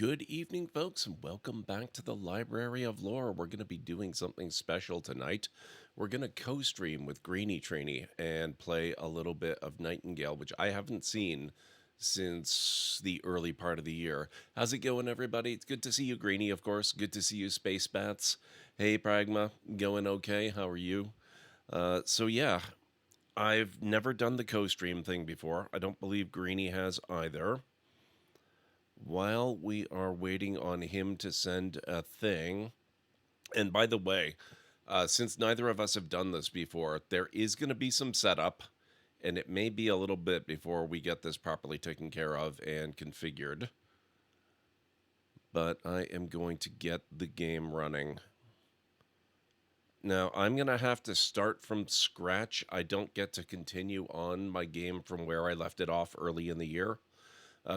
Good evening, folks, and welcome back to the Library of Lore. We're going to be doing something special tonight. We're going to co-stream with GreenieTreenie and play a little bit of Nightingale, which I haven't seen since the early part of the year. How's it going, everybody? It's good to see you, Greenie, of course. Good to see you, Space Bats. Hey, Pragma. Going okay? How are you? So, I've never done the co-stream thing before. I don't believe Greenie has either. While we are waiting on him to send a thing, and by the way, since neither of us have done this before, there is going to be some setup, and it may be a little bit before we get this properly taken care of and configured. But I am going to get the game running. Now, I'm going to have to start from scratch. I don't get to continue on my game from where I left it off early in the year.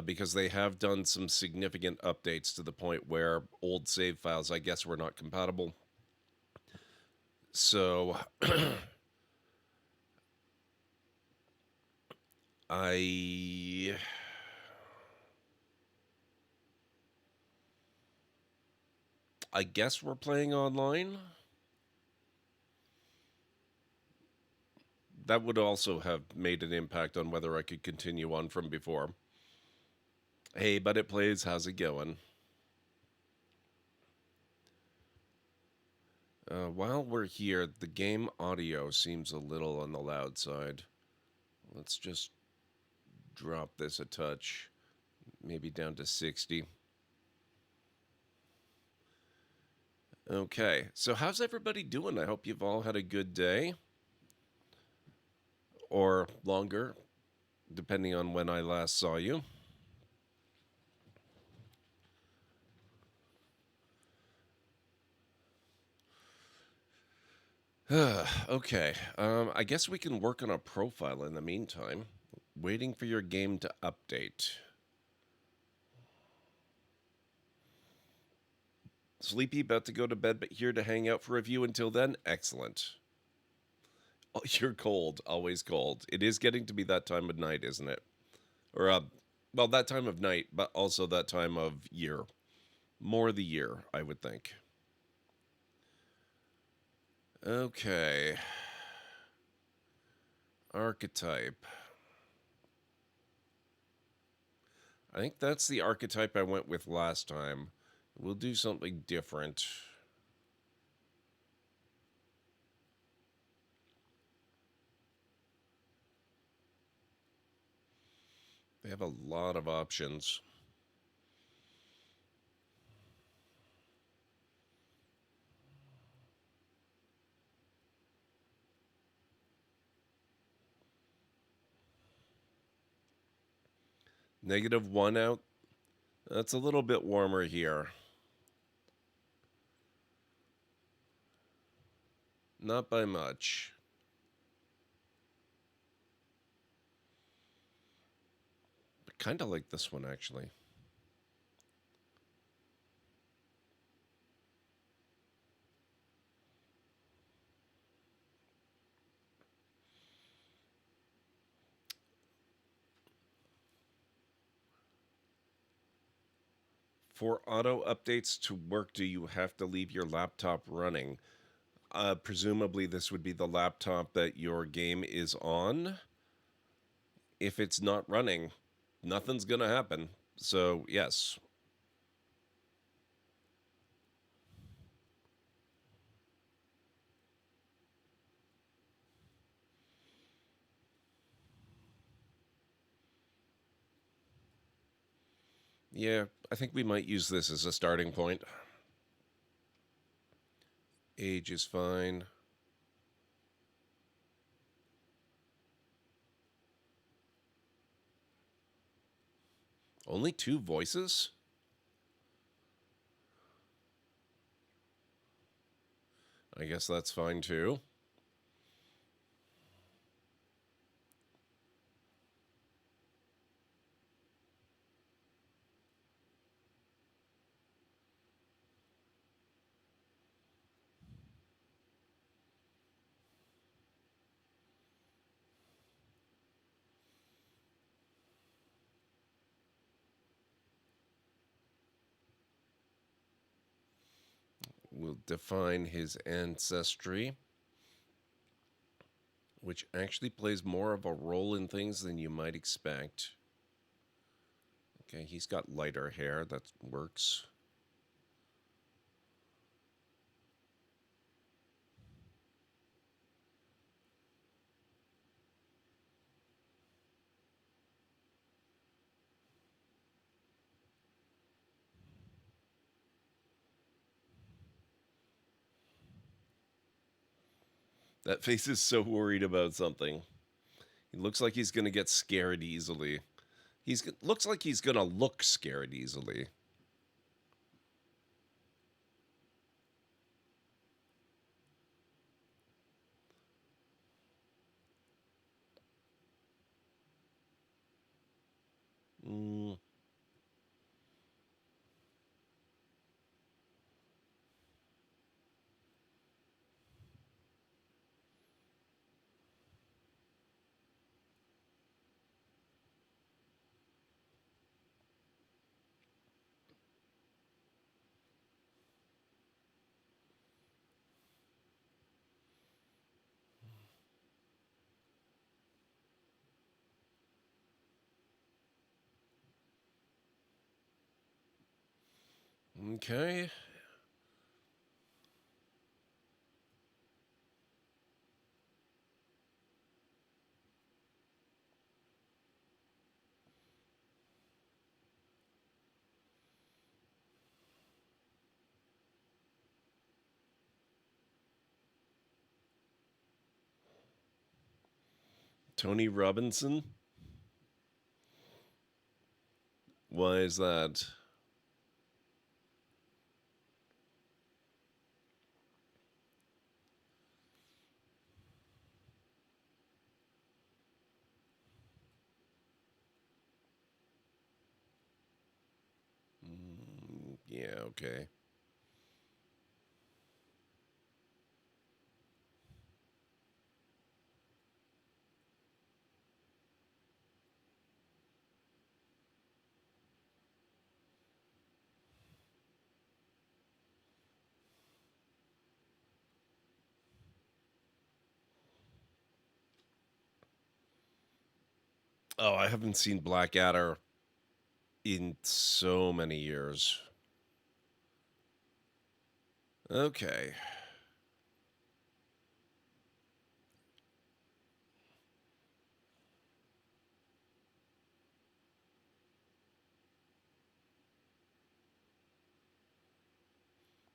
Because they have done some significant updates to the point where old save files, I guess, were not compatible. So I guess we're playing online. That would also have made an impact on whether I could continue on from before. Hey, but it plays. How's it going? While we're here, the game audio seems a little on the loud side. Let's just drop this a touch, maybe down to 60. Okay, so how's everybody doing? I hope you've all had a good day. Or longer, depending on when I last saw you. Okay, I guess we can work on a profile in the meantime. Waiting for your game to update. Sleepy, about to go to bed, but here to hang out for review until then? Excellent. Oh, you're cold, always cold. It is getting to be that time of night, isn't it? Or, well, that time of night, but also that time of year. More the year, I would think. Okay. Archetype. I think that's the archetype I went with last time. We'll do something different. They have a lot of options. -1 out. That's a little bit warmer here. Not by much. But kind of like this one, actually. For auto updates to work, do you have to leave your laptop running? Presumably, this would be the laptop that your game is on. If it's not running, nothing's going to happen. So, yes. Yeah, I think we might use this as a starting point. Age is fine. Only 2 voices? I guess that's fine too. We'll define his ancestry, which actually plays more of a role in things than you might expect. Okay, he's got lighter hair. That works. That face is so worried about something. He looks like he's going to get scared easily. Looks like he's going to look scared easily. Mm. Okay. Tony Robinson? Why is that? Yeah, okay. Oh, I haven't seen Blackadder in so many years. Okay.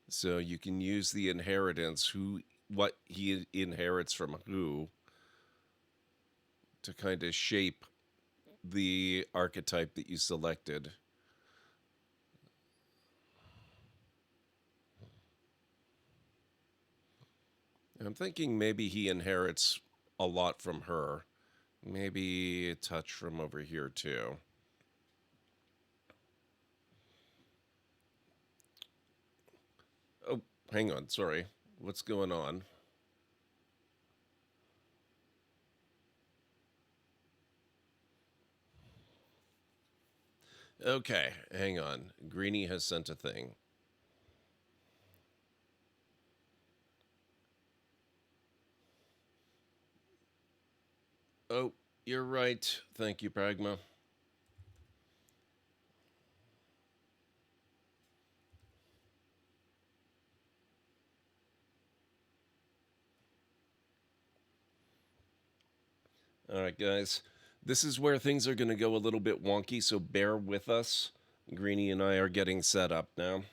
So you can use the inheritance, what he inherits from who, to kind of shape the archetype that you selected. I'm thinking maybe he inherits a lot from her. Maybe a touch from over here too. Oh, hang on. Sorry. What's going on? Okay, hang on. Greenie has sent a thing. Oh, you're right. Thank you, Pragma. All right, guys. This is where things are going to go a little bit wonky, so bear with us. Greenie and I are getting set up now.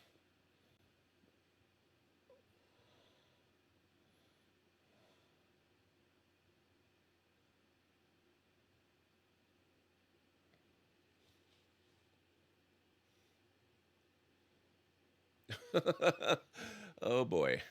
Oh boy.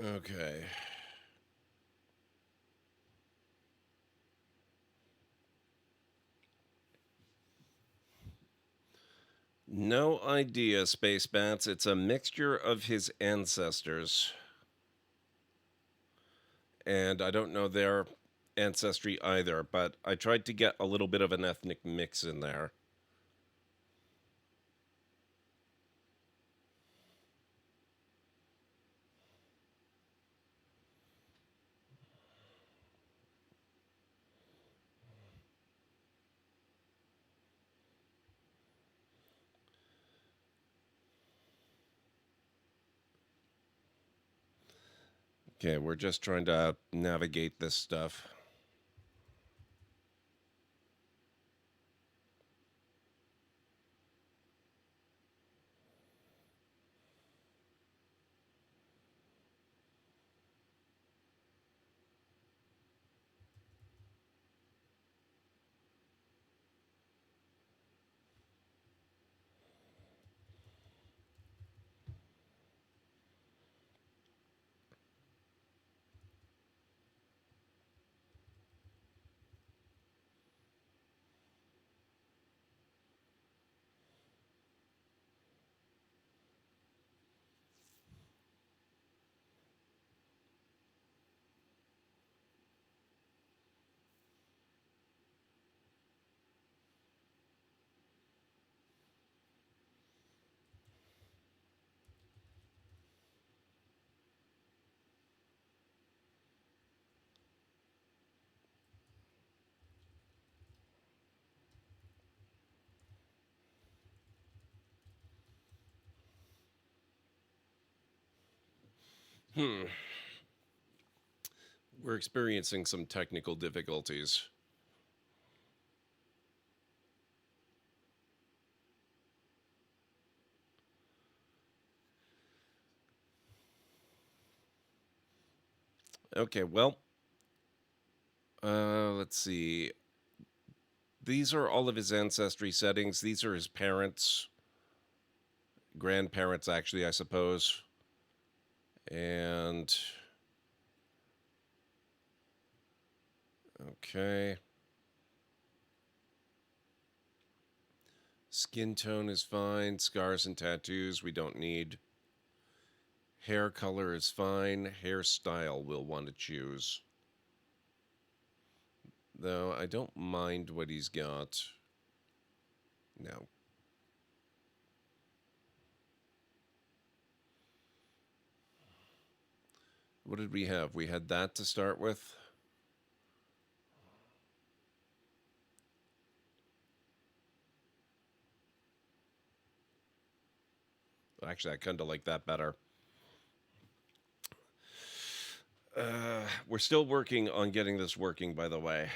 Okay. No idea, Space Bats. It's a mixture of his ancestors. And I don't know their ancestry either, but I tried to get a little bit of an ethnic mix in there. Okay, we're just trying to navigate this stuff. Hmm. We're experiencing some technical difficulties. Okay, well, let's see. These are all of his ancestry settings. These are his parents, grandparents, actually, I suppose. And okay. Skin tone is fine. Scars and tattoos we don't need. Hair color is fine. Hairstyle we'll want to choose. Though I don't mind what he's got. No. What did we have? We had that to start with. Actually, I kind of like that better. We're still working on getting this working, by the way.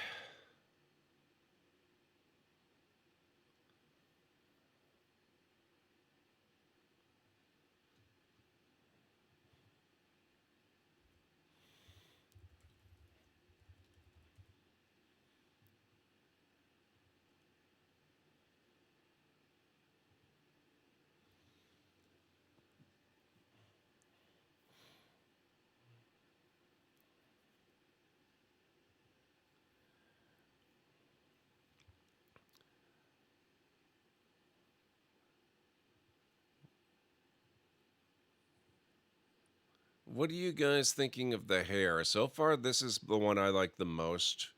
What are you guys thinking of the hair? So far, this is the one I like the most.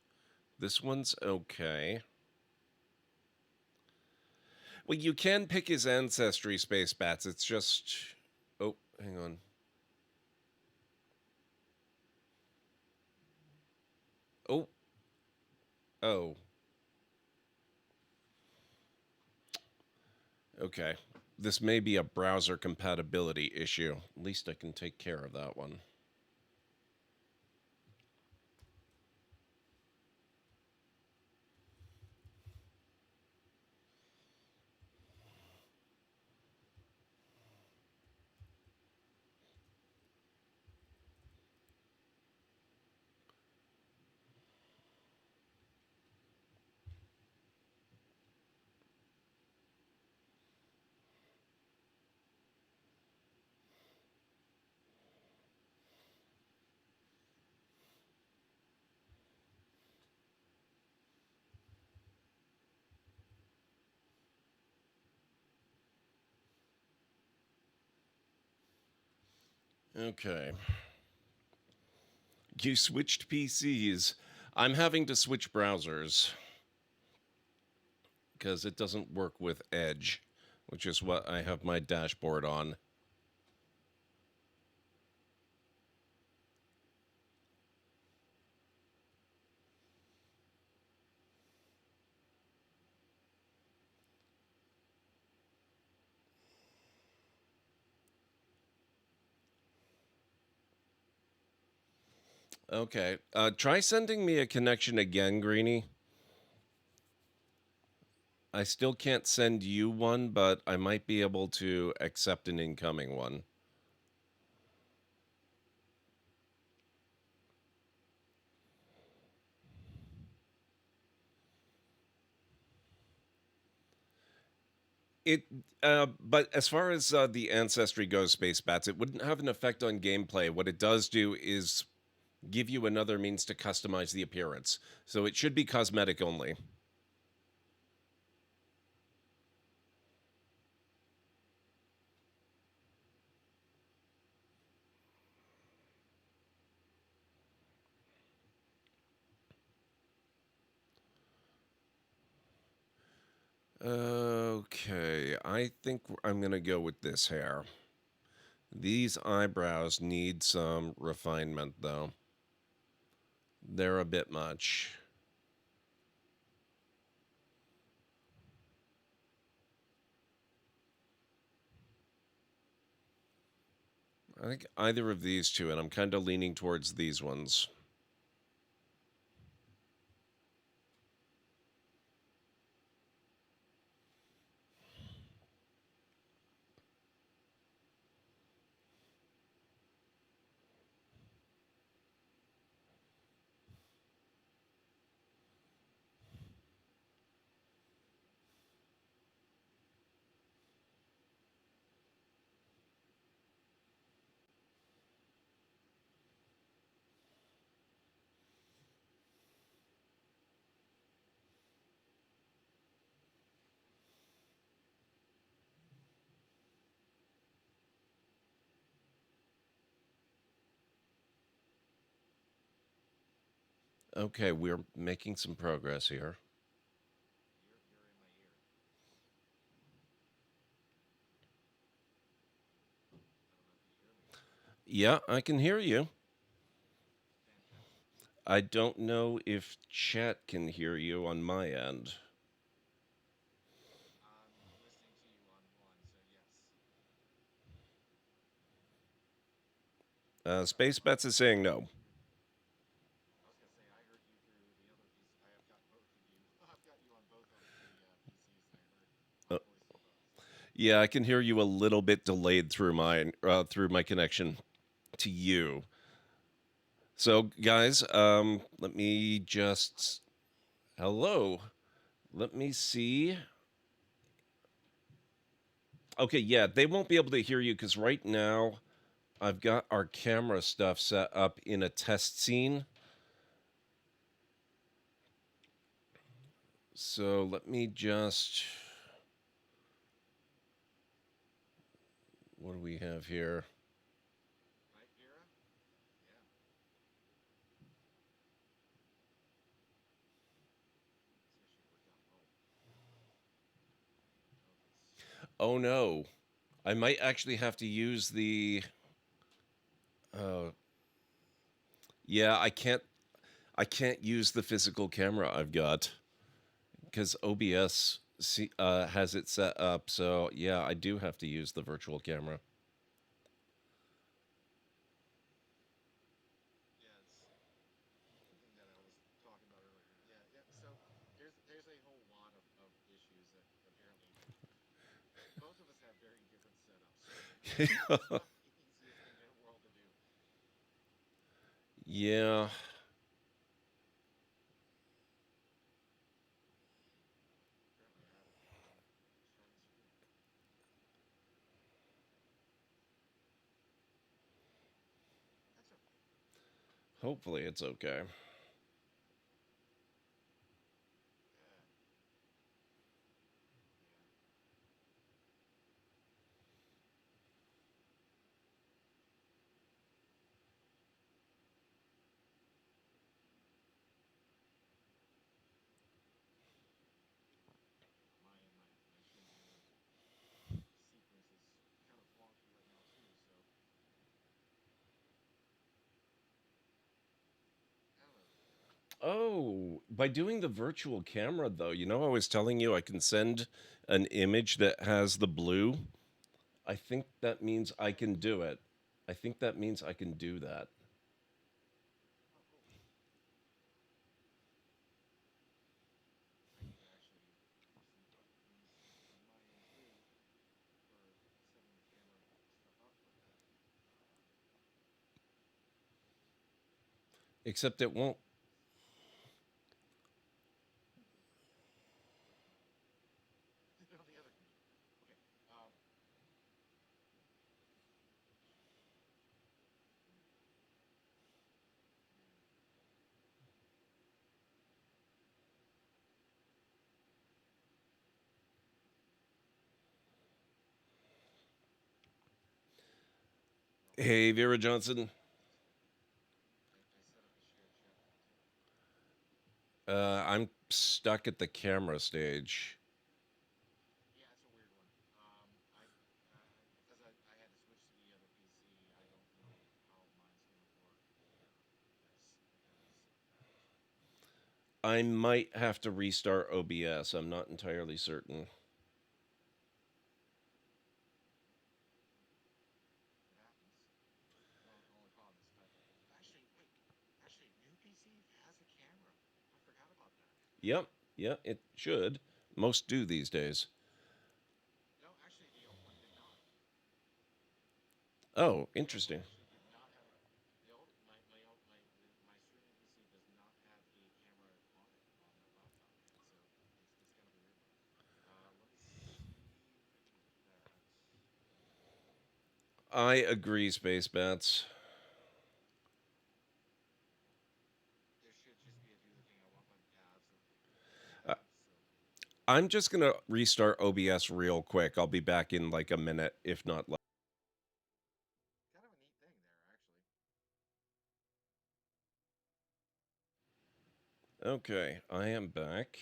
This one's okay. Well, you can pick his ancestry, Space Bats. It's just. Oh, hang on. Oh, oh, okay. This may be a browser compatibility issue. At least I can take care of that one. Okay. You switched PCs. I'm having to switch browsers because it doesn't work with Edge, which is what I have my dashboard on. Okay. Try sending me a connection again, Greenie. I still can't send you one, but I might be able to accept an incoming one. It, but as far as the ancestry goes, Space Bats, it wouldn't have an effect on gameplay. What it does do is give you another means to customize the appearance. So it should be cosmetic only. Okay, I think I'm gonna go with this hair. These eyebrows need some refinement, though. They're a bit much. I think either of these two, and I'm kind of leaning towards these ones. Okay, we're making some progress here. Yeah, I can hear you. I don't know if chat can hear you on my end. Space Bets is saying no. Uh, yeah, I can hear you a little bit delayed through through my connection to you. So, guys, let me just hello. Let me see. Okay, yeah, they won't be able to hear you because right now I've got our camera stuff set up in a test scene. So let me just. What do we have here? Oh no. I might actually have to use the. Uh, yeah, I can't use the physical camera I've got because has it set up. So yeah, I do have to use the virtual camera. Yeah. Hopefully it's okay. Oh, by doing the virtual camera, though, you know, I was telling you I can send an image that has the blue. I think that means I can do it. I think that means I can do that. Except it won't. Hey, Vera Johnson. I'm stuck at the camera stage. I might have to restart OBS. I'm not entirely certain. Yep, yeah, it should. Most do these days. Oh, interesting. I agree, Space Bats. Uh, I'm just gonna restart OBS real quick. I'll be back in like a minute, if not less. Okay, I am back.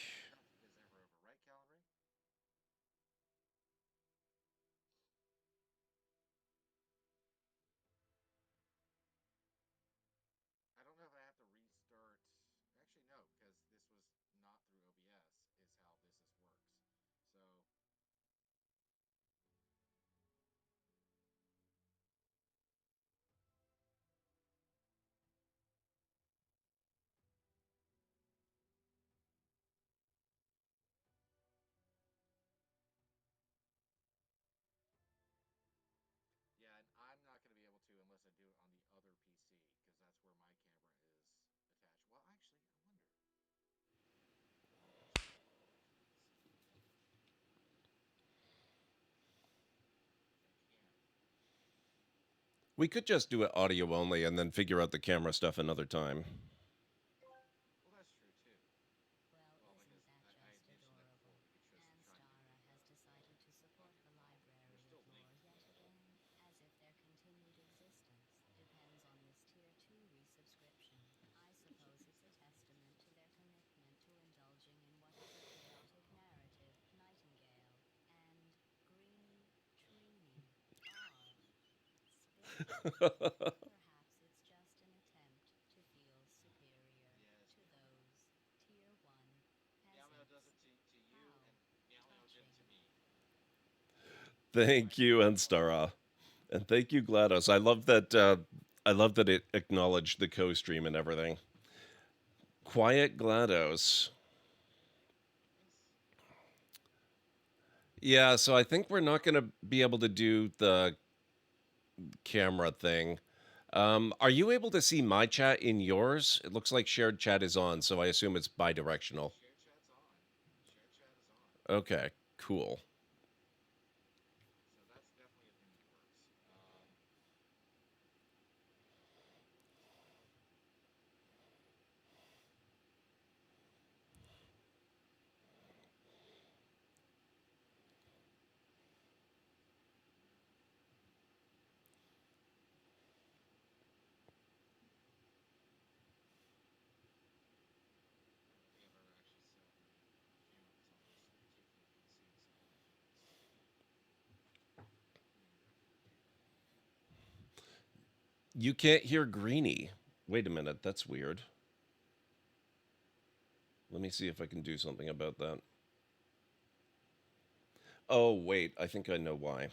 We could just do it audio only and then figure out the camera stuff another time. Thank you, Anstara. And thank you, GLaDOS. I love that. I love that it acknowledged the co-stream and everything. Quiet GLaDOS. Yeah, so I think we're not going to be able to do the camera thing. Are you able to see my chat in yours? It looks like shared chat is on, so I assume it's bi-directional. Okay, cool. You can't hear Greenie. Wait a minute, that's weird. Let me see if I can do something about that. Oh, wait, I think I know why.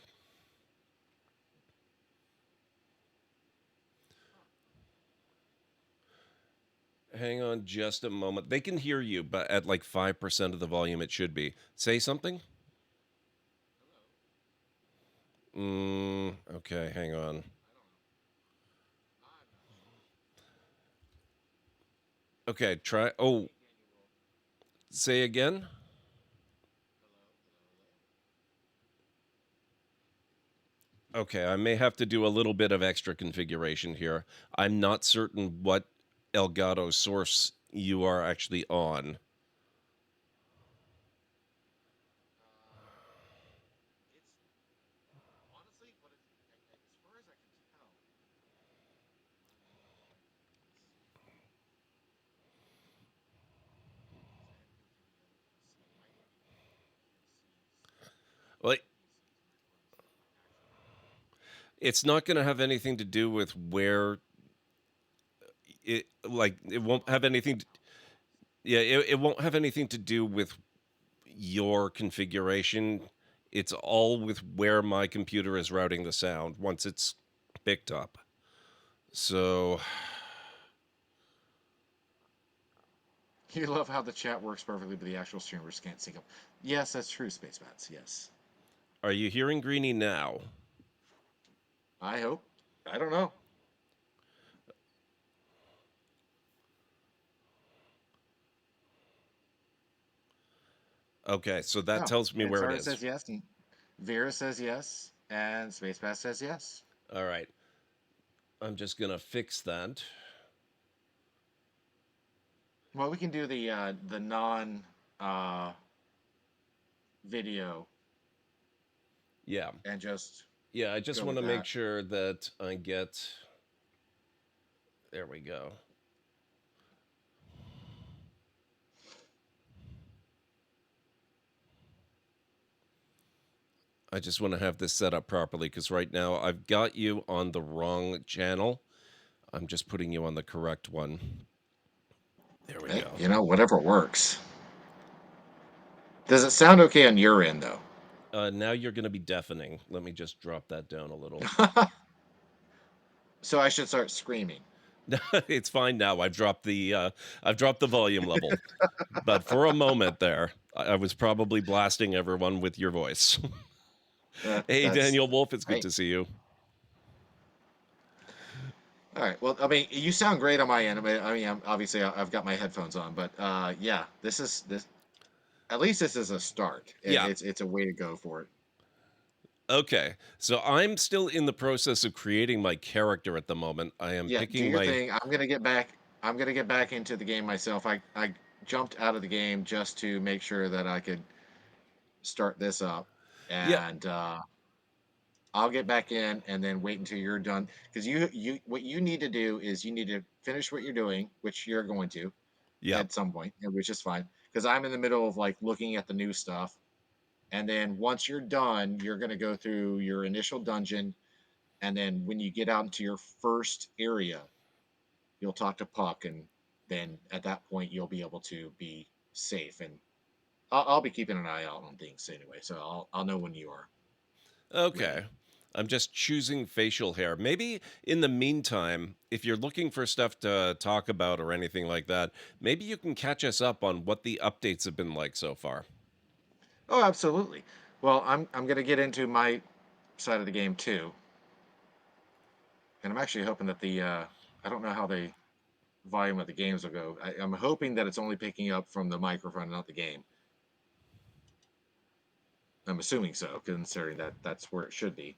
Hang on just a moment. They can hear you, but at like 5% of the volume it should be. Say something? Okay, hang on. Okay, try. Oh, say again? Okay, I may have to do a little bit of extra configuration here. I'm not certain what Elgato source you are actually on. Like, it's not going to have anything to do with where it won't have anything. Yeah, it won't have anything to do with your configuration. It's all with where my computer is routing the sound once it's picked up. So, You love how the chat works perfectly, but the actual streamers can't sync up. Yes, that's true, Space Bats. Yes. are you hearing Greenie now? I hope. I don't know. Okay, so that No. tells me where it Ansar is. says yes. And Vera says yes. And Space Bat says yes. All right, I'm just gonna fix that. Well, we can do the non uh, video Yeah, and just yeah. I just go want with to make that. sure that I get. There we go. I just want to have this set up properly because right now I've got you on the wrong channel. I'm just putting you on the correct one. There we Hey, go. whatever works. Does it sound okay on your end, though? Now you're going to be deafening. Let me just drop that down a little. So I should start screaming. It's fine now. I've dropped the volume level. But for a moment there, I was probably blasting everyone with your voice. Hey, That's Daniel Wolf, it's good hey. to see you. All right. Well, I mean, you sound great on my end. Obviously, I've got my headphones on, but yeah, this. At least this is a start. Yeah. It's a way to go for it. Okay. So I'm still in the process of creating my character at the moment. I am Yeah, do picking your my. thing. I'm gonna get back. I'm gonna get back into the game myself. I jumped out of the game just to make sure that I could start this up, Yeah. and I'll get back in and then wait until you're done. Because you what you need to do is you need to finish what you're doing, which you're going to Yeah. at some point, which is fine. Because I'm in the middle of like looking at the new stuff, and then once you're done, you're gonna go through your initial dungeon, and then when you get out into your first area, you'll talk to Puck, and then at that point you'll be able to be safe. And I'll be keeping an eye out on things anyway, so I'll know when you are ready. Okay. I'm just choosing facial hair. Maybe in the meantime, if you're looking for stuff to talk about or anything like that, maybe you can catch us up on what the updates have been like so far. Oh, absolutely. Well, I'm gonna get into my side of the game too, and I'm actually hoping that the I don't know how the volume of the games will go. I'm hoping that it's only picking up from the microphone, not the game. I'm assuming so, considering that that's where it should be.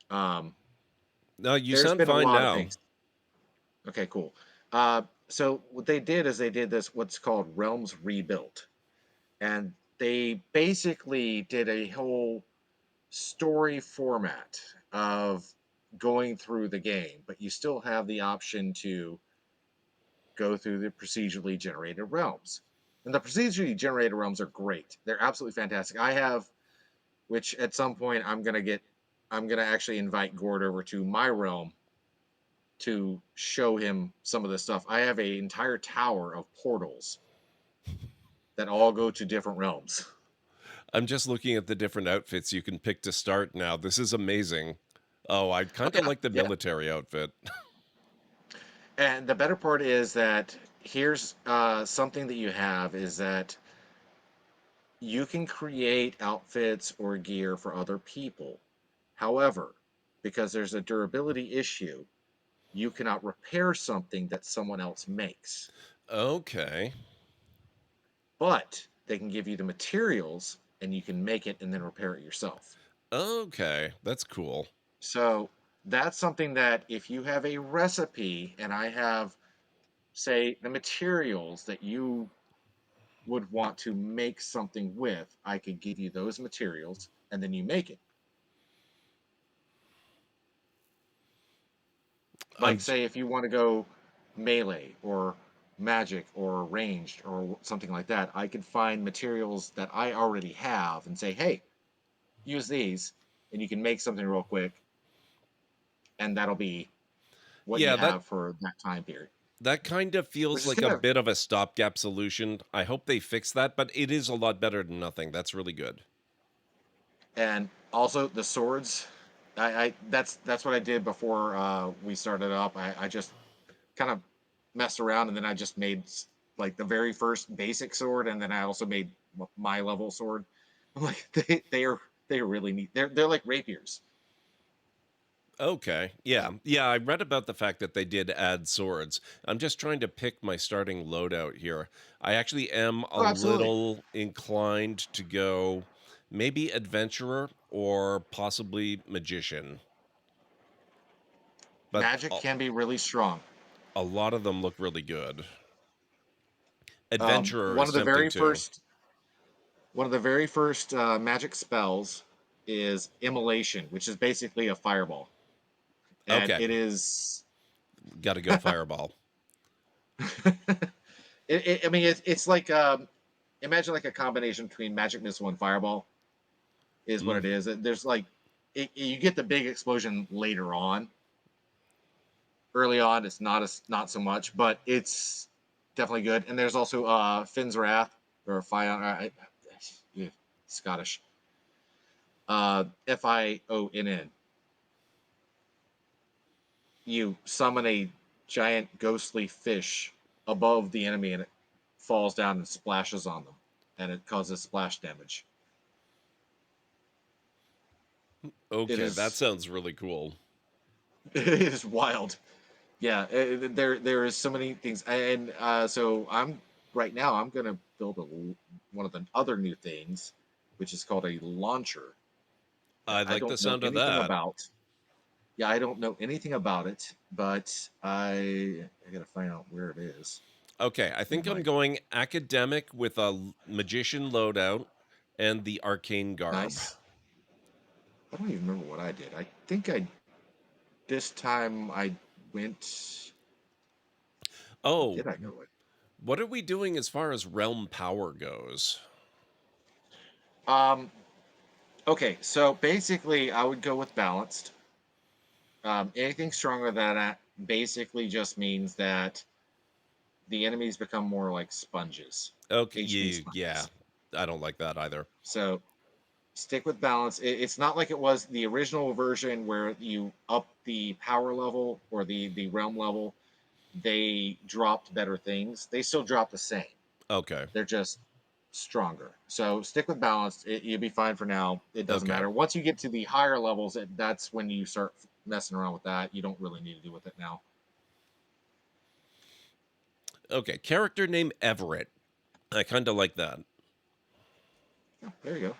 Um, No, you there's sound been a fine lot of now. things. Okay, cool. So what they did is they did this what's called Realms Rebuilt, and they basically did a whole story format of going through the game, but you still have the option to go through the procedurally generated realms. And the procedurally generated realms are great. They're absolutely fantastic. I have, which at some point I'm gonna actually invite Gord over to my realm to show him some of this stuff. I have an entire tower of portals that all go to different realms. I'm just looking at the different outfits you can pick to start now. This is amazing. Oh, I Oh kind of yeah, like the yeah. military outfit. And the better part is that here's something that you have is that you can create outfits or gear for other people. However, because there's a durability issue, you cannot repair something that someone else makes. Okay. But they can give you the materials and you can make it and then repair it yourself. Okay. That's cool. So that's something that if you have a recipe and I have, say, the materials that you would want to make something with, I could give you those materials and then you make it. I'm Like, say, if you want to go melee or magic or ranged or something like that, I could find materials that I already have and say, hey, use these, and you can make something real quick, and that'll be what you yeah, have for that time period, that kind of feels which is like a kind of, bit of a stopgap solution. I hope they fix that, but it is a lot better than nothing. That's really good. and also the swords. I that's what I did before we started up. I just kind of messed around, and then I just made like the very first basic sword, and then I also made my level sword. I'm like they are really neat. They're like rapiers. Okay. Yeah. Yeah, I read about the fact that they did add swords. I'm just trying to pick my starting loadout here. I actually am a Oh, absolutely. little inclined to go maybe adventurer or possibly magician. But Magic can be really strong. a lot of them look really good. Um, Adventurer one is of the tempting very too. first one of the very first magic spells is immolation, which is basically a fireball, and Okay. it is. Got to go fireball. I mean, it's like imagine like a combination between magic missile and fireball is what it Mhm. is. There's like you get the big explosion later on. Early on, it's not so much, but it's definitely good. And there's also Finn's Wrath or Fion, yeah, Scottish, Fionn. You summon a giant ghostly fish above the enemy, and it falls down and splashes on them, and it causes splash damage. It Okay, that is sounds really cool. it is wild. Yeah, there is so many things, and so I'm right now I'm gonna build one of the other new things, which is called a launcher that I I like the don't know sound of anything that. about. Yeah, I don't know anything about it, but I gotta find out where it is. Okay, I In think I'm my going academic with a magician loadout and the arcane garb. nice. I don't even remember what I did. I think I this time I went. What Oh, did I go with? what are we doing as far as realm power goes? Um. Okay, so basically, I would go with balanced. Anything stronger than that basically just means that the enemies become more like sponges, Okay, HP yeah, sponges. I don't like that either. So stick with balance. It's not like it was the original version where you up the power level or the realm level. They dropped better things. They still drop the same. Okay, They're just stronger. So stick with balance. You'll be fine for now. It doesn't okay, matter. Once you get to the higher levels, that's when you start messing around with that. You don't really need to do with it now. okay. Character name Everett. I kind of like that. Oh, there you go.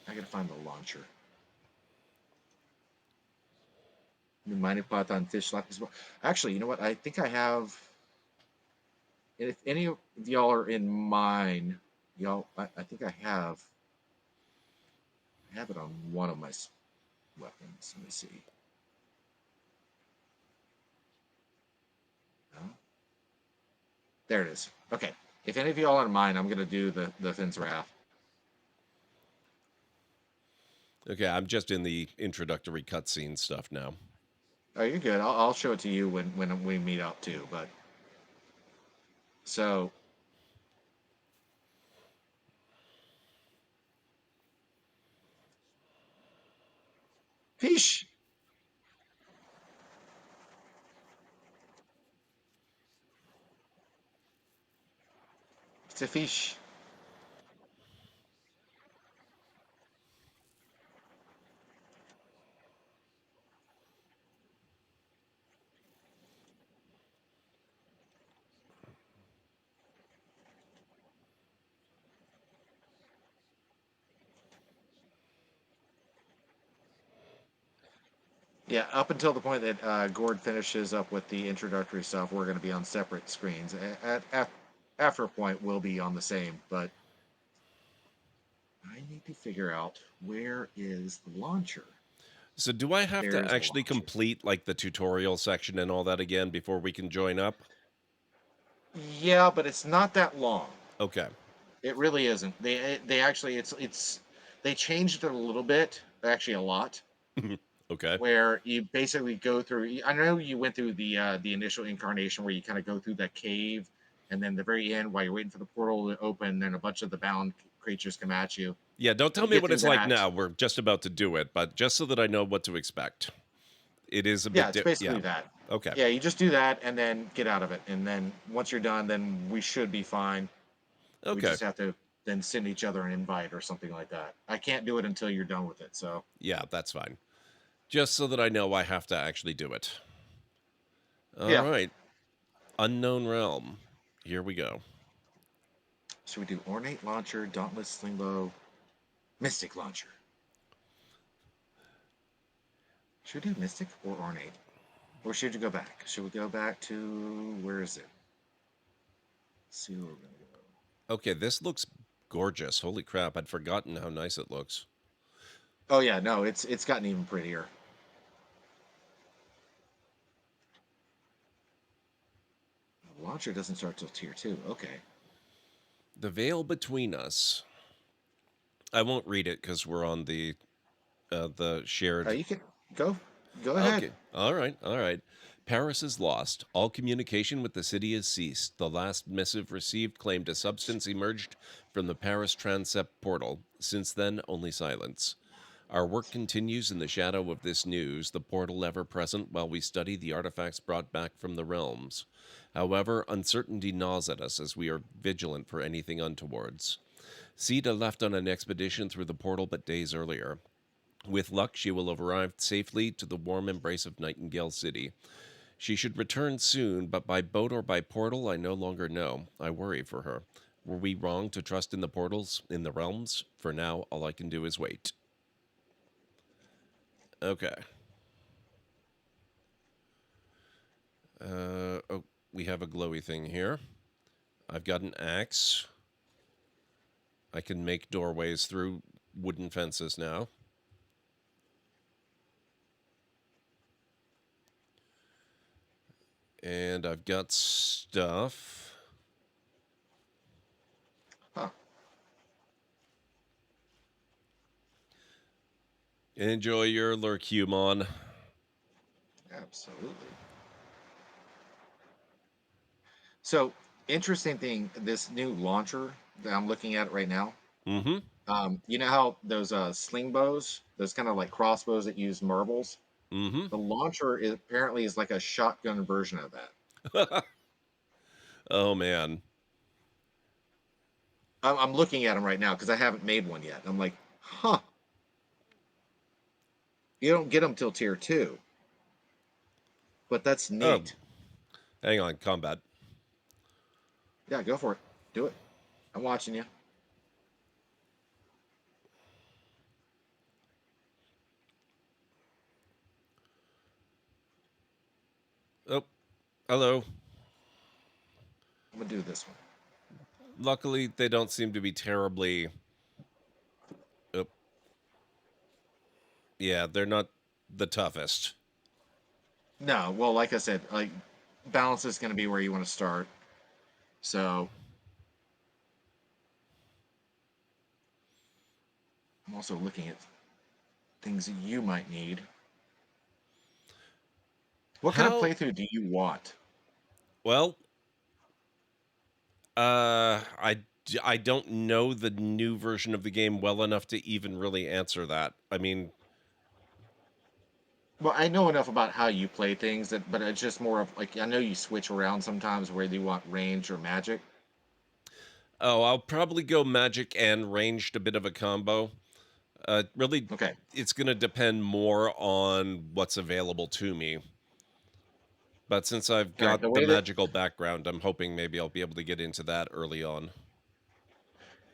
I gotta find the launcher. Mining python fish like as well. Actually, you know what? I think I have. If any of y'all are in mine, y'all, I think I have. I have it on one of my weapons. Let me see. No? There it is. Okay. If any of y'all are in mine, I'm gonna do the Finn's Wrath. Okay, I'm just in the introductory cutscene stuff now. Oh, you're good. I'll show it to you when we meet up too. But so fish. It's a fish. Yeah, up until the point that Gord finishes up with the introductory stuff, we're going to be on separate screens. After a point, we'll be on the same. But I need to figure out where is the launcher. So do I have to There's the actually launcher. complete like the tutorial section and all that again before we can join up? Yeah, but it's not that long. Okay. It really isn't. They actually it's they changed it a little bit, actually a lot, Okay. where you basically go through. I know you went through the initial incarnation where you kind of go through that cave, and then the very end while you're waiting for the portal to open, then a bunch of the bound creatures come at you. Yeah, don't tell You me get what through it's like that. now. We're just about to do it, but just so that I know what to expect. It is a Yeah, bit it's yeah. basically that. Okay. Yeah, you just do that and then get out of it, and then once you're done, then we should be fine. We Okay. just have to then send each other an invite or something like that. I can't do it until you're done with it. So Yeah, that's fine. Just so that I know I have to actually do it. All yeah, right. Unknown Realm. Here we go. should we do ornate launcher, dauntless slingbow, mystic launcher? Should we do mystic or ornate? Or should we go back? Should we go back to where is it? Let's see where we're gonna go. Okay, this looks gorgeous. Holy crap, I'd forgotten how nice it looks. Oh yeah, no, it's gotten even prettier. The launcher doesn't start till tier 2. Okay. The Veil Between Us. I won't read it because we're on the shared. You can go ahead. Okay. All right. All right. Paris is lost. All communication with the city has ceased. The last missive received claimed a substance emerged from the Paris transept portal. Since then, only silence. Our work continues in the shadow of this news, the portal ever present while we study the artifacts brought back from the realms. However, uncertainty gnaws at us as we are vigilant for anything untowards. Sita left on an expedition through the portal but days earlier. With luck, she will have arrived safely to the warm embrace of Nightingale City. She should return soon, but by boat or by portal, I no longer know. I worry for her. Were we wrong to trust in the portals, in the realms? For now, all I can do is wait. Okay. Oh, we have a glowy thing here. I've got an axe. I can make doorways through wooden fences now. And I've got stuff. Huh. Enjoy your Lurkumon. Absolutely. So interesting thing, this new launcher that I'm looking at right now. Mm-hmm. You know how those sling bows, those kind of like crossbows that use marbles. Mm-hmm. The launcher is apparently is like a shotgun version of that. Oh man. I'm looking at them right now because I haven't made one yet. I'm like, huh. You don't get them till tier 2, but that's Oh, neat. hang on, combat. Yeah, go for it. Do it. I'm watching you. Oh, hello. I'm gonna do this one. Luckily, they don't seem to be terribly. Oh, yeah, they're not the toughest. No, well, like I said, like balance is gonna be where you want to start. So I'm also looking at. things that you might need. What kind of How playthrough do you want? well, I don't know the new version of the game well enough to even really answer that. I mean, Well, I know enough about how you play things that, but it's just more of like I know you switch around sometimes whether you want range or magic. oh, I'll probably go magic and ranged, a bit of a combo. Really, Okay. it's going to depend more on what's available to me. But since I've All right. The got the way that magical background, I'm hoping maybe I'll be able to get into that early on.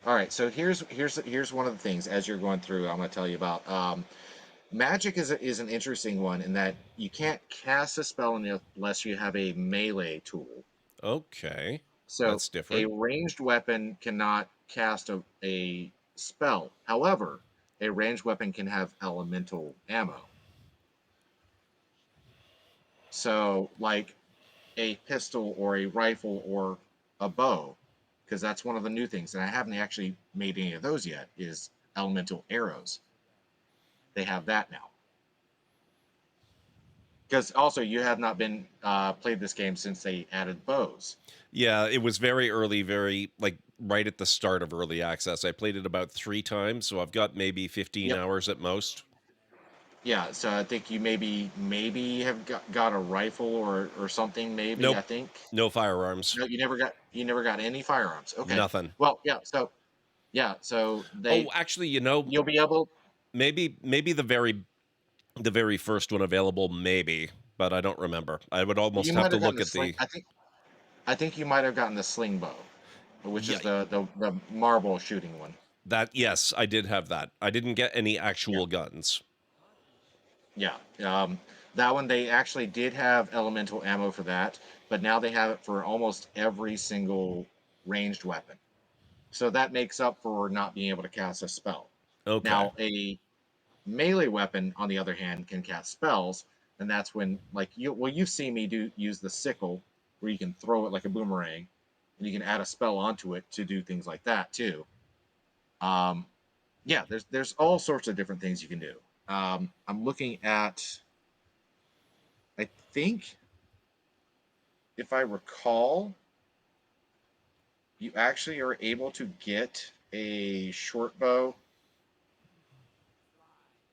All right. So here's one of the things as you're going through. I'm going to tell you about. Magic is an interesting one in that you can't cast a spell unless you have a melee tool. Okay, So that's a different. ranged weapon cannot cast a spell. However, a ranged weapon can have elemental ammo. So, like a pistol or a rifle or a bow, because that's one of the new things. And I haven't actually made any of those yet, is elemental arrows. They have that now. Because also, you have not been played this game since they added bows. Yeah, it was very early, very like right at the start of early access. I played it about 3 times, so I've got maybe 15 Yep. hours at most. Yeah, so I think you maybe have got a rifle or something. Maybe I Nope, think no firearms, no, you never got any firearms. Okay, nothing. well, yeah, so Oh, actually, you'll be able. maybe the very first one available, maybe, but I don't remember. I would almost You have might to have gotten look the at sling. the. I think you might have gotten the sling bow, which Yeah, is the marble shooting one. that yes, I did have that. I didn't get any Yeah, actual guns. yeah. That one they actually did have elemental ammo for that, but now they have it for almost every single ranged weapon. So that makes up for not being able to cast a spell. Okay, Now, a melee weapon, on the other hand, can cast spells, and that's when, like, you've seen me use the sickle, where you can throw it like a boomerang, and you can add a spell onto it to do things like that too. Um, yeah, there's all sorts of different things you can do. I'm looking at, I think, if I recall, you actually are able to get a short bow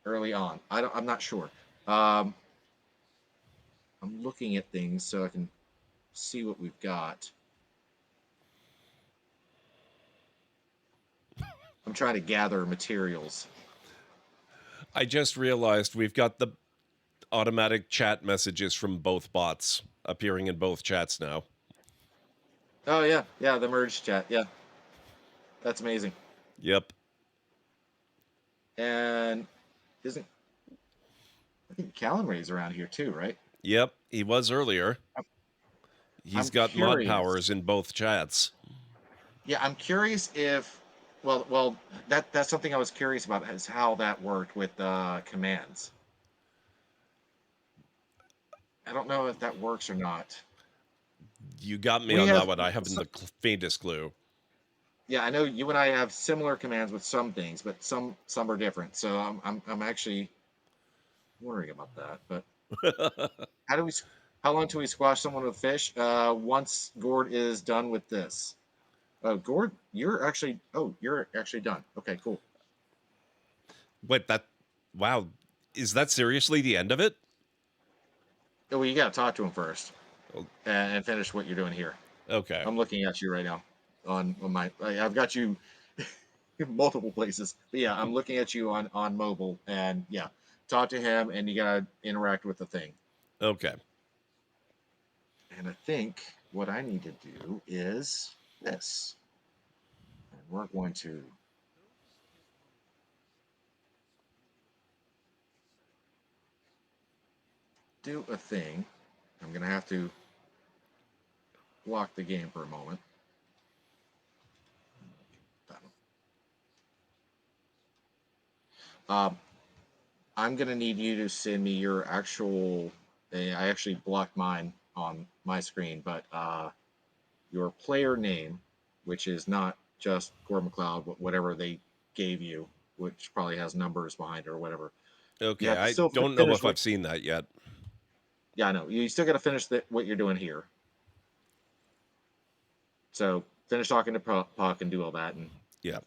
early on. I'm not sure. Um, I'm looking at things so I can see what we've got. I'm trying to gather materials. I just realized we've got the automatic chat messages from both bots appearing in both chats now. Oh yeah, yeah, the merge chat. Yeah, that's amazing. Yep, And isn't I think Callan Ray's around here too, right? yep, he was earlier. I'm, He's I'm got mod powers curious. in both chats. Yeah, I'm curious if well that's something I was curious about is how that worked with commands. I don't know if that works or not. You got me We on that have one. I haven't so, the faintest clue. yeah, I know you and I have similar commands with some things, but some are different. So I'm actually wondering about that. But how do we? How long till we squash someone with fish? Once Gord is done with this. Gord, you're actually done. Okay, cool. Wait, that. Wow. Is that seriously the end of it? Oh, well, you got to talk to him first Oh, and finish what you're doing here. okay. I'm looking at you right now on my. I've got you in multiple places. But yeah, I'm looking at you on mobile, and yeah, talk to him, and you gotta interact with the thing. Okay. And I think what I need to do is this, and we're going to do a thing. I'm gonna have to lock the game for a moment. Um, I'm gonna need you to send me your actual. I actually blocked mine on my screen, but your player name, which is not just GordMcLeod, but whatever they gave you, which probably has numbers behind it or whatever. You Okay, have to I still don't know finish if what. I've seen that yet. Yeah, I know. You still got to finish what you're doing here. So finish talking to Puck and do all that, Yeah.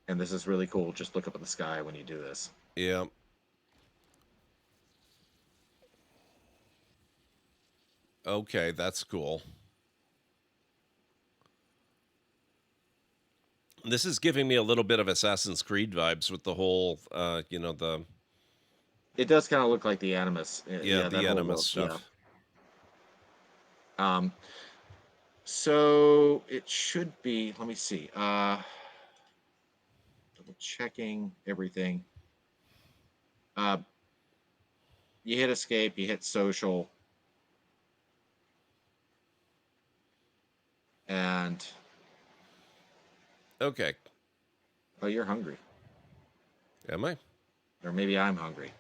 and this is really cool. Just look up at the sky when you do this. Yeah. Okay, that's cool. This is giving me a little bit of Assassin's Creed vibes with the whole, the It does kind of look like the Animus. yeah, Yeah, that the whole Animus look. Yeah. stuff. Um, so it should be, let me see. Double checking everything. Uh, you hit escape, you hit social, and Okay. oh, you're hungry. Am I? Or maybe I'm hungry.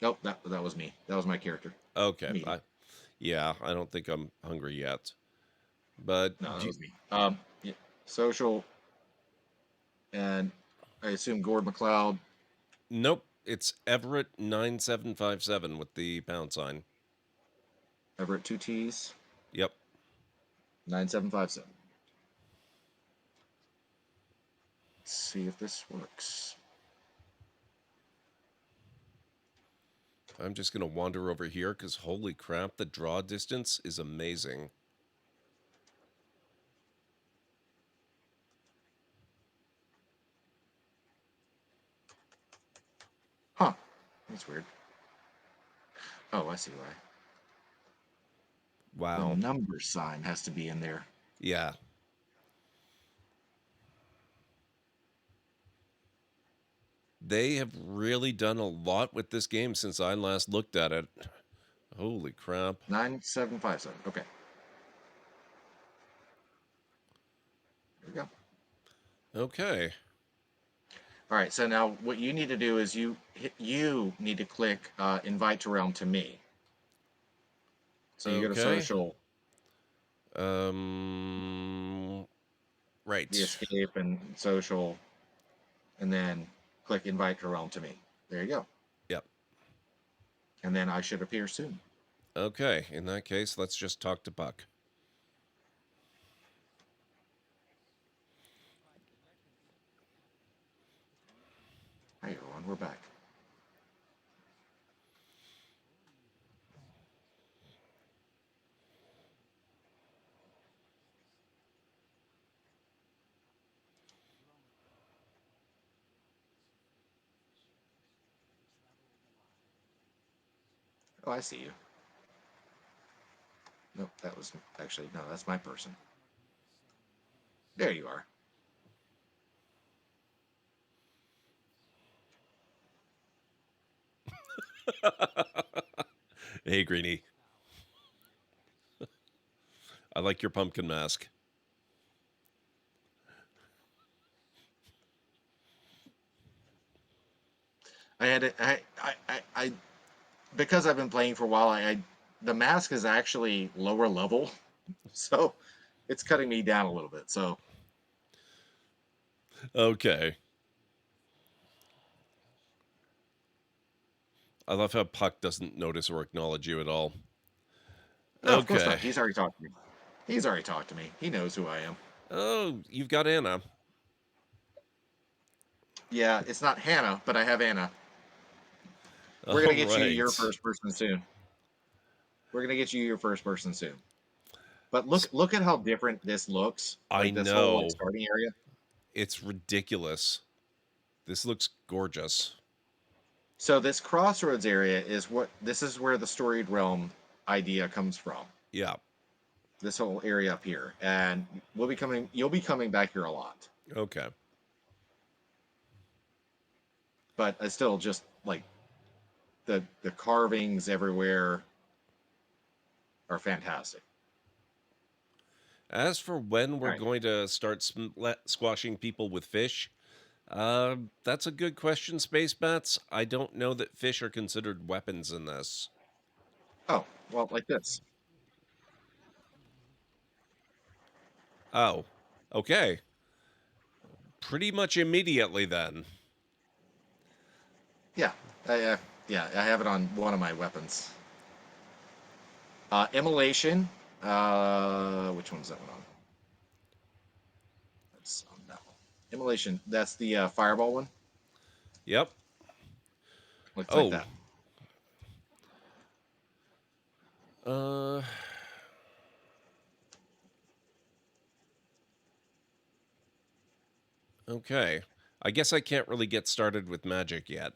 Nope, that was me. That was my character. Okay. Me. Yeah, I don't think I'm hungry yet. But No, that was me. Yeah, social, and I assume GordMcLeod. nope, it's Everett 9757 with the pound sign. Everett two T's. Yep. 9757. Let's see if this works. I'm just going to wander over here cuz holy crap, the draw distance is amazing. Huh. That's weird. Oh, I see why. The Wow. number sign has to be in there. Yeah. They have really done a lot with this game since I last looked at it. Holy crap. 9757. Okay. There we go. Okay. All right. So now what you need to do is you need to click invite to realm to me. So you go to Okay. social, Um the right. escape and social, and then click invite to realm to me. There you go. Yep. And then I should appear soon. Okay, in that case, let's just talk to Buck. Hi everyone, we're back. Oh, I see you. Nope, that was actually no, that's my person. There you are. Hey, Greenie. I like your pumpkin mask. I had it. I because I've been playing for a while. The mask is actually lower level, so it's cutting me down a little bit. So Okay. I love how Puck doesn't notice or acknowledge you at all. no, of course Okay. not. He's already talked to me. He's already talked to me. He knows who I am. Oh, you've got Anna. Yeah, it's not Hannah, but I have Anna. We're All gonna get you your right. first person soon. We're gonna get you your first person soon. But look at how different this looks. I Like this whole like know. starting area. It's ridiculous. This looks gorgeous. So this crossroads area is what this is where the storied realm idea comes from. Yeah. This whole area up here, and you'll be coming back here a lot. Okay. But I still just like the carvings everywhere are fantastic. As for when All we're right. going to start squashing people with fish, that's a good question, Space Bats. I don't know that fish are considered weapons in this. Oh, well, like this. Oh. Okay. Pretty much immediately then. Yeah, yeah, I have it on one of my weapons. Immolation. Which one's that one on? That's on that one. Immolation. That's the fireball one. Yep. Looks like Oh. that. Uh... Okay. I guess I can't really get started with magic yet.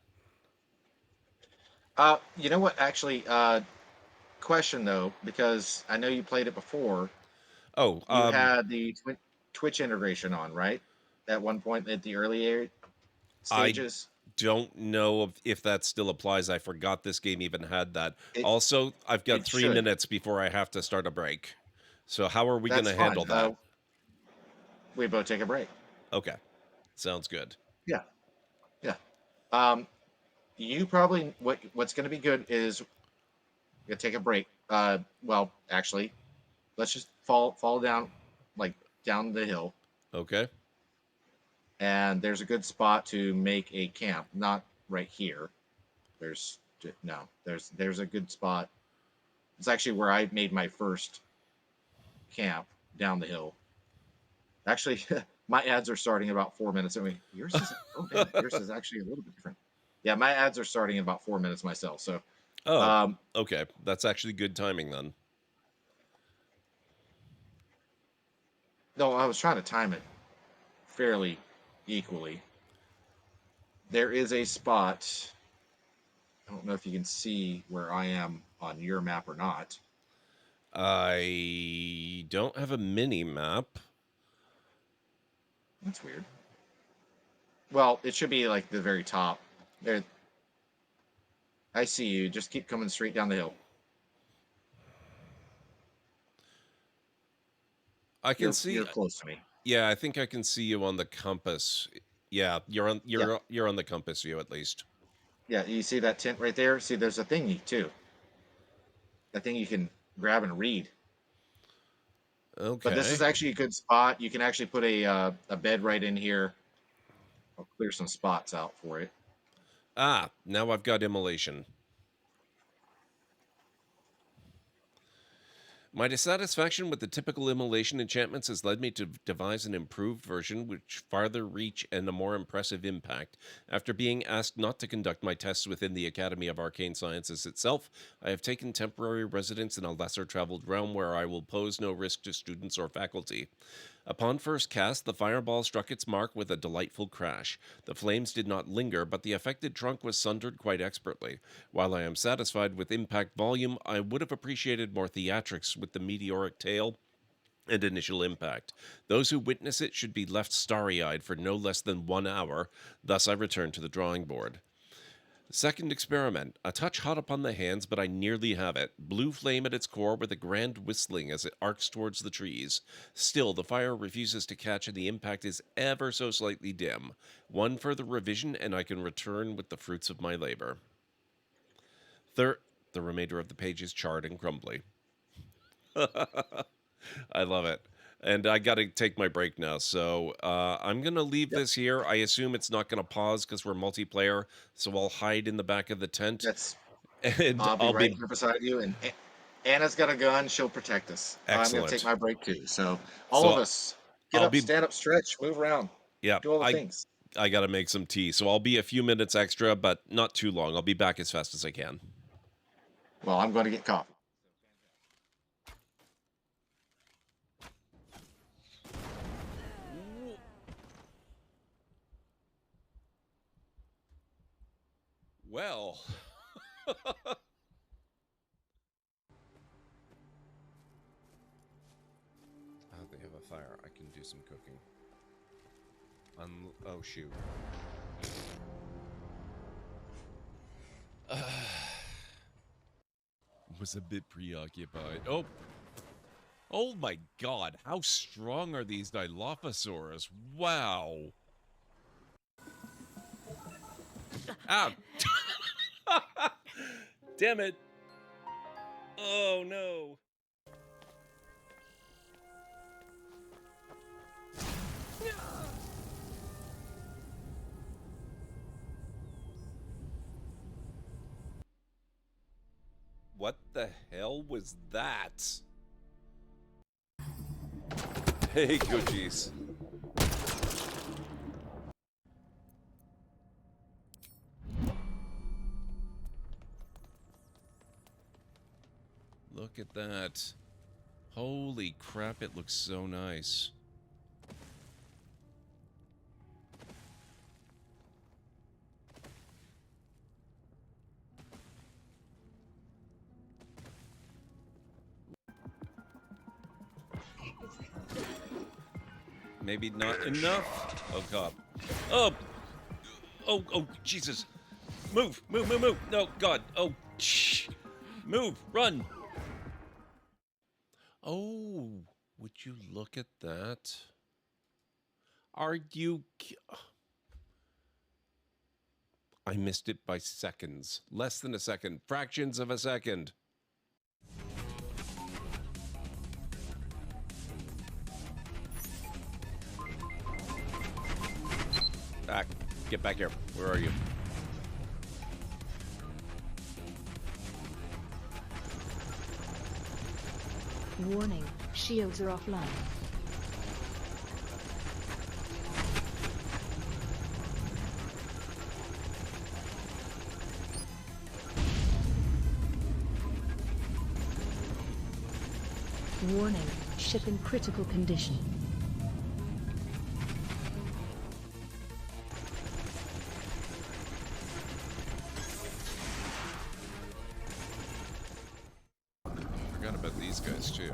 You know what? Actually, question though, because I know you played it before. Oh, You had the Twitch integration on, right? At one point at the early I stages. don't know if that still applies. I forgot this game even had that. It Also, I've got it 3 should. minutes before I have to start a break. So how are we going That's to fine. handle that? We both take a break. Okay. Sounds good. Yeah, yeah. Um, you probably what's going to be good is you take a break. Well, actually, let's just fall down, like down the hill, Okay. and there's a good spot to make a camp. Not right here. There's no. There's a good spot. It's actually where I made my first camp down the hill. Actually, my ads are starting about 4 minutes. I mean, yours is yours is actually a little bit different. Yeah, my ads are starting in about 4 minutes myself. So, Oh, um, okay. That's actually good timing then. no, I was trying to time it fairly equally. There is a spot. I don't know if you can see where I am on your map or not. I don't have a mini map. That's weird. Well, it should be like the very top. There, I see you. Just keep coming straight down the hill. I can see. You're close to me. Yeah, I think I can see you on the compass. Yeah, you're on Yeah, you're on the compass view at least. yeah. You see that tent right there? See, there's a thingy too. That thing you can grab and read. But this is Okay. actually a good spot. You can actually put a bed right in here. I'll clear some spots out for it. Ah, now I've got immolation. My dissatisfaction with the typical immolation enchantments has led me to devise an improved version which farther reach and a more impressive impact. After being asked not to conduct my tests within the Academy of Arcane Sciences itself, I have taken temporary residence in a lesser traveled realm where I will pose no risk to students or faculty. Upon first cast, the fireball struck its mark with a delightful crash. The flames did not linger, but the affected trunk was sundered quite expertly. While I am satisfied with impact volume, I would have appreciated more theatrics with the meteoric tail and initial impact. Those who witness it should be left starry eyed for no less than 1 hour, thus, I return to the drawing board. Second experiment. A touch hot upon the hands, but I nearly have it. Blue flame at its core with a grand whistling as it arcs towards the trees. Still, the fire refuses to catch and the impact is ever so slightly dim. One further revision and I can return with the fruits of my labor. Third, the remainder of the page is charred and crumbly. I love it. And I got to take my break now. So I'm going to leave Yep, this here. I assume it's not going to pause because we're multiplayer. So I'll hide in the back of the tent that's. and I'll be I'll right be here beside you, and Anna's got a gun. She'll protect us. I'm going to take excellent. my break too. So all of So us, get I'll up, be, stand up, stretch, move around, yeah, do all the things. I got to make some tea. So I'll be a few minutes extra, but not too long. I'll be back as fast as I can. Well, I'm going to get coffee. Well, they have a fire. I can do some cooking. Oh, shoot. Was a bit preoccupied. Oh, oh my God! How strong are these Dilophosaurus? Wow! Ah! Damn it! Oh no! the hell was that? Hey, Gucci's. Look at that. Holy crap, it looks so nice. Maybe not enough. Oh, God. Oh! Oh, Jesus. Move, move, move, move. No, God. Oh, shh. Move, run. Oh, would you look at that? Are you... I missed it by seconds. Less than a second. Fractions of a second. Back. Get back here. Where are you? Warning, shields are offline. Warning, ship in critical condition. Forgot about these guys too.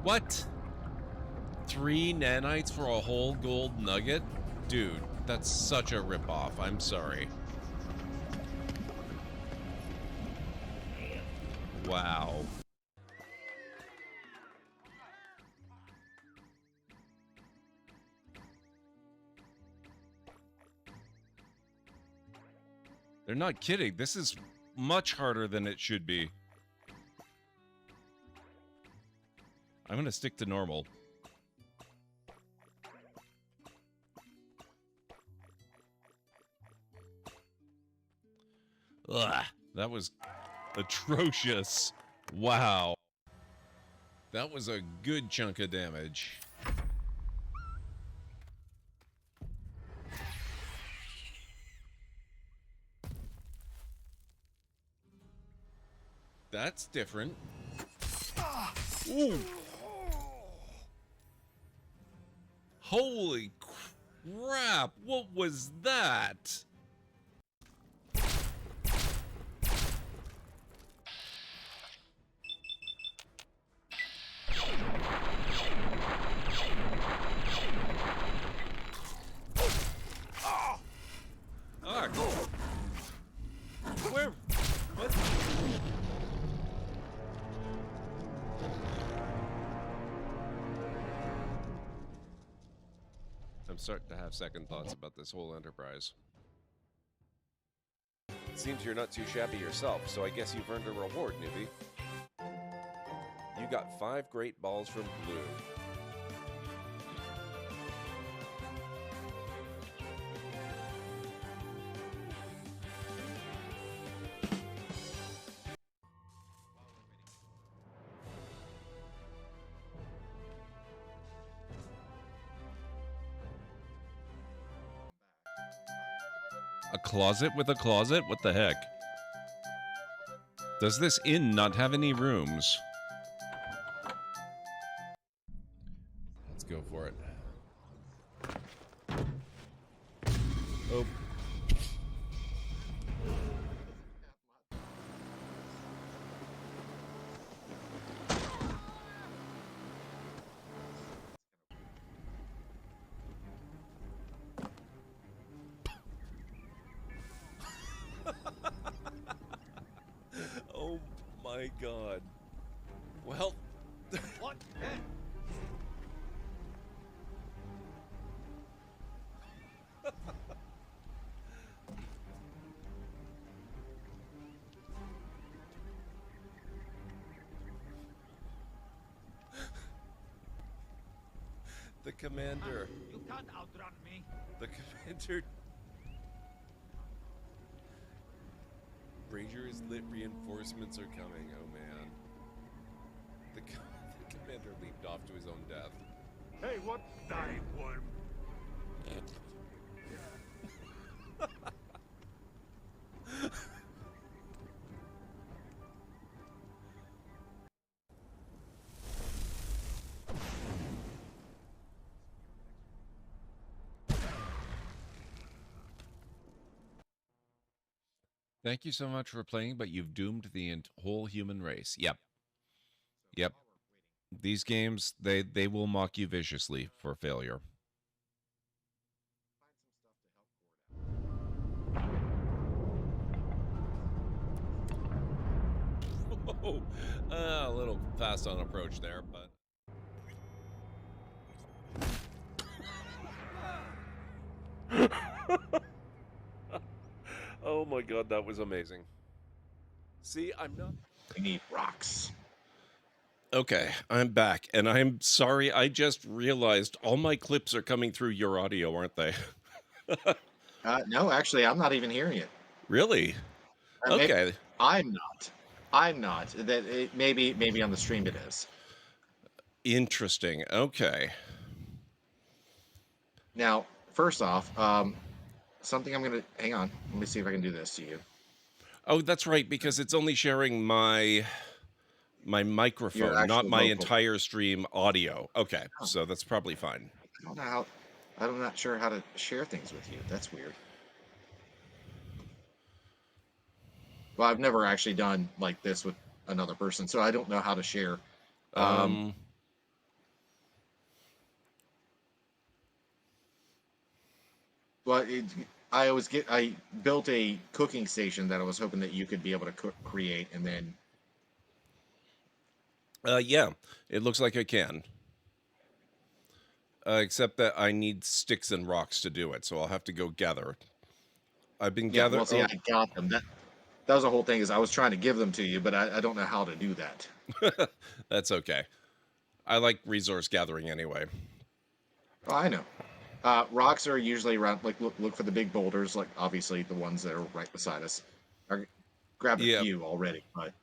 What? 3 nanites for a whole gold nugget? Dude, that's such a ripoff. I'm sorry. Wow. They're not kidding. This is much harder than it should be. I'm gonna stick to normal. Ugh, that was atrocious. Wow. That was a good chunk of damage. That's different. Ooh. Holy crap, what was that? Ah, where? What? I'm starting to have second thoughts about this whole enterprise. It seems you're not too shabby yourself, so I guess you've earned a reward, newbie. You got 5 great balls from Blue. A closet with a closet? What the heck? Does this inn not have any rooms? Let's go for it. Oh. Oh my god. Well, what? The commander. You can't outrun me. The commander. Rangers lit reinforcements are coming. Oh man. The commander leaped off to his own death. Hey, what? Die, worm. Thank you so much for playing, but you've doomed the whole human race. Yep. Yep. These games, they will mock you viciously for failure. Whoa. A little fast on approach there, but... Oh my god, that was amazing. See, I'm not... We need rocks. Okay, I'm back, and I'm sorry, I just realized all my clips are coming through your audio, aren't they? No, actually, I'm not even hearing it. Really? Okay. I'm not. I'm not. That maybe on the stream it is. Interesting. Okay. Now, first off, something I'm gonna hang on. Let me see if I can do this to you. Oh, that's right, because it's only sharing my microphone, not actual my vocal. entire stream audio. Okay, Oh. so that's probably fine. I don't know how. I'm not sure how to share things with you. That's weird. Well, I've never actually done like this with another person, so I don't know how to share. But I built a cooking station that I was hoping that you could be able to create, and then. Yeah, it looks like I can. Except that I need sticks and rocks to do it, so I'll have to go gather. I've been gathering. Well, see, I got them. That was the whole thing. Is I was trying to give them to you, but I don't know how to do that. That's okay. I like resource gathering anyway. Oh, I know. Rocks are usually around. Like look for the big boulders. Like obviously the ones that are right beside us. I grabbed a few already, but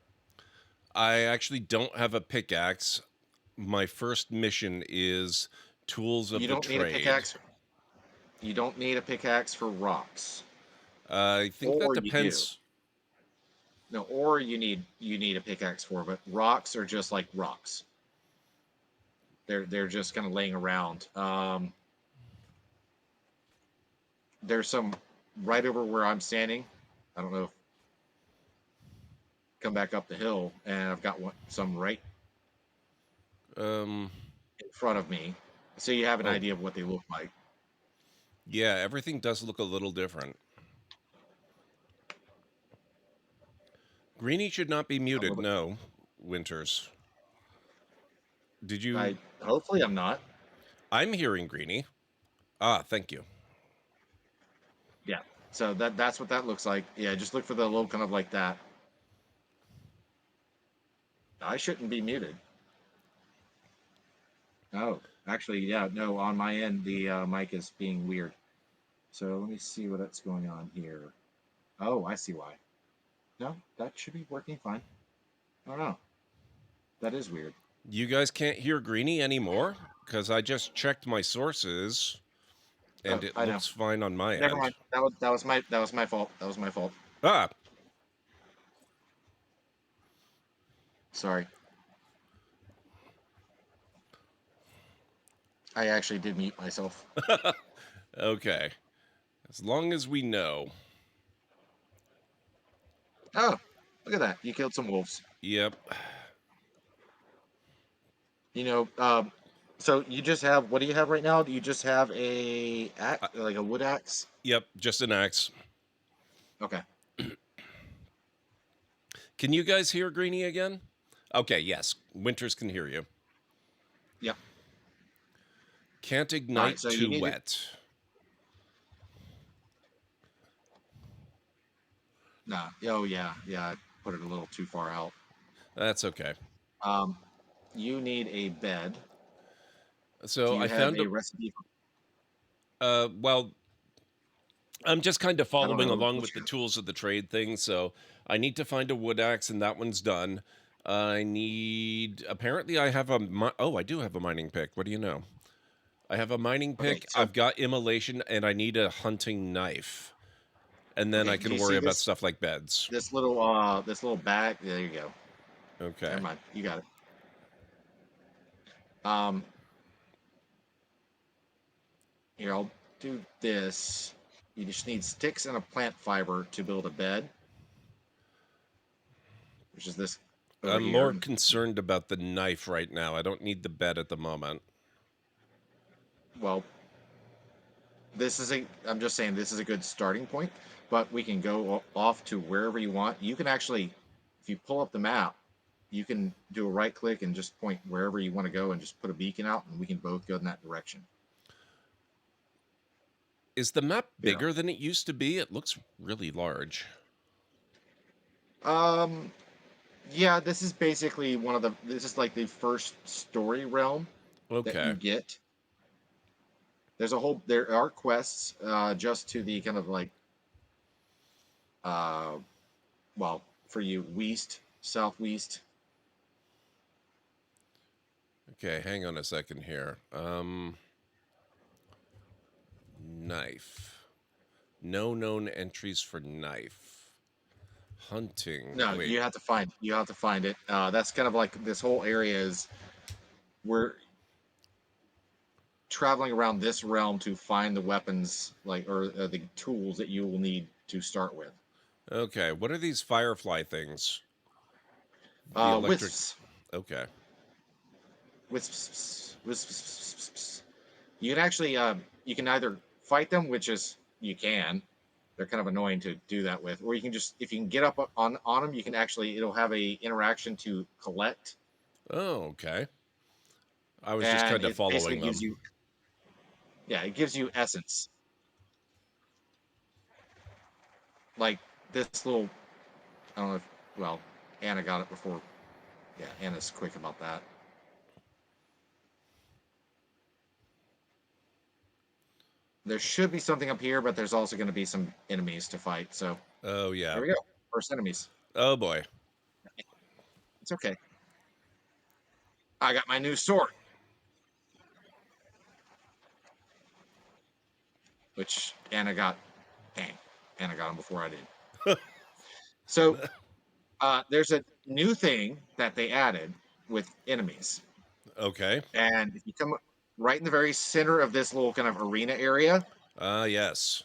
I actually don't have a pickaxe. My first mission is tools of the trade. Need a pickaxe. You don't need a pickaxe for rocks. I think that depends. No, or you need a pickaxe for, but rocks are just like rocks. They're just kind of laying around. There's some right over where I'm standing. I don't know if come back up the hill, and I've got some right in front of me, so you have an idea of what they look like. Yeah, everything does look a little different. Greenie should not be muted. No, Winters. Did you? Hopefully, I'm not. I'm hearing Greenie. Ah, thank you. Yeah. So that's what that looks like. Yeah, just look for the little kind of like that. I shouldn't be muted. Oh, actually, yeah, no, on my end, the mic is being weird. So let me see what's going on here. Oh, I see why. No, that should be working fine. I don't know. That is weird. You guys can't hear Greenie anymore? Because I just checked my sources, and it looks fine on my end. Never mind. That was my fault. That was my fault. Ah. Sorry. I actually did mute myself. Okay. As long as we know. Oh, look at that. You killed some wolves. Yep. You know, so you just have, what do you have right now? Do you just have like a wood axe? Yep, just an axe. Okay. Can you guys hear Greenie again? Okay, yes. Winters can hear you. Yep. Can't ignite too wet. Nah. Oh, yeah. Yeah, I put it a little too far out. That's okay. You need a bed. Do So you I have found a a recipe? well, I'm just kind of I don't following know. along with the Which, tools of the trade thing. So I need to find a wood axe, and that one's done. I need. Apparently, I have a. Oh, I do have a mining pick. What do you know? I have a mining okay, pick. so I've got immolation, and I need a hunting knife. And then I okay, do can you worry see about this stuff like beds. this little bag? There you go. Okay. Never mind. You got it. Um, Here, I'll do this. You just need sticks and a plant fiber to build a bed, which is this over I'm here. more concerned about the knife right now. I don't need the bed at the moment. Well, I'm just saying this is a good starting point, but we can go off to wherever you want. You can actually, if you pull up the map, you can do a right click and just point wherever you want to go and just put a beacon out, and we can both go in that direction. Is the map Here. bigger than it used to be? It looks really large. Um, yeah, this is basically this is like the first story realm that you Okay. get. There are quests just to the kind of like, uh, well, for you, west, southwest. Okay, hang on a second here. Knife. No known entries for knife. Hunting. No, Wait. you have to find it. That's kind of like this whole area is we're traveling around this realm to find the weapons like or the tools that you will need to start with. Okay, what are these firefly things? The electric. Wisps, Okay. wisps. You can actually you can either fight them, which is you can. They're kind of annoying to do that with, or you can just if you can get up on them, you can actually it'll have a interaction to collect, Oh, okay. I was just and kind of it basically following gives them. you it gives you essence like this little. I don't know if well Anna got it before. Yeah, Anna's quick about that. There should be something up here, but there's also going to be some enemies to fight. So Oh, yeah. here we go. First enemies. Oh, boy. It's okay. I got my new sword, which Anna got. Dang, Anna got them before I did. So there's a new thing that they added with enemies, Okay. and if you come right in the very center of this little kind of arena area Yes.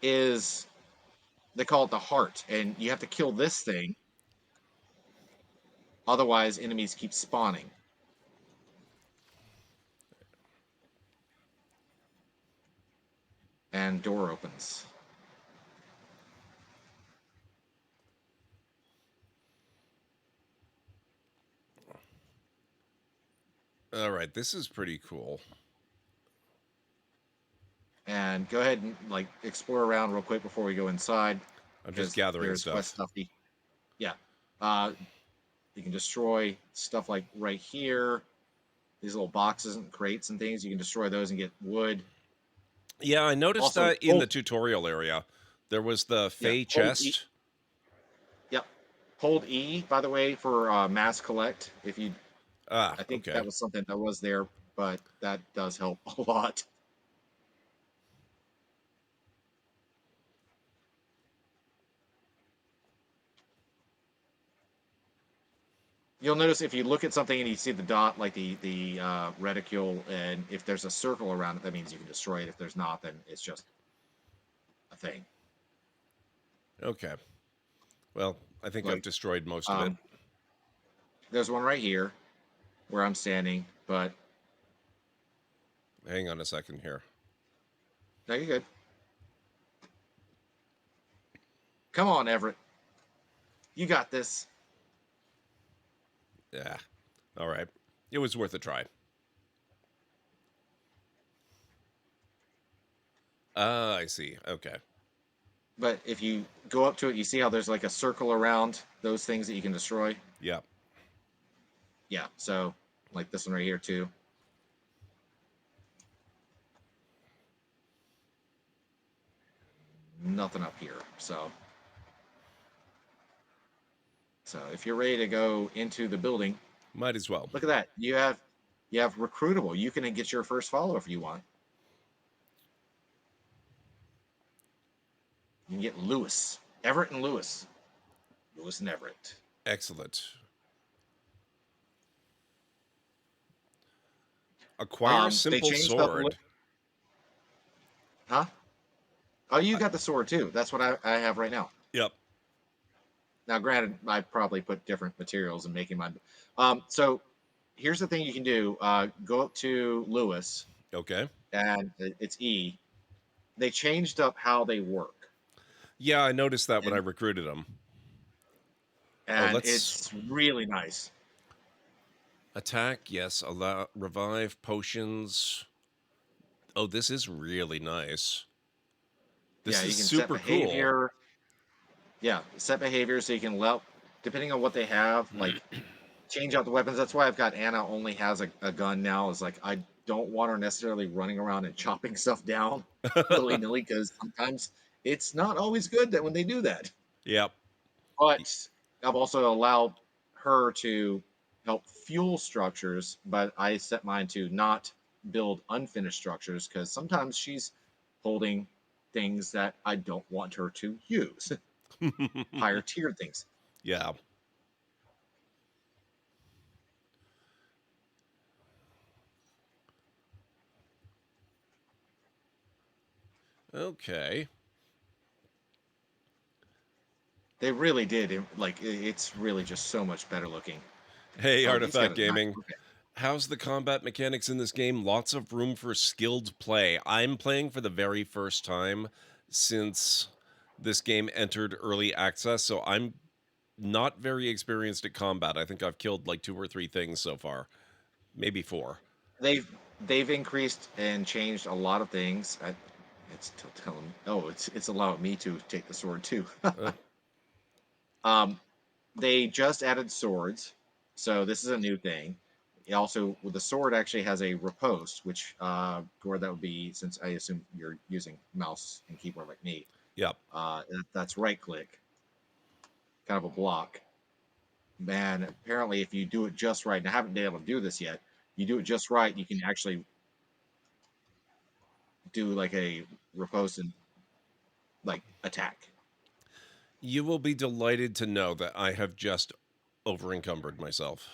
is they call it the heart, and you have to kill this thing, otherwise enemies keep spawning. And door opens. All right, this is pretty cool. And go ahead and like explore around real quick before we go inside I'm just because gathering there's quest stuff. stuffy. Yeah. Uh, you can destroy stuff like right here. These little boxes and crates and things. You can destroy those and get wood. Yeah, I noticed Also, that in the tutorial area. There was the yeah, Fey hold E. chest. Yep. Hold E, by the way, for mass collect. If you, Ah, I think okay. that was something that was there, but that does help a lot. You'll notice if you look at something and you see the dot, like the reticule, and if there's a circle around it, that means you can destroy it. If there's not, then it's just a thing. Okay. Well, I think I've Like, destroyed most of it. um, there's one right here where I'm standing, but Hang on a second here. no, you're good. Come on, Everett, you got this. Yeah. All right. It was worth a try. Ah, I see. Okay. But if you go up to it, you see how there's like a circle around those things that you can destroy. Yeah. Yeah, so like this one right here too. Nothing up here. So if you're ready to go into the building, Might as well. look at that. You have recruitable. You can get your first follower if you want. You can get Lewis, Everett, and Lewis. Lewis and Everett. Excellent. Acquire They simple changed up. sword. Huh? Oh, you got the sword too. That's what I have right now. Yep. Now, granted, I probably put different materials in making mine. So here's the thing you can do. Go up to Lewis, Okay. and it's E. They changed up how they work, Yeah, I noticed that when I and, recruited him. Oh, and let's it's really nice. attack. Yes, allow revive potions. Oh, this is really nice. This Yeah, is you can set super cool. behavior. Yeah, set behavior so you can let, depending on what they have, like change out the weapons. That's why I've got Anna only has a gun now. Is like I don't want her necessarily running around and chopping stuff down willy nilly because sometimes it's not always good that when they do that. Yep. But I've also allowed her to help fuel structures, but I set mine to not build unfinished structures because sometimes she's holding things that I don't want her to use, higher tiered things. Yeah. Okay. They really did. Like it's really just so much better looking. Hey, Oh, he's got Artifact a knife. Gaming. Okay. How's the combat mechanics in this game? Lots of room for skilled play. I'm playing for the very first time since this game entered early access, so I'm not very experienced at combat. I think I've killed like 2 or 3 things so far. Maybe 4. They've increased and changed a lot of things. It's still telling. Oh, it's allowed me to take the sword too. Uh, um, they just added swords, so this is a new thing. It also, with the sword, actually has a riposte, which or that would be since I assume you're using mouse and keyboard like me. yep. That's right click, kind of a block. Man, apparently, if you do it just right, and I haven't been able to do this yet, you do it just right, you can actually do like a riposte and like attack. You will be delighted to know that I have just over-encumbered myself.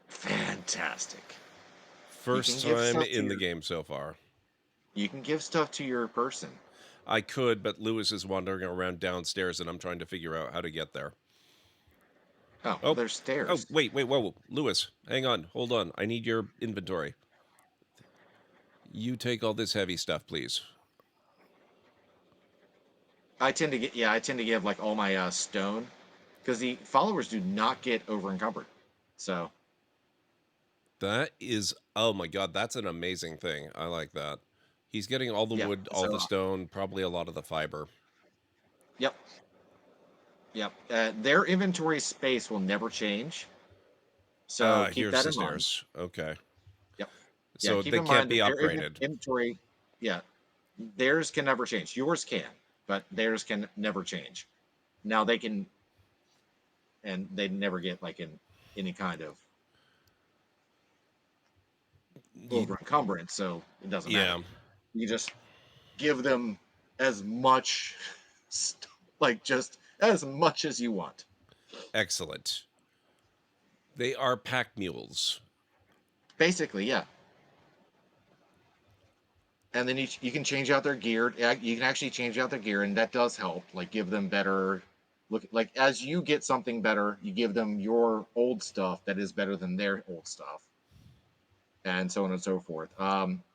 Fantastic. You can First give time stuff to in the your game so far. you can give stuff to your person. I could, but Lewis is wandering around downstairs and I'm trying to figure out how to get there. Oh, well, Oh, there's oh, stairs. wait, whoa. Lewis, hang on, hold on. I need your inventory. You take all this heavy stuff, please. I tend to give like all my stone because the followers do not get over encumbered. So That is, oh my god, that's an amazing thing. I like that. He's getting all the yeah, wood, all so the stone, probably a lot of the fiber. yep, yep. Their inventory space will never change. So keep Here's that the in mind. stairs. Okay. Yep. Yeah, So keep they in can't mind be that their upgraded. inventory, yeah, theirs can never change. Yours can, but theirs can never change. Now they can, and they never get like in any kind of over encumbrance, so it doesn't matter. Yeah, You just give them as much, like just as much as you want. excellent. They are pack mules. Basically, yeah. And then you can change out their gear. You can actually change out their gear, and that does help. Like give them better look. Like as you get something better, you give them your old stuff that is better than their old stuff, and so on and so forth.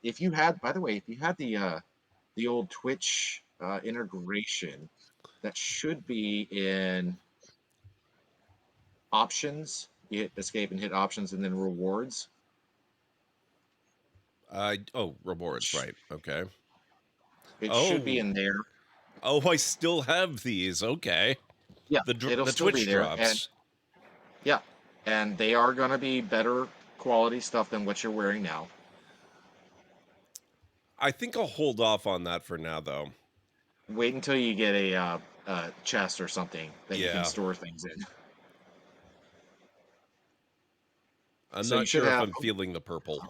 If you had, by the way, if you had the old Twitch integration, that should be in options. You hit escape and hit options, and then rewards. Oh, rewards, right. Okay. It should be Oh, in there. oh, I still have these. Okay. Yeah, The it'll the still be Twitch there, and drops. yeah, and they are going to be better. quality stuff than what you're wearing now. I think I'll hold off on that for now, though. Wait until you get a chest or something that you can Yeah. store things in. I'm So you not should sure if have. I'm feeling the purple.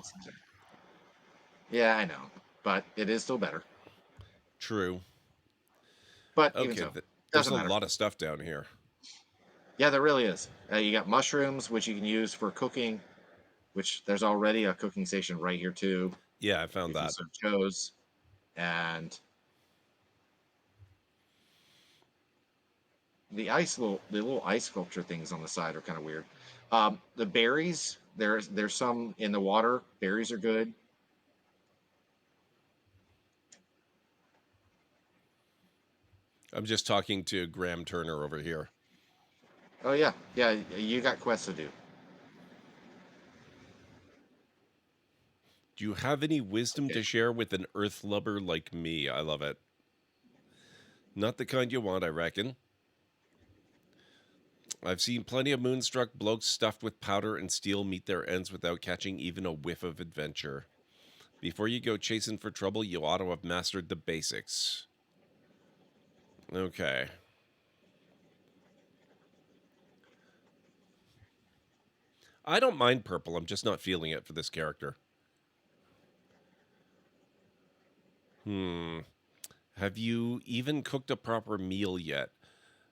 Yeah, I know, but it is still better. True. But even Okay, so, there's doesn't a matter. lot of stuff down here. Yeah, there really is. You got mushrooms, which you can use for cooking, which there's already a cooking station right here too, Yeah, I found if you that. so chose. And the little ice sculpture things on the side are kind of weird. The berries, there's some in the water. Berries are good. I'm just talking to Graham Turner over here. Oh yeah, yeah. You got quests to do. Do you have any wisdom Okay. to share with an earth lover like me? I love it. Not the kind you want, I reckon. I've seen plenty of moonstruck blokes stuffed with powder and steel meet their ends without catching even a whiff of adventure. Before you go chasing for trouble, you ought to have mastered the basics. Okay. I don't mind purple, I'm just not feeling it for this character. Have you even cooked a proper meal yet?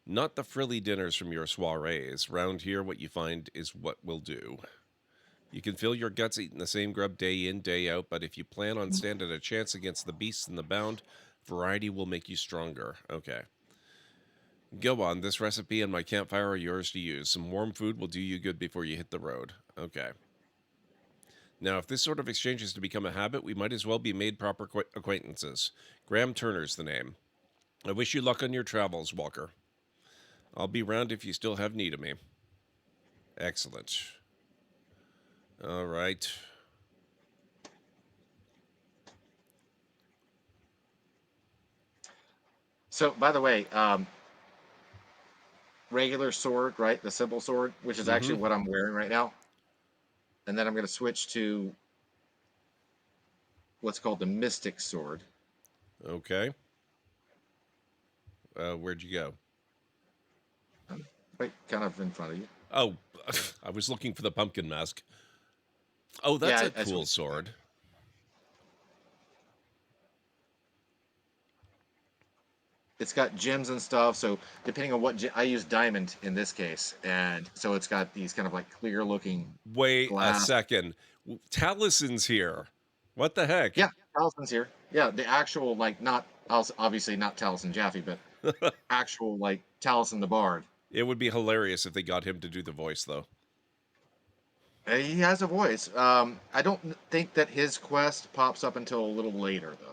Not the frilly dinners from your soirees. Round here, what you find is what will do. You can fill your guts eating the same grub day in, day out, but if you plan on standing a chance against the beasts and the bound, variety will make you stronger. Okay. Go on, this recipe and my campfire are yours to use. Some warm food will do you good before you hit the road. Okay. Now, if this sort of exchange is to become a habit, we might as well be made proper acquaintances. Graham Turner's the name. I wish you luck on your travels, Walker. I'll be round if you still have need of me. Excellent. All right. So, by the way, regular sword, right? The simple sword, which is Mm-hmm. actually what I'm wearing right now. And then I'm going to switch to what's called the Mystic Sword. Okay. Where'd you go? Right, kind of in front of you. Oh, I was looking for the pumpkin mask. Oh, that's Yeah, a I cool switched to that. sword. It's got gems and stuff. So depending on what I use diamond in this case, and so it's got these kind of like clear looking Wait a glass. second. Talison's here. What the heck? Yeah, Talison's here. Yeah, the actual like not obviously not Taliesin Jaffe, but actual like Taliesin the Bard. It would be hilarious if they got him to do the voice, though. He has a voice. I don't think that his quest pops up until a little later though.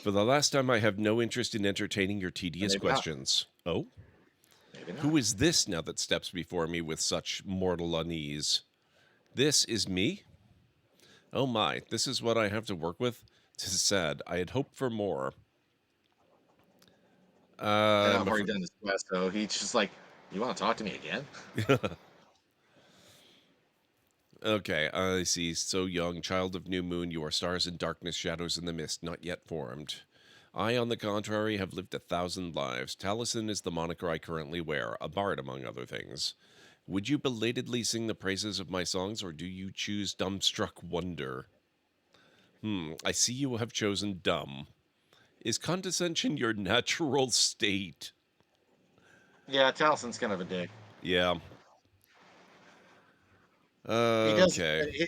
For the last time, I have no interest in entertaining your tedious Maybe not. questions. Oh? Maybe not. Who is this now that steps before me with such mortal unease? This is me? Oh my, this is what I have to work with? 'Tis sad. I had hoped for more. And I'm I've already done this quest, so he's just like, "You want to talk to me again?" Okay, I see. So young, child of new moon, you are stars in darkness, shadows in the mist, not yet formed. I, on the contrary, have lived 1,000 lives. Taliesin is the moniker I currently wear, a bard among other things. Would you belatedly sing the praises of my songs, or do you choose dumbstruck wonder? I see you have chosen dumb. Is condescension your natural state? Yeah, Talison's kind of a dick. Yeah. He does. Okay.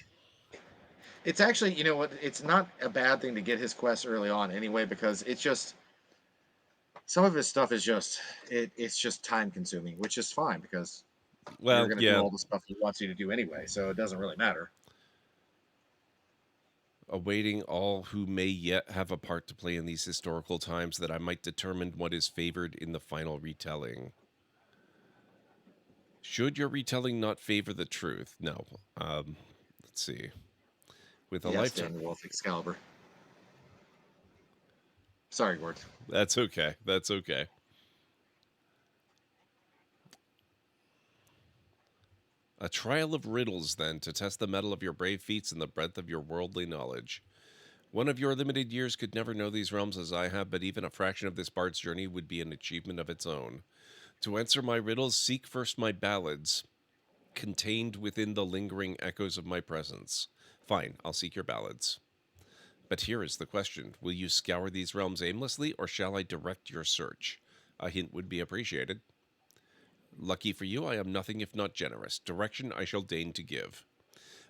It's actually, you know what? It's not a bad thing to get his quest early on anyway, because it's just some of his stuff is just it's just time consuming, which is fine because you're Well, going to do yeah. all the stuff he wants you to do anyway, so it doesn't really matter. Awaiting all who may yet have a part to play in these historical times that I might determine what is favored in the final retelling. Should your retelling not favor the truth? No. Let's see. With a Yes, lifetime... Daniel Wolf Excalibur. Sorry, Gord. That's okay. That's okay. A trial of riddles, then, to test the mettle of your brave feats and the breadth of your worldly knowledge. One of your limited years could never know these realms as I have, but even a fraction of this bard's journey would be an achievement of its own. To answer my riddles, seek first my ballads, contained within the lingering echoes of my presence. Fine, I'll seek your ballads. But here is the question. Will you scour these realms aimlessly, or shall I direct your search? A hint would be appreciated. Lucky for you, I am nothing if not generous. Direction I shall deign to give.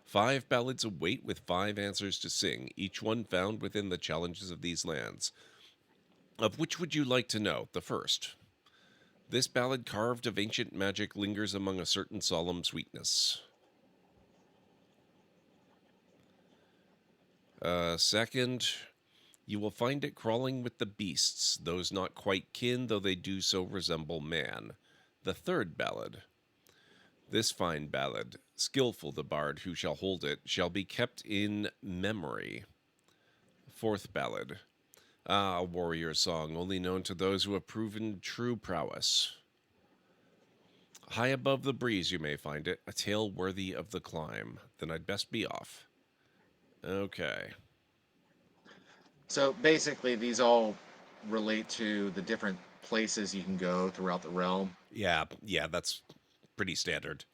5 ballads await with 5 answers to sing, each one found within the challenges of these lands. Of which would you like to know? The first. This ballad carved of ancient magic lingers among a certain solemn sweetness. Second, you will find it crawling with the beasts, those not quite kin, though they do so resemble man. The third ballad. This fine ballad, skillful the bard who shall hold it, shall be kept in memory. Fourth ballad. Ah, a warrior song, only known to those who have proven true prowess. High above the breeze you may find it, a tale worthy of the climb. Then I'd best be off. Okay. So basically, these all relate to the different places you can go throughout the realm. Yeah, that's pretty standard.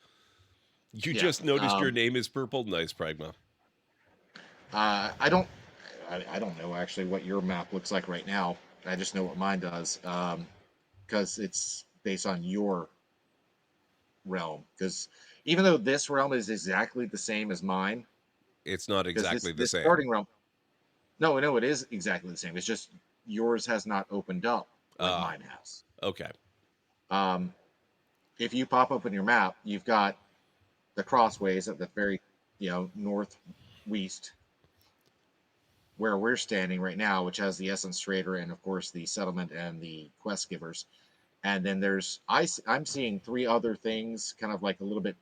You Yeah. just noticed your name is purple? Nice, Pragma. I don't. I don't know actually what your map looks like right now. I just know what mine does, because it's based on your realm. Because even though this realm is exactly the same as mine, It's not because this exactly the this same. starting realm, no, it is exactly the same. It's just yours has not opened up like Ah, mine has. okay. Um, if you pop up in your map, you've got the crossways at the very, northwest where we're standing right now, which has the Essence Trader and of course the settlement and the quest givers. And then I'm seeing 3 other things, kind of like a little bit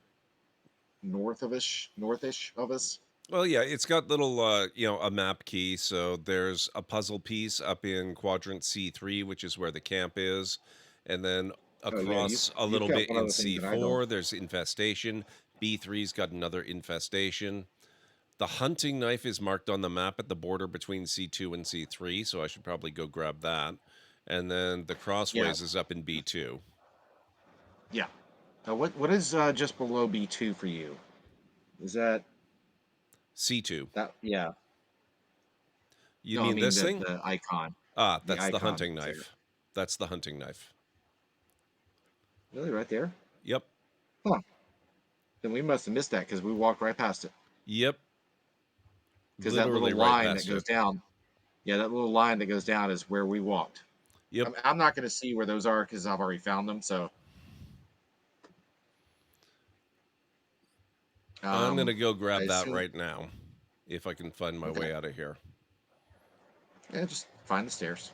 northish of us. Well, yeah, it's got little, a map key. So there's a puzzle piece up in quadrant C3, which is where the camp is. And then Oh yeah, across a you've little got bit one in other thing that I don't. C4, there's infestation. B3's got another infestation. The hunting knife is marked on the map at the border between C2 and C3, so I should probably go grab that. And then the Yeah, crossways is up in B2. yeah. What is just below B2 for you? Is that C2. that? Yeah. You No, I mean mean this the thing? the icon. Ah, The that's the icon hunting that's there. knife. That's the hunting knife. Really, right there? Yep. Huh. Then we must have missed that because we walked right past it. Yep. Because that little Literally right line that past goes it. down, yeah, that little line that goes down is where we walked. Yep. I'm not going to see where those are because I've already found them. So, I'm going to go I grab that assume, right now if I can find my okay, way out of here. yeah, just find the stairs.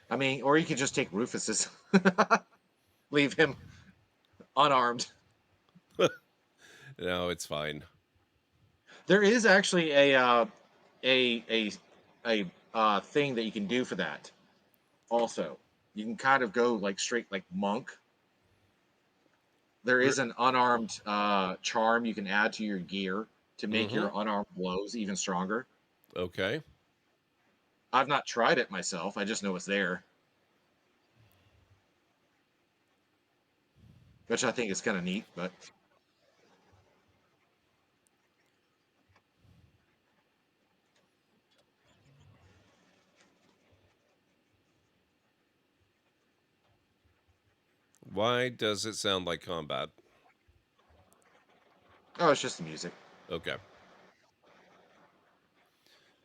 I mean, or you could just take Rufus's, leave him unarmed. No, it's fine. There is actually a a a thing that you can do for that. Also, you can kind of go like straight like monk. There R- is an unarmed charm you can add to your gear to make mm-hmm. your unarmed blows even stronger. Okay. I've not tried it myself. I just know it's there, which I think is kind of neat. But Why does it sound like combat? oh, it's just the music. Okay.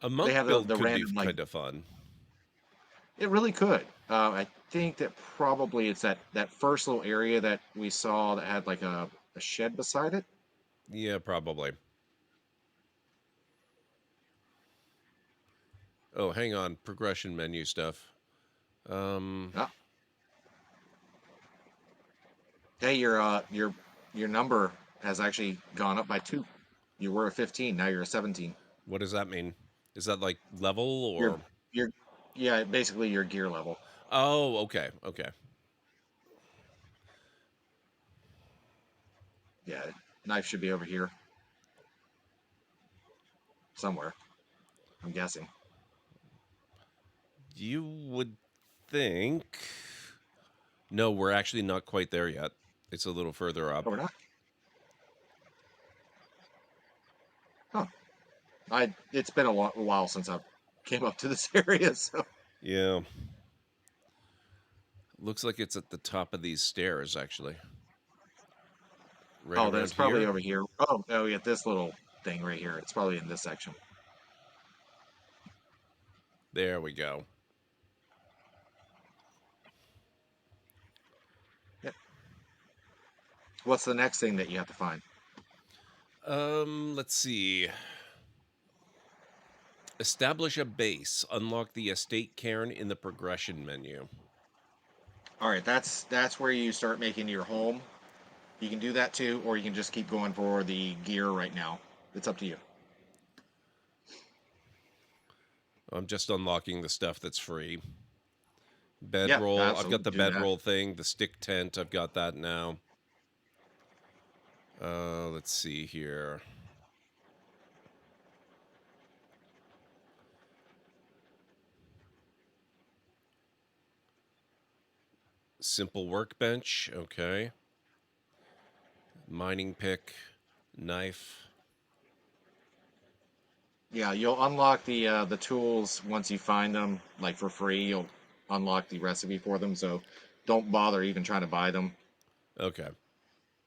A They monk have build the could be random like kind of fun. it really could. I think that probably it's that first little area that we saw that had like a shed beside it. Yeah, probably. Oh, hang on. Progression menu stuff. Um, Ah, hey, your number has actually gone up by 2. You were a 15, now you're a 17. what does that mean? Is that like level Your or? your yeah, basically your gear level. Oh, okay. Okay. Yeah, knife should be over here somewhere. I'm guessing. You would think. No, we're actually not quite there yet. It's a little further Oh, up. we're not. Huh. It's been a while since I came up to this area, so. Yeah. Looks like it's at the top of these stairs, actually. Right Oh, then it's around probably here. over here. Oh, yeah, this little thing right here. It's probably in this section. There we go. Yeah. What's the next thing that you have to find? Let's see. Establish a base. Unlock the estate cairn in the progression menu. All right, that's where you start making your home. You can do that too, or you can just keep going for the gear right now. It's up to you. I'm just unlocking the stuff that's free. Yeah, Bedroll. I've got absolutely the do that. bedroll thing, the stick tent. I've got that now. Let's see here. Simple workbench. Okay. Mining pick. Knife. Yeah, you'll unlock the tools once you find them, like for free. You'll unlock the recipe for them, so don't bother even trying to buy them. Okay.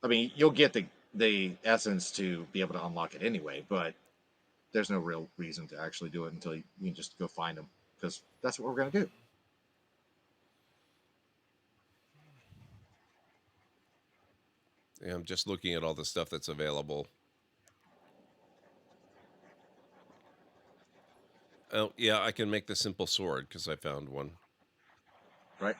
I mean, you'll get the essence to be able to unlock it anyway, but there's no real reason to actually do it until you can just go find them, because that's what we're gonna do. Yeah, I'm just looking at all the stuff that's available. Oh, yeah, I can make the simple sword because I found one. Right?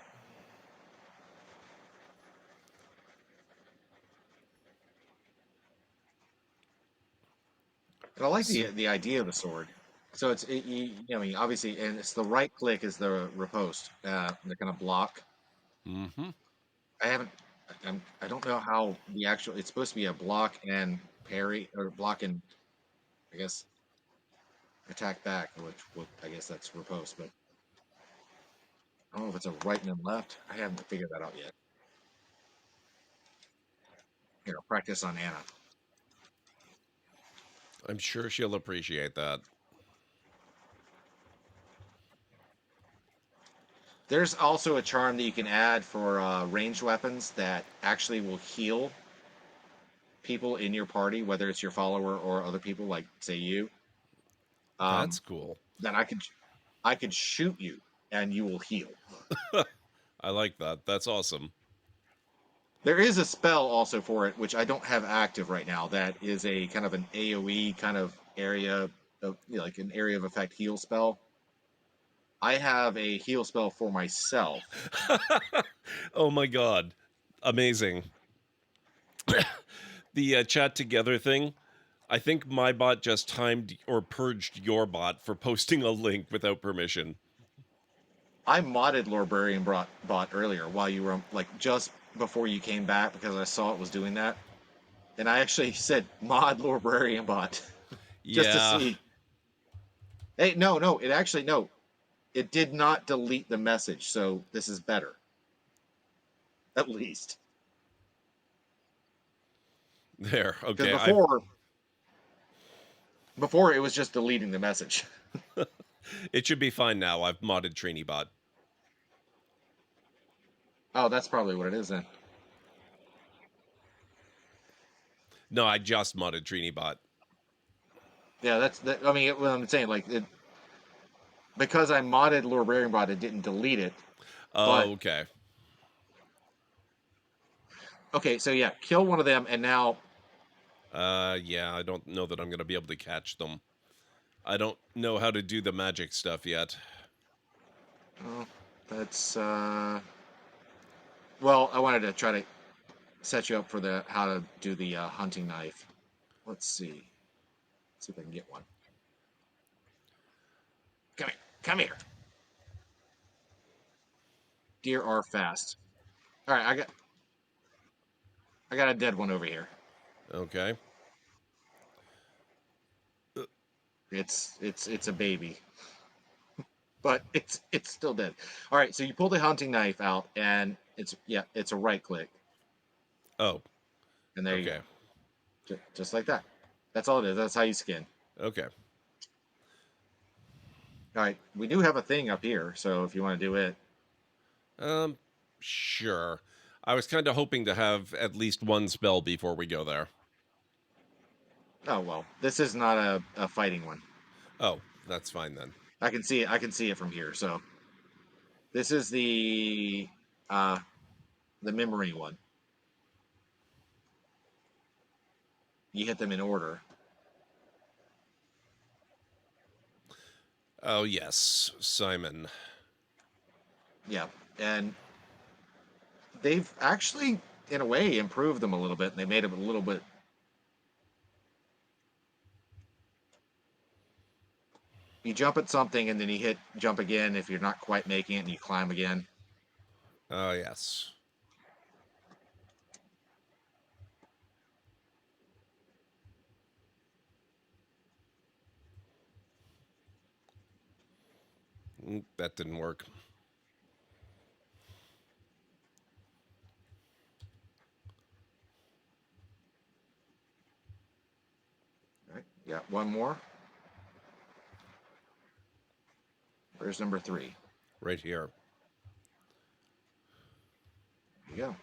And I like So, the idea of the sword. So I mean, obviously, and it's the right click is the riposte. They're gonna block. mm-hmm. I haven't. I don't know how the actual. It's supposed to be a block and parry, or block and I guess attack back, which I guess that's riposte. But I don't know if it's a right and then left. I haven't figured that out yet. Here, I'll practice on Anna. I'm sure she'll appreciate that. There's also a charm that you can add for ranged weapons that actually will heal people in your party, whether it's your follower or other people, like say you. That's Um, cool. then I could shoot you and you will heal. I like that. That's awesome. There is a spell also for it, which I don't have active right now. That is a kind of an AOE kind of area of like an area of effect heal spell. I have a heal spell for myself. Oh my god. Amazing. The chat together thing. I think my bot just timed or purged your bot for posting a link without permission. I modded Librarian bot earlier while you were like just before you came back because I saw it was doing that, and I actually said mod Librarian bot just to Yeah. see. Hey, no, it actually no, it did not delete the message, so this is better at least There. because Okay. I've before it was just deleting the message. it should be fine now. I've modded Treenie bot. Oh, that's probably what it is then. No, I just modded Treenie bot. Yeah, that's that. I mean, what I'm saying, like, because I modded Librarian bot, it didn't delete it. But Oh, okay. okay, so yeah, kill one of them, and now Yeah, I don't know that I'm going to be able to catch them. I don't know how to do the magic stuff yet. oh, that's well, I wanted to try to set you up for the how to do the hunting knife. Let's see. Let's see if I can get one. Come here. Come here. Deer are fast. All right, I got a dead one over here. Okay. It's a baby, but it's still dead. All right, so you pull the hunting knife out, and it's a right click, Oh, and there you go, okay. just like that. That's all it is. That's how you skin. Okay. All right, we do have a thing up here, so if you want to do it, Um, sure. I was kind of hoping to have at least one spell before we go there. oh well, this is not a fighting one. Oh, that's fine then. I can see it. I can see it from here. So this is uh the memory one. You hit them in order. Oh, yes, Simon. Yeah, and they've actually, in a way, improved them a little bit, and they made them a little bit. You jump at something, and then you hit jump again if you're not quite making it, and you climb again. Oh, yes. That didn't work. All right, yeah, one more. Where's number 3? Right here. There you go.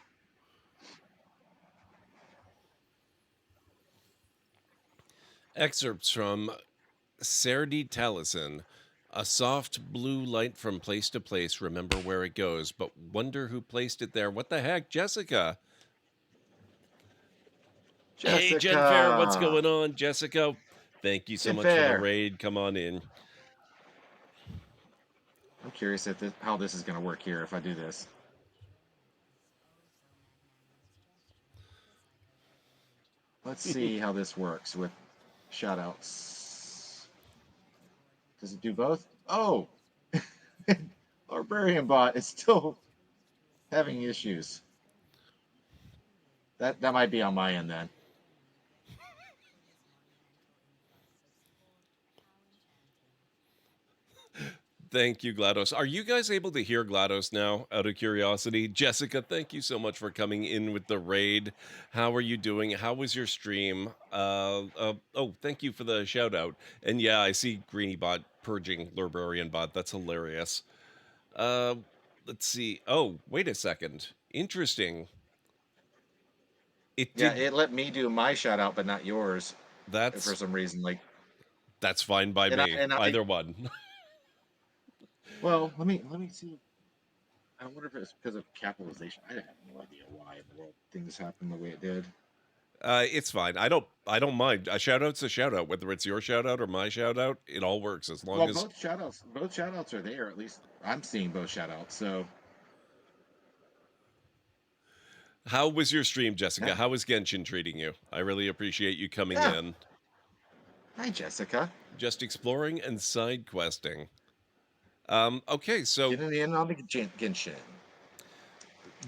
Excerpts from Serdi Taliesin. A soft blue light from place to place. Remember where it goes, but wonder who placed it there. What the heck, Jessica? Hey, Jenfair, what's Jessica, going on, Jessica? Thank you so Jen much for the Fair. raid. Come on in. I'm curious if how this is going to work here if I do this. Let's see how this works with shoutouts. Does it do both? Oh, Barbarian bot is still having issues. That might be on my end then. Thank you, GLaDOS. Are you guys able to hear GLaDOS now, out of curiosity? Jessica, thank you so much for coming in with the raid. How are you doing? How was your stream? Oh, thank you for the shout out. And yeah, I see GreenieBot purging Librarian Bot. That's hilarious. Uh, let's see. Oh, wait a second. Interesting. It Yeah, did. it let me do my shout out, but not yours for That's some reason. Like, that's fine by and I, me. and I, Either one. well, let me see. I wonder if it's because of capitalization. I have no idea why in the world things happened the way it did. It's fine. I don't mind. A shout out's a shout out, whether it's your shout out or my shout out. It all works as long Well, as. both shout outs are there. At least I'm seeing both shout outs. So, How was your stream, yeah. Jessica? How was Genshin treating you? I really appreciate you coming Yeah. in. Hi, Jessica. Just exploring and side questing. Okay, so Getting in on the Genshin.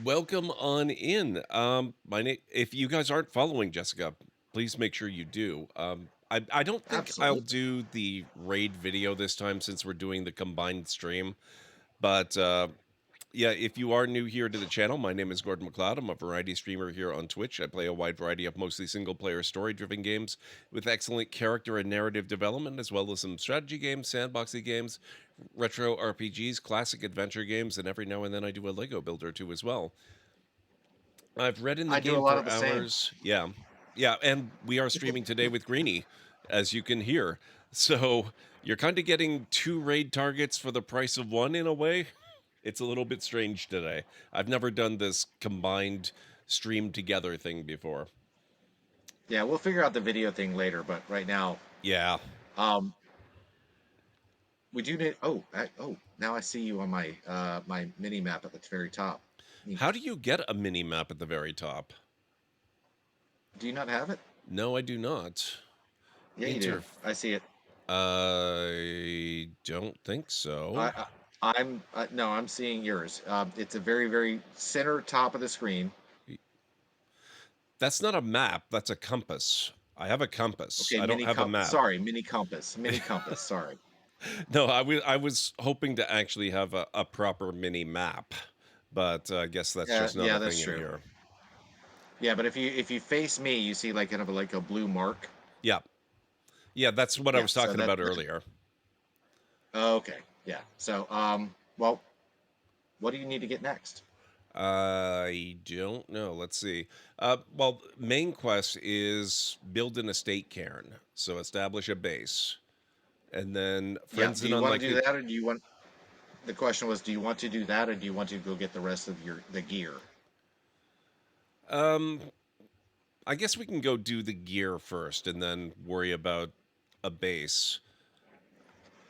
welcome on in. My name. If you guys aren't following Jessica, please make sure you do. I don't think I'll Absolutely. do the raid video this time since we're doing the combined stream, but yeah, if you are new here to the channel, my name is GordMcLeod. I'm a variety streamer here on Twitch. I play a wide variety of mostly single-player story-driven games with excellent character and narrative development, as well as some strategy games, sandboxy games, retro RPGs, classic adventure games, and every now and then I do a Lego builder too as well. I've read in the I do a game lot of for the same. hours. Yeah. Yeah, and we are streaming today with Greenie, as you can hear. So you're kind of getting two raid targets for the price of one in a way. It's a little bit strange today. I've never done this combined stream together thing before. Yeah, we'll figure out the video thing later, but right now, Yeah. um, we do need. Now I see you on my mini map at the very top. How Neat. do you get a mini map at the very top? Do you not have it? No, I do not. Yeah, you do. Interf. I see it. I don't think so. No, I'm seeing yours. It's a very, very center top of the screen. That's not a map. That's a compass. I have a compass. Okay, I don't have a map. sorry, mini compass. Mini compass, sorry. No, I was hoping to actually have a proper mini map, but I guess that's Yeah, just not yeah, a that's thing in true. here. Yeah, but if you face me, you see like kind of like a blue mark. Yeah. Yeah, that's what I Yeah, was so talking about earlier. okay. Yeah. So well, what do you need to get next? I don't know. Let's see. Well, main quest is build an estate cairn. So establish a base. And then Yeah, friends do and you want to do unlikely. that or do you want the question was do you want to do that or do you want to go get the rest of your the gear? Um, I guess we can go do the gear first and then worry about a base.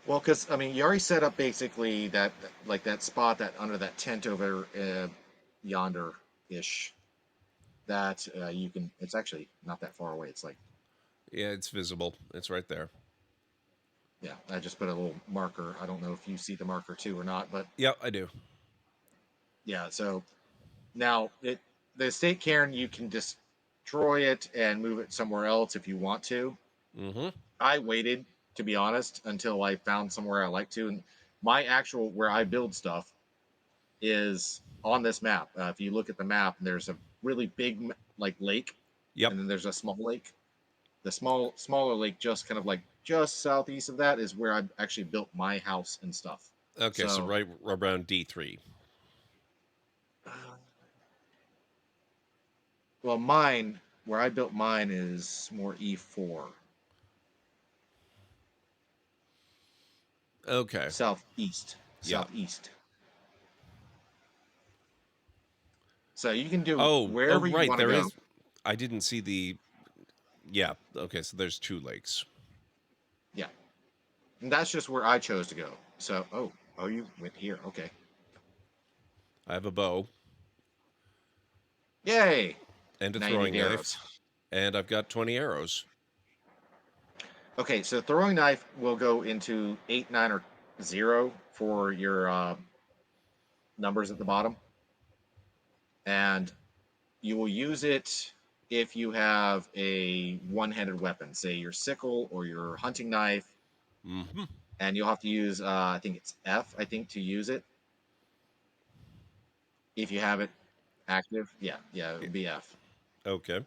Well, because I mean, you already set up basically that like that spot that under that tent over yonder ish. That you can. It's actually not that far away. It's like Yeah, it's visible. It's right there. yeah. I just put a little marker. I don't know if you see the marker too or not, but Yep, I do. yeah. So now the estate cairn you can destroy it and move it somewhere else if you want to. Mm-hmm. I waited to be honest until I found somewhere I like to, and my actual where I build stuff is on this map. If you look at the map, there's a really big like lake, Yep. and then there's a small lake. The smaller lake, just kind of like just southeast of that, is where I actually built my house and stuff. Okay, so So, right around D3. uh, well, mine where I built mine is more E4, Okay. southeast, Yeah. southeast. So you can do Oh, wherever you right. want to There go. is. I didn't see the. Yeah. Okay, so there's two lakes. Yeah, and that's just where I chose to go. So, oh, you went here. Okay, I have a bow yay! and a Now you need throwing arrows. knife, and I've got 20 arrows. Okay, so throwing knife will go into 8, 9, or 0 for your numbers at the bottom, and you will use it if you have a one-handed weapon, say your sickle or your hunting knife, Mm-hmm. and you'll have to use I think it's F, I think, to use it if you have it active. Yeah, yeah, it would be F. Okay.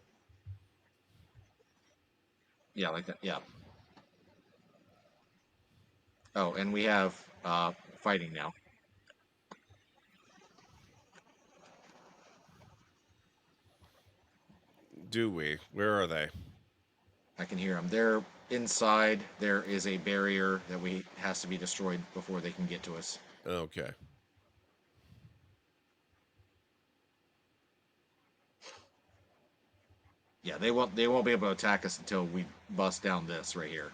Yeah, like that. Yeah. Oh, and we have fighting now. Do we? Where are they? I can hear them. They're inside. There is a barrier that we has to be destroyed before they can get to us. Okay. Yeah, they won't be able to attack us until we bust down this right here.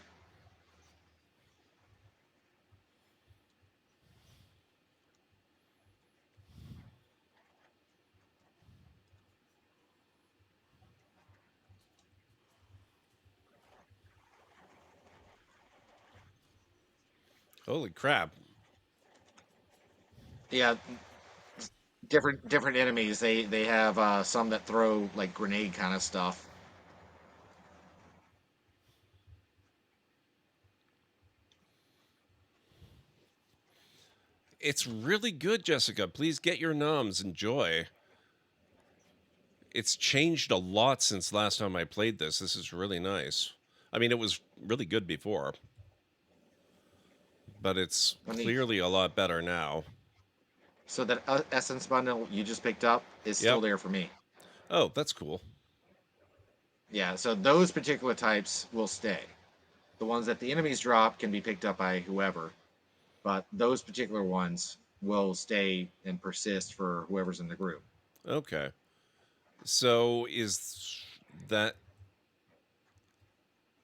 Holy crap. Yeah, different enemies. They have some that throw like grenade kind of stuff. It's really good, Jessica. Please get your noms. Enjoy. It's changed a lot since last time I played this. This is really nice. I mean, it was really good before, but it's Oh, neat. clearly a lot better now. So that essence bundle you just picked up is still Yep. there for me. Oh, that's cool. Yeah, so those particular types will stay. The ones that the enemies drop can be picked up by whoever, but those particular ones will stay and persist for whoever's in the group. Okay. So that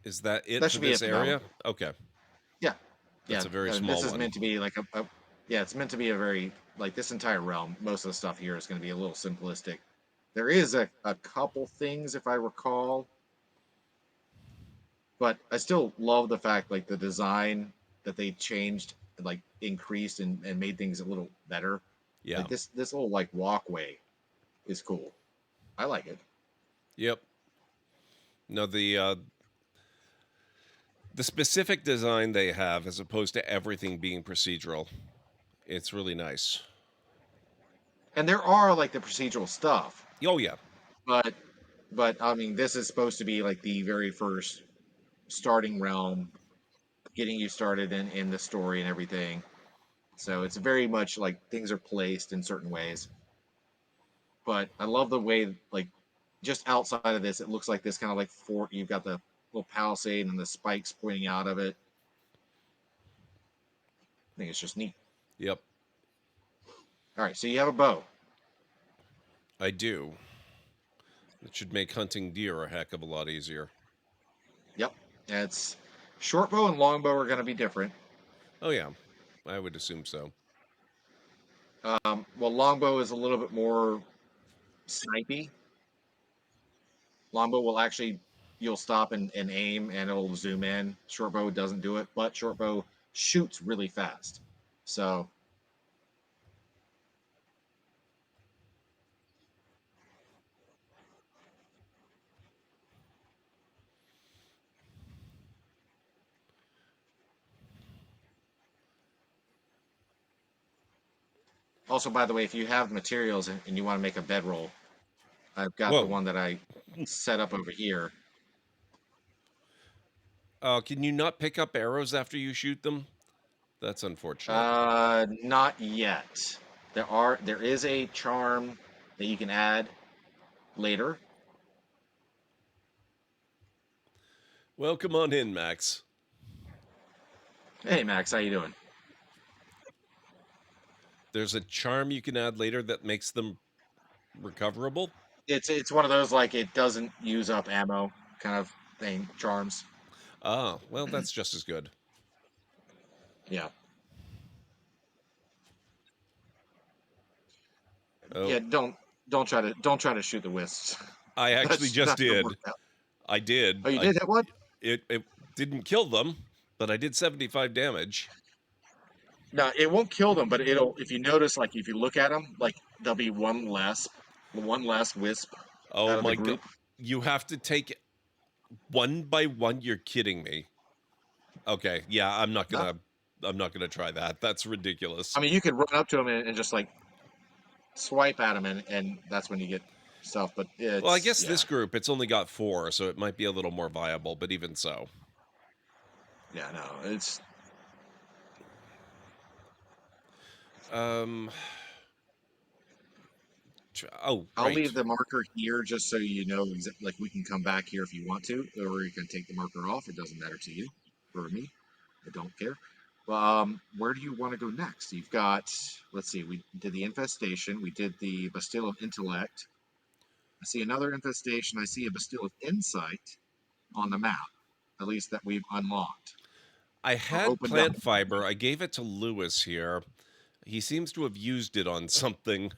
is that it That for should be this it for that one. area? Okay. Yeah, That's yeah. a very This small is one. meant to be like a yeah. It's meant to be a very like this entire realm. Most of the stuff here is going to be a little simplistic. There is a couple things if I recall, but I still love the fact like the design that they changed, like increased and made things a little better. Yeah. Like this little like walkway is cool. I like it. Yep. No, the specific design they have, as opposed to everything being procedural, it's really nice. And there are like the procedural stuff, Oh yeah. but I mean, this is supposed to be like the very first starting realm, getting you started in the story and everything. So it's very much like things are placed in certain ways. But I love the way, like, just outside of this, it looks like this kind of like fort. You've got the little palisade and the spikes pointing out of it. I think it's just neat. Yep. All right, so you have a bow. I do. It should make hunting deer a heck of a lot easier. Yep. It's short bow and long bow are going to be different. Oh yeah. I would assume so. Well, longbow is a little bit more snipey. Longbow will actually, you'll stop and aim and it'll zoom in. Short bow doesn't do it, but short bow shoots really fast. So also, by the way, if you have materials and you want to make a bedroll, I've got the Whoa. one that I set up over here. Can you not pick up arrows after you shoot them? That's unfortunate. Not yet. There is a charm that you can add later. Well, come on in, Max. Hey Max, how you doing? There's a charm you can add later that makes them recoverable. It's one of those like it doesn't use up ammo kind of thing charms. Ah, well, that's just as good. Yeah. Oh, Yeah, don't try to shoot the wisps. I actually That's just not gonna work did. out. I did. Oh, you did hit one? It didn't kill them, but I did 75 damage. No, it won't kill them, but it'll. If you notice, like if you look at them, like there'll be one less wisp Oh out of the my god. group. You have to take it one by one. You're kidding me. Okay, yeah, No, I'm not gonna try that. That's ridiculous. I mean you could run up to them and just like swipe at them, and that's when you get stuff. But Well, I it's guess yeah, this group it's only got 4, so it might be a little more viable, but even so. yeah, no, it's. Um oh, I'll right. leave the marker here just so you know. Like we can come back here if you want to, or you can take the marker off. It doesn't matter to you. For me, I don't care. Where do you want to go next? You've got. Let's see. We did the infestation. We did the Bastille of Intellect. I see another infestation. I see a Bastille of Insight on the map, at least that we've unlocked I or had opened up. plant fiber. I gave it to Lewis here. He seems to have used it on something.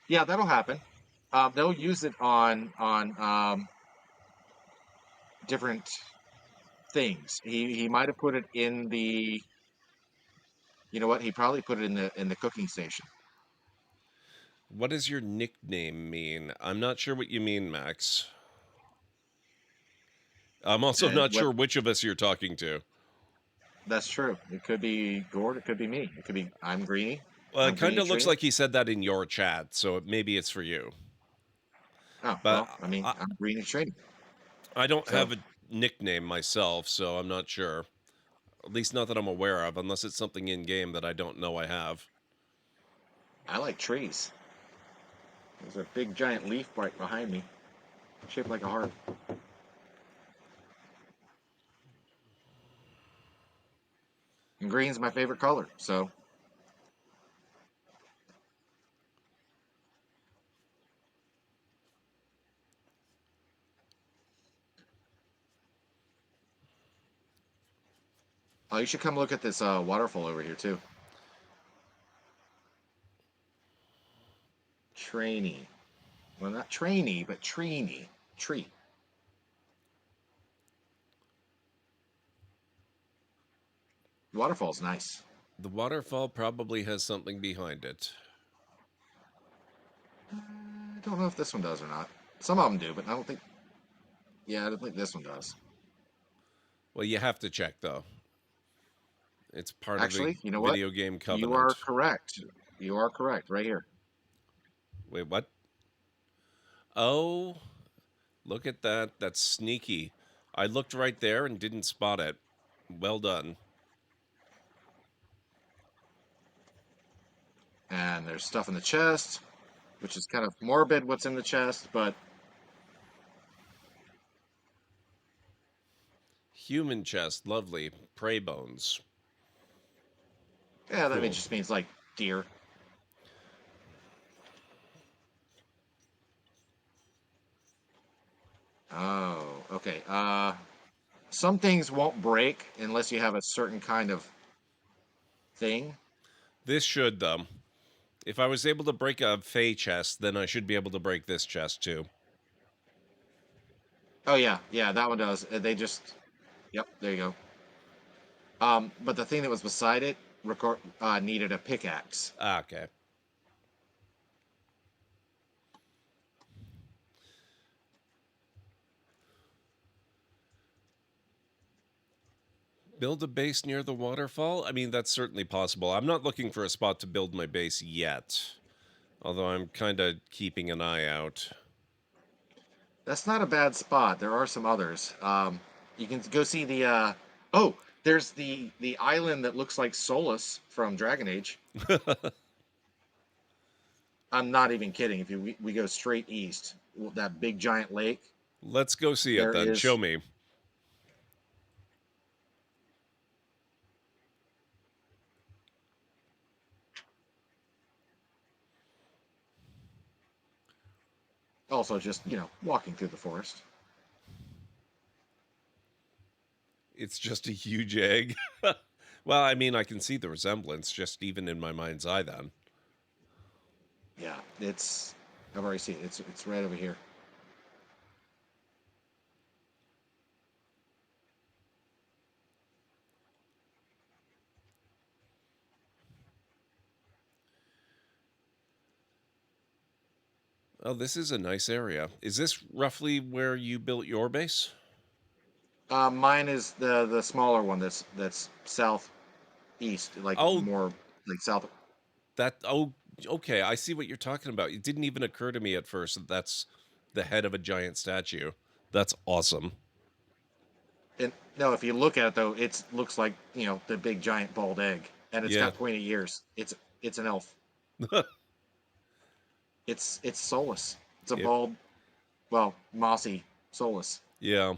Yeah, that'll happen. They'll use it on different things. He might have put it in the. You know what? He probably put it in the cooking station. What does your nickname mean? I'm not sure what you mean, Max. I'm also not What? sure which of us you're talking to. That's true. It could be Gord. It could be me. It could be I'm Greenie. Well, it I'm kind Greenie of looks Treenie. like he said that in your chat, so maybe it's for you. Oh But well, I mean I, I'm Greenie Treenie. I don't So have a nickname myself, so I'm not sure. At least not that I'm aware of, unless it's something in game that I don't know I have. I like trees. There's a big giant leaf right behind me, shaped like a heart. And green's my favorite color. So oh, you should come look at this waterfall over here too. Trainee. Well, not trainee, but treenie. Tree. The waterfall's nice. The waterfall probably has something behind it. I don't know if this one does or not. Some of them do, but I don't think. Yeah, I don't think this one does. Well, you have to check though. It's part of the Actually, you know what? video game You are covenant. correct. You are correct right here. Wait, what? Oh, look at that. That's sneaky. I looked right there and didn't spot it. Well done. And there's stuff in the chest, which is kind of morbid what's in the chest, but Human chest, lovely. Prey bones. yeah, Cool. just means like deer. Oh, okay. Some things won't break unless you have a certain kind of thing. This should, though. If I was able to break a Fey chest, then I should be able to break this chest too. Oh yeah, yeah, that one does. They just, yep, there you go. But the thing that was beside it needed a pickaxe. Ah, okay. Build a base near the waterfall? I mean, that's certainly possible. I'm not looking for a spot to build my base yet. Although I'm kind of keeping an eye out. That's not a bad spot. There are some others. You can go see the. Oh, there's the island that looks like Solus from Dragon Age. I'm not even kidding. If we go straight east, that big giant lake, Let's go see it there then. Show is. me. Also, just walking through the forest. It's just a huge egg. Well, I mean, I can see the resemblance just even in my mind's eye then. Yeah, it's. I've already seen it. It's right over here. Oh, this is a nice area. Is this roughly where you built your base? Mine is the smaller one. That's southeast, like Oh, more like south. oh, okay. I see what you're talking about. It didn't even occur to me at first that that's the head of a giant statue. That's awesome. And no, if you look at it though, it looks like the big giant bald egg, and it's Yeah. got pointy ears. It's an elf. It's Solus. It's a Yep. bald, well, mossy Solus. Yeah.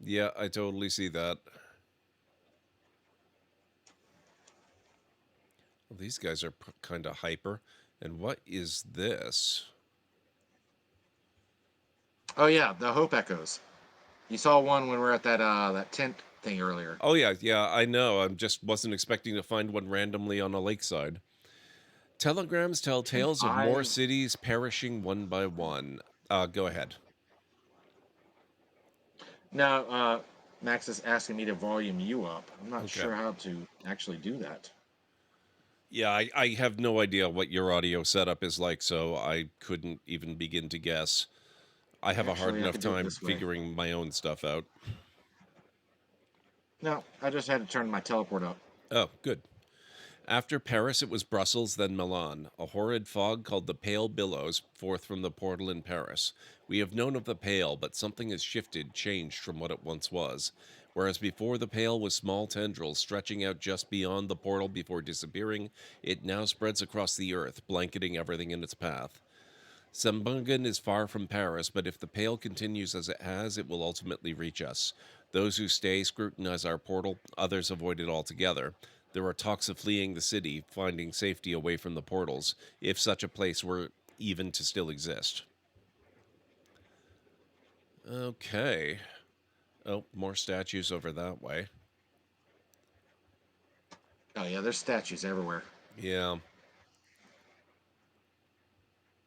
Yeah, I totally see that. Well, these guys are kind of hyper. And what is this? Oh yeah, the Hope Echoes. You saw one when we were at that tent thing earlier. Oh, yeah, yeah, I know. I just wasn't expecting to find one randomly on a lakeside. Telegrams tell And tales of more cities perishing one by one. Go ahead. now Max is asking me to volume you up. I'm not Okay. sure how to actually do that. Yeah, I have no idea what your audio setup is like, so I couldn't even begin to guess. I have a hard Actually, I enough could do it time this way. figuring my own stuff out. No, I just had to turn my teleport up. Oh, good. After Paris, it was Brussels, then Milan. A horrid fog called the Pale billows forth from the portal in Paris. We have known of the Pale, but something has shifted, changed from what it once was. Whereas before the Pale was small tendrils stretching out just beyond the portal before disappearing, it now spreads across the earth, blanketing everything in its path. Sembungen is far from Paris, but if the Pale continues as it has, it will ultimately reach us. Those who stay scrutinize our portal, others avoid it altogether. There are talks of fleeing the city, finding safety away from the portals, if such a place were even to still exist. Okay. Oh, more statues over that way. Oh yeah, there's statues everywhere. Yeah.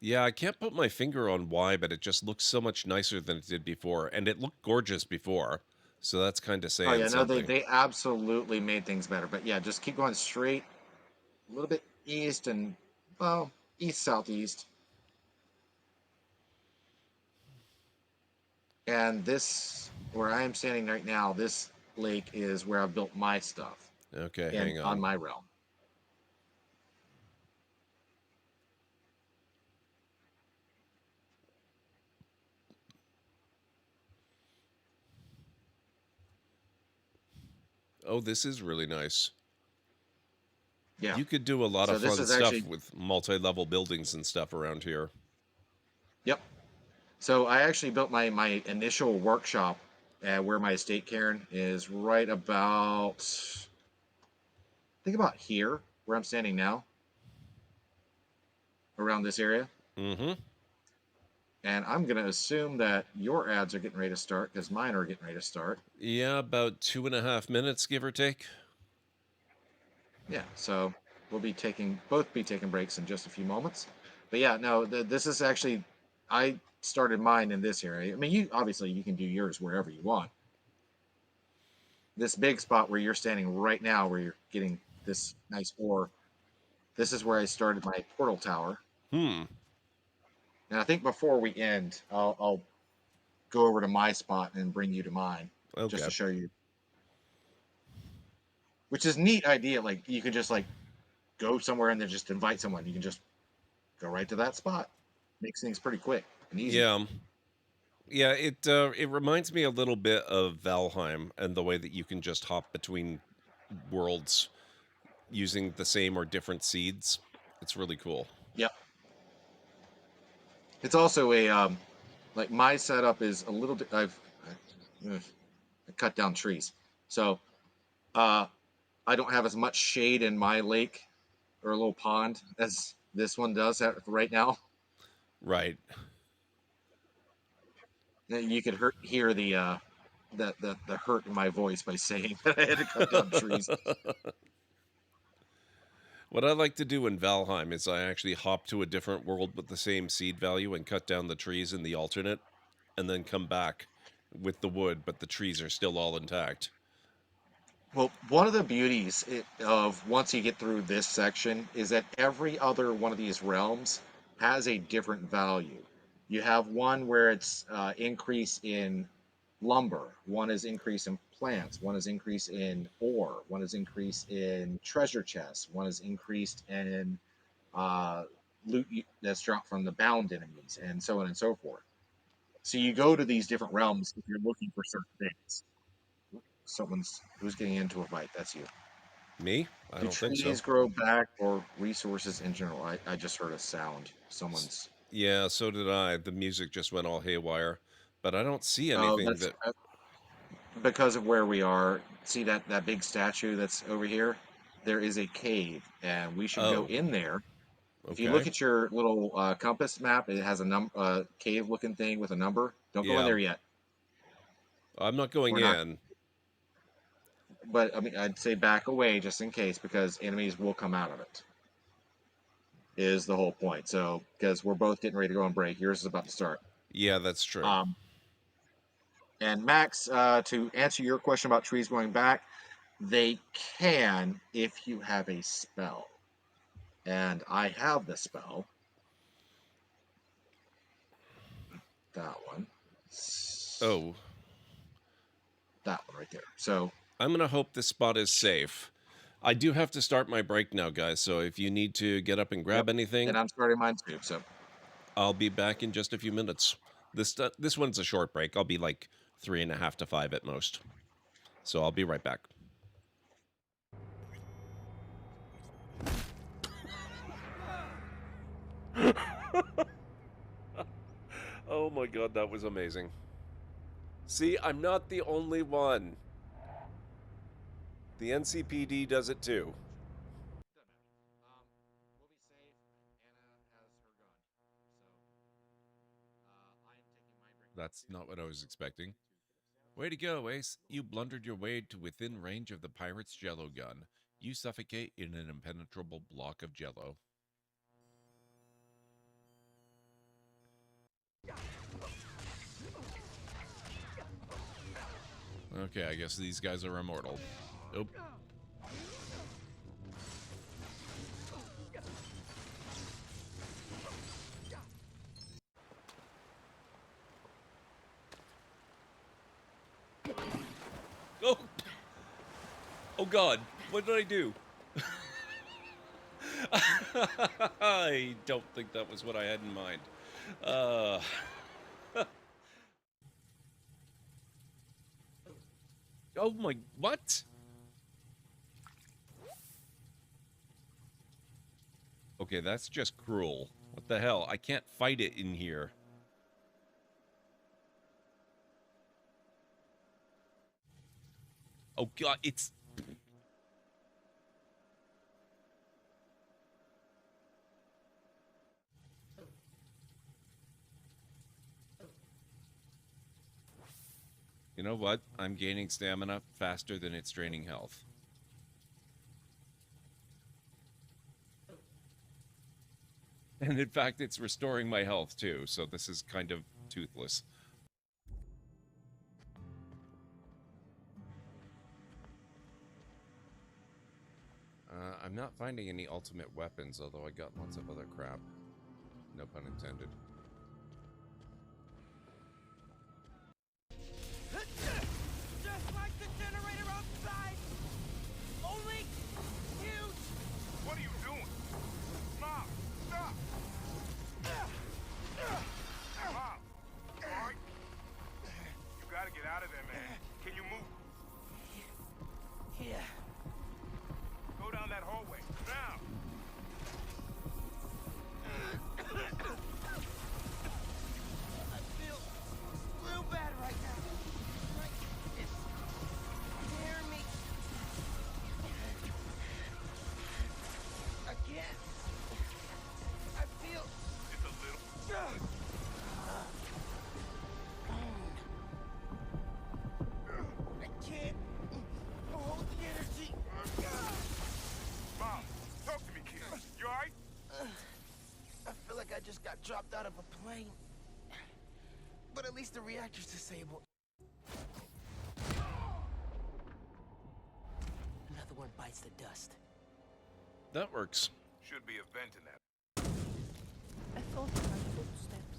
Yeah, I can't put my finger on why, but it just looks so much nicer than it did before. And it looked gorgeous before. So that's kind of Oh saying yeah, no, they something. they absolutely made things better. But yeah, just keep going straight, a little bit east and well, east southeast. And this, where I am standing right now, this lake is where I've built my stuff Okay, in hang on on. my realm. Oh, this is really nice. Yeah. You could do a lot of So this fun is stuff actually, with multi-level buildings and stuff around here. yep. So I actually built my initial workshop where my estate cairn is right about, think about here, where I'm standing now, around this area. Mm-hmm. And I'm going to assume that your ads are getting ready to start because mine are getting ready to start. Yeah, about 2.5 minutes, give or take. Yeah, so we'll be both be taking breaks in just a few moments. But yeah, no, this is actually, I started mine in this area. I mean, you obviously you can do yours wherever you want. This big spot where you're standing right now, where you're getting this nice ore, this is where I started my portal tower. Hmm. And I think before we end, I'll go over to my spot and bring you to mine just Okay. to show you, which is a neat idea. Like you could just like go somewhere and then just invite someone. You can just go right to that spot. Makes things pretty quick and easy. Yeah. Yeah, it reminds me a little bit of Valheim and the way that you can just hop between worlds using the same or different seeds. It's really cool. Yep. It's also a like my setup is a little. I cut down trees, so uh, I don't have as much shade in my lake or a little pond as this one does right now. Right. You could hear the hurt in my voice by saying that I had to cut down trees. What I like to do in Valheim is I actually hop to a different world with the same seed value and cut down the trees in the alternate and then come back with the wood, but the trees are still all intact. Well, one of the beauties of once you get through this section is that every other one of these realms has a different value. You have one where it's increase in lumber, one is increase in plants, one is increase in ore, one is increase in treasure chests, one is increased in uh, loot that's dropped from the bound enemies, and so on and so forth. So you go to these different realms if you're looking for certain things. Someone's who's getting into a fight. That's you. Me? I Do don't think so. trees grow back or resources in general? I just heard a sound. Someone's. Yeah, so did I. The music just went all haywire, but I don't see Oh, anything that's that. because of where we are. See that big statue that's over here? There is a cave, and we should go Oh, in there. If you look okay. at your little compass map, it has a cave-looking thing with a number. Don't go in Yeah, there yet. I'm not going We're not. in. But I mean, I'd say back away just in case because enemies will come out of it. Is the whole point. So because we're both getting ready to go on break, yours is about to start. Yeah, that's true. Um, And Max, to answer your question about trees going back, they can if you have a spell. And I have the spell. That one. Oh, That one right there. So, I'm gonna hope this spot is safe. I do have to start my break now, guys, so if you need to get up and yep. grab anything, And I'm starting mine too. So, I'll be back in just a few minutes. This one's a short break. I'll be like 3.5 to 5 at most. So I'll be right back. Oh my god, that was amazing. See, I'm not the only one. The NCPD does it too. we'll be safe. Anna has her gun. So, I am taking my break now That's too. not what I was expecting. To get upstairs. Way to go, Ace. You blundered your way to within range of the pirate's jello gun. You suffocate in an impenetrable block of jello. Okay, I guess these guys are immortal. Nope. Oh, oh God! What did I do? I don't think that was what I had in mind. Uh, oh my, what? Okay, that's just cruel. What the hell? I can't fight it in here. Oh God, it's... You know what? I'm gaining stamina faster than it's draining health. And in fact, it's restoring my health too, so this is kind of toothless. I'm not finding any ultimate weapons, although I got lots of other crap. No pun intended. Just like the generator outside! Only huge! What are you doing? Mom, stop! Mom, alright? You gotta get out of there, man. Can you move? Yeah. Go down that hallway, now! I feel real bad right now. Like it's tearing me. I can't. I feel. It's a little... I can't hold the energy. Mom, talk to me, kid. You alright? I feel like I just got dropped out of a plane. But at least the reactor's disabled. Another one bites the dust. That works. Should be a vent in that. I thought of my footsteps.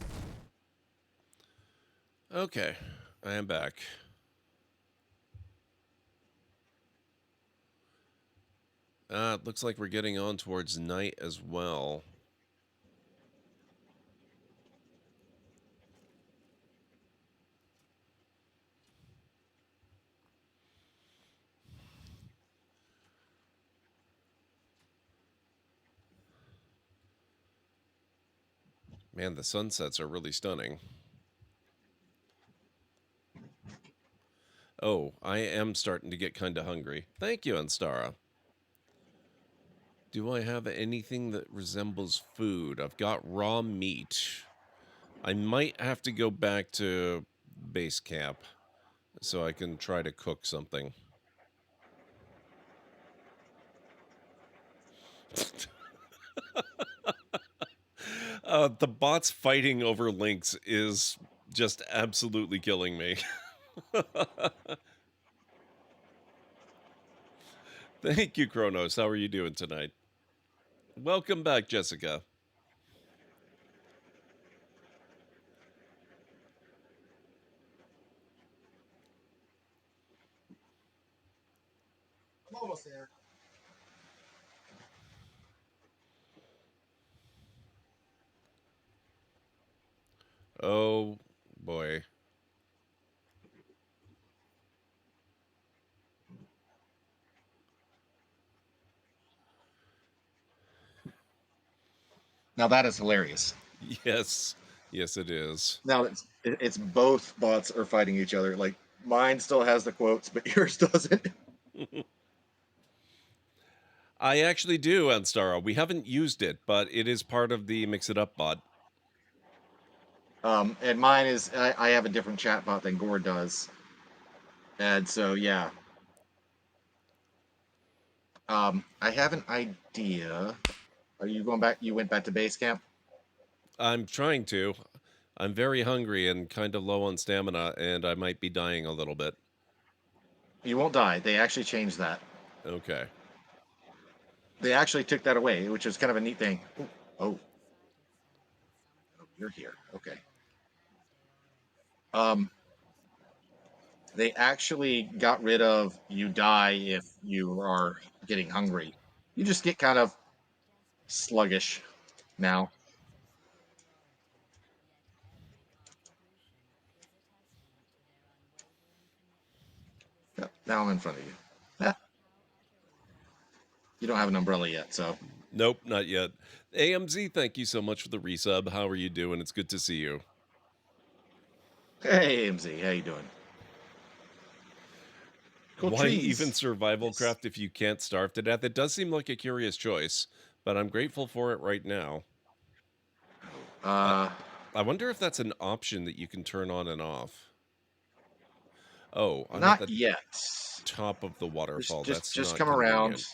Okay, I am back. It looks like we're getting on towards night as well. Man, the sunsets are really stunning. Oh, I am starting to get kind of hungry. Thank you, Anstara. Do I have anything that resembles food? I've got raw meat. I might have to go back to base camp so I can try to cook something. The bots fighting over links is just absolutely killing me. Thank you, Kronos. How are you doing tonight? Welcome back, Jessica. I'm almost there. Oh, boy. Now that is hilarious. Yes. Yes, it is. Now it's both bots are fighting each other. Like mine still has the quotes, but yours doesn't. I actually do, Anstara. We haven't used it, but it is part of the Mix It Up bot. And mine is I have a different chat bot than Gord does, and so yeah. I have an idea. Are you going back? You went back to base camp? I'm trying to. I'm very hungry and kind of low on stamina, and I might be dying a little bit. You won't die. They actually changed that. Okay. They actually took that away, which is kind of a neat thing. Ooh, oh, you're here. Okay. Um, They actually got rid of you die if you are getting hungry. You just get kind of sluggish now. Yep, now I'm in front of you. Ah, you don't have an umbrella yet, so. Nope, not yet. AMZ, thank you so much for the resub. How are you doing? It's good to see you. Hey, AMZ, how you doing? Cool Why even trees. survival Nice. craft if you can't starve to death? It does seem like a curious choice, but I'm grateful for it right now. I, Uh, I wonder if that's an option that you can turn on and off. Oh, I'm at not the yet. top of the Just, waterfall. just, That's just not come around. convenient.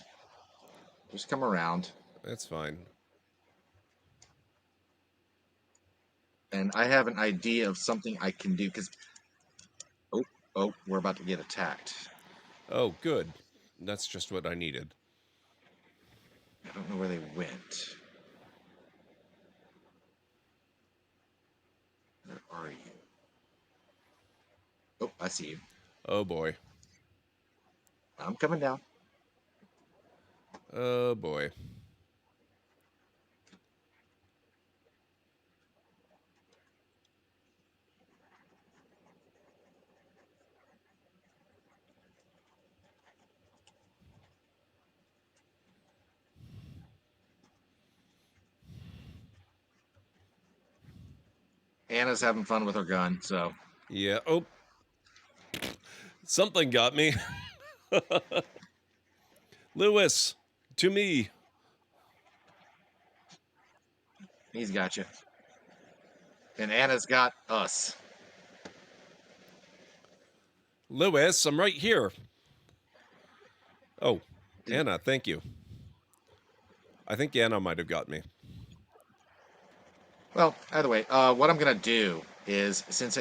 Just come around. That's fine. And I have an idea of something I can do because oh, we're about to get attacked. Oh, good. That's just what I needed. I don't know where they went. Where are you? Oh, I see you. Oh boy. I'm coming down. Oh boy. Anna's having fun with her gun, so Yeah. Oh, something got me. Lewis, to me. he's got you. And Anna's got us. Lewis, I'm right here. Oh, Did, Anna, thank you. I think Anna might have got me. well, either way, what I'm gonna do is since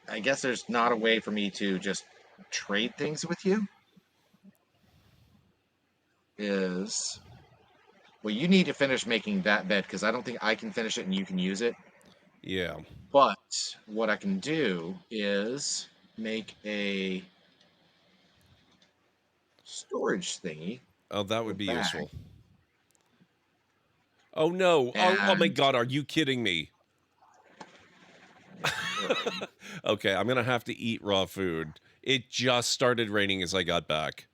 I guess there's not a way for me to just trade things with you. Is well, you need to finish making that bed because I don't think I can finish it and you can use it. Yeah. But what I can do is make a storage thingy, Oh, that a would be bag, useful. Oh no. Oh my and god, are you kidding me? where are you? Okay, I'm gonna have to eat raw food. It just started raining as I got back.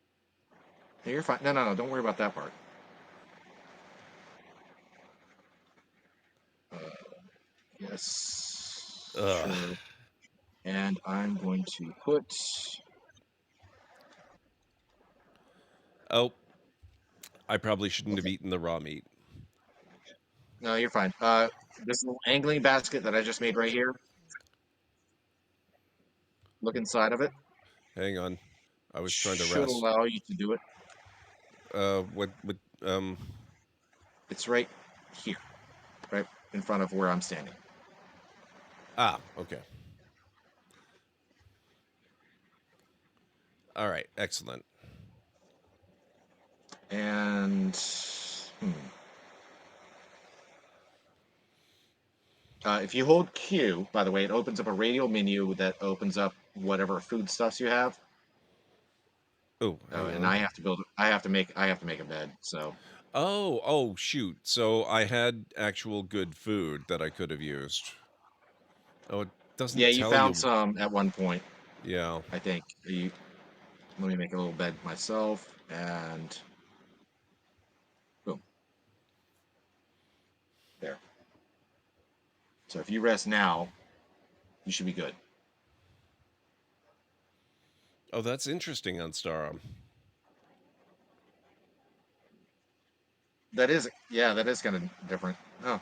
Hey, you're fine. No, don't worry about that part. Uh, yes, Ugh. sure. And I'm going to put. Oh, I probably shouldn't have Okay, eaten the raw meat. no, you're fine. This little angling basket that I just made right here. Look inside of it. Hang on. I was trying to Should rest. allow you to do it. What, It's right here, right in front of where I'm standing. okay. All right, excellent. And if you hold Q, by the way, it opens up a radial menu that opens up whatever foodstuffs you have. Oh, hang And on. I have to build. I have to make a bed. So Oh, shoot. So I had actual good food that I could have used. Oh, it yeah, doesn't you tell found you. some at one point. Yeah. I think. Let me make a little bed myself, and boom, there. So if you rest now, you should be good. Oh, that's interesting on Starum. That is kind of different. Oh,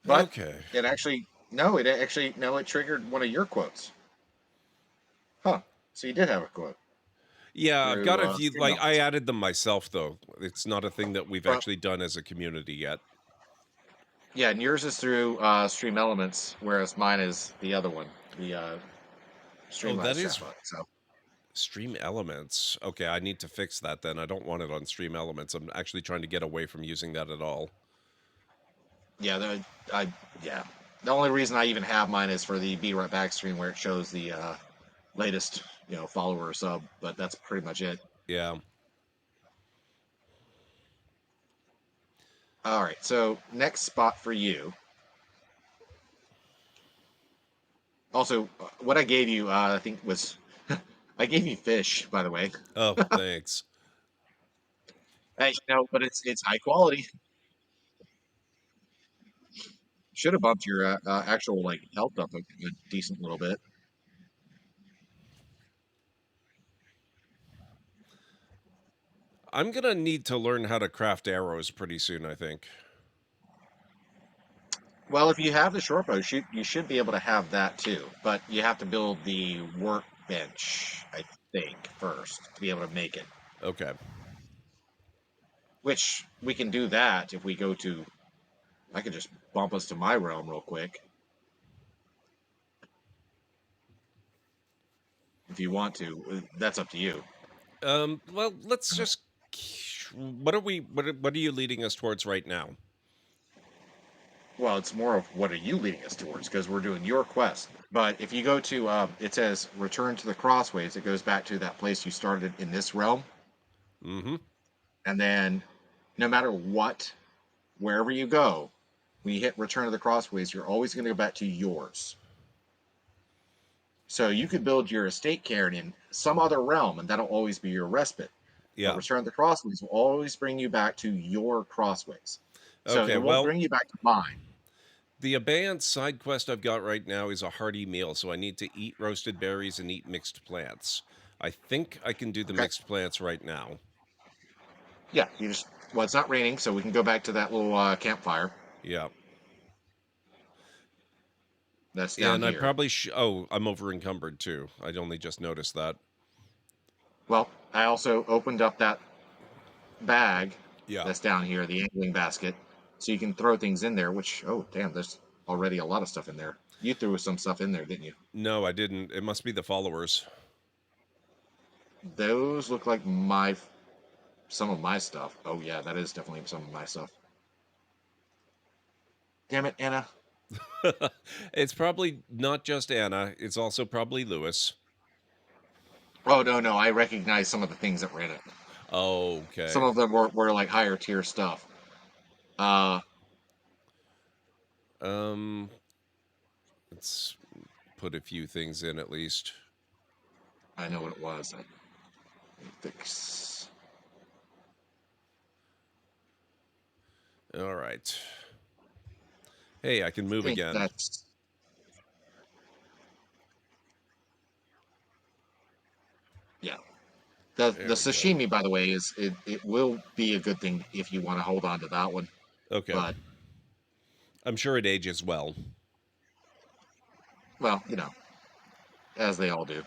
but Okay. it actually no, it triggered one of your quotes. Huh? So you did have a quote Yeah, I've got through a few. Stream Like, I Elements. added them myself, though. It's not a thing that we've Well, actually done as a community yet. yeah, and yours is through Stream Elements, whereas mine is the other one, the Oh, that Streamlabs is chatbot. So Stream Elements. Okay, I need to fix that then. I don't want it on Stream Elements. I'm actually trying to get away from using that at all. yeah, I yeah. The only reason I even have mine is for the Be Right Back stream where it shows the latest, follower or sub, but that's pretty much it. Yeah. All right, so next spot for you. Also, what I gave you, I think was, I gave you fish, by the way. Oh, thanks. Hey, but it's high quality. Should have bumped your actual like health up a decent little bit. I'm gonna need to learn how to craft arrows pretty soon, I think. Well, if you have the short bow, you should be able to have that too, but you have to build the workbench, I think, first to be able to make it. Okay. Which we can do that if we go to. I could just bump us to my realm real quick if you want to. That's up to you. Well, let's just. What are we? What are you leading us towards right now? Well, it's more of what are you leading us towards because we're doing your quest. But if you go to, it says return to the crossways. It goes back to that place you started in this realm, Mm-hmm. and then no matter what, wherever you go, when you hit return to the crossways, you're always going to go back to yours. So you could build your estate cairn in some other realm, and that'll always be your respite. But Yeah. return to the crossways will always bring you back to your crossways. So Okay. it won't Well, bring you back to mine. the abeyance side quest I've got right now is a hearty meal, so I need to eat roasted berries and eat mixed plants. I think I can do the Okay. mixed plants right now. Yeah, well, it's not raining, so we can go back to that little campfire Yeah. that's down And I here. probably oh, I'm over encumbered too. I'd only just noticed that. Well, I also opened up that bag Yeah. that's down here, the angling basket, so you can throw things in there. Which, oh damn, there's already a lot of stuff in there. You threw some stuff in there, didn't you? No, I didn't. It must be the followers. Those look like some of my stuff. Oh yeah, that is definitely some of my stuff. Damn it, Anna. It's probably not just Anna. It's also probably Lewis. Oh no, I recognize some of the things that were in it. Some Okay. of them were like higher tier stuff. Uh, Um, let's put a few things in at least. I know what it was. Fix. All right. Hey, I can I move think again. that's yeah. The There we go. sashimi, by the way, it will be a good thing if you want to hold on to that one. Okay. But I'm sure it ages well. well, as they all do.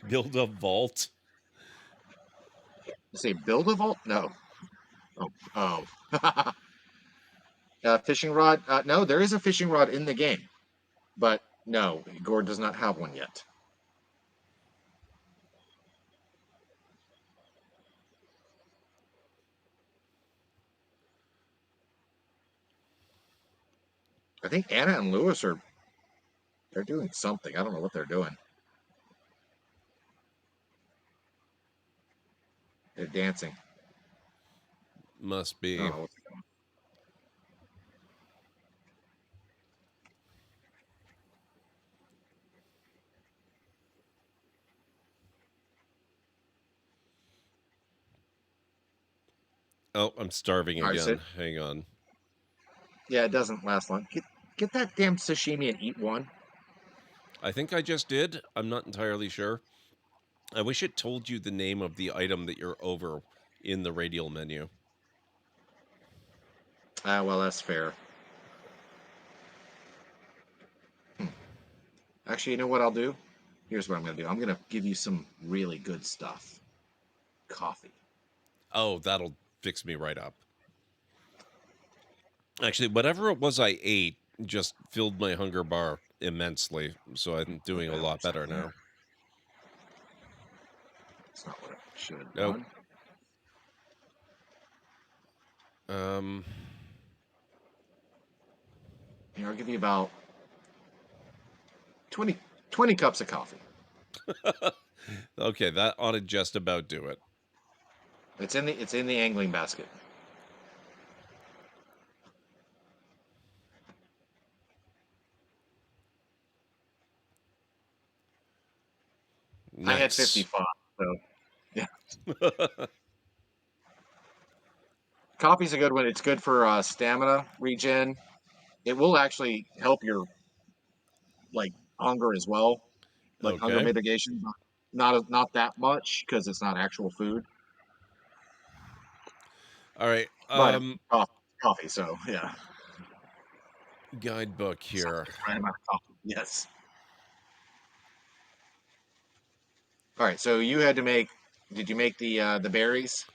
Build a vault. You say build a vault? No. Oh. Fishing rod? No, there is a fishing rod in the game, but no, Gord does not have one yet. I think Anna and Lewis they're doing something. I don't know what they're doing. They're dancing. Must I be. don't know what they're doing. Oh, I'm starving All right, so again. Hang on. yeah, it doesn't last long. Get that damn sashimi and eat one. I think I just did. I'm not entirely sure. I wish it told you the name of the item that you're over in the radial menu. Well, that's fair. Actually, you know what I'll do? Here's what I'm gonna do. I'm gonna give you some really good stuff. Coffee. Oh, that'll fix me right up. Actually, whatever it was I ate just filled my hunger bar immensely, so I'm Put doing a that lot upside better there. now. That's not what I should have Nope. done. Um, I'll give you about 20 cups of coffee. Okay, that ought to just about do it. It's in the angling basket. I had Nice. 55, so yeah. Coffee's a good one. It's good for stamina regen. It will actually help your like hunger as well, like hunger Okay. mitigation. But not that much because it's not actual food. All right. But coffee. So yeah, Guidebook so here. right amount of coffee. Yes. All right. So you had to make. Did you make the berries?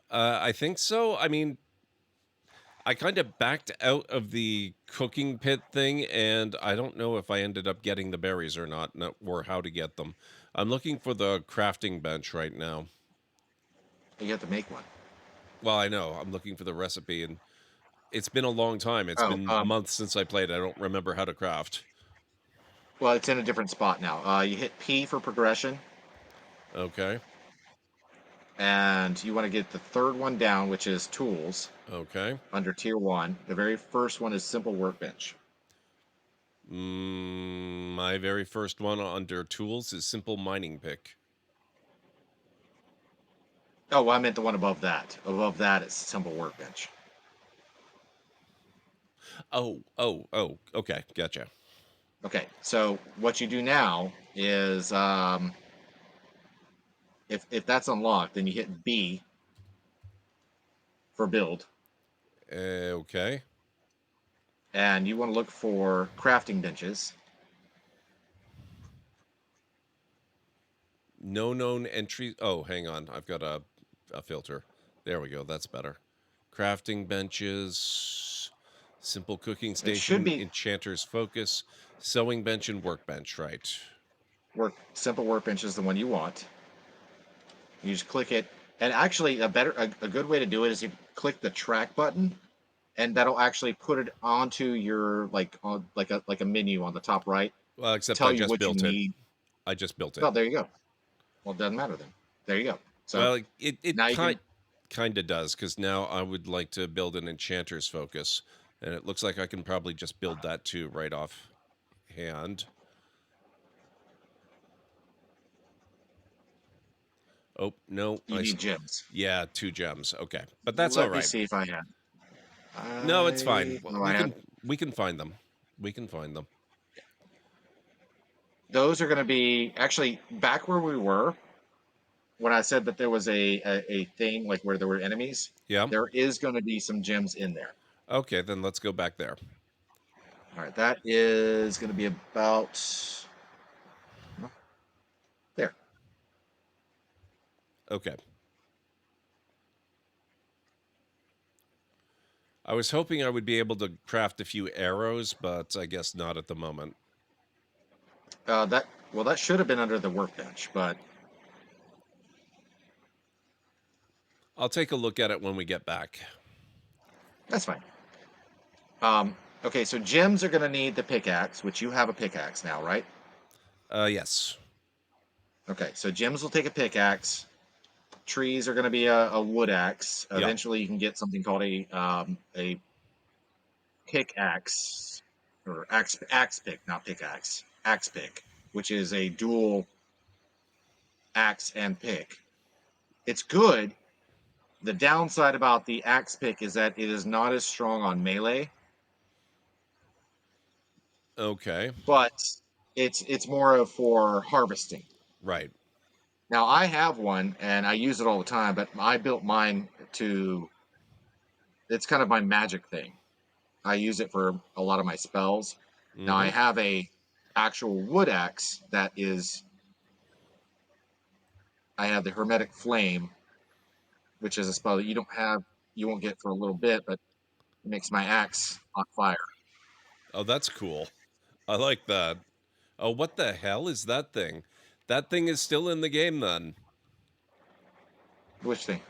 I think so. I mean, I kind of backed out of the cooking pit thing, and I don't know if I ended up getting the berries or not, or how to get them. I'm looking for the crafting bench right now. You have to make one. Well, I know. I'm looking for the recipe, and it's been a long time. It's Oh, been months since I played. I don't remember how to craft. well, it's in a different spot now. You hit P for progression, Okay. and you want to get the third one down, which is tools Okay. under tier 1. The very first one is simple workbench. My very first one under tools is simple mining pick. Oh, well, I meant the one above that. Above that is simple workbench. Oh. Okay, gotcha. Okay, so what you do now is if that's unlocked, then you hit B for build, Okay. and you want to look for crafting benches. No known entries. Oh, hang on. I've got a filter. There we go. That's better. Crafting benches, simple cooking It should station, be enchanter's focus, sewing bench, and workbench. Right. simple workbench is the one you want. You just click it, and actually a good way to do it is you click the track button, and that'll actually put it onto your on like a menu on the top right, Well, except tell I you just what you built it. need. I just built it. Oh, there you go. Well, it doesn't matter then. There you go. So Well, it now you can. kind of does, because now I would like to build an enchanter's focus, and it looks like I can probably just build that too right off hand. Oh no, You need gems. yeah, 2 gems. Okay, but that's all Let me right. see if I had. No, it's fine. No, I had. We can find them. We can find them. Those are going to be actually back where we were when I said that there was a thing like where there were enemies. Yeah. There is going to be some gems in there. Okay, then let's go back there. All right, that is going to be about there. Okay. I was hoping I would be able to craft a few arrows, but I guess not at the moment. That should have been under the workbench, but I'll take a look at it when we get back. that's fine. Okay, so gems are going to need the pickaxe, which you have a pickaxe now, right? Yes. Okay, so gems will take a pickaxe. Trees are going to be a wood axe. Yeah. Eventually, you can get something called a pickaxe or axe pick, not pickaxe, axe pick, which is a dual axe and pick. It's good. The downside about the axe pick is that it is not as strong on melee, Okay. but it's more of for harvesting. Right. Now I have one and I use it all the time, but I built mine to. It's kind of my magic thing. I use it for a lot of my spells. Now I Mm-hmm. have a actual wood axe that is. I have the hermetic flame, which is a spell that you won't get for a little bit, but it makes my axe on fire. Oh, that's cool. I like that. Oh, what the hell is that thing? That thing is still in the game then. Which thing?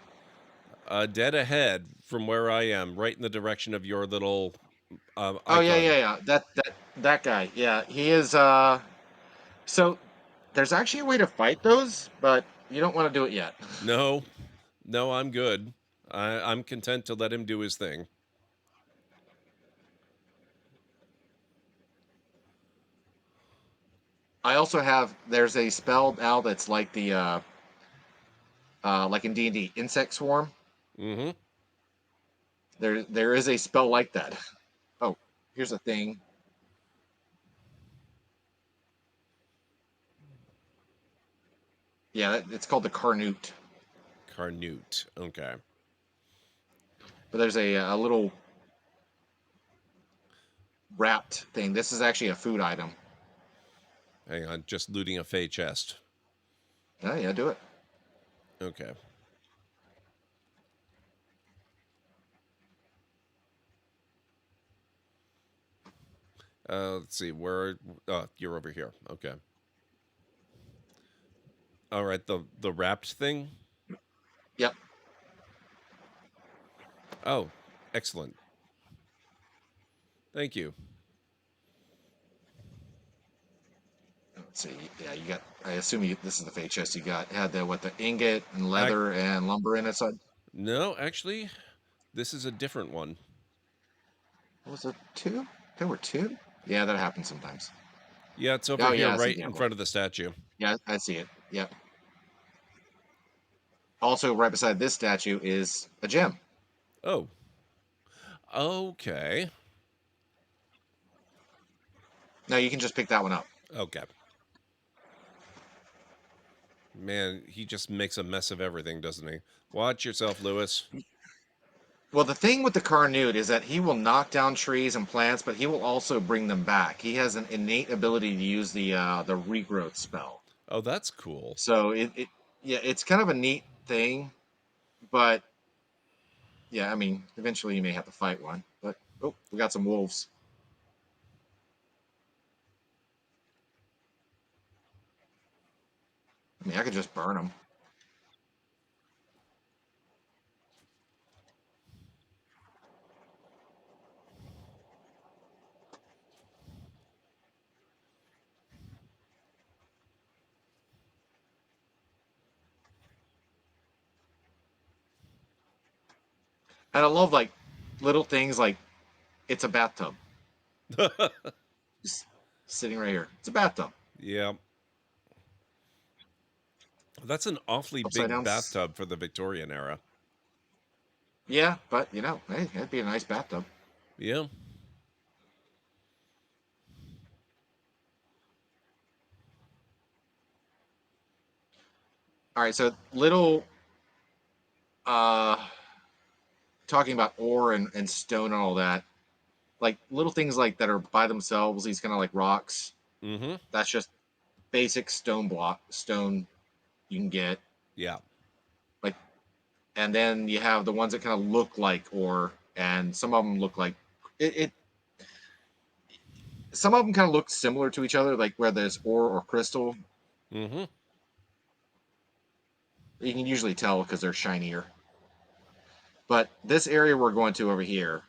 Dead ahead from where I am, right in the direction of your little Oh yeah, icon. yeah, yeah. That guy. Yeah, he is. So there's actually a way to fight those, but you don't want to do it yet. No, no, I'm good. I'm content to let him do his thing. I also have. There's a spell now that's like the like in D&D, insect swarm. Mm-hmm. There is a spell like that. Oh, here's a thing. Yeah, it's called the Carnute. Carnute. Okay. But there's a little wrapped thing. This is actually a food item. Hang on, just looting a Fey chest. Oh yeah, do it. Okay. Let's see, where you're over here. Okay. All right, the wrapped thing. Yep. Oh, excellent. Thank you. Let's see. Yeah, you got. I assume this is the fake chest you got. Had the what the ingot and I leather and lumber in its side. No, actually, this is a different one. Was it two? There were two. Yeah, that happens sometimes. Yeah, it's over Oh here yeah, that's an right in example. front of the statue. Yeah, I see it. Yep. Also, right beside this statue is a gem. Oh. Okay. No, you can just pick that one up. Okay. Man, he just makes a mess of everything, doesn't he? Watch yourself, Lewis. Well, the thing with the Carnute is that he will knock down trees and plants, but he will also bring them back. He has an innate ability to use the regrowth spell. Oh, that's cool. So yeah, it's kind of a neat thing, but yeah, I mean, eventually you may have to fight one. But oh, we got some wolves. I mean, I could just burn them. And I love like little things like it's a bathtub, just sitting right here. It's a bathtub, Yeah. That's an awfully upside big down. bathtub for the Victorian era. Yeah, but hey, that'd be a nice bathtub. Yeah. All right, so little uh talking about ore and stone and all that, like little things like that are by themselves, these kind of like rocks. Mm-hmm. That's just basic stone you can get. Yeah. Like, and then you have the ones that kind of look like ore, and some of them look like it some of them kind of look similar to each other, like whether it's ore or crystal. Mm-hmm. You can usually tell because they're shinier. But this area we're going to over here,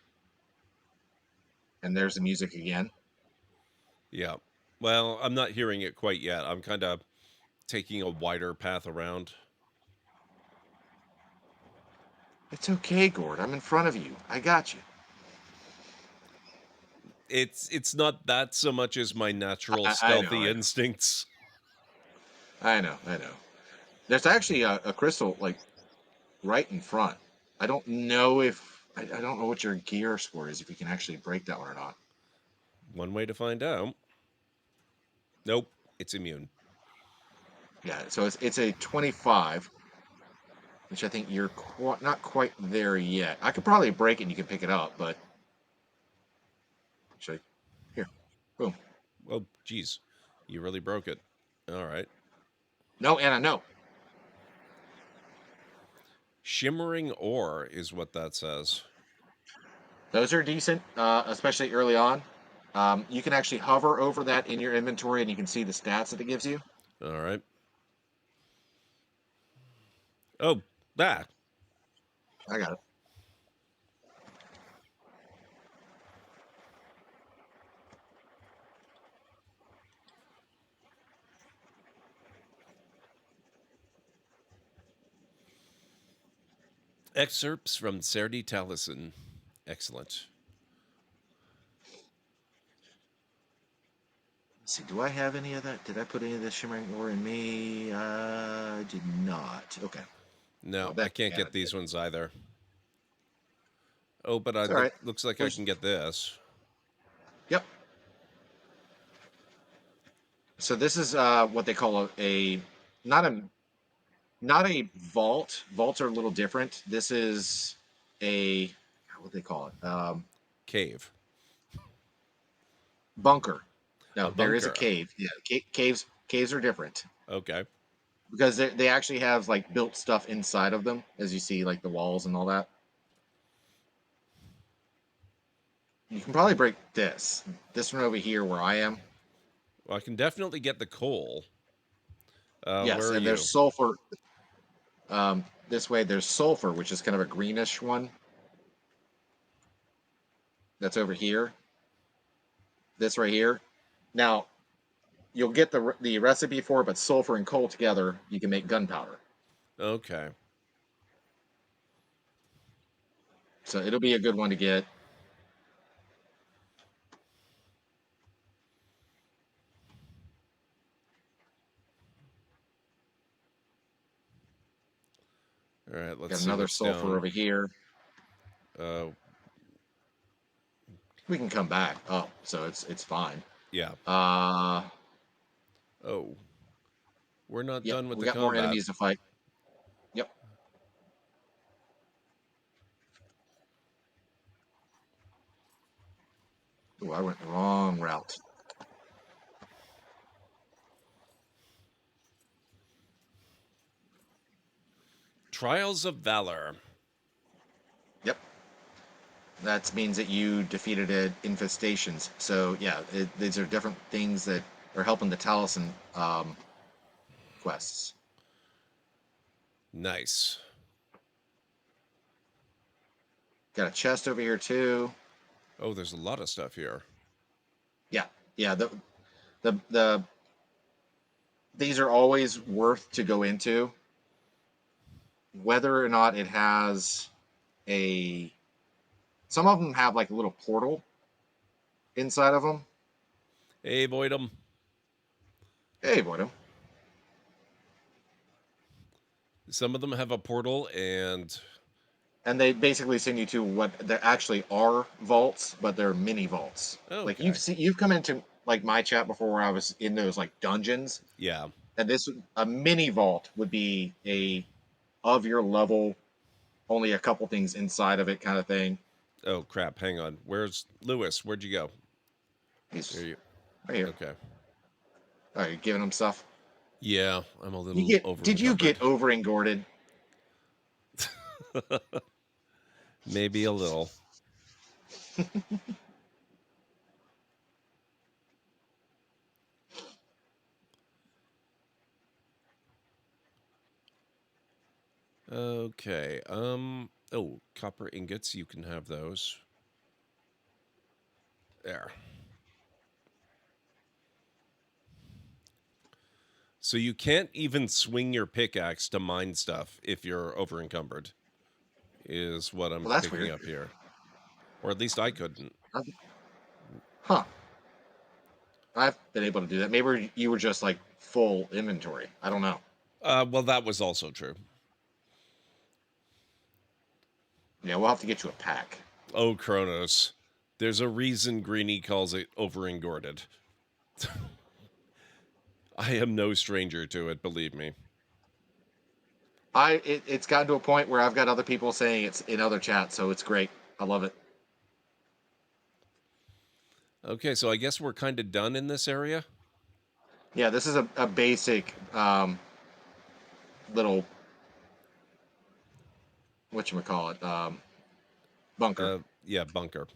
and there's the music again. Yeah. Well, I'm not hearing it quite yet. I'm kind of taking a wider path around. It's okay, Gord. I'm in front of you. I got you. It's not that so much as my natural I know, stealthy I know, instincts. I know. There's actually a crystal like right in front. I don't know if I don't know what your gear score is if you can actually break that one or not. One way to find out. Nope, it's immune. Yeah, so it's a 25, which I think you're not quite there yet. I could probably break it and you can pick it up, but actually, here, boom. Oh, geez. You really broke it. All right. No, Anna, no. Shimmering ore is what that says. Those are decent, especially early on. You can actually hover over that in your inventory and you can see the stats that it gives you. All right. Oh, that. I got it. Excerpts from Serdi Taliesin. Excellent. Let's see, do I have any of that? Did I put any of the shimmering ore in me? I did not. Okay. Well, No, I that can't Anna get these did. ones either. Oh, but It's all right. looks like I There's, can get this. yep. So this is what they call not a not a vault. Vaults are a little different. This is a what do they call it? Cave. Bunker. A No, there is a bunker. cave. Yeah, caves are different Okay. because they actually have like built stuff inside of them, as you see, like the walls and all that. You can probably break this one over here where I am. Well, I can definitely get the coal. Where Yes, are and there's you? sulfur. This way, there's sulfur, which is kind of a greenish one. That's over here. This right here. Now, you'll get the recipe for it, but sulfur and coal together, you can make gunpowder. Okay. So it'll be a good one to get. All right, let's Got see another what's sulfur down. over here. Uh, We can come back. Oh, so it's fine. yeah. Uh, Oh, we're not yep, done with we the got more combat. enemies to fight. Yep. Oh, I went the wrong route. Trials of Valor. Yep. That means that you defeated infestations. So yeah, these are different things that are helping the Taliesin quests. Nice. Got a chest over here too. Oh, there's a lot of stuff here. Yeah, yeah. The these are always worth to go into, whether or not it has a. Some of them have like a little portal inside of them. Hey, Voidum. Hey, Boydum. Some of them have a portal, and And they basically send you to what there actually are vaults, but they're mini vaults. Like okay. you've come into like my chat before where I was in those like dungeons, Yeah. and a mini vault would be a of your level, only a couple things inside of it kind of thing. Oh crap! Hang on. Where's Lewis? Where'd you go? There He's you. right here. Okay. Oh, you're giving him stuff. Yeah, I'm a You little get? over Did you encumbered. get over engorded? Maybe a little. Okay. Oh, copper ingots. You can have those. There. So you can't even swing your pickaxe to mine stuff if you're over encumbered, is what I'm Well, that's picking weird. up here. Or at least I couldn't. Huh? I've been able to do that. Maybe you were just like full inventory. I don't know. Well, that was also true. Yeah, we'll have to get you a pack. Oh, Kronos. There's a reason Greenie calls it over engorded. I am no stranger to it, believe me. It's gotten to a point where I've got other people saying it's in other chats, so it's great. I love it. Okay, so I guess we're kind of done in this area. Yeah, this is a basic little whatchamacallit, bunker. Yeah, bunker.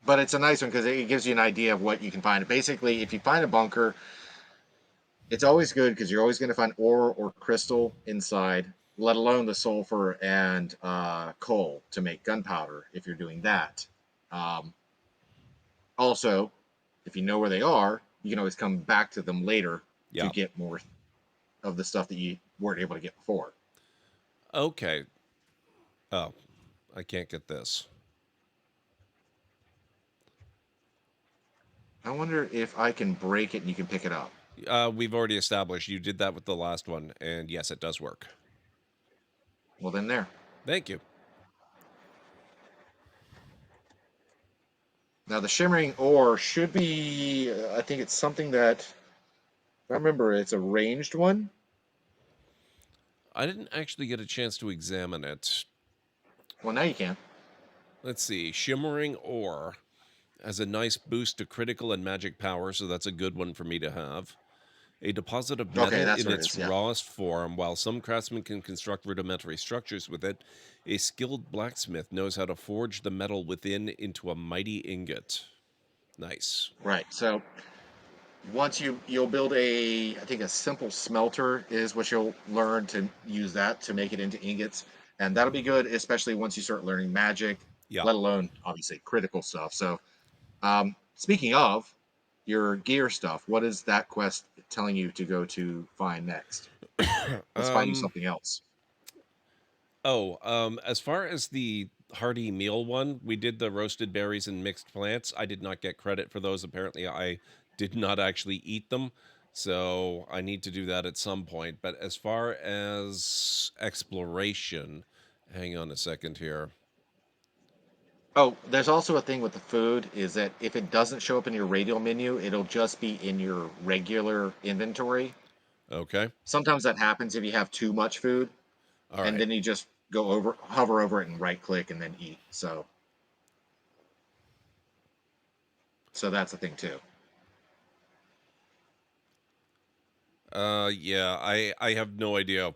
But it's a nice one because it gives you an idea of what you can find. Basically, if you find a bunker, it's always good because you're always going to find ore or crystal inside, let alone the sulfur and coal to make gunpowder if you're doing that. Um, Also, if you know where they are, you can always come back to them later to Yeah. get more of the stuff that you weren't able to get before. Okay. Oh, I can't get this. I wonder if I can break it and you can pick it up. We've already established you did that with the last one, and yes, it does work. Well, then there. Thank you. Now, the shimmering ore should be, I think it's something that, if I remember, it's a ranged one. I didn't actually get a chance to examine it. Well, now you can. Let's see. Shimmering ore has a nice boost to critical and magic power, so that's a good one for me to have. A deposit of Okay, metal that's in what it its is, yeah. rawest form, while some craftsmen can construct rudimentary structures with it, a skilled blacksmith knows how to forge the metal within into a mighty ingot. Nice. Right. So once you'll build I think a simple smelter is what you'll learn to use that to make it into ingots, and that'll be good, especially once you start learning magic, Yeah. let alone obviously critical stuff. So, speaking of your gear stuff, what is that quest telling you to go to find next? Let's find you Um. something else. As far as the hearty meal one, we did the roasted berries and mixed plants. I did not get credit for those. Apparently, I did not actually eat them. So I need to do that at some point. But as far as exploration, hang on a second here. Oh, there's also a thing with the food is that if it doesn't show up in your radial menu, it'll just be in your regular inventory. Okay. Sometimes that happens if you have too much food, All and right. then you just hover over it, and right click, and then eat. So that's the thing too. Yeah, I have no idea.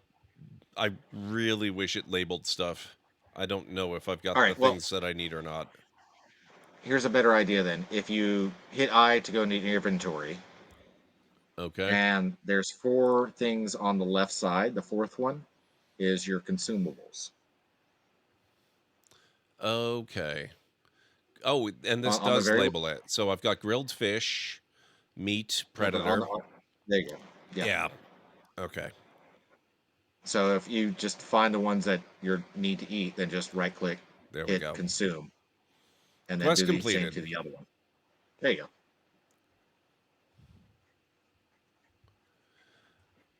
I really wish it labeled stuff. I don't know if I've got All the right. Well, things that I need or not. here's a better idea then. If you hit I to go into your inventory, Okay. and there's four things on the left side. The fourth one is your consumables Okay. Oh, and this on the does very label it. So I've got grilled fish, meat, no, but on predator. the there you go. Yeah. Yeah. Okay. So if you just find the ones that you need to eat, then just right click, There we hit go. consume, and then Quest do the same completed. to the other one. There you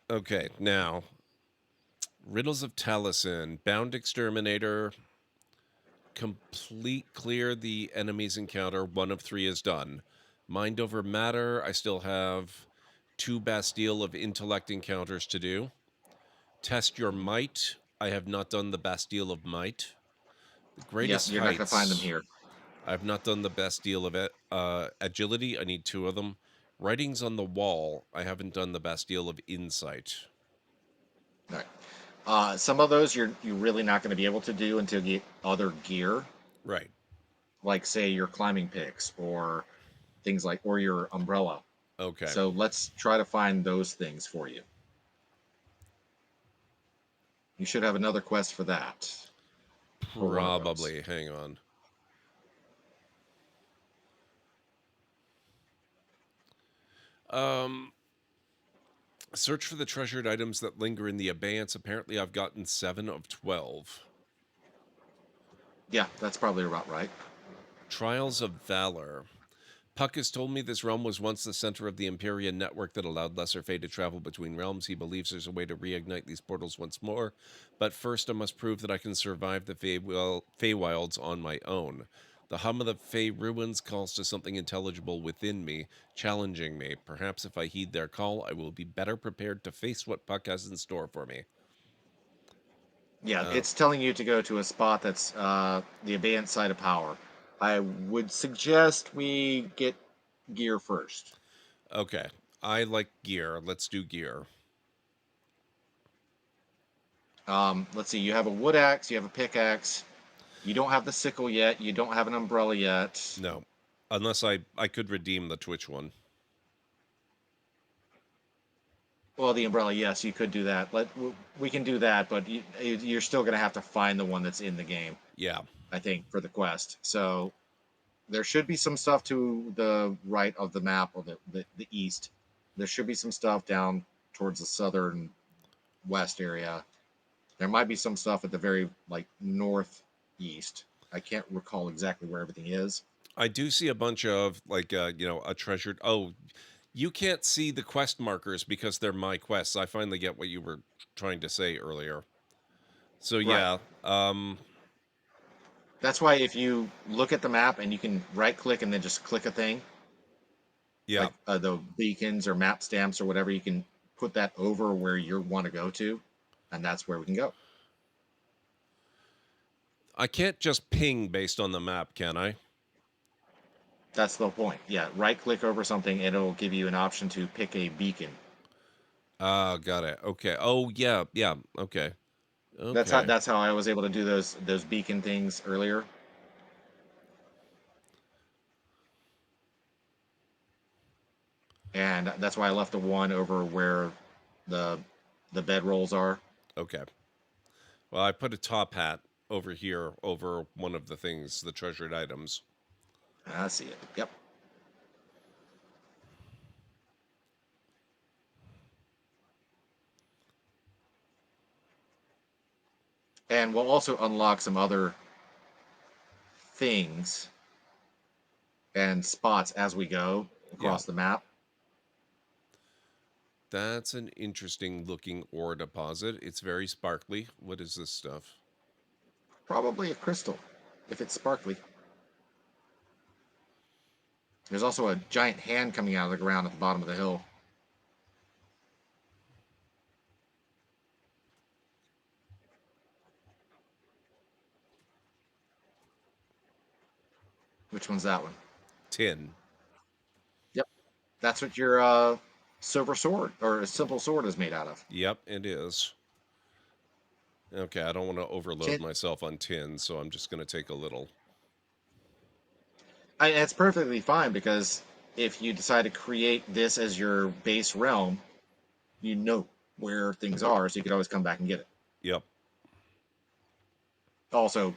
go. Okay. Now, Riddles of Taliesin, Bound Exterminator, complete clear the enemy's encounter. 1 of 3 is done. Mind over matter. I still have 2 Bastille of intellect encounters to do. Test your might. I have not done the Bastille of might. The Yeah, greatest you're not gonna find them heights. here. I've not done the Bastille of it. Agility. I need 2 of them. Writings on the wall. I haven't done the Bastille of insight. All right. Some of those you're really not going to be able to do until you get other gear, Right. like say your climbing picks or things like or your umbrella. Okay. So let's try to find those things for you. You should have another quest for that, for one of those. Probably. Hang on. Um, Search for the treasured items that linger in the abeyance. Apparently, I've gotten 7 of 12. Yeah, that's probably about right. Trials of Valor. Puck has told me this realm was once the center of the Empyrean network that allowed Lesser Fate to travel between realms. He believes there's a way to reignite these portals once more, but first I must prove that I can survive the Feywilds on my own. The hum of the Fey ruins calls to something intelligible within me, challenging me. Perhaps if I heed their call, I will be better prepared to face what Puck has in store for me. Yeah, Uh, it's telling you to go to a spot that's the abeyance side of power. I would suggest we get gear first. okay, I like gear. Let's do gear. Let's see. You have a wood axe. You have a pickaxe. You don't have the sickle yet. You don't have an umbrella yet. No, unless I could redeem the Twitch one. Well, the umbrella, yes, you could do that. We can do that, but you're still going to have to find the one that's in the game, Yeah. I think, for the quest. So there should be some stuff to the right of the map, or the east. There should be some stuff down towards the southern west area. There might be some stuff at the very like northeast. I can't recall exactly where everything is. I do see a bunch of like a treasured. Oh, you can't see the quest markers because they're my quests. I finally get what you were trying to say earlier. So Right. yeah, That's why if you look at the map and you can right click and then just click a thing, yeah. like the beacons or map stamps or whatever, you can put that over where you want to go to, and that's where we can go. I can't just ping based on the map, can I? That's the point. Yeah, right click over something and it'll give you an option to pick a beacon. Ah, got it. Okay. Oh yeah, yeah. Okay. That's how Okay. that's how I was able to do those beacon things earlier. And that's why I left the one over where the the bed rolls are. Okay. Well, I put a top hat over here over one of the things, the treasured items. I see it. Yep. And we'll also unlock some other things and spots as we go Yeah. across the map. That's an interesting looking ore deposit. It's very sparkly. What is this stuff? Probably a crystal, if it's sparkly. There's also a giant hand coming out of the ground at the bottom of the hill. Which one's that one? Tin. Yep. That's what your silver sword or a simple sword is made out of. Yep, it is. Okay, I don't want to overload Tin. myself on tin, so I'm just going to take a little. It's perfectly fine because if you decide to create this as your base realm, you know where things are, so you could always come back and get it. Yep. Also,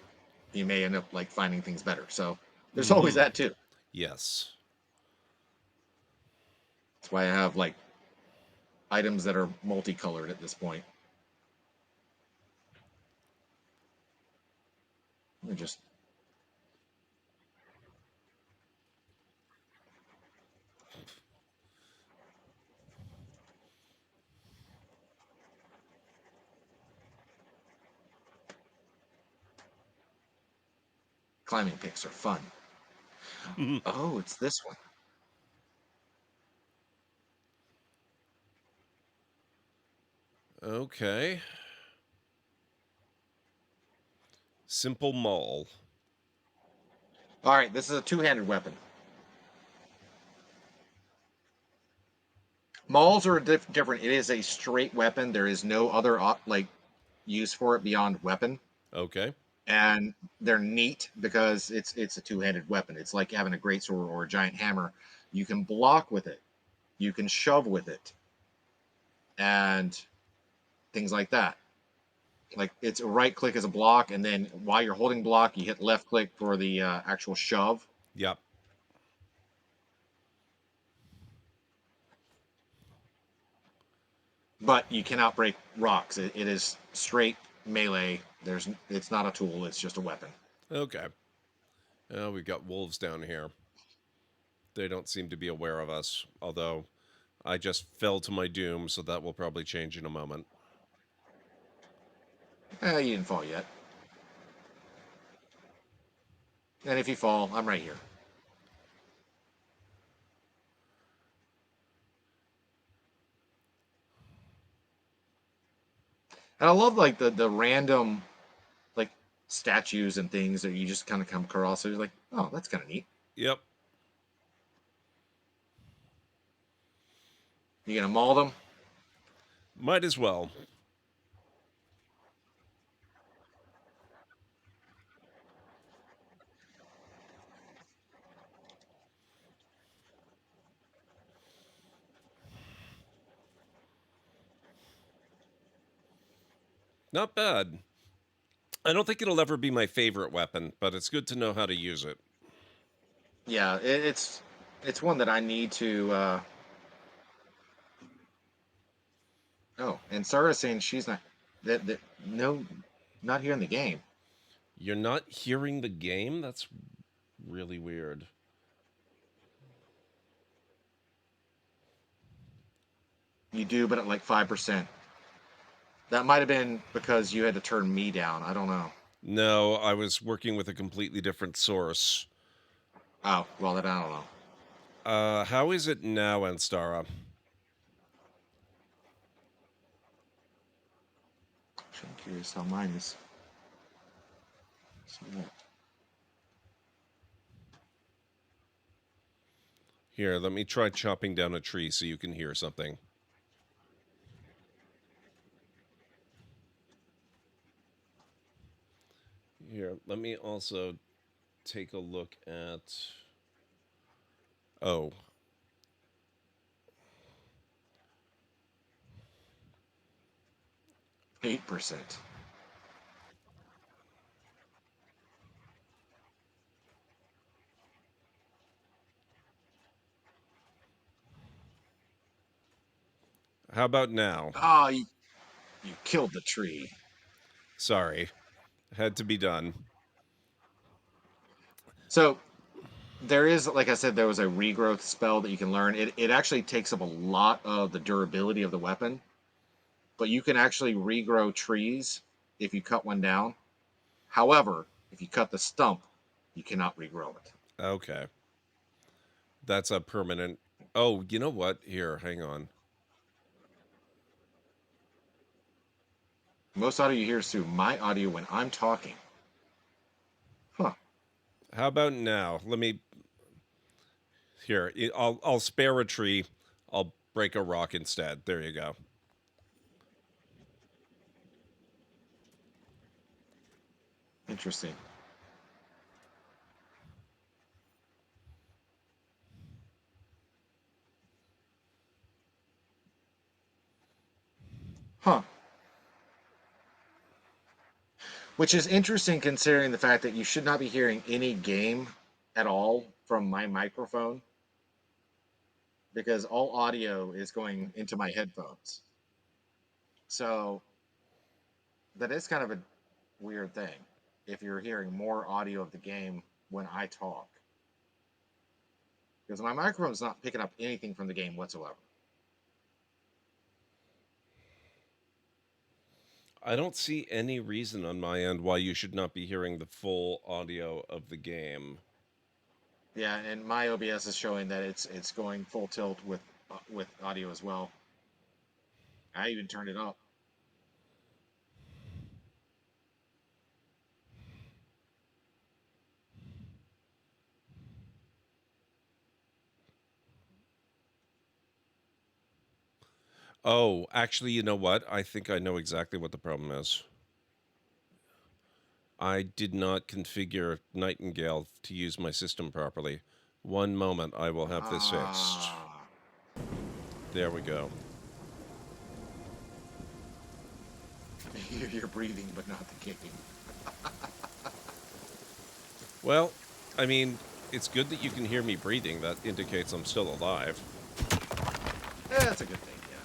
you may end up like finding things better. So there's always Mm-hmm. that too. Yes. That's why I have like items that are multicolored at this point. Let me just climbing picks are fun. Oh, it's this one. Okay. Simple maul. All right, this is a two-handed weapon. Mauls are different. It is a straight weapon. There is no other like use for it beyond weapon, Okay. and they're neat because it's a two-handed weapon. It's like having a greatsword or a giant hammer. You can block with it. You can shove with it, and things like that. Like it's a right click as a block, and then while you're holding block, you hit left click for the actual shove. Yep. But you cannot break rocks. It is straight melee. It's not a tool. It's just a weapon. Okay. Oh, we've got wolves down here. They don't seem to be aware of us, although I just fell to my doom, so that will probably change in a moment. You didn't fall yet. And if you fall, I'm right here. And I love like the random like statues and things that you just kind of come across. So you're like, oh, that's kind of neat. Yep. You gonna maul them? Might as well. Not bad. I don't think it'll ever be my favorite weapon, but it's good to know how to use it. Yeah, it's one that I need to Oh, and Sarah's saying she's not that no, not here in the game. You're not hearing the game? That's really weird. You do, but at like 5%. That might have been because you had to turn me down. I don't know. No, I was working with a completely different source. Oh, well, then I don't know. How is it now, Anstara? I'm curious how mine is. So, Here, let me try chopping down a tree so you can hear something. Here, let me also take a look at... Oh. 8%. How about now? Oh, you killed the tree. Sorry. Had to be done. So there is, like I said, there was a regrowth spell that you can learn. It actually takes up a lot of the durability of the weapon, but you can actually regrow trees if you cut one down. However, if you cut the stump, you cannot regrow it. Okay. That's a permanent... Oh, you know what? Here, hang on. Most audio you hear is through my audio when I'm talking. Huh. How about now? Let me... Here, I'll spare a tree. I'll break a rock instead. There you go. Interesting. Huh. Which is interesting considering the fact that you should not be hearing any game at all from my microphone because all audio is going into my headphones. So that is kind of a weird thing if you're hearing more audio of the game when I talk. Because my microphone's not picking up anything from the game whatsoever. I don't see any reason on my end why you should not be hearing the full audio of the game. Yeah, and my OBS is showing that it's going full tilt with audio as well. I even turned it up. Oh, actually, you know what? I think I know exactly what the problem is. I did not configure Nightingale to use my system properly. One moment, I will have this fixed. Ah, There we go. you're breathing, but not the game. Well, I mean, it's good that you can hear me breathing. That indicates I'm still alive. That's a good thing, yeah.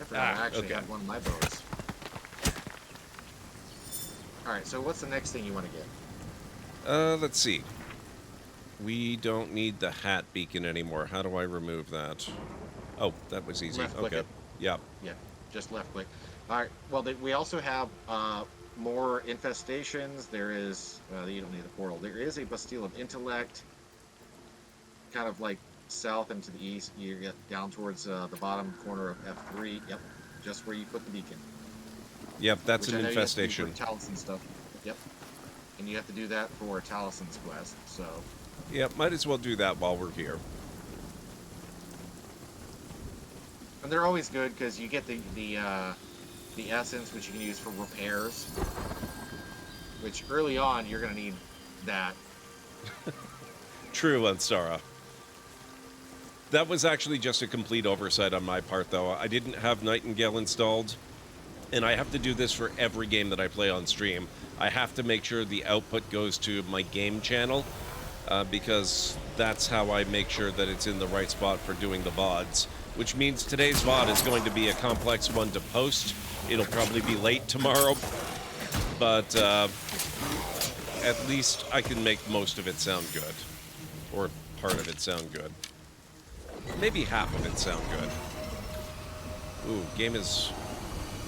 I forgot I actually okay. had one of my bows. Alright, so what's the next thing you want to get? Let's see. We don't need the hat beacon anymore. How do I remove that? Oh, that was easy. Left click Okay. it. Yeah. Yeah, just left click. Alright, well, we also have more infestations. There is, you don't need the portal. There is a Bastille of Intellect, kind of like south and to the east. You get down towards the bottom corner of F3. Yep, just where you put the beacon. Yep, that's Which an I know infestation. you have to do for Taliesin stuff. Yep. And you have to do that for Talison's quest, so... Yep, might as well do that while we're here. And they're always good because you get the essence, which you can use for repairs. Which early on you're gonna need that. True, Anstara. That was actually just a complete oversight on my part, though. I didn't have Nightingale installed, and I have to do this for every game that I play on stream. I have to make sure the output goes to my game channel, because that's how I make sure that it's in the right spot for doing the VODs, which means today's VOD is going to be a complex one to post. It'll probably be late tomorrow, but at least I can make most of it sound good, or part of it sound good. Maybe half of it sound good. Ooh, game is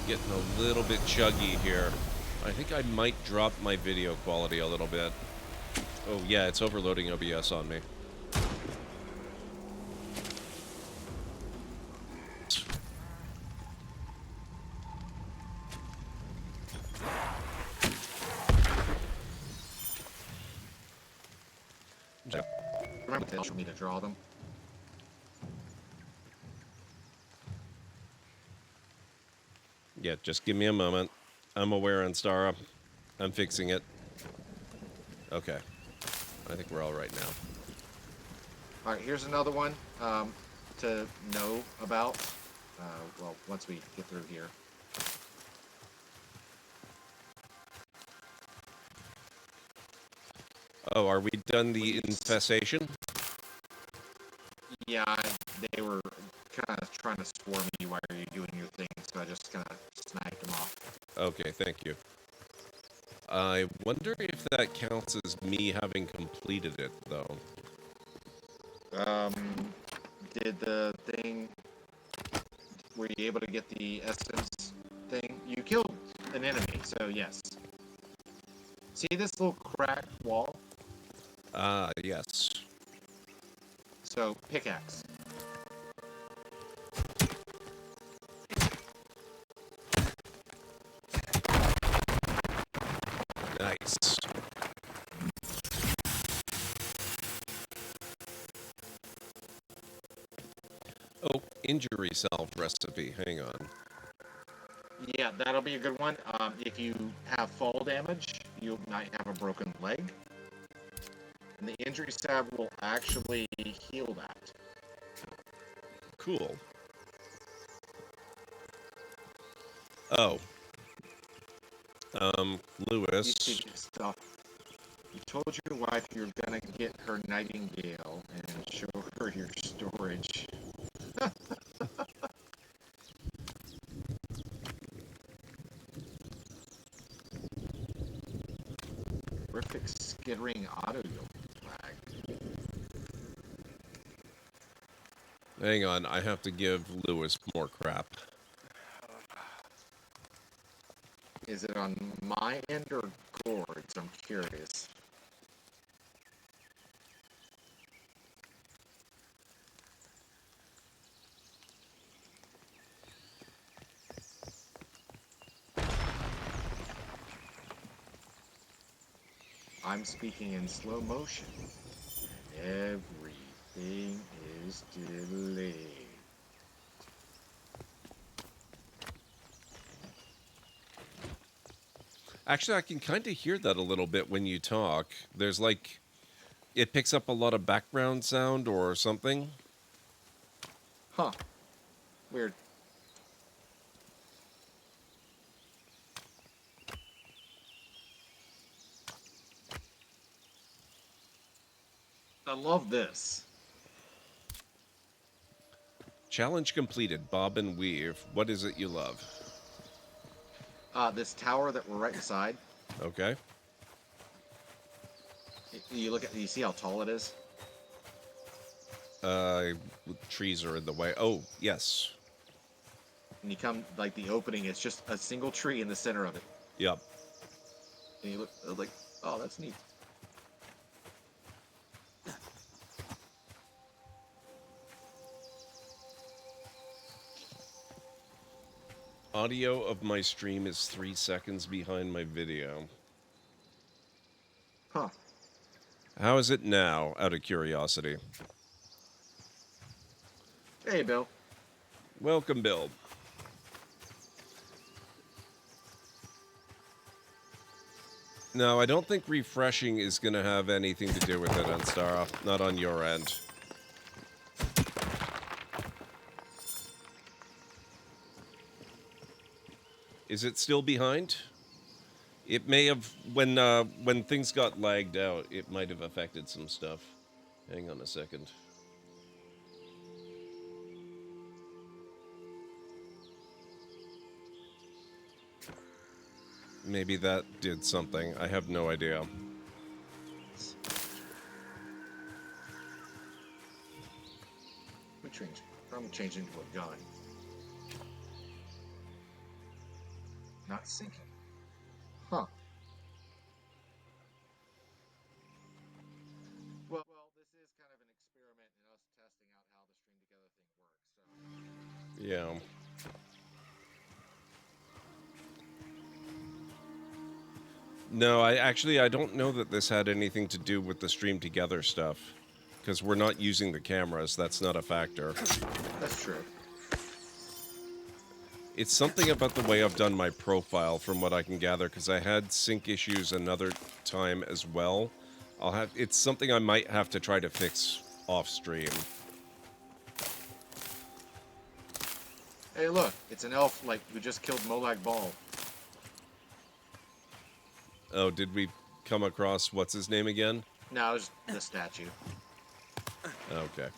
getting a little bit chuggy here. I think I might drop my video quality a little bit. Oh yeah, it's overloading OBS on me. Remember to tell me to draw them. Yeah, just give me a moment. I'm aware, Anstara. I'm fixing it. Okay. I think we're all right now. All right, here's another one to know about. Well, once we get through here. Oh, are we done the infestation? Yeah, they were kind of trying to swarm me while you're doing your thing, so I just kind of sniped them off. Okay, thank you. I wonder if that counts as me having completed it, though. Did the thing... Were you able to get the essence thing? You killed an enemy, so yes. See this little cracked wall? Ah, yes. So, pickaxe. Nice. Oh, injury salve recipe. Hang on. Yeah, that'll be a good one. If you have fall damage, you might have a broken leg. And the injury salve will actually heal that. Cool. Oh. Lewis. You see stuff. You told your wife you're gonna get her Nightingale and show her your storage. Terrific skittering auto flag. Hang on, I have to give Lewis more crap. Is it on my end or Gord's? I'm curious. I'm speaking in slow motion. Everything is delayed. Actually, I can kind of hear that a little bit when you talk. There's like... It picks up a lot of background sound or something. Huh. Weird. I love this. Challenge completed. Bob and weave. What is it you love? This tower that we're right inside. Okay. You see how tall it is? Trees are in the way. Oh, yes. And you come, like, the opening, it's just a single tree in the center of it. Yep. And you look, like, oh, that's neat. Audio of my stream is 3 seconds behind my video. Huh. How is it now, out of curiosity? Hey, Bill. Welcome, Bill. No, I don't think refreshing is going to have anything to do with it, Anstara. Not on your end. Is it still behind? It may have when things got lagged out, it might have affected some stuff. Hang on a second. Maybe that did something. I have no idea. I'm changing to a gun. Not sinking. Huh. Well, this is kind of an experiment in us testing out how the string together thing works. So. Yeah. No, I don't know that this had anything to do with the stream together stuff, because we're not using the cameras. That's not a factor. That's true. It's something about the way I've done my profile, from what I can gather, because I had sync issues another time as well. It's something I might have to try to fix off stream. Hey, look, it's an elf like who just killed Molag Bal. Oh, did we come across what's his name again? No, it was the statue. Okay.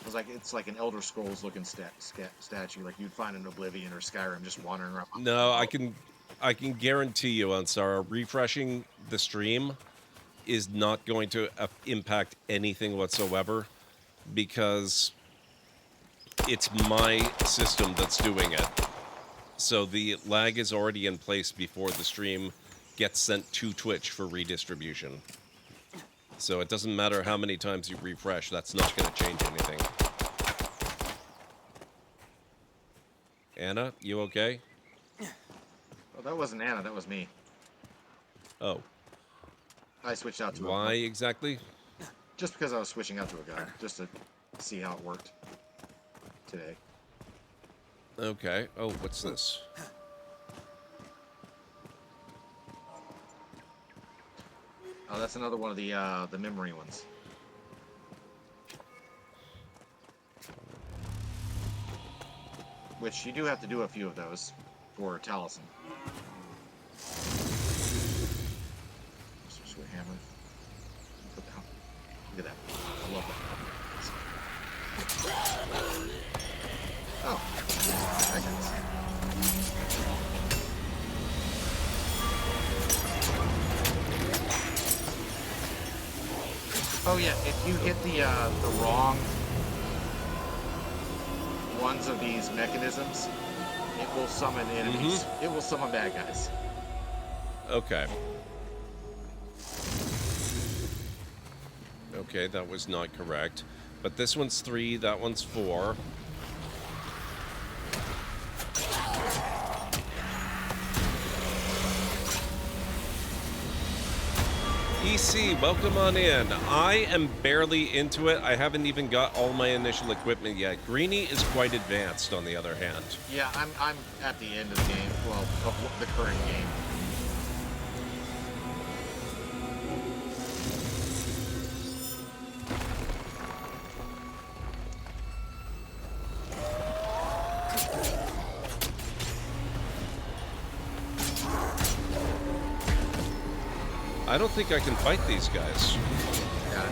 It's like an Elder Scrolls looking statue, like you'd find in Oblivion or Skyrim, just wandering around. No, I can guarantee you, Ansara, refreshing the stream is not going to impact anything whatsoever, because it's my system that's doing it. So the lag is already in place before the stream gets sent to Twitch for redistribution. So it doesn't matter how many times you refresh, that's not going to change anything. Anna, you okay? Oh, that wasn't Anna, that was me. Oh. I switched out to Why exactly? just because I was switching out to a gun, just to see how it worked today. Okay. Oh, what's this? Oh, that's another one of the memory ones. Which you do have to do a few of those for Taliesin. Switch hammer. Put that. Look at that. I love that. Oh, that guy's. Oh yeah, if you hit the wrong ones of these mechanisms, it will summon enemies. It will summon bad guys. Okay. Okay, that was not correct. But this one's 3, that one's 4. EC, welcome on in. I am barely into it. I haven't even got all my initial equipment yet. Greenie is quite advanced, on the other hand. Yeah, I'm at the end of the game. Well, of the current game. I don't think I can fight these guys. Got it.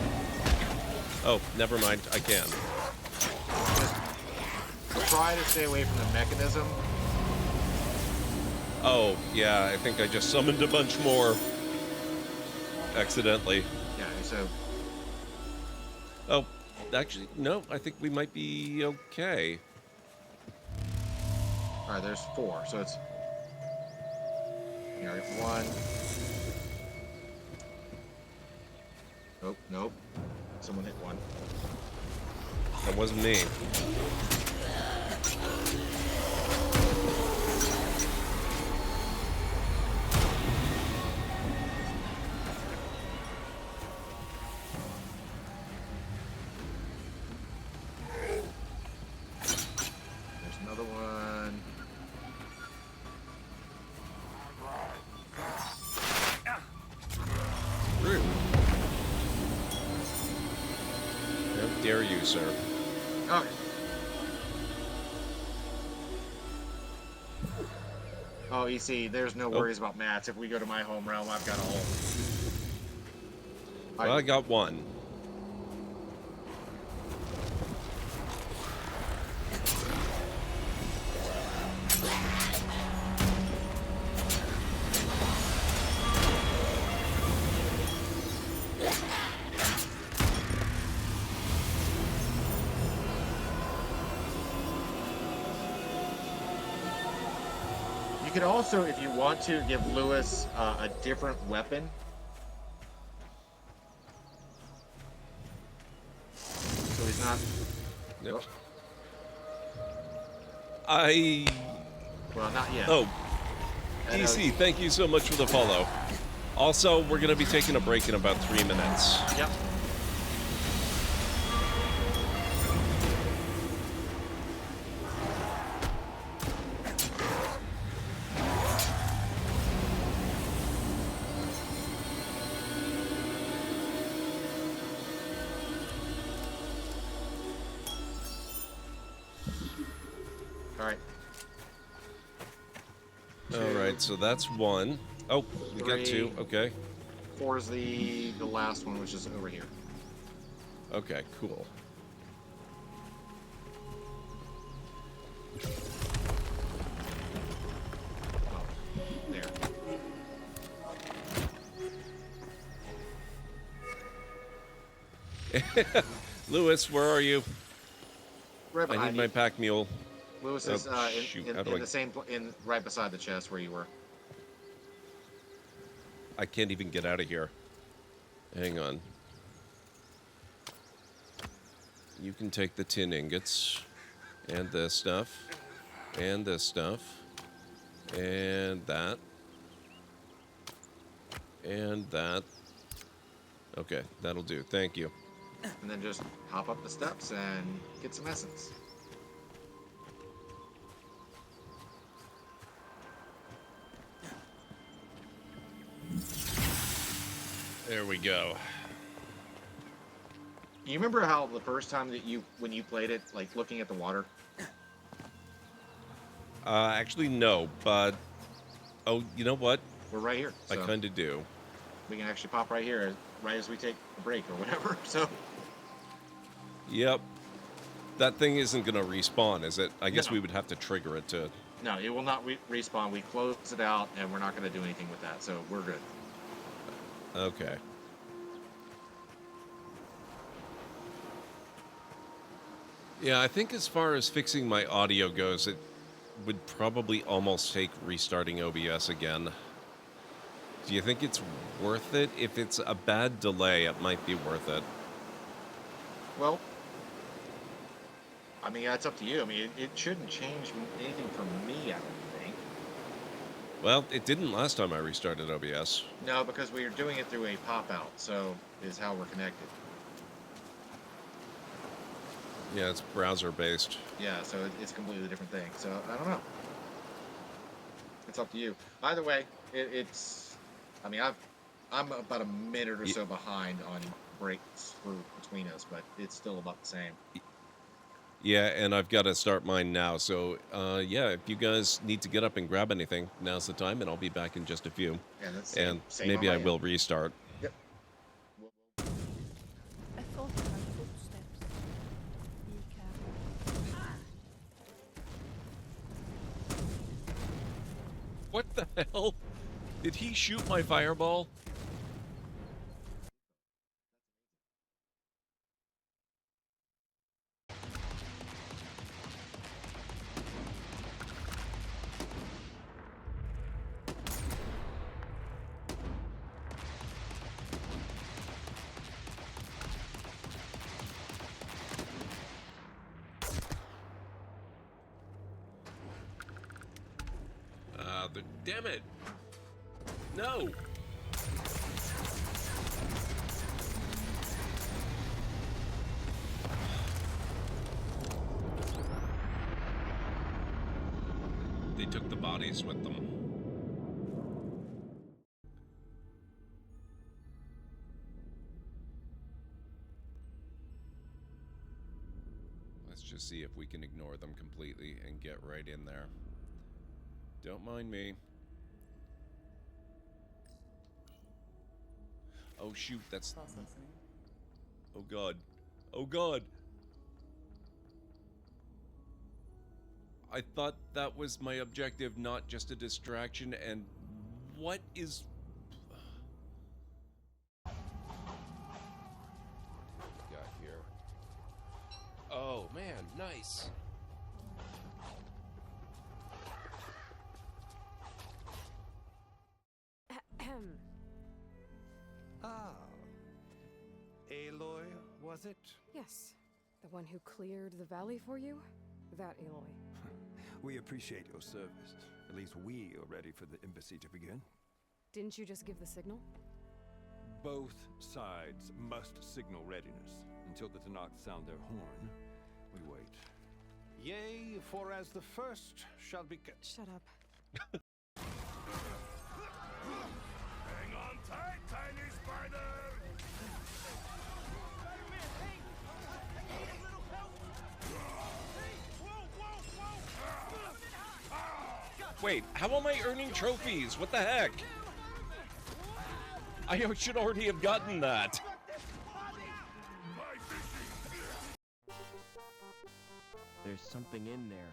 Oh, never mind. I can. Just try to stay away from the mechanism. Oh, yeah, I think I just summoned a bunch more. Accidentally. Yeah, so... Oh, actually, no, I think we might be okay. Alright, there's 4, so it's... Alright, 1... Nope, nope. Someone hit 1. That wasn't me. There's another one. Rude. How dare you, sir? Okay. Oh, you see, there's no worries about mats. If we go to my home realm, I've got all. Well, I got one. You could also, if you want to, give Lewis a different weapon. So he's not. Yep. Oh, well, not yet. Oh, I know- DC, thank you so much for the follow. Also, we're going to be taking a break in about 3 minutes. Yep. All right. All right, so that's one. Oh, we got 2. Three. Okay. 4 is the last one, which is over here. Okay, cool. Oh, there. Lewis, where are you? Right I behind need my you. pack mule. Lewis Oh, is shoot. in How do I... the same right beside the chest where you were. I can't even get out of here. Hang on. You can take the tin ingots. And this stuff. And this stuff. And that. And that. Okay, that'll do. Thank you. And then just hop up the steps and get some essence. There we go. You remember how the first time that when you played it, like looking at the water? Actually, no, but... Oh, you know what? We're right here. I So kind of do. we can actually pop right here, right as we take a break or whatever. So Yep. That thing isn't going to respawn, is it? I guess No. we would have to trigger it to... no, it will not respawn. We close it out, and we're not going to do anything with that. So we're good. Okay. Yeah, I think as far as fixing my audio goes, it would probably almost take restarting OBS again. Do you think it's worth it? If it's a bad delay, it might be worth it. Well, I mean, that's up to you. I mean, it shouldn't change anything for me, I don't think. Well, it didn't last time I restarted OBS. No, because we are doing it through a pop-out, so is how we're connected. Yeah, it's browser-based. Yeah, so it's a completely different thing. So I don't know. It's up to you. Either way, it's. I mean, I'm about a minute or so behind on breaks between us, but it's still about the same. Yeah, and I've got to start mine now. So, yeah, if you guys need to get up and grab anything, now's the time, and I'll be back in just a few. And that's And same maybe on I my will end. restart. Yep. I thought I heard footsteps. Be careful. What the hell? Did he shoot my fireball? Damn it! No! They took the bodies with them. Let's just see if we can ignore them completely and get right in there. Don't mind me. Oh shoot, that's... Processing. Oh god. Oh god! I thought that was my objective, not just a distraction, and what is... What do we got here? Oh man, nice! Ahem. Ah. Aloy, was it? Yes. The one who cleared the valley for you? That Aloy. We appreciate your service. At least we are ready for the embassy to begin. Didn't you just give the signal? Both sides must signal readiness. Until the Tanakh sound their horn, we wait. Yea, for as the first shall be... Shut up. Hang on tight, tiny spider! Wait, how am I earning trophies? What the heck? I should already have gotten that. There's something in there.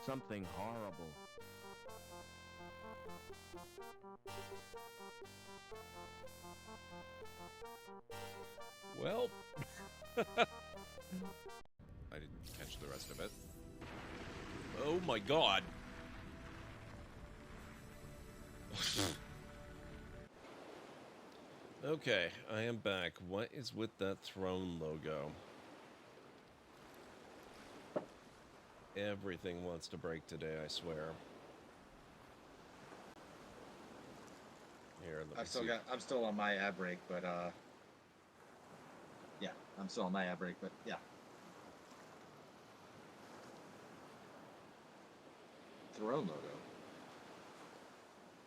Something horrible. Well... I didn't catch the rest of it. Oh my god! Okay, I am back. What is with that throne logo? Everything wants to break today, I swear. Here, let me see. I'm still on my ad break, but yeah, I'm still on my ad break, but yeah. Throne logo.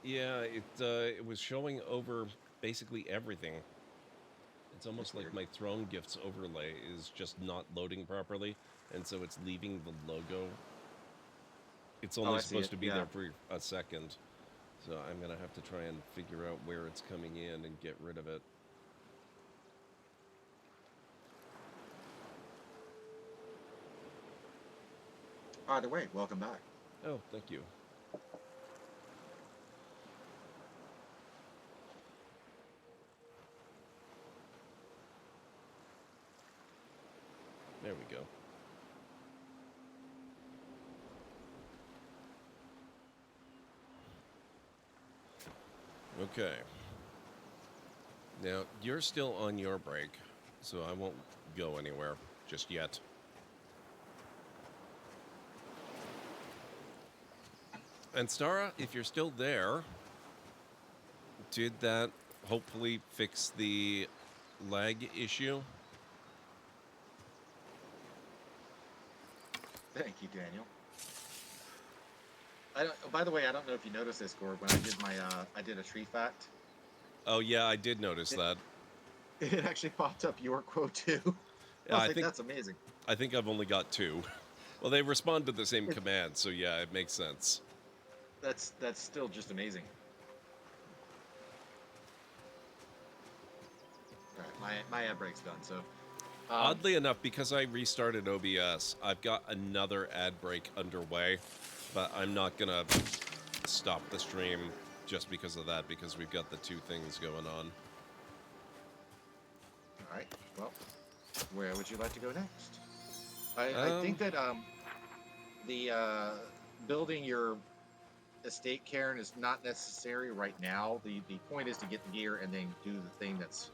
Yeah, it was showing over basically everything. It's almost like my Throne Gifts overlay is just not loading properly, and so it's leaving the logo. It's only supposed to be there for a second, so I'm gonna have to try and figure out where it's coming in and get rid of it. Either way, welcome back. Oh, thank you. There we go. Okay. Now, you're still on your break, so I won't go anywhere just yet. And Stara, if you're still there, did that hopefully fix the lag issue? Thank you, Daniel. By the way, I don't know if you noticed this, Gord, when I did my I did a tree fact. Oh yeah, I did notice that. It actually popped up your quote too. Yeah, I think that's amazing. I think I've only got 2. Well, they respond to the same command, so yeah, it makes sense. That's still just amazing. All right, my ad break's done. So, oddly enough, because I restarted OBS, I've got another ad break underway, but I'm not gonna stop the stream just because of that, because we've got the 2 things going on. all right. Well, where would you like to go next? I think that the building your estate cairn is not necessary right now. The point is to get the gear and then do the thing that's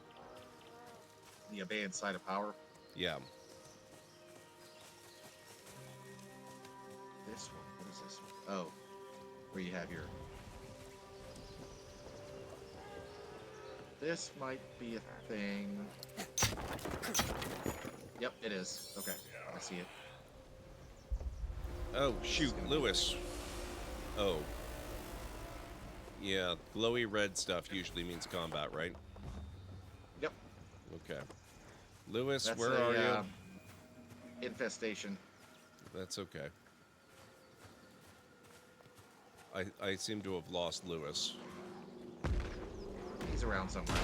the abeyance side of power. Yeah. This one. What is this one? Oh, what do you have here? This might be a thing. Yep, it is. Okay, I see it. Oh, shoot, Lewis. Oh. Yeah, glowy red stuff usually means combat, right? Yep. Okay. Lewis, That's where are you? Infestation. That's okay. I seem to have lost Lewis. He's around somewhere.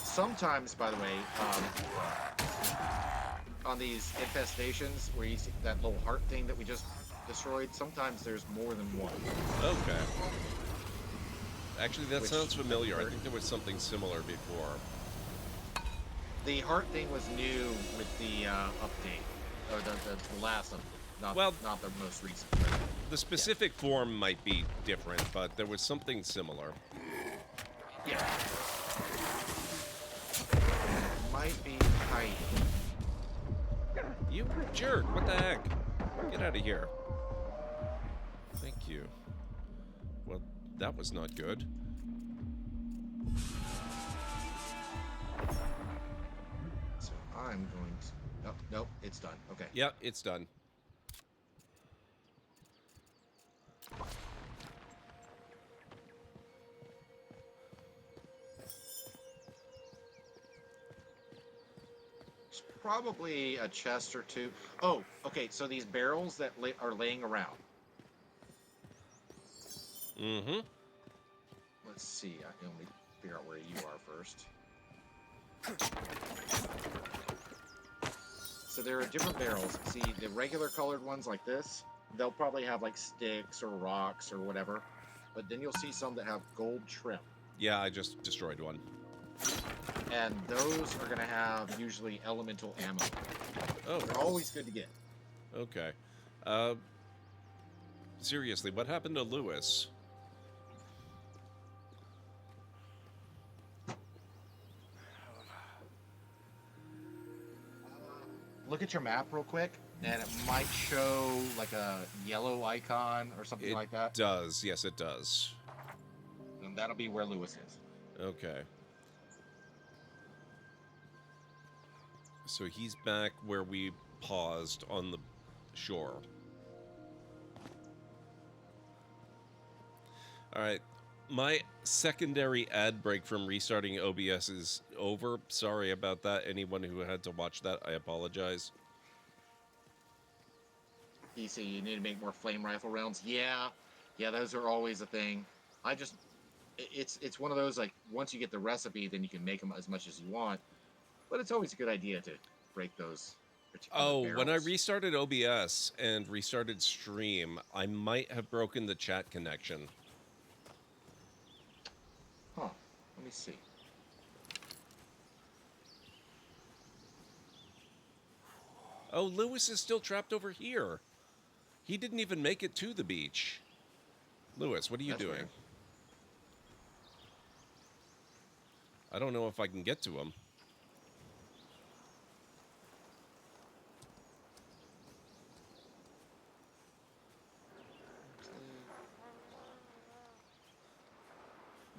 Sometimes, by the way, on these infestations where you see that little heart thing that we just destroyed, sometimes there's more than one. Okay. Actually, that Which- sounds familiar. I think there was something similar before. The heart thing was new with the update, or the last update, not the most recent. But The specific form might be different, but there was something similar. yeah, might be tight. You jerk! What the heck? Get out of here. Thank you. Well, that was not good. So I'm going to. Oh, nope, it's done. Okay. Yeah, it's done. It's probably a chest or two. Oh, okay. So these barrels that are laying around. Mm-hmm. Let's see. Let me figure out where you are first. So there are different barrels. See, the regular colored ones like this, they'll probably have like sticks or rocks or whatever. But then you'll see some that have gold trim. Yeah, I just destroyed one. And those are going to have usually elemental ammo. Oh, They're always good to get. okay. Seriously, what happened to Lewis? Look at your map real quick, and it might show like a yellow icon or something It like that. does. Yes, it does. And that'll be where Lewis is. Okay. So he's back where we paused on the shore. All right. My secondary ad break from restarting OBS is over. Sorry about that. Anyone who had to watch that, I apologize. You see, you need to make more flame rifle rounds. Yeah, those are always a thing. It's one of those, like, once you get the recipe, then you can make them as much as you want. But it's always a good idea to break those particular Oh, when I barrels. restarted OBS and restarted stream, I might have broken the chat connection. Huh. Let me see. Oh, Lewis is still trapped over here. He didn't even make it to the beach. Lewis, what are you That's doing? weird. I don't know if I can get to him.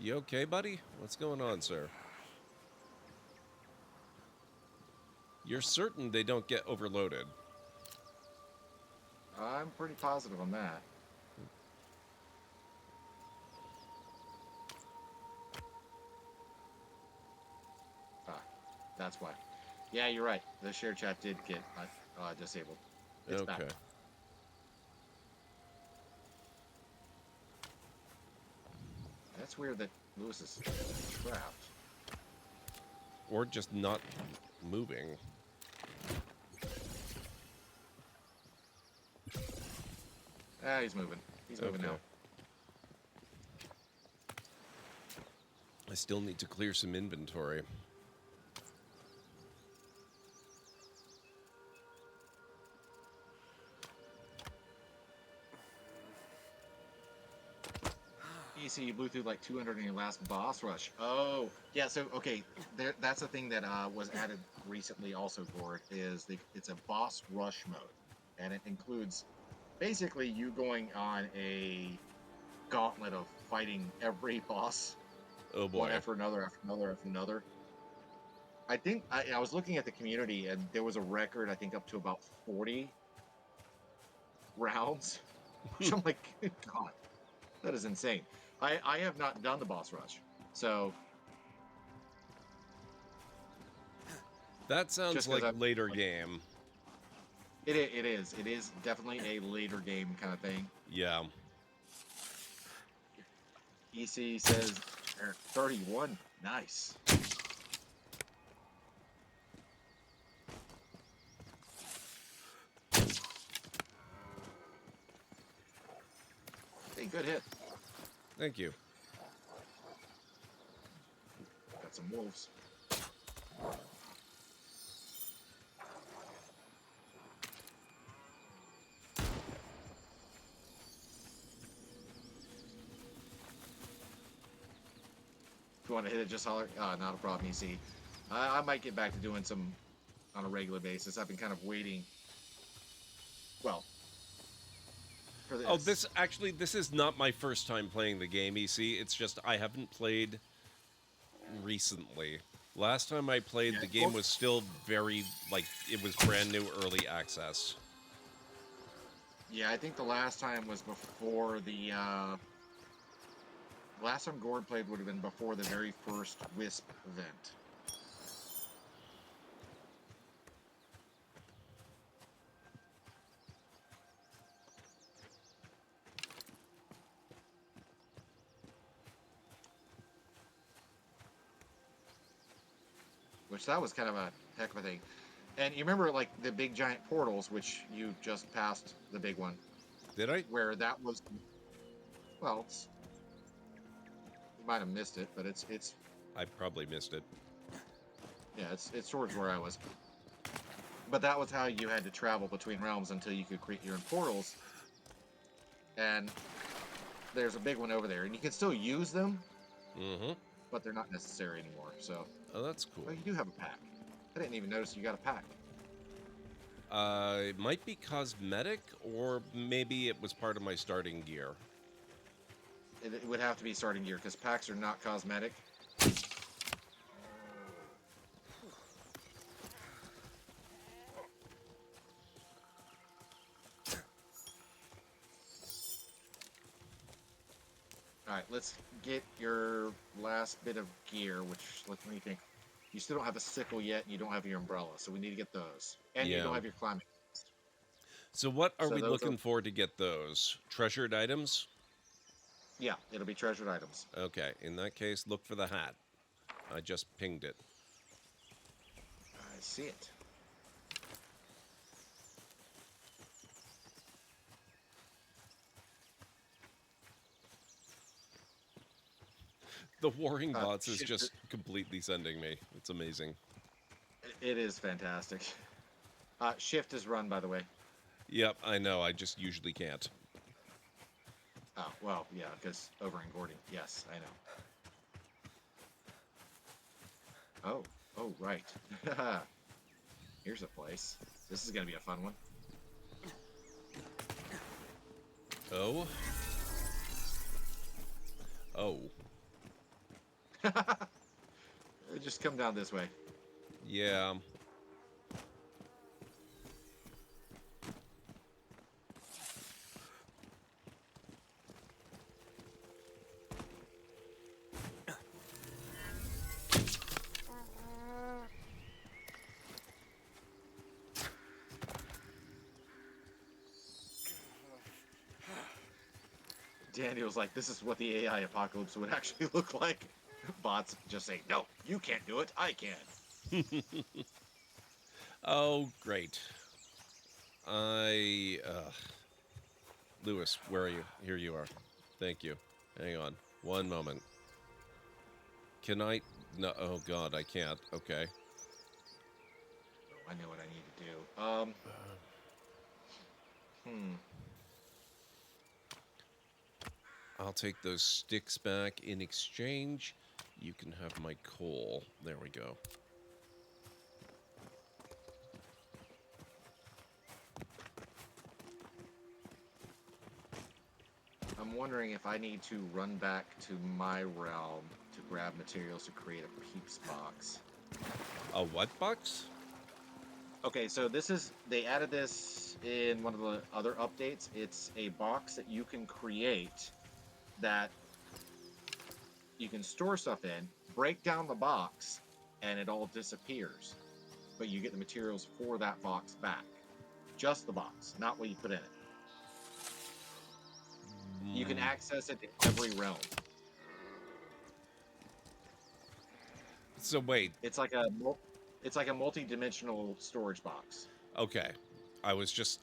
You okay, buddy? What's going on, sir? You're certain they don't get overloaded? I'm pretty positive on that. Ah, that's why. Yeah, you're right. The share chat did get disabled. It's back. Okay. That's weird that Lewis is trapped. Or just not moving. Ah, he's moving. He's moving Okay. now. I still need to clear some inventory. You see, you blew through like 200 in your last boss rush. Oh, yeah. So okay, that's the thing that was added recently. Also, Gord, is it's a boss rush mode, and it includes basically you going on a gauntlet of fighting every boss, Oh boy. one after another, after another, after another. I think I was looking at the community, and there was a record. I think up to about 40 rounds, which I'm like, good God, that is insane. I have not done the boss rush, so That sounds just because like I'm later game. it is definitely a later game kind of thing. Yeah. EC says 31. Nice. Hey, good hit. Thank you. Got some wolves. If you want to hit it, just holler. Not a problem, EC. I might get back to doing some on a regular basis. I've been kind of waiting. Well, for this. Oh, this is not my first time playing the game, EC. It's just I haven't played recently. Last time I played, the game was still very, like, it was brand new early access. Yeah, I think the last time was before the last time Gord played would have been before the very first Wisp event. Which that was kind of a heck of a thing. And you remember, like, the big giant portals, which you just passed the big one. Did I? Where that was, well, you might have missed it, but it's I probably missed it. yeah, it's towards where I was. But that was how you had to travel between realms until you could create your own portals. And there's a big one over there, and you can still use them, but they're not necessary anymore. So, oh, that's cool. Oh, you do have a pack. I didn't even notice you got a pack. It might be cosmetic, or maybe it was part of my starting gear. It would have to be starting gear, because packs are not cosmetic. Alright, let's get your last bit of gear, which, let me think. You still don't have a sickle yet, and you don't have your umbrella, so we need to get those. And you don't have your climbing. So what are So we those looking are- for to get those? Treasured items? Yeah, it'll be treasured items. Okay, in that case, look for the hat. I just pinged it. I see it. The warring bots is shit, just completely sending me. It's amazing. It is fantastic. Shift is run, by the way. Yep, I know. I just usually can't. Oh, well, yeah, because over in Gordy. Yes, I know. Oh, right. Here's a place. This is going to be a fun one. Oh? Oh. Just come down this way. Yeah. Daniel's like, this is what the AI apocalypse would actually look like. Bots just say, no, you can't do it. I can. Oh, great. Lewis, where are you? Here you are. Thank you. Hang on. One moment. Can I? No. Oh, God, I can't. Okay. I know what I need to do. I'll take those sticks back in exchange. You can have my coal. There we go. I'm wondering if I need to run back to my realm to grab materials to create a peeps box. A what box? Okay, so they added this in one of the other updates. It's a box that you can create that you can store stuff in, break down the box, and it all disappears. But you get the materials for that box back. Just the box, not what you put in it. You can access it in every realm. So wait, It's like a multi-dimensional storage box. okay. I was just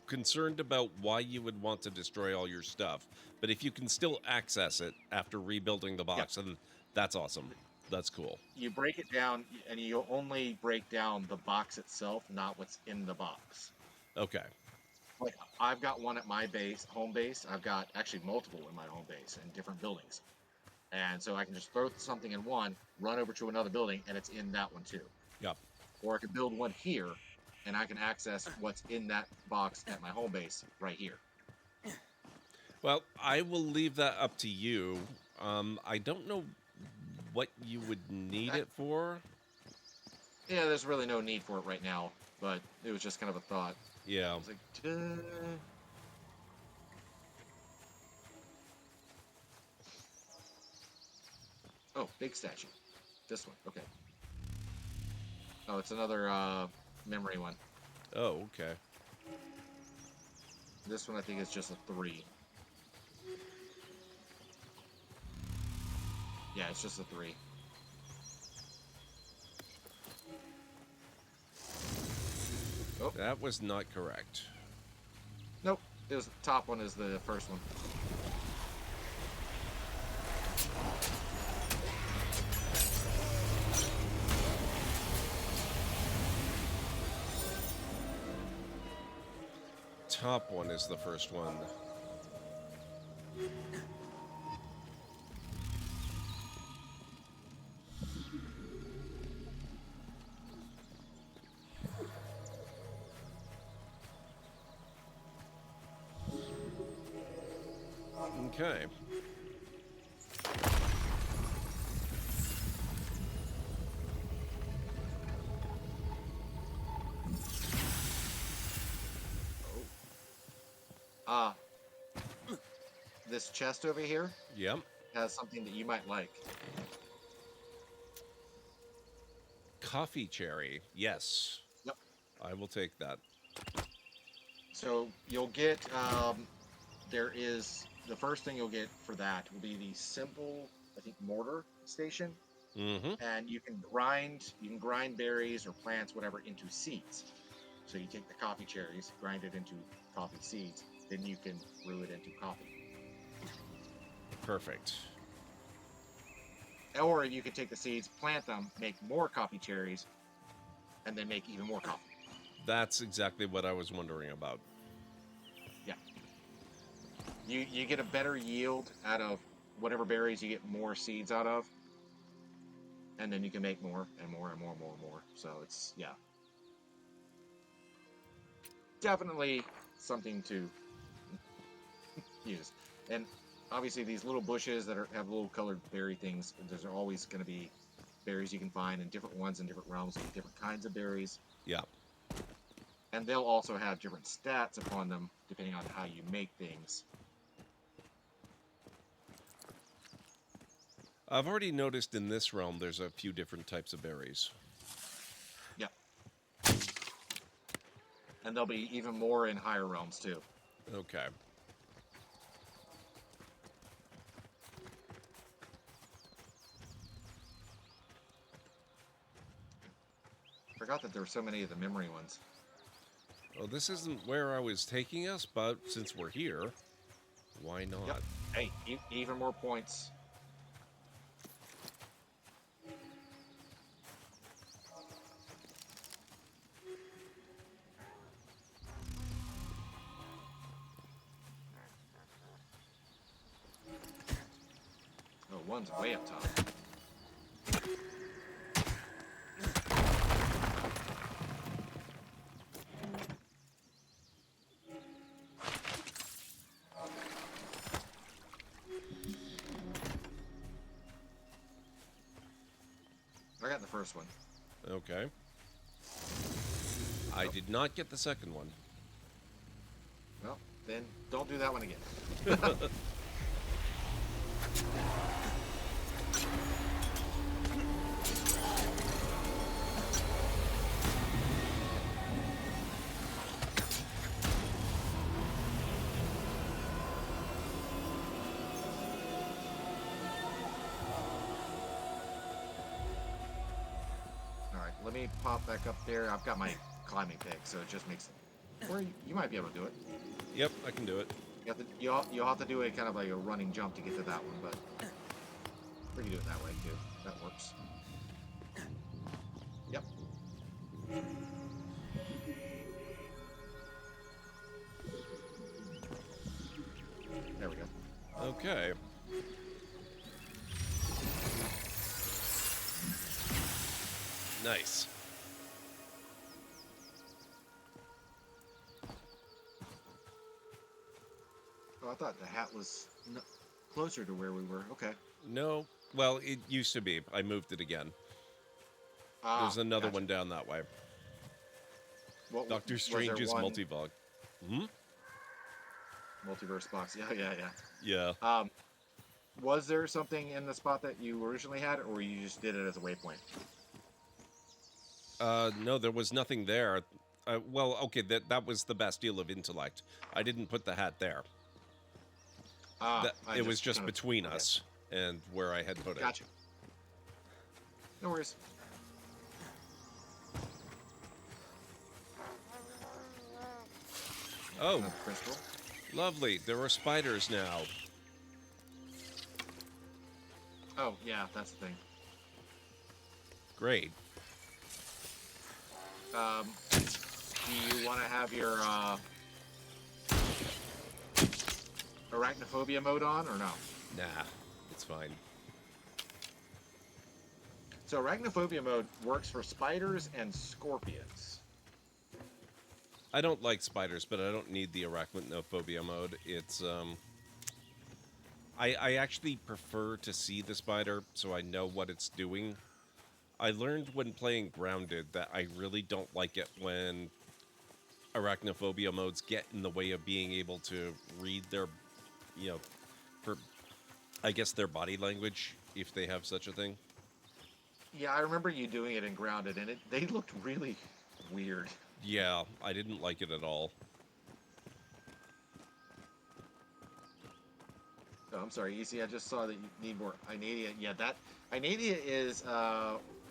concerned about why you would want to destroy all your stuff, but if you can still access it after rebuilding the box, then that's awesome. That's cool. You break it down, and you only break down the box itself, not what's in the box. Okay. Like, I've got one at my home base. I've got actually multiple in my home base in different buildings. And so I can just throw something in one, run over to another building, and it's in that one too. Yep. Or I can build one here, and I can access what's in that box at my home base right here. Well, I will leave that up to you. I don't know what you would need it for. Yeah, there's really no need for it right now, but it was just kind of a thought. Yeah. I was like, duh. Oh, big statue. This one. Okay. Oh, it's another memory one. Oh, okay. This one I think is just a 3. Yeah, it's just a 3. Oh. That was not correct. Nope. It was the top one is the first one. Top one is the first one. Okay. This chest over here Yep. has something that you might like. Coffee cherry. Yes. Yep. I will take that. So you'll get, there is, the first thing you'll get for that will be the simple, I think, mortar station. Mm-hmm. And you can grind berries or plants, whatever, into seeds. So you take the coffee cherries, grind it into coffee seeds, then you can brew it into coffee. Perfect. Or you can take the seeds, plant them, make more coffee cherries, and then make even more coffee. That's exactly what I was wondering about. Yeah. You get a better yield out of whatever berries you get more seeds out of. And then you can make more and more and more and more and more. So it's, yeah. Definitely something to use. And obviously these little bushes that have little colored berry things, there's always going to be berries you can find and different ones in different realms with different kinds of berries. Yeah. And they'll also have different stats upon them depending on how you make things. I've already noticed in this realm there's a few different types of berries. Yep. And there'll be even more in higher realms too. Okay. Forgot that there were so many of the memory ones. Well, this isn't where I was taking us, but since we're here, why not? Yep. Hey, even more points. Oh, one's way up top. I got the first one. Okay. I did not get the second one. Well, then don't do that one again. Alright, let me pop back up there. I've got my climbing pick, so it just makes it... Or you might be able to do it. Yep, I can do it. You'll have to do a kind of like a running jump to get to that one, but we can do it that way too. That works. Yep. There we go. Okay. Nice. Oh, I thought the hat was closer to where we were. Okay. No, well, it used to be. I moved it again. There's another Gotcha. one down that way. Doctor was there Strange's one multivog. Hmm? multiverse box? Yeah. Yeah. Was there something in the spot that you originally had, or you just did it as a waypoint? No, there was nothing there. Well, okay, that was the Bastille of Intellect. I didn't put the hat there. It was just between us and where I had put it. Gotcha. No worries. Oh, Another crystal. lovely. There are spiders now. Oh, yeah, that's the thing. Great. Do you want to have your arachnophobia mode on, or no? Nah, it's fine. So arachnophobia mode works for spiders and scorpions. I don't like spiders, but I don't need the arachnophobia mode. It's, I actually prefer to see the spider so I know what it's doing. I learned when playing Grounded that I really don't like it when arachnophobia modes get in the way of being able to read their, I guess their body language, if they have such a thing. Yeah, I remember you doing it in Grounded, and they looked really weird. Yeah, I didn't like it at all. Oh, I'm sorry, EC, I just saw that you need more Inadia. Yeah, that Inadia is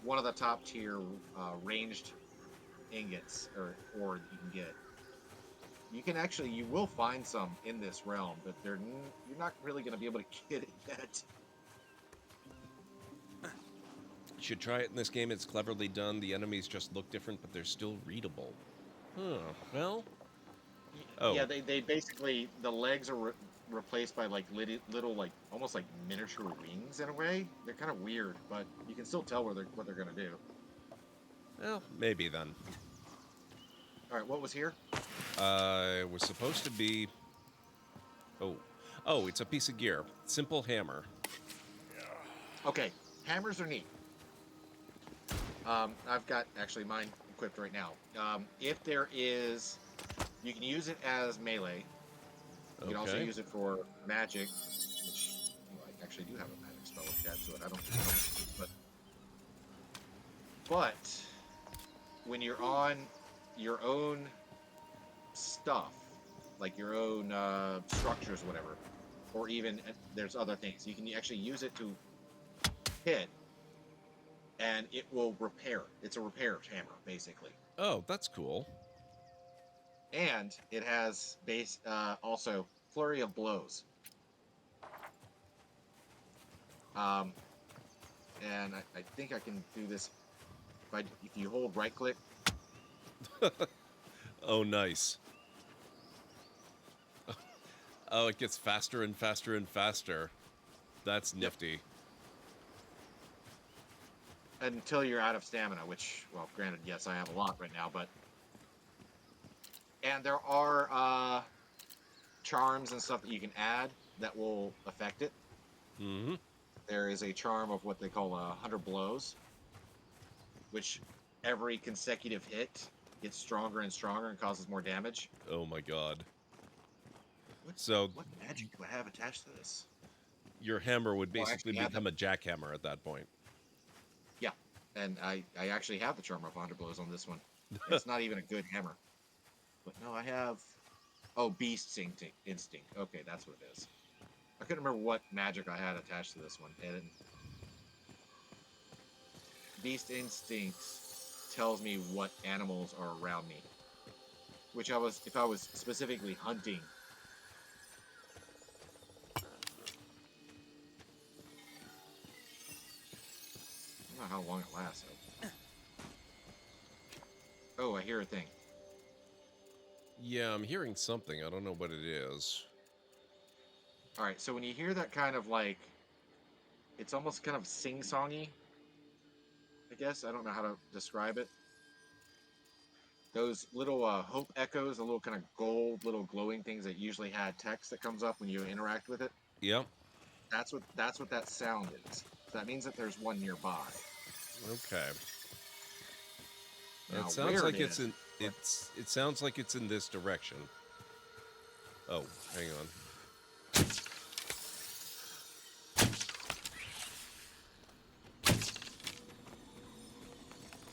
one of the top tier ranged ingots or you can get. You will find some in this realm, but you're not really going to be able to get it yet. You should try it in this game. It's cleverly done. The enemies just look different, but they're still readable. Huh, well... Oh. Yeah, they basically, the legs are replaced by like little like almost like miniature wings in a way. They're kind of weird, but you can still tell what they're gonna do. Well, maybe then. All right, what was here? It was supposed to be... Oh, it's a piece of gear. Simple hammer. Okay, hammers are neat. I've got actually mine equipped right now. If there is, you can use it as melee. You can also use it for magic, which I actually do have a magic spell attached to it. I don't, but when you're on your own stuff, like your own structures, whatever, or even there's other things, you can actually use it to hit, and it will repair. It's a repair hammer, basically. Oh, that's cool. And it has also flurry of blows. And I think I can do this if you hold right click. Oh, nice. Oh, it gets faster and faster and faster. That's nifty. Until you're out of stamina, which, well, granted, yes, I have a lot right now, but... And there are charms and stuff that you can add that will affect it. Mm-hmm. There is a charm of what they call 100 blows, which every consecutive hit gets stronger and stronger and causes more damage. Oh my god. What So magic do I have attached to this? Your hammer would Well, I basically actually have become a jackhammer at that point. Yeah, and I actually have the charm of Honda blows on this one. It's not even a good hammer. But no, I have. Oh, beast instinct. Okay, that's what it is. I couldn't remember what magic I had attached to this one. And beast instinct tells me what animals are around me. Which if I was specifically hunting. I don't know how long it lasts. Oh, I hear a thing. Yeah, I'm hearing something. I don't know what it is. All right, so when you hear that kind of like, it's almost kind of sing-songy. I guess I don't know how to describe it. Those little hope echoes, the little kind of gold, little glowing things that usually had text that comes up when you interact with it. Yep. That's what that sound is. So that means that there's one nearby. Okay. Now, It sounds where like it it's is, in it sounds like it's in this direction. Oh, hang on.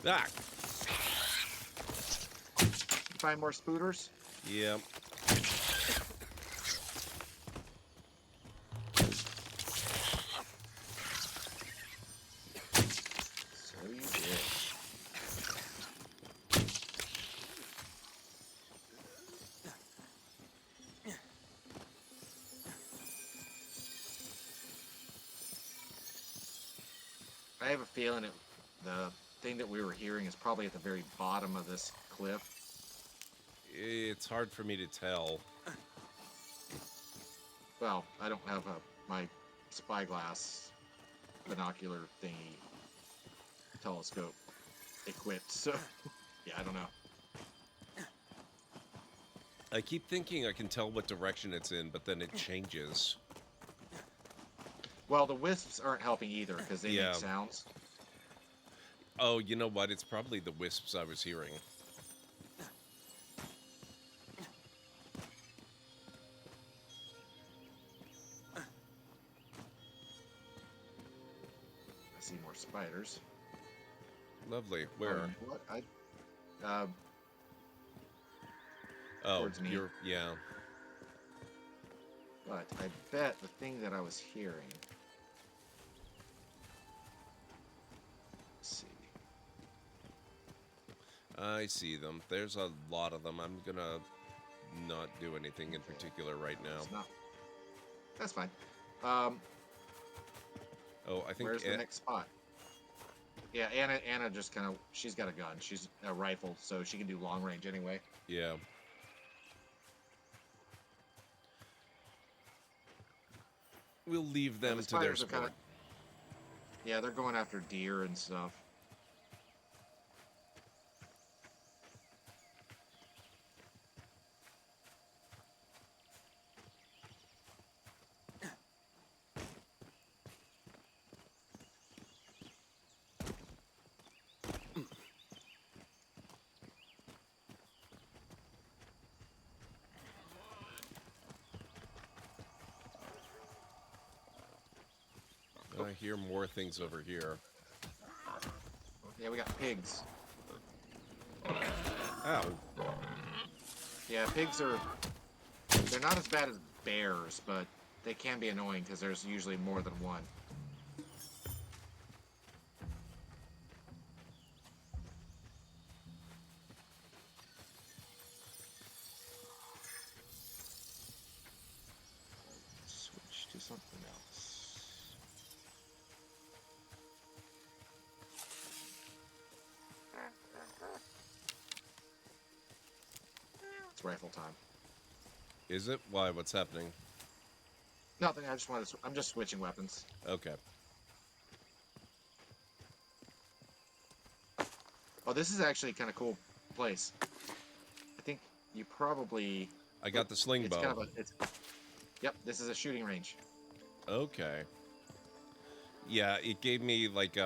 Ah. find more spooters. Yep. So you did. I have a feeling the thing that we were hearing is probably at the very bottom of this cliff. It's hard for me to tell. Well, I don't have my spyglass binocular thingy telescope equipped, so yeah, I don't know. I keep thinking I can tell what direction it's in, but then it changes. Well, the wisps aren't helping either because they Yeah. make sounds. Oh, you know what? It's probably the wisps I was hearing. I see more spiders. Lovely. Oh, Where? you know what? Oh, towards me. yeah. But I bet the thing that I was hearing. Let's see. I see them. There's a lot of them. I'm gonna not do anything in particular right now. It's not. That's fine. Oh, I think Where's the next spot? Yeah, Anna just kind of, she's got a gun. She's a rifle, so she can do long range anyway. Yeah. We'll leave them the to their spiders are sport. Yeah, they're going after deer and stuff. I hear more things over here. Yeah, we got pigs. Ow. Yeah, pigs they're not as bad as bears, but they can be annoying because there's usually more than one. Switch to something else. It's rifle time. Is it? Why? What's happening? Nothing. I just wanted to. I'm just switching weapons. Okay. Oh, this is actually kind of cool place. I think you probably. I got the sling It's bow. kind of Yep, this is a shooting range. Okay. Yeah, it gave me like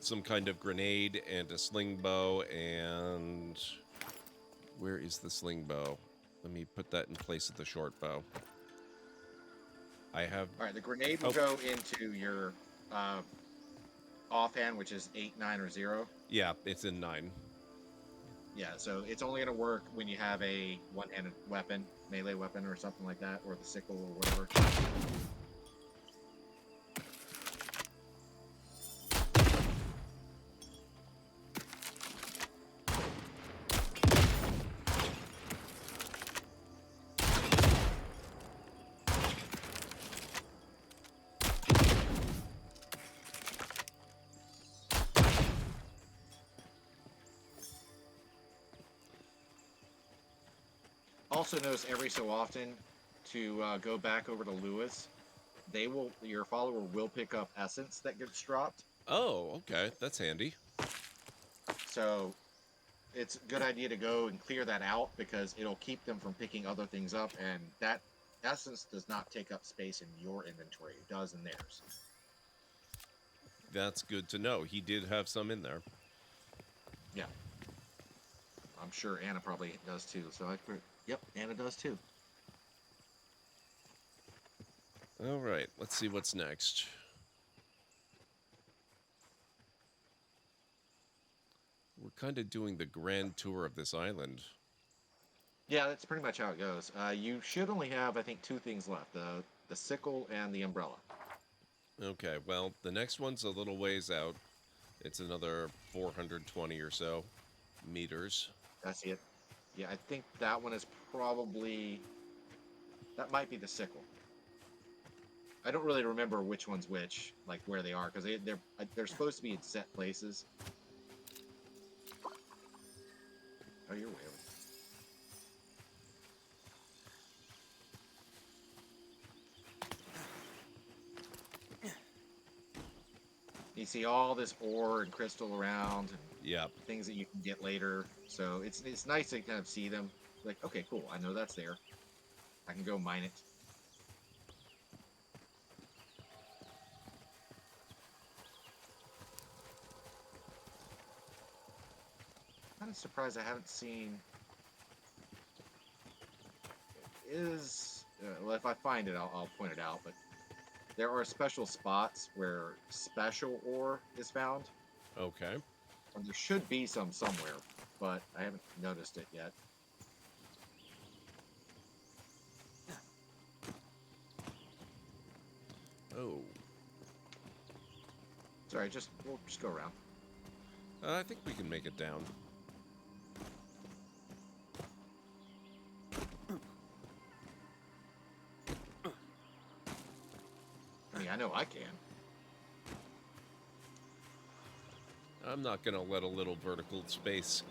some kind of grenade and a sling bow and where is the sling bow? Let me put that in place of the short bow. I have. All right, the grenade will Oh. go into your offhand, which is 8, 9, or 0. Yeah, it's in 9. Yeah, so it's only going to work when you have a one-handed weapon, melee weapon or something like that, or the sickle or whatever. Also notice every so often to go back over to Lewis, your follower will pick up essence that gets dropped. Oh, okay. That's handy. So it's a good idea to go and clear that out because it'll keep them from picking other things up, and that essence does not take up space in your inventory. It does in theirs. That's good to know. He did have some in there. Yeah. I'm sure Anna probably does too. So yep, Anna does too. All right, let's see what's next. We're kind of doing the grand tour of this island. Yeah, that's pretty much how it goes. You should only have, I think, 2 things left: the sickle and the umbrella. Okay, well, the next one's a little ways out. It's another 420 or so meters. That's it. Yeah, I think that one is probably that might be the sickle. I don't really remember which one's which, like where they are, because they're supposed to be in set places. Oh, you're way over. You see all this ore and crystal around, and Yep. things that you can get later. So it's nice to kind of see them. Like, okay, cool. I know that's there. I can go mine it. Kind of surprised I haven't seen. Well, if I find it, I'll point it out. But there are special spots where special ore is found. Okay. And there should be some somewhere, but I haven't noticed it yet. Oh. Sorry, we'll just go around. I think we can make it down. I mean, I know I can. I'm not going to let a little vertical space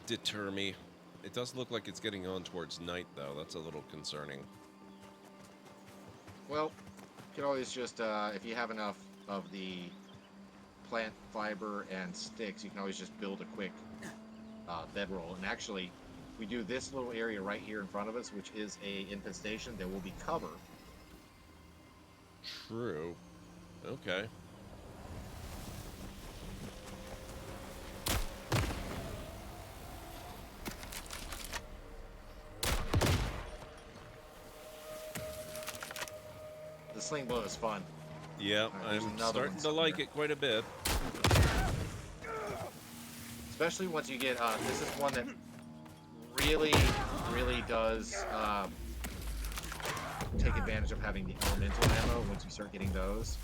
deter me. It does look like it's getting on towards night, though. That's a little concerning. Well, you can always just, if you have enough of the plant fiber and sticks, you can always just build a quick bedroll. And actually, we do this little area right here in front of us, which is a infestation. There will be cover. True. Okay. The sling blow is fun. Yeah, there's I'm another starting one to like somewhere. it quite a bit. Especially once you get, this is one that really, really does take advantage of having the elemental ammo once you start getting those.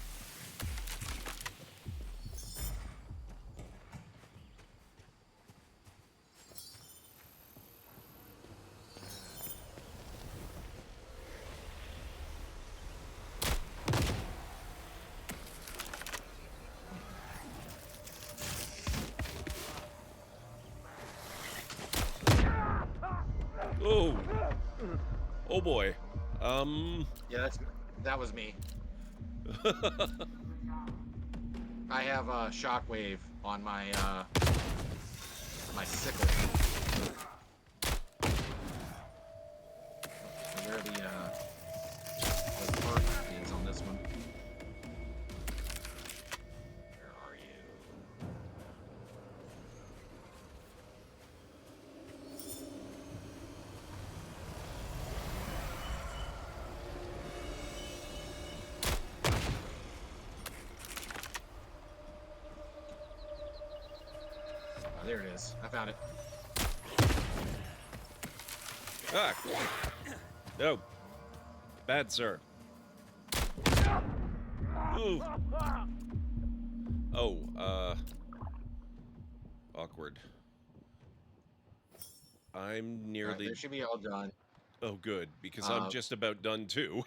Oh! Oh boy. Yeah, that was me. I have a shockwave on my my sickle. Where the perk is on this one. Where are you? there it is. I found it. Ah! No. Bad, sir. Ooh. Oh, awkward. I'm All right, nearly... they should be all done. Oh, good, because I'm just about done, too.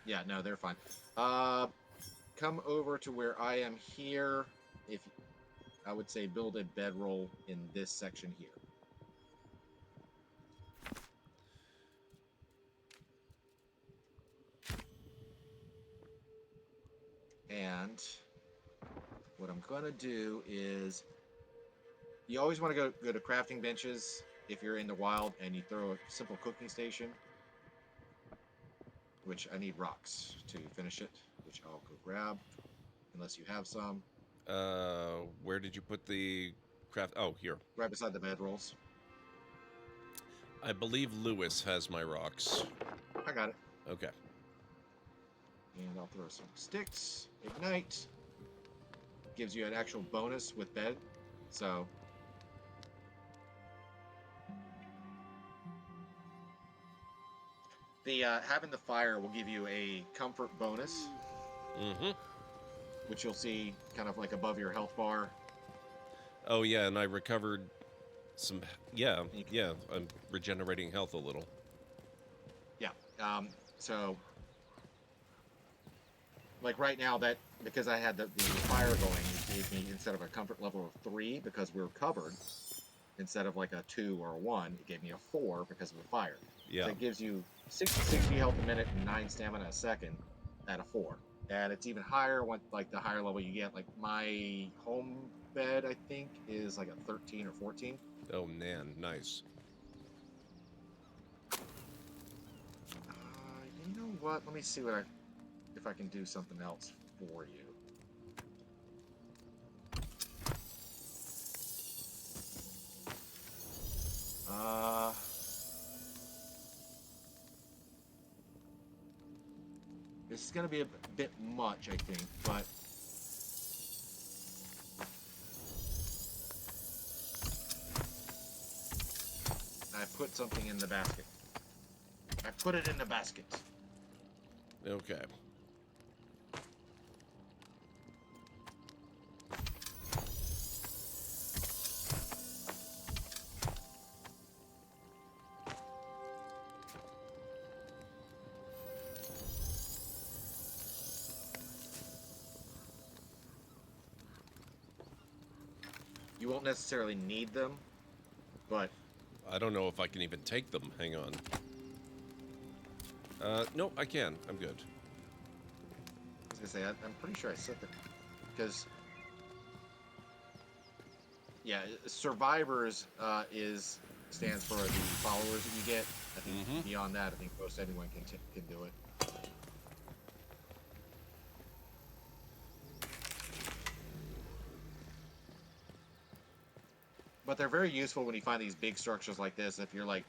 Yeah, no, they're fine. Come over to where I am here. If I would say build a bedroll in this section here. And what I'm gonna do is, you always want to go to crafting benches if you're in the wild, and you throw a simple cooking station, which I need rocks to finish it, which I'll go grab, unless you have some. Where did you put the craft? Oh, here. Right beside the bedrolls. I believe Lewis has my rocks. I got it. Okay. And I'll throw some sticks. Ignite. Gives you an actual bonus with bed. So the having the fire will give you a comfort bonus, Mm-hmm. which you'll see kind of like above your health bar. Oh, yeah, and I recovered some... Yeah, yeah, I'm regenerating health a little. Yeah. So like right now, that because I had the fire going, it gave me, instead of a comfort level of 3 because we were covered, instead of like a 2 or a 1, it gave me a 4 because of the fire. Yeah. So it gives you 60 health a minute and 9 stamina a second at a 4. And it's even higher when, like, the higher level you get. Like, my home bed, I think, is like a 13 or 14. Oh, man, nice. You know what? Let me see if I can do something else for you. This is going to be a bit much, I think, but I put something in the basket. I put it in the basket. Okay. You won't necessarily need them, but I don't know if I can even take them. Hang on. No, I can. I'm good. I was gonna say I'm pretty sure I set them because yeah, survivors stands for the followers that you get. I think beyond that, I think most anyone can do it. But they're very useful when you find these big structures like this. If you're like,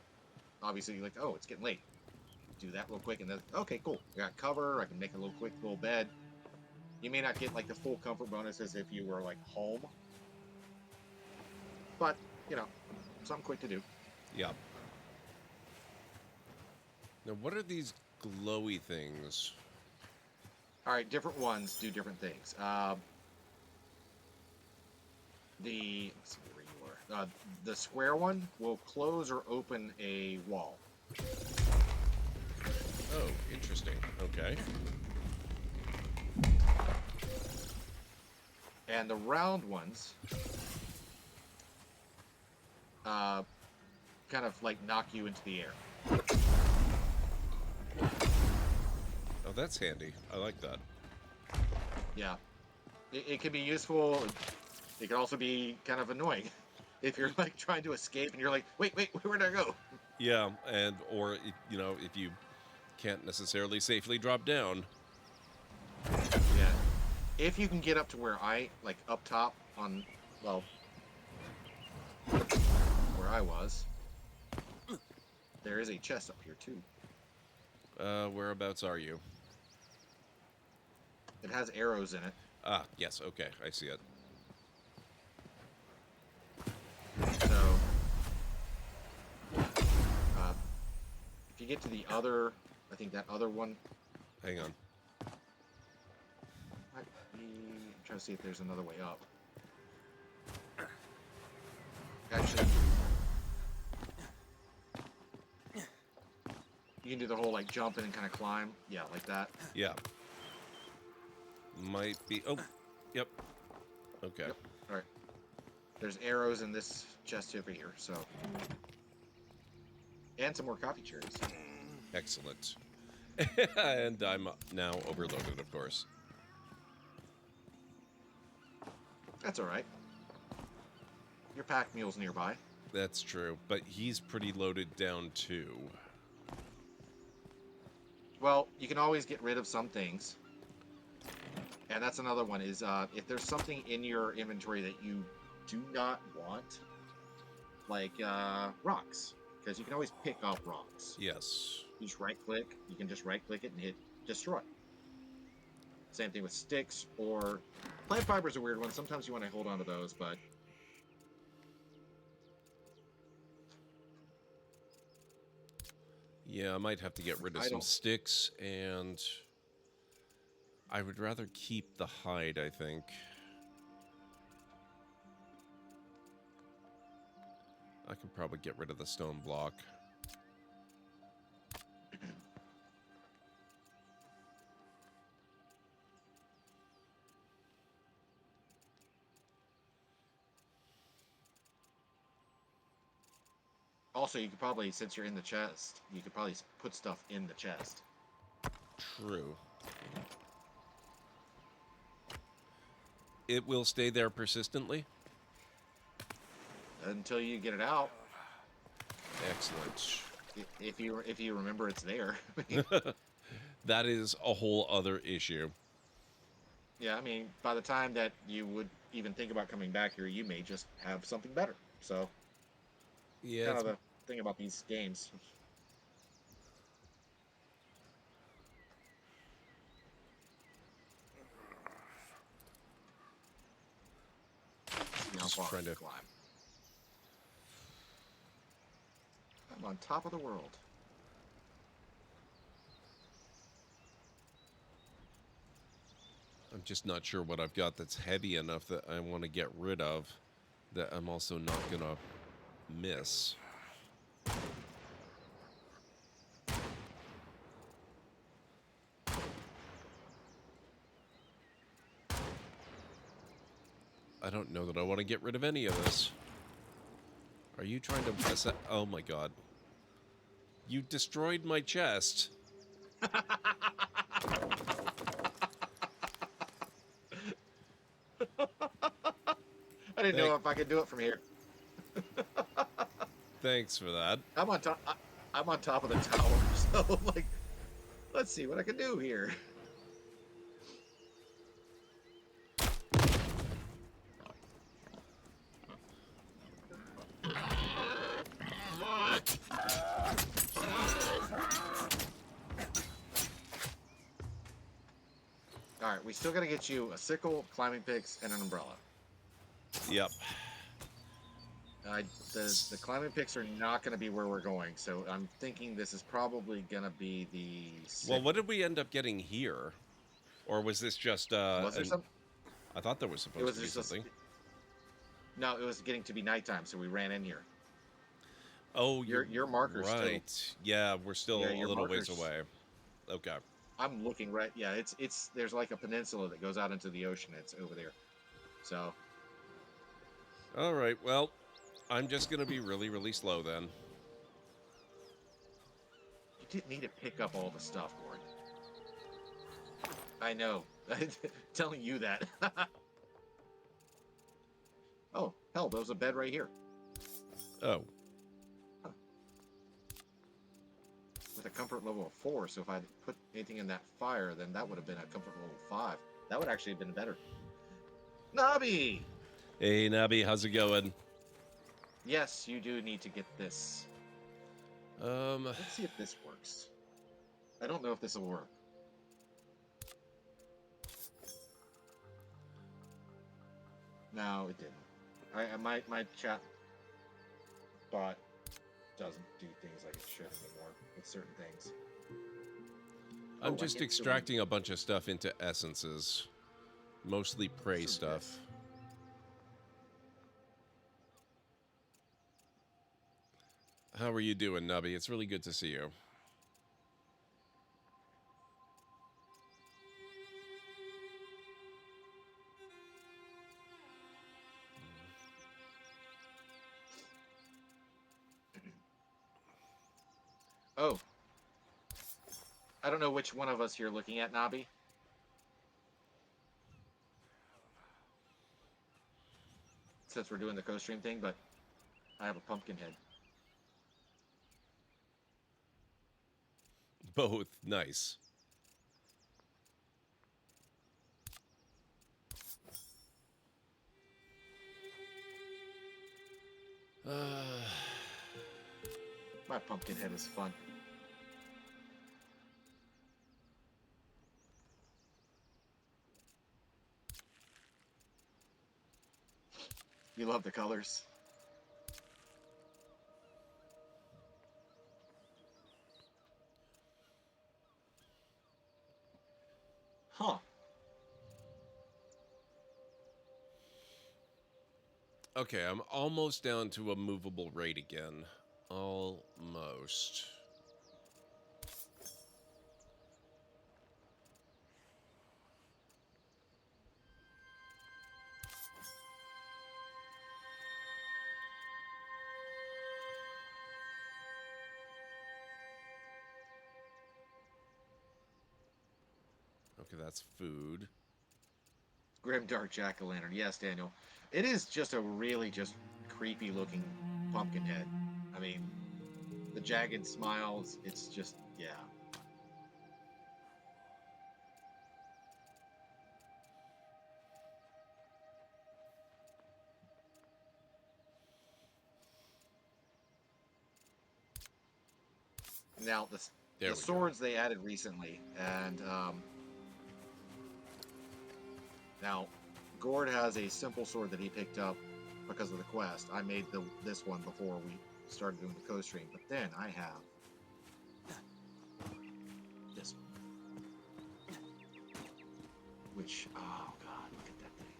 obviously, you're like, oh, it's getting late. Do that real quick, and then, okay, cool. I got cover. I can make a little quick little bed. You may not get like the full comfort bonuses if you were like home, but you know, something quick to do. Yeah. Now, what are these glowy things? All right, different ones do different things. Let's see where you were. The square one will close or open a wall. Oh, interesting. Okay. And the round ones kind of like knock you into the air. Oh, that's handy. I like that. Yeah. It can be useful. It can also be kind of annoying if you're like trying to escape and you're like, wait, where did I go? Yeah, and or you know, if you can't necessarily safely drop down. Yeah. If you can get up to where like up top on, well, where I was, there is a chest up here too. Whereabouts are you? It has arrows in it. Ah, yes. Okay, I see it. you get to the other, I think that other one. Hang on. Might be, I'm trying to see if there's another way up. Actually, you can do the whole like jump in and kind of climb. Yeah, like that. Yeah. Might be. Oh, yep. Okay. Yep. All right. There's arrows in this chest over here, so. And some more coffee cherries. Excellent. And I'm now overloaded, of course. That's all right. Your pack mule's nearby. That's true, but he's pretty loaded down too. Well, you can always get rid of some things. And that's another one is if there's something in your inventory that you do not want, like rocks, because you can always pick up rocks. Yes. You just right click, you can just right click it and hit destroy. Same thing with sticks or plant fibers are a weird one. Sometimes you want to hold on to those, but Yeah, I might have to get rid of I some don't- sticks, and I would rather keep the hide, I think. I can probably get rid of the stone block. also you could probably, since you're in the chest, you could probably put stuff in the chest. True. It will stay there persistently? Until you get it out. Excellent. If you remember it's there. That is a whole other issue. Yeah, I mean, by the time that you would even think about coming back here, you may just have something better. So, Yeah, kind it's of the thing about these games. See how Just far trying I can to- climb. I'm on top of the world. I'm just not sure what I've got that's heavy enough that I want to get rid of, that I'm also not gonna miss. I don't know that I want to get rid of any of this. Are you trying to mess up? Oh my god. You destroyed my chest. I didn't know if I could do it from here. Thanks for that. I'm on top. I'm on top of the tower, so like, let's see what I can do here. All right, we still got to get you a sickle, climbing picks, and an umbrella. Yep. The climbing picks are not going to be where we're going, so I'm thinking this is probably going to be the Well, sickle. what did we end up getting here? Or was this just Was there some? I thought there was It supposed was to be just something. No, it was getting to be nighttime, so we ran in here. Oh, Your marker's still- right. Yeah, we're still Yeah, a your little ways marker's- away. Okay. I'm looking right. Yeah, it's there's like a peninsula that goes out into the ocean. It's over there. So All right. Well, I'm just gonna be really, really slow then. you didn't need to pick up all the stuff, Gord. I know. Telling you that. Oh, hell, there was a bed right here. Oh. With a comfort level of 4, so if I'd put anything in that fire, then that would have been a comfort level of 5. That would actually have been better. Nobby! Hey, Nabby, how's it going? Yes, you do need to get this. Let's see if this works. I don't know if this will work. No, it didn't. My chat bot doesn't do things like it shit anymore with certain things. I'm Oh, I just hit extracting a bunch of stuff into essences. Mostly prey So stuff. How are you doing, Nubby? It's really good to see you. Oh. I don't know which one of us you're looking at, Nobby. Since we're doing the co-stream thing, but I have a pumpkin head. Both. Nice. My pumpkin head is fun. You love the colors. Huh. Okay, I'm almost down to a movable rate again. Almost. Okay, that's food. Grimdark jack-o'-lantern. Yes, Daniel. It is just a really just creepy looking pumpkin head. I mean, the jagged smiles, it's just, yeah. Now, There the we go. swords they added recently, and now Gord has a simple sword that he picked up because of the quest. I made this one before we started doing the co-stream, but then I have this one, which, oh god, look at that thing.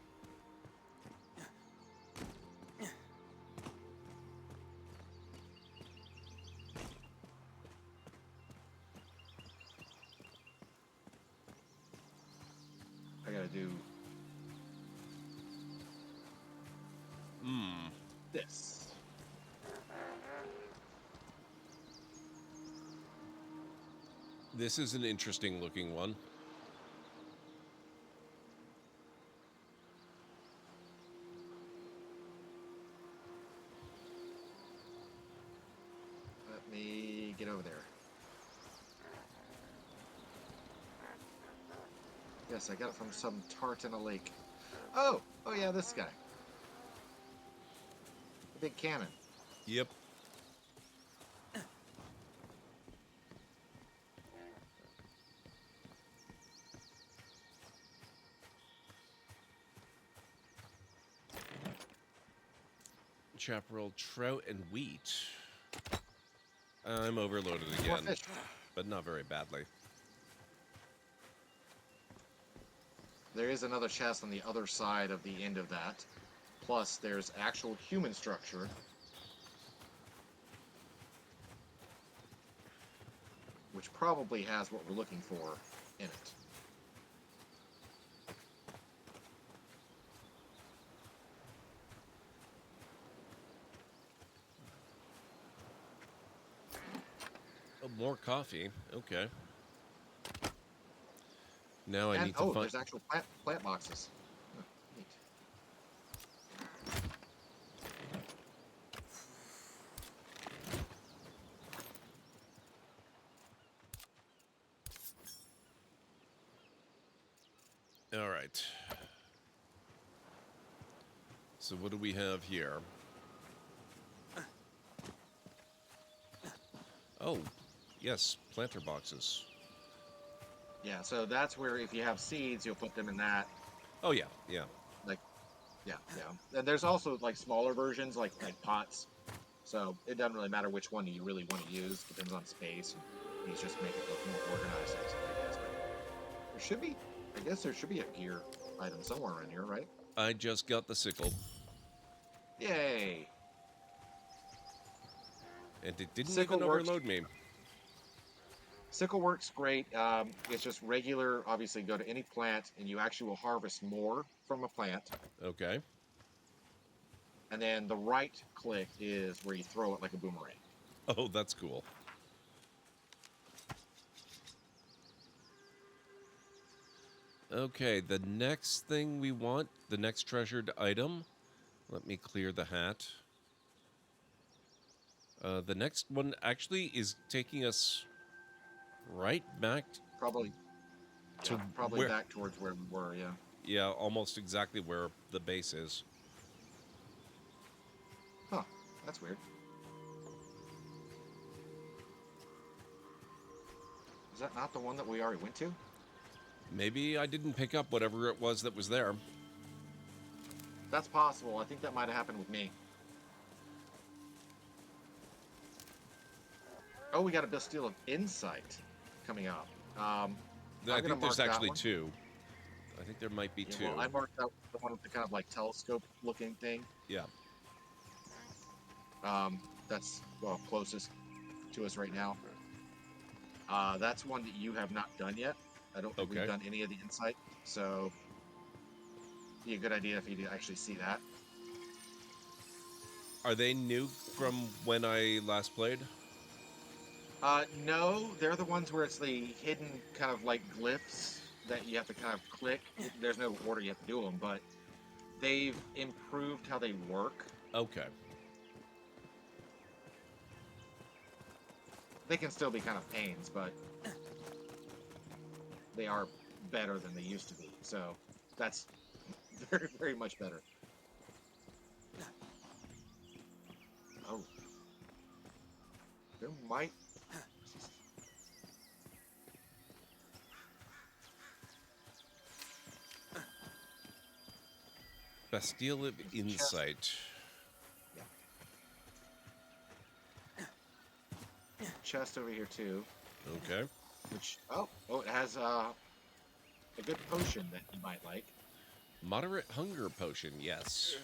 I gotta do this. This is an interesting looking one. Let me get over there. Yes, I got it from some tart in a lake. Oh yeah, this guy. The big cannon. Yep. Chaparral, trout, and wheat. I'm overloaded More again, fish. but not very badly. There is another chest on the other side of the end of that. Plus, there's actual human structure. Which probably has what we're looking for in it. Oh, more coffee. Okay. Now I And, need to find... there's actual plant boxes. Huh, neat. All right. So what do we have here? Oh, yes, planter boxes. Yeah, so that's where if you have seeds, you'll put them in that. Oh, yeah, yeah. Like, yeah. And there's also like smaller versions, like pots. So it doesn't really matter which one you really want to use. Depends on space. And these just make it look more organized, I guess. But there should be, I guess there should be a gear item somewhere in here, right? I just got the sickle, Yay! and it didn't Sickle even works. overload me. Sickle works great. It's just regular, obviously, go to any plant, and you actually will harvest more from a plant. Okay. And then the right click is where you throw it like a boomerang. Oh, that's cool. Okay, the next thing we want, the next treasured item. Let me clear the hat. The next one actually is taking us right back Probably, to yeah, probably where, back towards where we were, yeah. yeah, almost exactly where the base is. Huh, that's weird. Is that not the one that we already went to? Maybe I didn't pick up whatever it was that was there. That's possible. I think that might have happened with me. Oh, we got a Bastille of Insight coming up. I think there's actually two. I think there might be Yeah, two. well, I marked out the one with the kind of like telescope-looking thing. Yeah. That's, well, closest to us right now. That's one that you have not done yet. I don't think we've done any of the Insight, so be a good idea if you actually see that. Are they new from when I last played? No, they're the ones where it's the hidden kind of like glyphs that you have to kind of click. There's no order you have to do them, but they've improved how they work. Okay. They can still be kind of pains, but they are better than they used to be. So that's very, very much better. Oh. There might... Bastille of Insight. Chest over here too. Okay. Which it has a good potion that you might like. Moderate hunger potion, yes.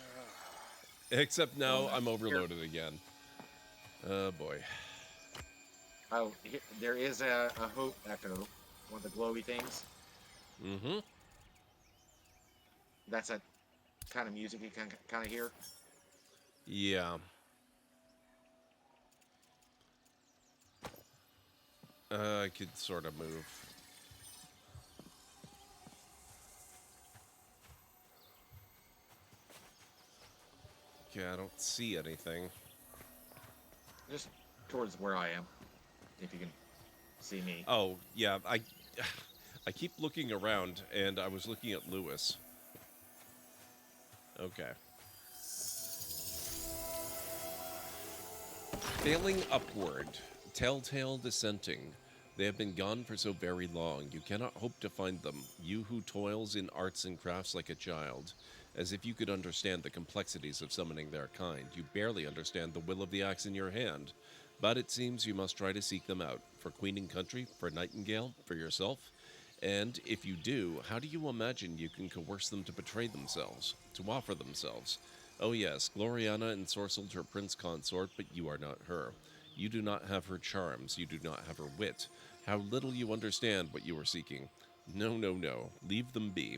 Except now I'm overloaded again. Oh boy. Oh, there is a hope echo, one of the glowy things. Mm-hmm. That's that kind of music you can kind of hear. Yeah. I could sort of move. Okay, I don't see anything. Just towards where I am, if you can see me. Oh, yeah, I keep looking around, and I was looking at Lewis. Okay. Failing upward, telltale dissenting. They have been gone for so very long, you cannot hope to find them, you who toils in arts and crafts like a child. As if you could understand the complexities of summoning their kind, you barely understand the will of the axe in your hand. But it seems you must try to seek them out, for Queen and Country, for Nightingale, for yourself. And if you do, how do you imagine you can coerce them to betray themselves, to offer themselves? Oh yes, Gloriana ensorcelled her prince consort, but you are not her. You do not have her charms, you do not have her wit. How little you understand what you are seeking. No, no, no, leave them be.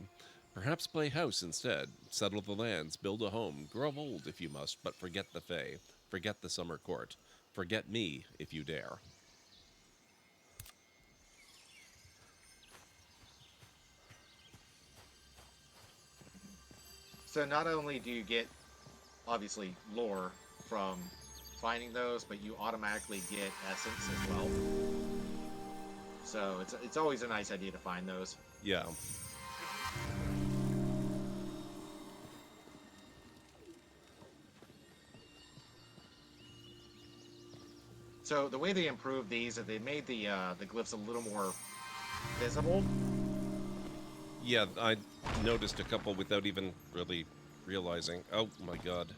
Perhaps play house instead, settle the lands, build a home, grow old if you must, but forget the Fae, forget the summer court, forget me if you dare. So not only do you get, obviously, lore from finding those, but you automatically get essence as well. So it's always a nice idea to find those. Yeah. So the way they improved these is they made the glyphs a little more visible. Yeah, I noticed a couple without even really realizing. Oh my god.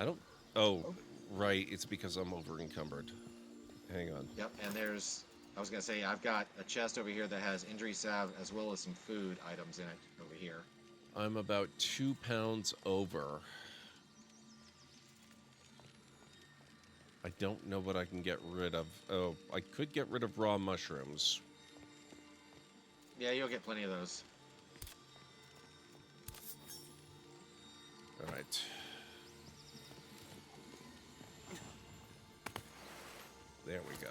I don't... Oh, right. It's because I'm over encumbered. Hang on. Yep, and there's... I was going to say, I've got a chest over here that has injury salve as well as some food items in it over here. I'm about 2 pounds over. I don't know what I can get rid of. Oh, I could get rid of raw mushrooms. Yeah, you'll get plenty of those. All right. There we go.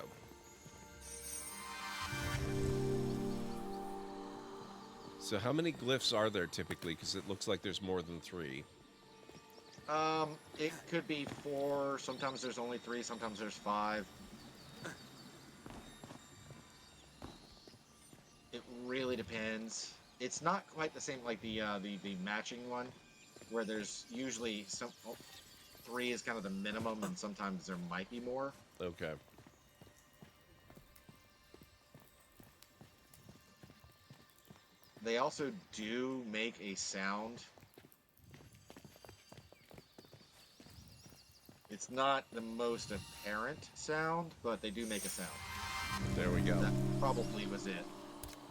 So how many glyphs are there typically? Because it looks like there's more than 3. It could be 4. Sometimes there's only 3. Sometimes there's 5. It really depends. It's not quite the same like the matching one, where there's usually 3 is kind of the minimum, and sometimes there might be more. Okay. They also do make a sound. It's not the most apparent sound, but they do make a sound. There we go. That probably was it.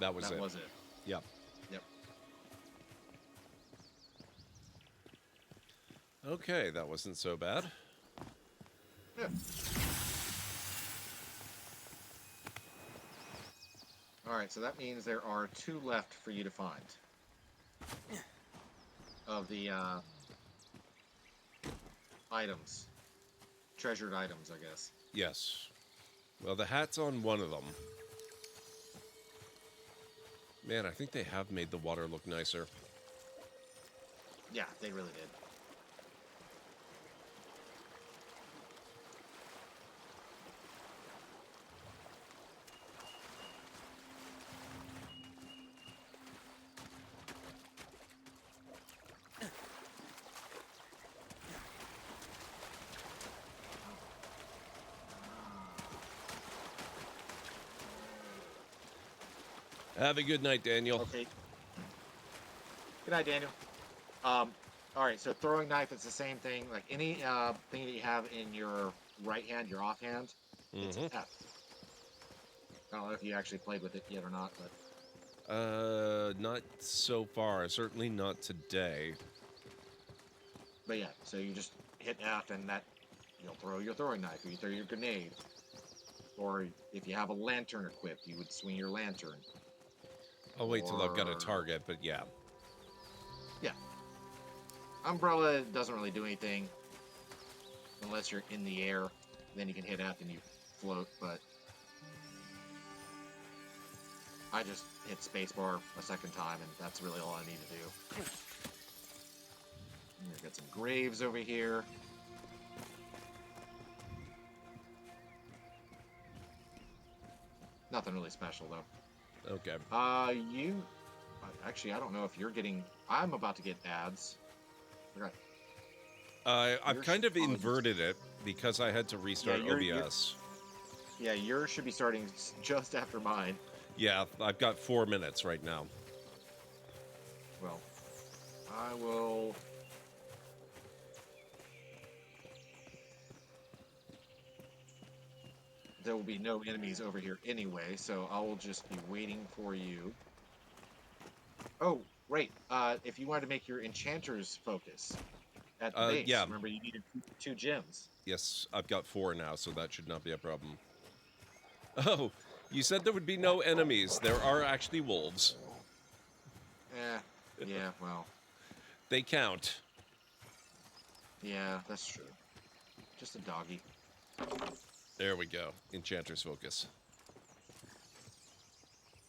That was That it. was it. Yep. Yep. Okay, that wasn't so bad. Yeah. Alright, so that means there are 2 left for you to find. Of the items. Treasured items, I guess. Yes. Well, the hat's on one of them. Man, I think they have made the water look nicer. Yeah, they really did. Have a good night, Daniel. Okay. Good night, Daniel. Alright, so throwing knife, it's the same thing. Like any thing that you have in your right hand, your offhand, it's an F. I don't know if you actually played with it yet or not, but Not so far. Certainly not today. yeah, so you just hit F and that you'll throw your throwing knife, or you throw your grenade. Or if you have a lantern equipped, you would swing your lantern. I'll wait till I've got a Or- target, but yeah. Yeah. Umbrella doesn't really do anything unless you're in the air. Then you can hit F and you float, but I just hit spacebar a second time, and that's really all I need to do. We've got some graves over here. Nothing really special, though. Okay. Actually, I don't know if you're getting... I'm about to get ads. Forgot. I've Yours kind of should probably inverted it because I had to restart you're- OBS. Yeah, yours should be starting just after mine. Yeah, I've got 4 minutes right now. Well, I will... There will be no enemies over here anyway, so I will just be waiting for you. Oh, right. If you wanted to make your enchanters focus at the base, yeah. remember you needed 2 gems. Yes, I've got 4 now, so that should not be a problem. Oh, you said there would be no enemies. There are actually wolves. Yeah, well, They count. yeah, that's true. Just a doggy. There we go. Enchanter's focus.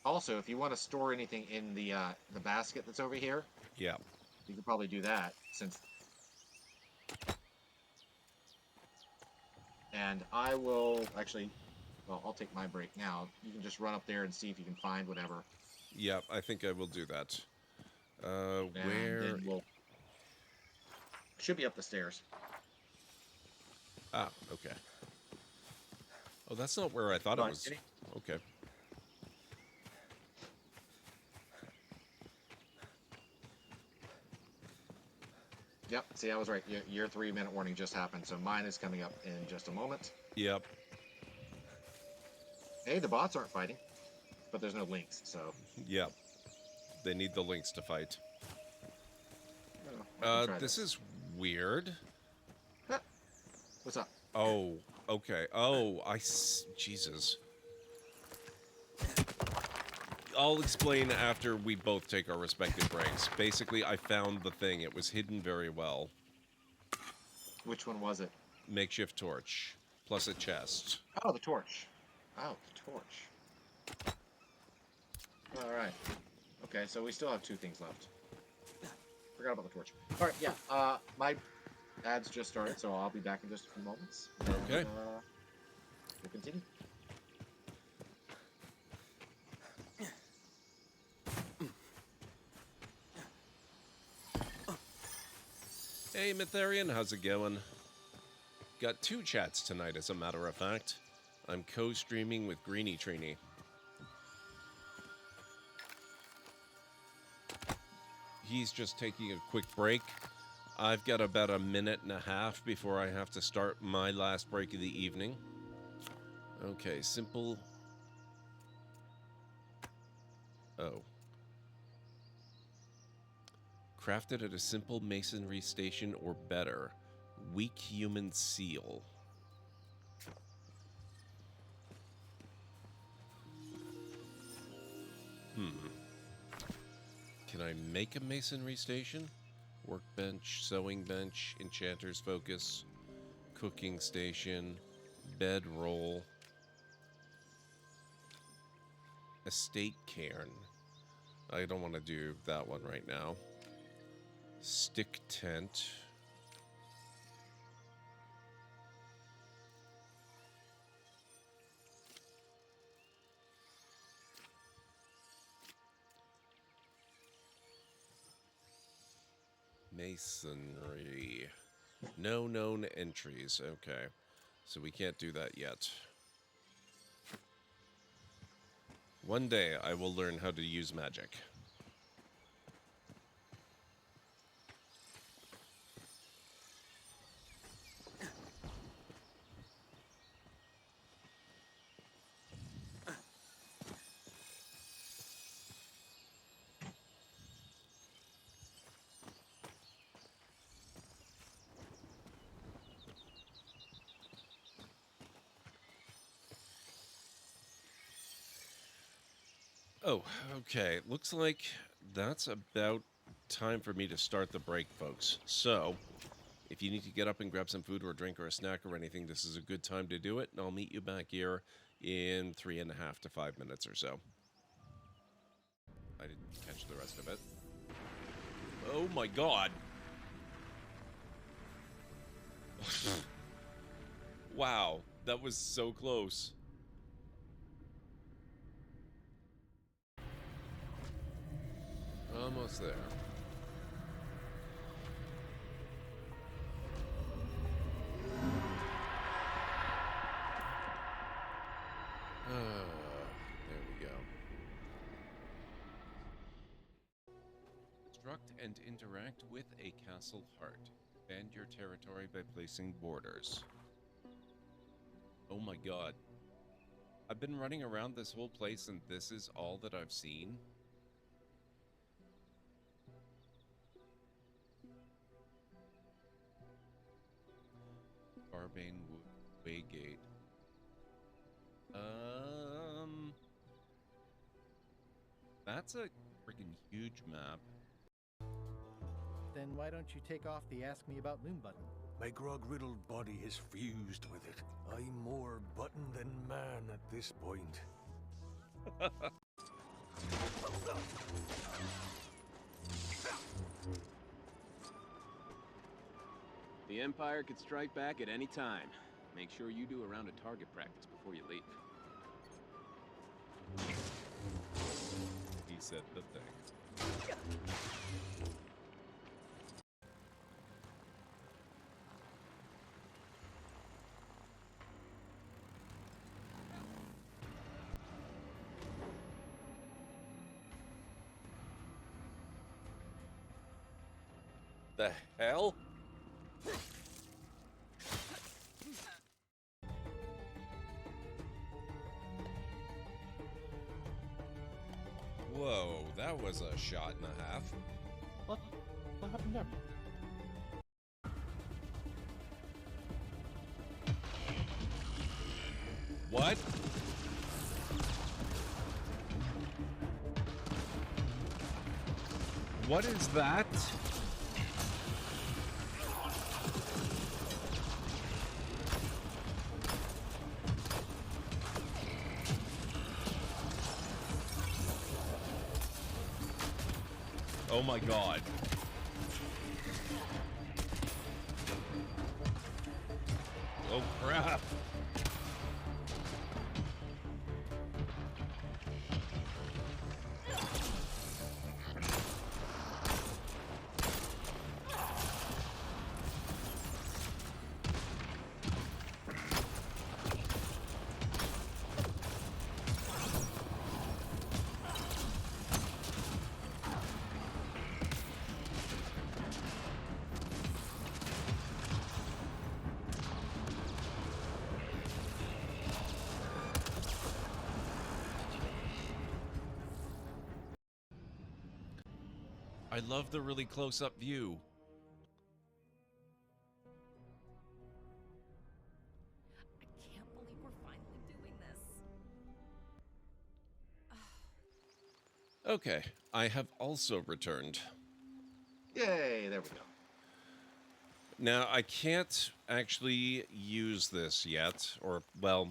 Also, if you want to store anything in the basket that's over here, Yeah. you could probably do that, since... And I will, actually, well, I'll take my break now. You can just run up there and see if you can find whatever. Yeah, I think I will do that. And Where... then we'll... Should be up the stairs. Ah, okay. Oh, that's not where I thought it Right, was. any- Okay. Yep, See, I was right. Your 3-minute warning just happened, so mine is coming up in just a moment. Yep. Hey, the bots aren't fighting, but there's no links, so. Yep. They need the links to fight. Oh, I can try This is weird. Huh. What's up? Oh, okay. Oh, Jesus. I'll explain after we both take our respective breaks. Basically, I found the thing. It was hidden very well. Which one was it? Makeshift torch, plus a chest. Oh, the torch. Oh, the torch. All right. Okay, so we still have 2 things left. Forgot about the torch. All right, yeah. My ads just started, so I'll be back in just a few moments. And, Okay. We'll continue. Hey, Mytharian, how's it going? Got 2 chats tonight, as a matter of fact. I'm co-streaming with GreenieTreenie. He's just taking a quick break. I've got about a minute and a half before I have to start my last break of the evening. Okay, simple. Oh. Crafted at a simple masonry station or better. Weak human seal. Can I make a masonry station? Workbench, sewing bench, enchanter's focus, cooking station, bedroll, estate cairn. I don't want to do that one right now. Stick tent. Masonry. No known entries. Okay. So we can't do that yet. One day I will learn how to use magic. Oh, okay. Looks like that's about time for me to start the break, folks. So, if you need to get up and grab some food or a drink or a snack or anything, this is a good time to do it, and I'll meet you back here in 3.5 to 5 minutes or so. I didn't catch the rest of it. Oh my god! Wow, that was so close. Almost there. There we go. Construct and interact with a castle heart. Expand your territory by placing borders. Oh my god. I've been running around this whole place and this is all that I've seen? Barbane Waygate. That's a freaking huge map. Then why don't you take off the Ask Me About Moon button? My grog-riddled body has fused with it. I'm more button than man at this point. The Empire could strike back at any time. Make sure you do a round of target practice before you leave. He said the thing. The hell? Whoa, that was a shot and a half. What happened there? What? What is that? Oh my god. Oh crap. I love the really close-up view. I can't believe we're finally doing this. Okay, I have also returned. Yay, there we go. Now, I can't actually use this yet, or, well,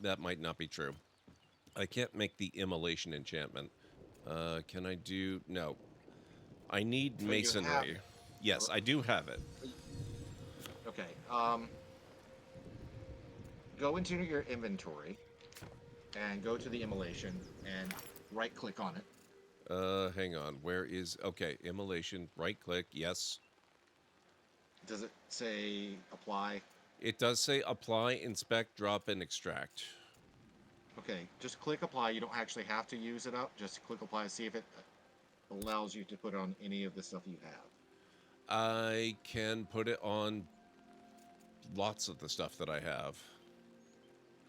that might not be true. I can't make the immolation enchantment. Can I do... No. I need So masonry. Yes, I do have it. Okay, go into your inventory and go to the immolation and right-click on it. Hang on. Where is... Okay, immolation, right-click, yes. Does it say apply? It does say apply, inspect, drop, and extract. Okay, just click apply. You don't actually have to use it up. Just click apply, see if it allows you to put on any of the stuff you have. I can put it on lots of the stuff that I have.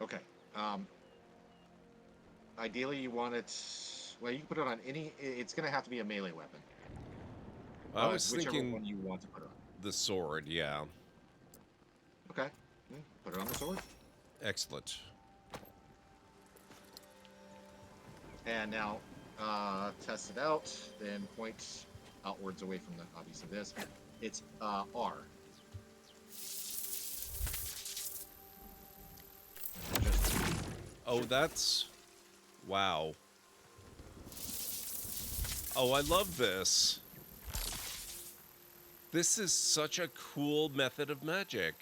Okay. Ideally, you want it... Well, you can put it on any... It's going to have to be a melee weapon. I was whichever thinking one you want to put on. the sword, yeah. Okay. Put it on the sword. Excellent. And now, test it out, then point outwards away from the, obviously, this. It's R. Oh, that's... Wow. Oh, I love this. This is such a cool method of magic.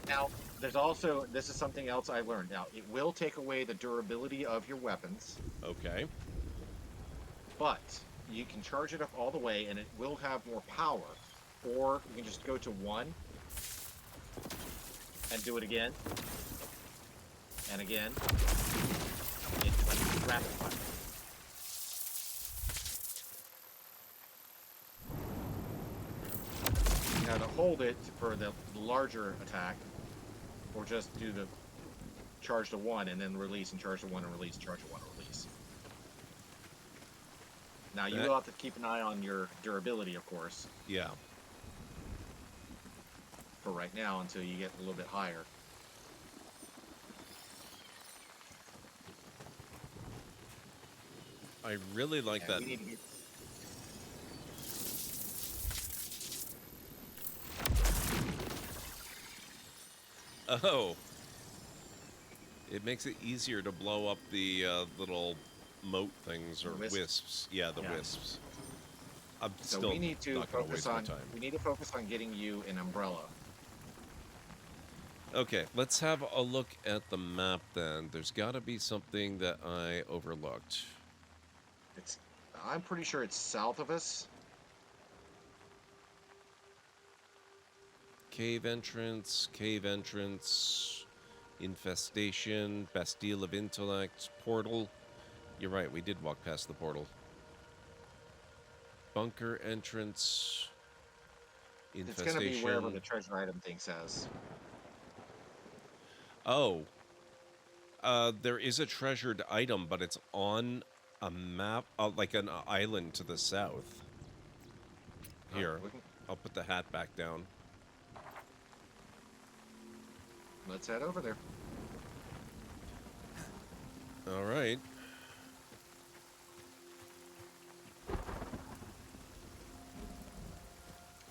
Now, there's also, this is something else I learned. Now, it will take away the durability of your weapons. Okay. But you can charge it up all the way and it will have more power. Or you can just go to 1 and do it again. And again. It's like rapid fire. Now to hold it for the larger attack, or just do the charge to 1 and then release and charge to 1 and release, charge to 1 and release. Now you will have to keep an eye on your durability, of course. Yeah. For right now, until you get a little bit higher. I really like that. We need to get... Oh. It makes it easier to blow up the little moat things or wisps. Yeah, the wisps. I'm So still we need to not gonna focus waste my on. time. We need to focus on getting you an umbrella. Okay, let's have a look at the map then. There's got to be something that I overlooked. I'm pretty sure it's south of us. Cave entrance, infestation, Bastille of Intellect, portal. You're right, we did walk past the portal. Bunker entrance. It's going to be wherever the Infestation. treasure item thing says. Oh. There is a treasured item, but it's on a map, like an island to the south. Here, I'll put the hat back down. Let's head over there. All right.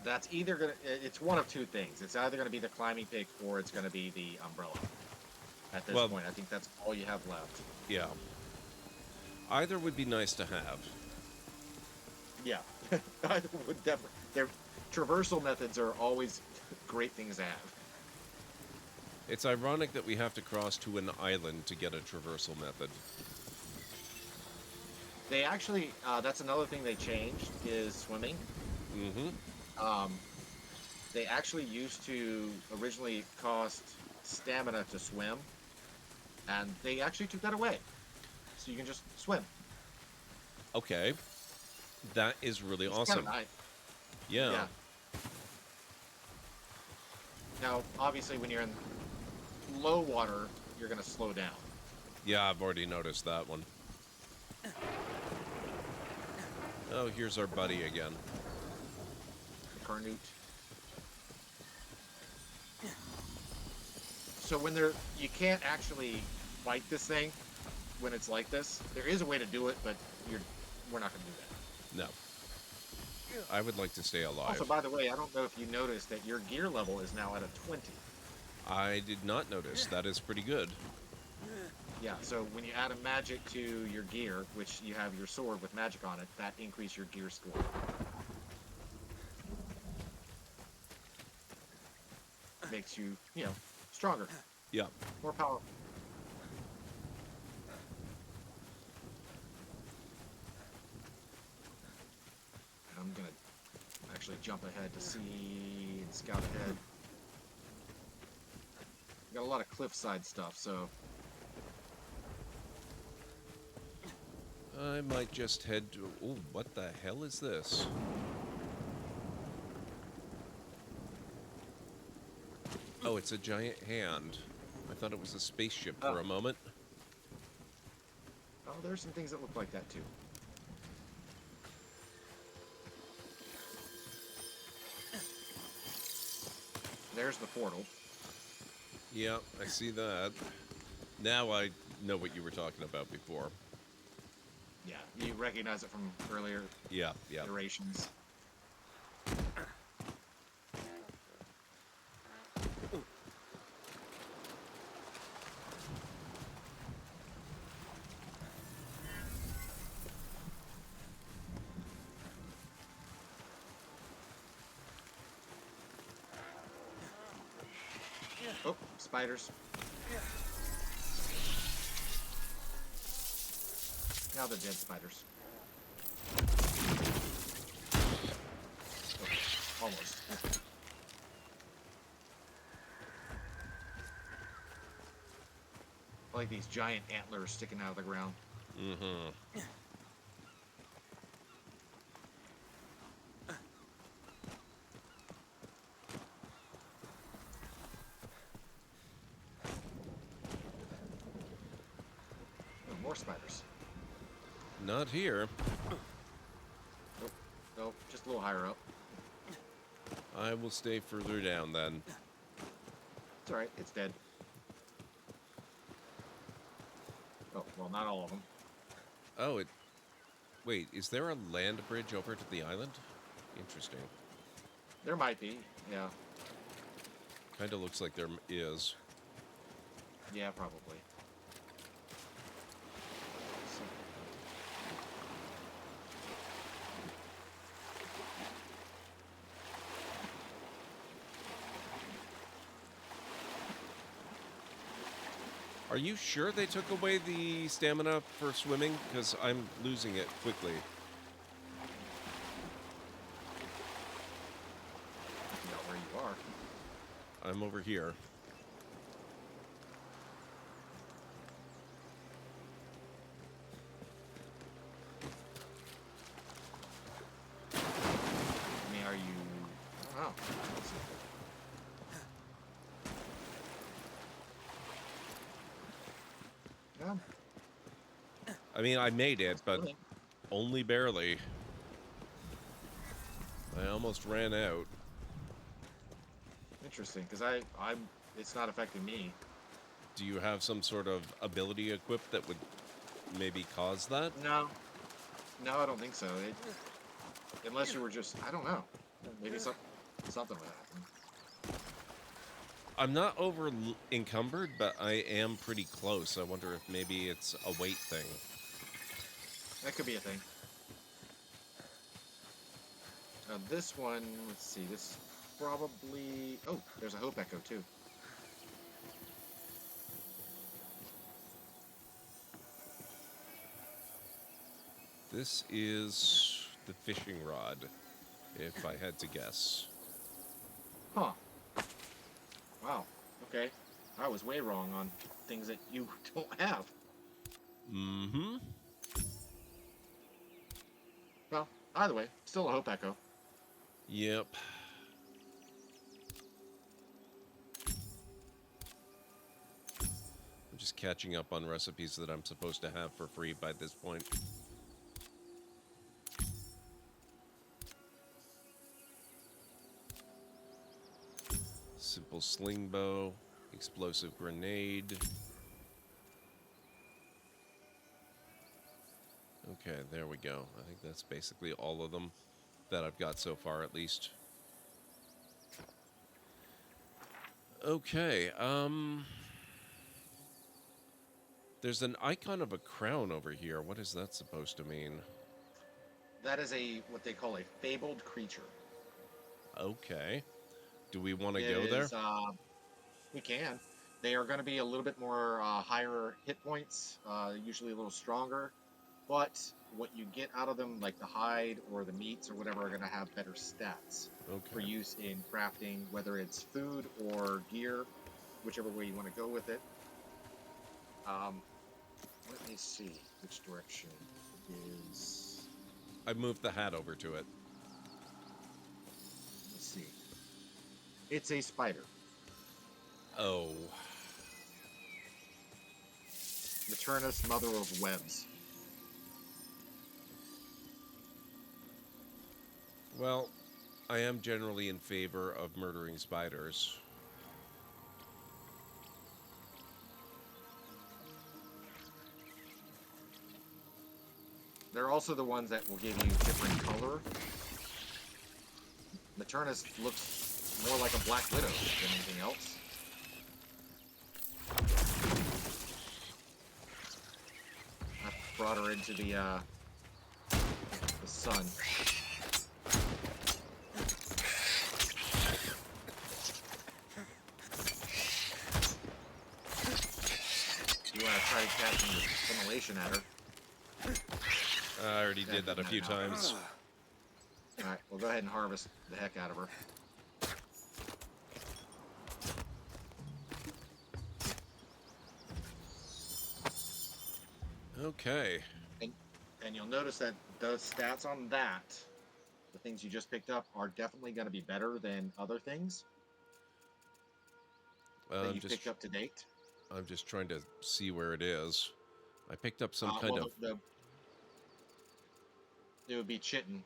That's either going to... It's one of two things. It's either going to be the climbing pick or it's going to be the umbrella. At this point, I think that's all you have left. Yeah. Either would be nice to have. Yeah. Either would definitely... Their traversal methods are always great things to have. It's ironic that we have to cross to an island to get a traversal method. They actually... that's another thing they changed, is swimming. Mm-hmm. They actually used to originally cost stamina to swim, and they actually took that away. So you can just swim. Okay. That is really It's awesome. kinda nice. Yeah. Now, obviously, when you're in low water, you're going to slow down. Yeah, I've already noticed that one. Oh, here's our buddy again. Carnute. So when they're... You can't actually fight this thing when it's like this. There is a way to do it, but we're not going to do that. No. I would like to stay alive. Also, by the way, I don't know if you noticed that your gear level is now at a 20. I did not notice. That is pretty good. Yeah, so when you add a magic to your gear, which you have your sword with magic on it, that increases your gear score. Makes you, stronger. Yeah. More powerful. And I'm going to actually jump ahead to see and scout ahead. Got a lot of cliffside stuff, so... I might just head to... Oh, what the hell is this? Oh, it's a giant hand. I thought it was a spaceship for a moment. Oh, there's some things that look like that, too. There's the portal. Yeah, I see that. Now I know what you were talking about before. Yeah, you recognize it from earlier iterations. Oh, spiders. Now they're dead spiders. Okay, almost. Like these giant antlers sticking out of the ground. Mm-hmm. Oh, more spiders. Not here. Nope. Nope, just a little higher up. I will stay further down then. It's alright, it's dead. Oh, well, not all of them. Oh, it... Wait, is there a land bridge over to the island? Interesting. There might be, yeah. Kind of looks like there is. Yeah, probably. Are you sure they took away the stamina for swimming? Because I'm losing it quickly. I know where you are. I'm over here. I mean, I made it, but Okay. only barely. I almost ran out. Interesting, because it's not affecting me. Do you have some sort of ability equipped that would maybe cause that? No, no, I don't think so. Unless you were just, I don't know. Maybe something would happen. I'm not over encumbered, but I am pretty close. I wonder if maybe it's a weight thing. That could be a thing. This one, let's see, this probably... Oh, there's a Hope Echo, too. This is the fishing rod, if I had to guess. Huh. Wow. Okay. I was way wrong on things that you don't have. Mm-hmm. Well, either way, still a Hope Echo. Yep. I'm just catching up on recipes that I'm supposed to have for free by this point. Simple sling bow, explosive grenade. Okay, there we go. I think that's basically all of them that I've got so far, at least. Okay, there's an icon of a crown over here. What is that supposed to mean? That is what they call a fabled creature. Okay. Do we want to It go there? is, we can. They are going to be a little bit more higher hit points, usually a little stronger. But what you get out of them, like the hide or the meats or whatever, are going to have better stats for Okay. use in crafting, whether it's food or gear, whichever way you want to go with it. Let me see which direction it is. I moved the hat over to it. Let's see. It's a spider. Oh. Maternus, mother of webs. Well, I am generally in favor of murdering spiders. They're also the ones that will give you different color. Maternus looks more like a black widow than anything else. I brought her into the sun. You want to try casting your assimilation at her. I already did that a few times. Alright, we'll go ahead and harvest the heck out of her. Okay. And you'll notice that the stats on that, the things you just picked up, are definitely going to be better than other things that you've picked up to date. I'm just trying to see where it is. I picked up some kind well, of... It would be chitin.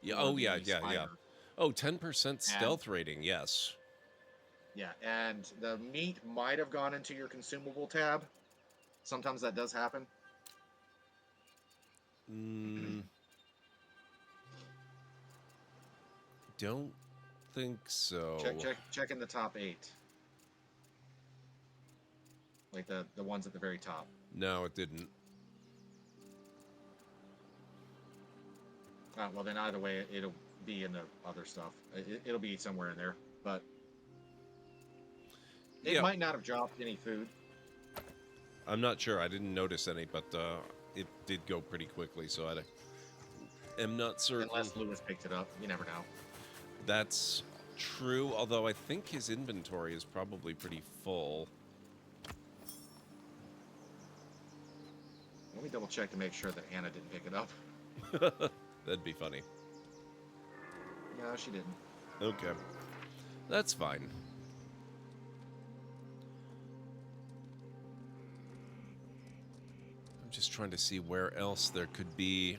Yeah. Or Oh, yeah, the yeah, yeah. spider. Oh, 10% stealth rating, yes. Yeah, and the meat might have gone into your consumable tab. Sometimes that does happen. Don't think so. Check in the top 8. Like the ones at the very top. No, it didn't. Well, then either way, it'll be in the other stuff. It'll be somewhere in there, but it might not have dropped any food. I'm not sure. I didn't notice any, but it did go pretty quickly, so I am not certain. Unless Lewis picked it up. You never know. That's true, although I think his inventory is probably pretty full. Let me double check to make sure that Anna didn't pick it up. That'd be funny. No, she didn't. Okay. That's fine. trying to see where else there could be,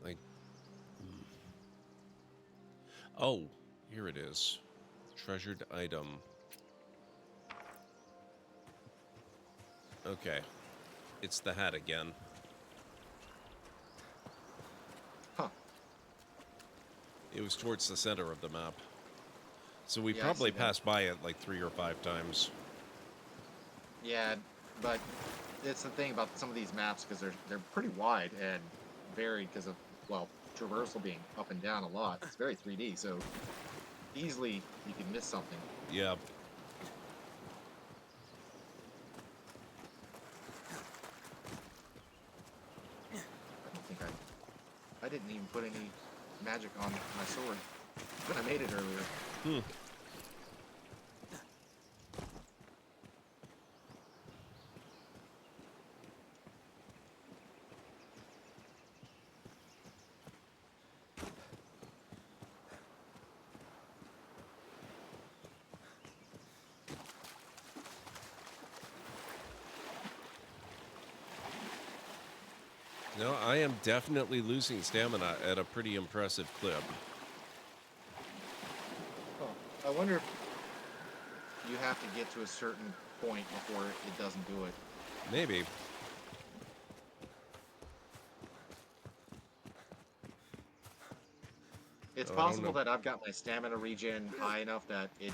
like, oh, here it is. Treasured item. Okay. It's the hat again. Huh. It was towards the center of the map. So we Yeah, I probably see that. passed by it like 3 or 5 times. Yeah, but it's the thing about some of these maps, because they're pretty wide and varied because of, well, traversal being up and down a lot. It's very 3D, so easily you can miss something. Yeah. I don't think I didn't even put any magic on my sword, but I made it earlier. No, I am definitely losing stamina at a pretty impressive clip. Oh, I wonder if you have to get to a certain point before it doesn't do it. Maybe. It's Oh, I don't possible know. that I've got my stamina regen high enough that it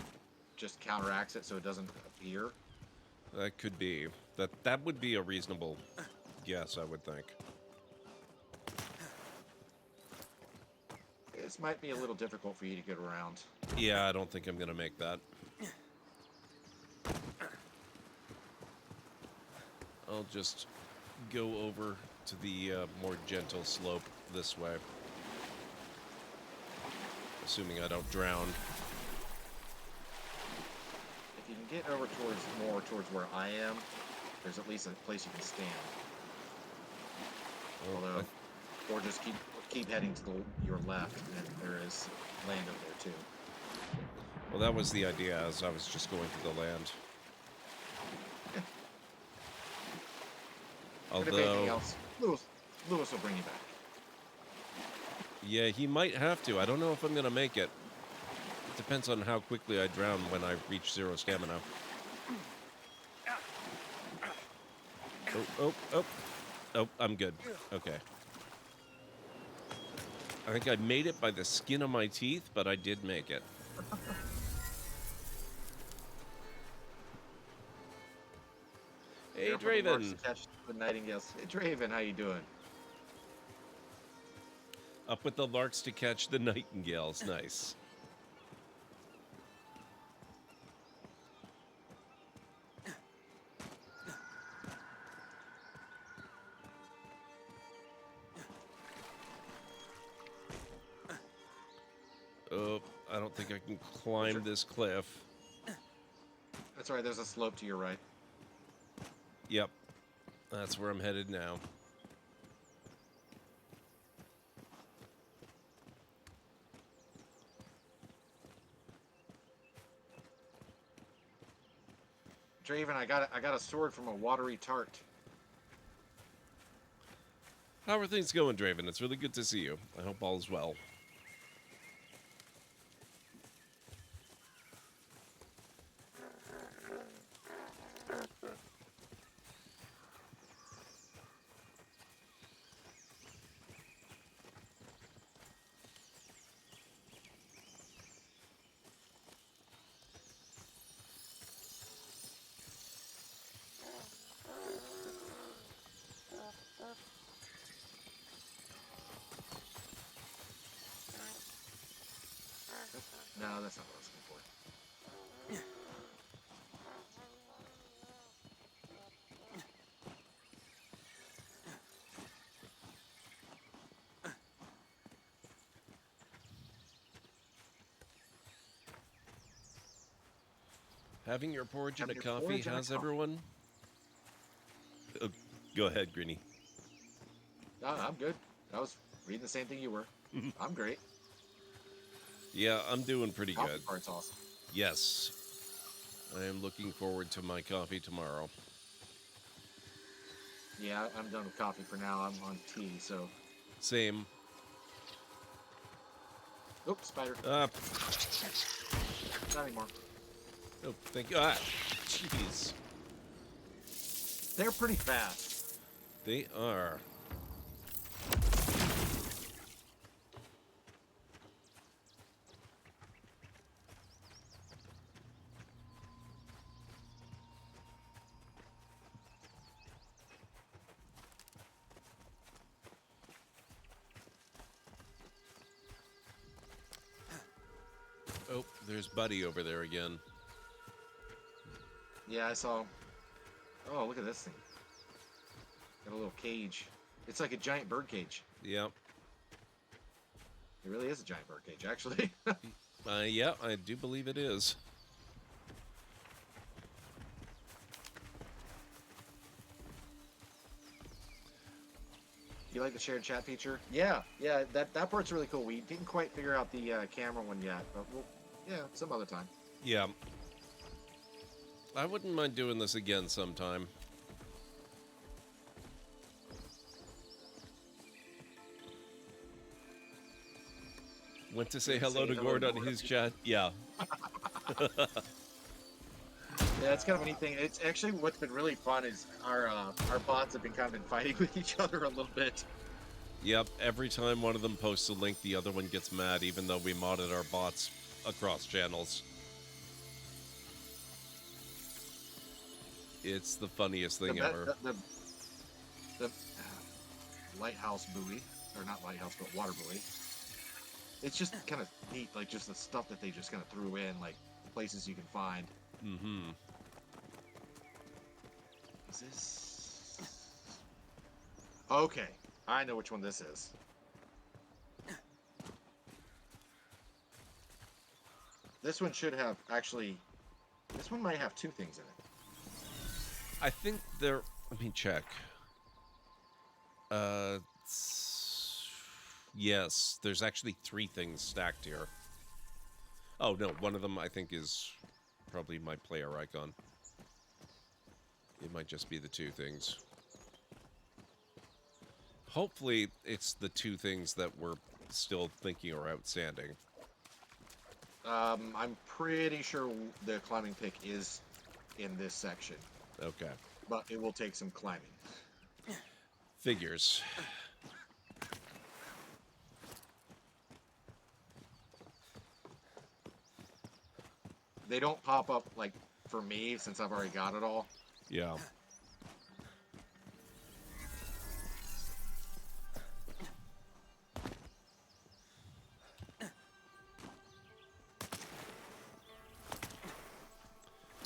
just counteracts it so it doesn't appear. That could be. That would be a reasonable guess, I would think. This might be a little difficult for you to get around. Yeah, I don't think I'm gonna make that. I'll just go over to the more gentle slope this way. Assuming I don't drown. If you can get over more towards where I am, there's at least a place you can stand. Although, or just keep heading to your left, and there is land over there too. Well, that was the idea, as I was just going to the land. But if anything Although, else, Lewis will bring you back. yeah, he might have to. I don't know if I'm gonna make it. It depends on how quickly I drown when I reach 0 stamina. Oh, I'm good. Okay. I think I made it by the skin of my teeth, but I did make it. Hey, Careful the marks Draven. to catch the nightingales. Hey, Draven, how you doing? Up with the larks to catch the nightingales. Nice. Oh, I don't think I can climb this cliff. That's right, there's a slope to your right. Yep. That's where I'm headed now. Draven, I got a sword from a watery tart. How are things going, Draven? It's really good to see you. I hope all is well. No, that's not what I was looking for. Having your porridge and a Having your coffee, porridge and a how's coffee. everyone? Go ahead, Greenie. No, I'm good. I was reading the same thing you were. I'm great. Yeah, I'm doing pretty Coffee good. part's awesome. Yes. I am looking forward to my coffee tomorrow. Yeah, I'm done with coffee for now. I'm on tea, so. Same. Oops, spider. Ah. Not anymore. Oh, thank you. Ah, jeez. They're pretty fast. They are. Oh, there's Buddy over there again. Yeah, I saw. Oh, look at this thing. Got a little cage. It's like a giant bird cage. Yep. It really is a giant bird cage, actually. Yeah, I do believe it is. You like the shared chat feature? Yeah, that part's really cool. We didn't quite figure out the camera one yet, but we'll, yeah, some other time. Yeah. I wouldn't mind doing this again sometime. Went to say hello to Gord on his chat. Yeah. Yeah, it's kind of a neat thing. It's actually what's been really fun is our bots have been kind of been fighting with each other a little bit. Yep, every time one of them posts a link, the other one gets mad, even though we modded our bots across channels. It's the funniest thing ever. The lighthouse buoy, or not lighthouse, but water buoy. It's just kind of neat, like just the stuff that they just kind of threw in, like places you can find. Mm-hmm. Is this? Okay, I know which one this is. This one should have, actually, this one might have two things in it. I think there... Let me check. Yes, there's actually 3 things stacked here. Oh, no, one of them I think is probably my player icon. It might just be the 2 things. Hopefully, it's the 2 things that we're still thinking are outstanding. I'm pretty sure the climbing pick is in this section. Okay. But it will take some climbing. Figures. They don't pop up, like, for me, since I've already got it all. Yeah.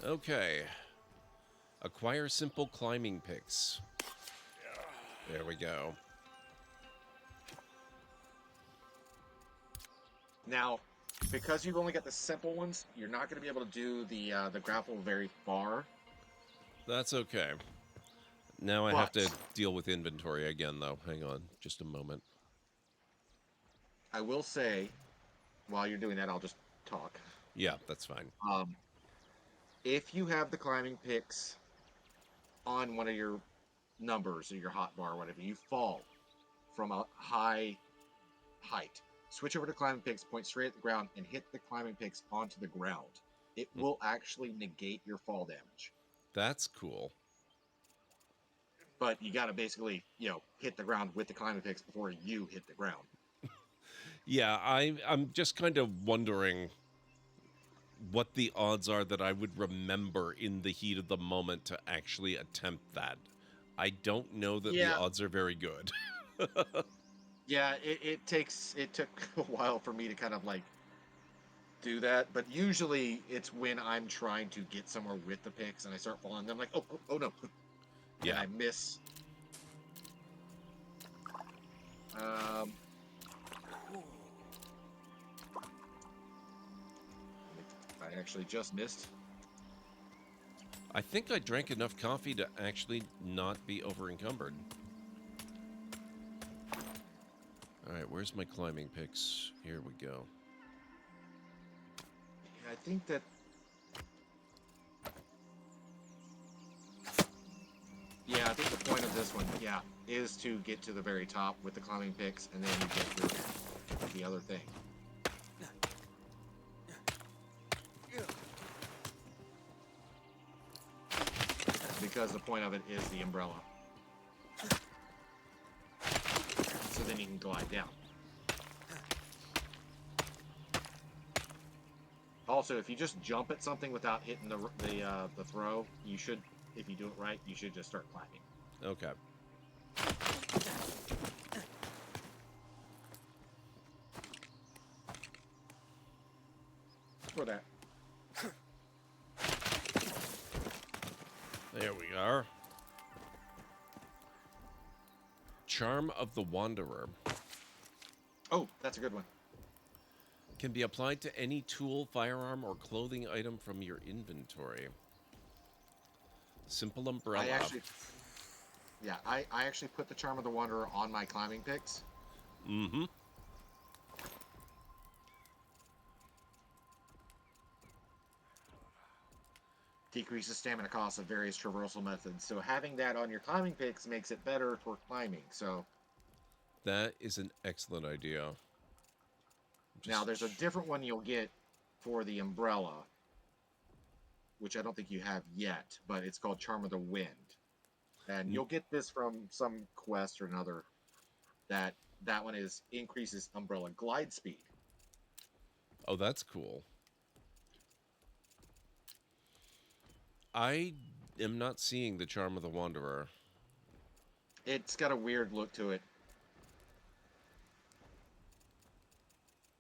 Okay. Acquire simple climbing picks. There we go. Now, because you've only got the simple ones, you're not going to be able to do the grapple very far. That's okay. Now I have to deal with inventory again, though. Hang on, just a moment. I will say, while you're doing that, I'll just talk. Yeah, that's fine. If you have the climbing picks on one of your numbers or your hotbar or whatever, you fall from a high height. Switch over to climbing picks, point straight at the ground, and hit the climbing picks onto the ground. It will actually negate your fall damage. That's cool. But you got to basically, hit the ground with the climbing picks before you hit the ground. Yeah, I'm just kind of wondering what the odds are that I would remember in the heat of the moment to actually attempt that. I don't know that the odds are very good. Yeah, it took a while for me to kind of like do that, but usually it's when I'm trying to get somewhere with the picks and I start falling, and I'm like, oh no. Yeah. And I miss. I actually just missed. I think I drank enough coffee to actually not be over-encumbered. Alright, where's my climbing picks? Here we go. I think that... Yeah, I think the point of this one, yeah, is to get to the very top with the climbing picks, and then you get the other thing. Because the point of it is the umbrella. So then you can glide down. Also, if you just jump at something without hitting the throw, you should, if you do it right, you should just start climbing. Okay. For that. There we are. Charm of the Wanderer. Oh, that's a good one. Can be applied to any tool, firearm, or clothing item from your inventory. Simple umbrella. I actually put the Charm of the Wanderer on my climbing picks. Mm-hmm. Decreases stamina costs of various traversal methods. So having that on your climbing picks makes it better for climbing. So that is an excellent idea. now there's a different one you'll get for the umbrella, which I don't think you have yet, but it's called Charm of the Wind. And you'll get this from some quest or another. That one is increases umbrella glide speed. Oh, that's cool. I am not seeing the Charm of the Wanderer. It's got a weird look to it.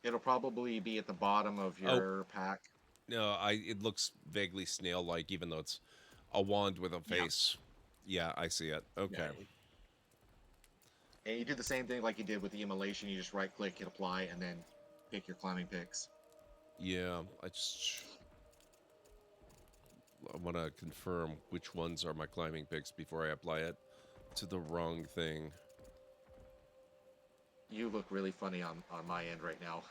It'll probably be at the bottom of your pack. No, it looks vaguely snail-like, even though it's a wand with a face. Yeah, I see it. Okay. Yeah. And you do the same thing like you did with the immolation. You just right-click, hit apply, and then pick your climbing picks. Yeah, I want to confirm which ones are my climbing picks before I apply it to the wrong thing. You look really funny on my end right now.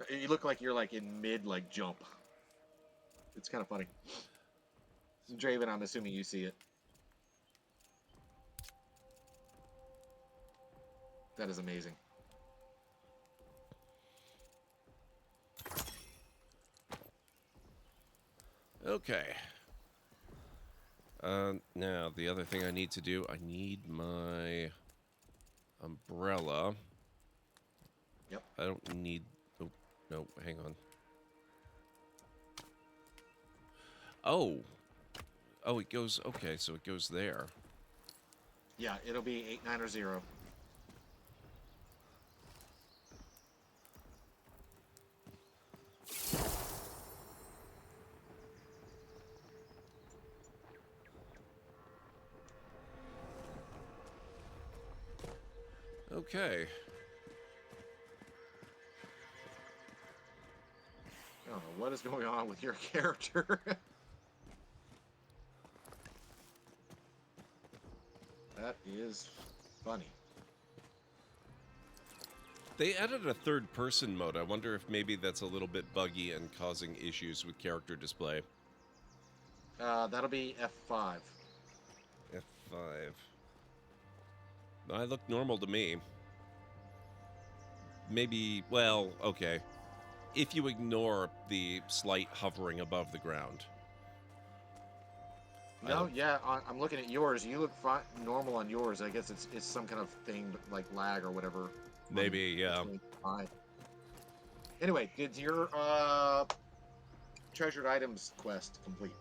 You look like you're like in mid jump. It's kind of funny. Draven, I'm assuming you see it. That is amazing. Okay. Now, the other thing I need to do, I need my umbrella. Yep. I don't need... Oh, no, hang on. Oh. Oh, it goes... Okay, so it goes there. Yeah, it'll be 8, 9, or 0. Okay. I don't know what is going on with your character. That is funny. They added a third-person mode. I wonder if maybe that's a little bit buggy and causing issues with character display. That'll be F5. F5. I look normal to me. Maybe, well, okay. If you ignore the slight hovering above the ground. No, yeah, I'm looking at yours. You look fine, normal on yours. I guess it's some kind of thing like lag or whatever. Maybe, yeah. Fine. Anyway, did your treasured items quest complete?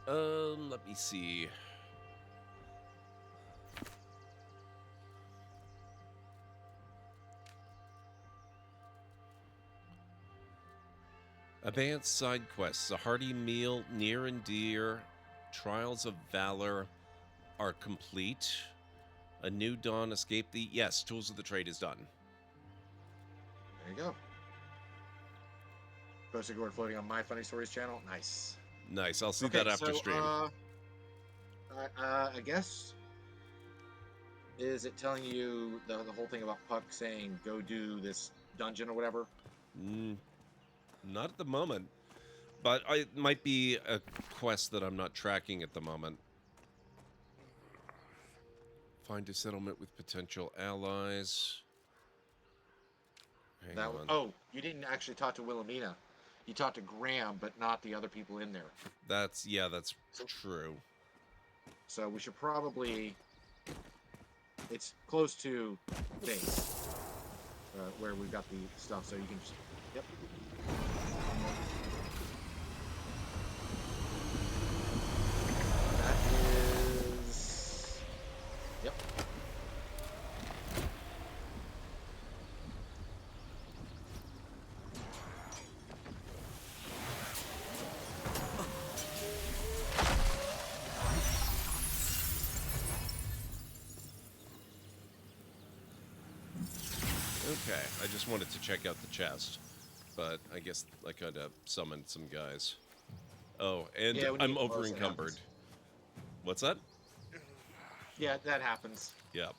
Let me see. Advanced side quests. A hearty meal, near and dear, trials of valor are complete. A new dawn, escape the... Yes, tools of the trade is done. There you go. Posted Gord floating on My Funny Stories channel. Nice. Nice. I'll see that after stream. I guess... Is it telling you the whole thing about Puck saying, go do this dungeon or whatever? Not at the moment. But it might be a quest that I'm not tracking at the moment. Find a settlement with potential allies. Hang on. Oh, you didn't actually talk to Wilhelmina. You talked to Graham, but not the other people in there. That's true. So we should probably... It's close to base, where we've got the stuff, so you can just... Yep. That is... Yep. Okay, I just wanted to check out the chest, but I guess I could have summoned some guys. Oh, and Yeah, I'm over encumbered. What's that? Yeah, that happens. Yeah.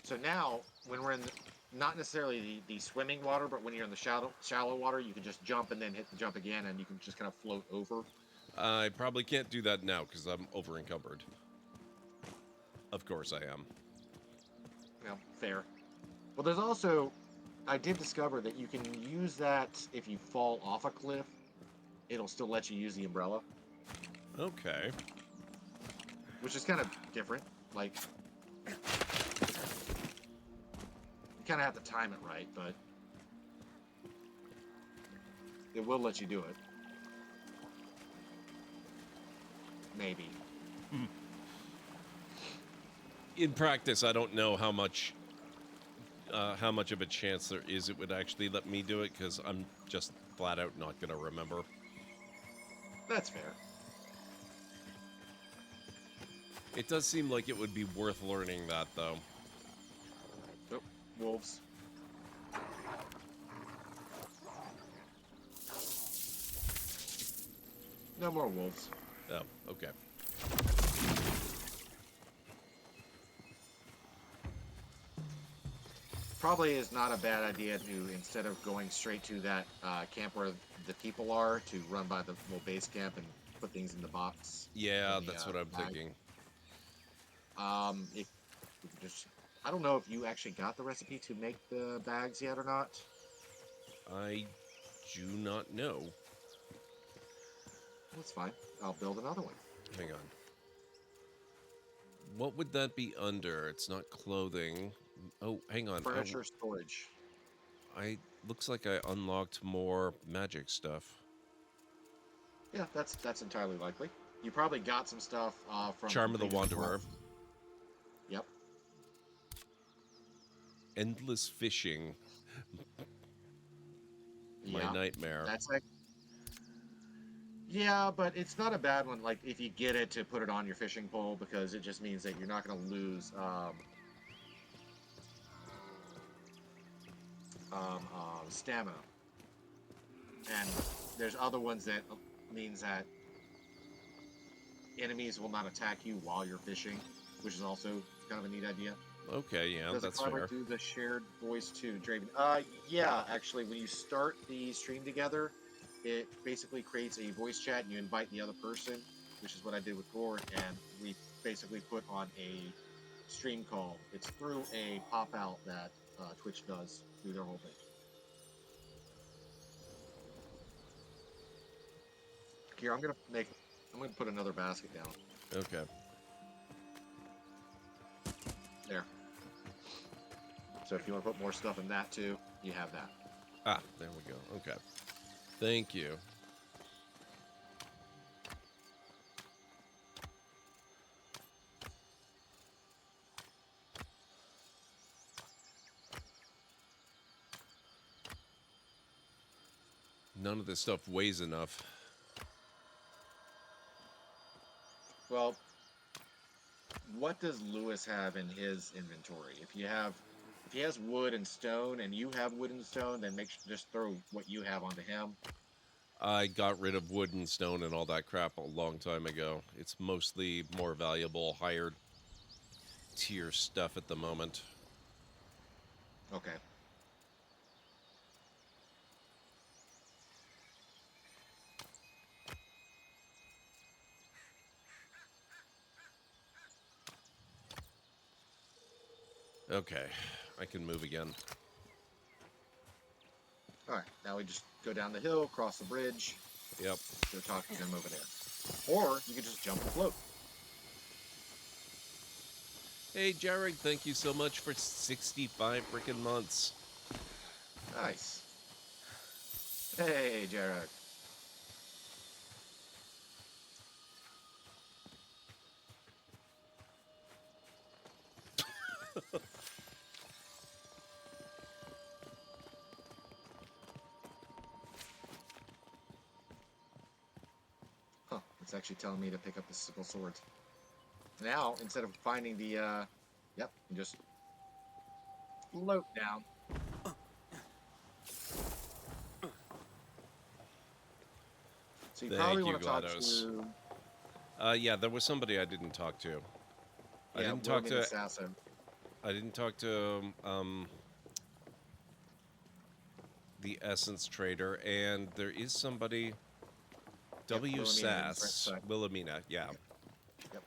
So now, when we're in not necessarily the swimming water, but when you're in the shallow water, you can just jump and then hit the jump again, and you can just kind of float over. I probably can't do that now because I'm over encumbered. Of course I am. Yeah, fair. Well, there's also, I did discover that you can use that if you fall off a cliff. It'll still let you use the umbrella. Okay. Which is kind of different. Like, you kind of have to time it right, but it will let you do it. Maybe. In practice, I don't know how much of a chance there is it would actually let me do it, because I'm just flat out not going to remember. That's fair. It does seem like it would be worth learning that, though. Oh, wolves. No more wolves. Oh, okay. Probably is not a bad idea to, instead of going straight to that camp where the people are, to run by the little base camp and put things in the box. Yeah, that's what I'm thinking. If we could just, I don't know if you actually got the recipe to make the bags yet or not. I do not know. That's fine. I'll build another one. Hang on. What would that be under? It's not clothing. Oh, hang on. Furniture storage. Looks like I unlocked more magic stuff. Yeah, that's entirely likely. You probably got some stuff from Charm of the Wanderer. Yep. Endless fishing. My nightmare. That's like. Yeah, but it's not a bad one. Like if you get it to put it on your fishing pole, because it just means that you're not going to lose stamina. And there's other ones that means that enemies will not attack you while you're fishing, which is also kind of a neat idea. Okay, yeah, Does that's it fair. do the shared voice too, Draven? Yeah, actually, when you start the stream together, it basically creates a voice chat and you invite the other person, which is what I did with Gord, and we basically put on a stream call. It's through a pop-out that Twitch does through their whole thing. Here, I'm gonna put another basket down. Okay. There. So if you want to put more stuff in that too, you have that. Ah, there we go. Okay. Thank you. None of this stuff weighs enough. Well, what does Lewis have in his inventory? If you have if he has wood and stone, and you have wood and stone, then just throw what you have onto him. I got rid of wood and stone and all that crap a long time ago. It's mostly more valuable, higher tier stuff at the moment. Okay. Okay, I can move again. All right, now we just go down the hill, cross the bridge. Yep. Go talk to them over there. Or you could just jump and float. Hey, Jared, thank you so much for 65 freaking months. Nice. Hey, Jared. Huh, it's actually telling me to pick up the sickle sword. Now, instead of finding the, yep, you just float down. So you probably want to talk to... yeah, there was somebody I didn't talk to. Yeah, I didn't talk to... Assassin. I didn't talk to, the Essence Trader, and there is somebody... W. Sass. Wilhelmina, yeah. Yep.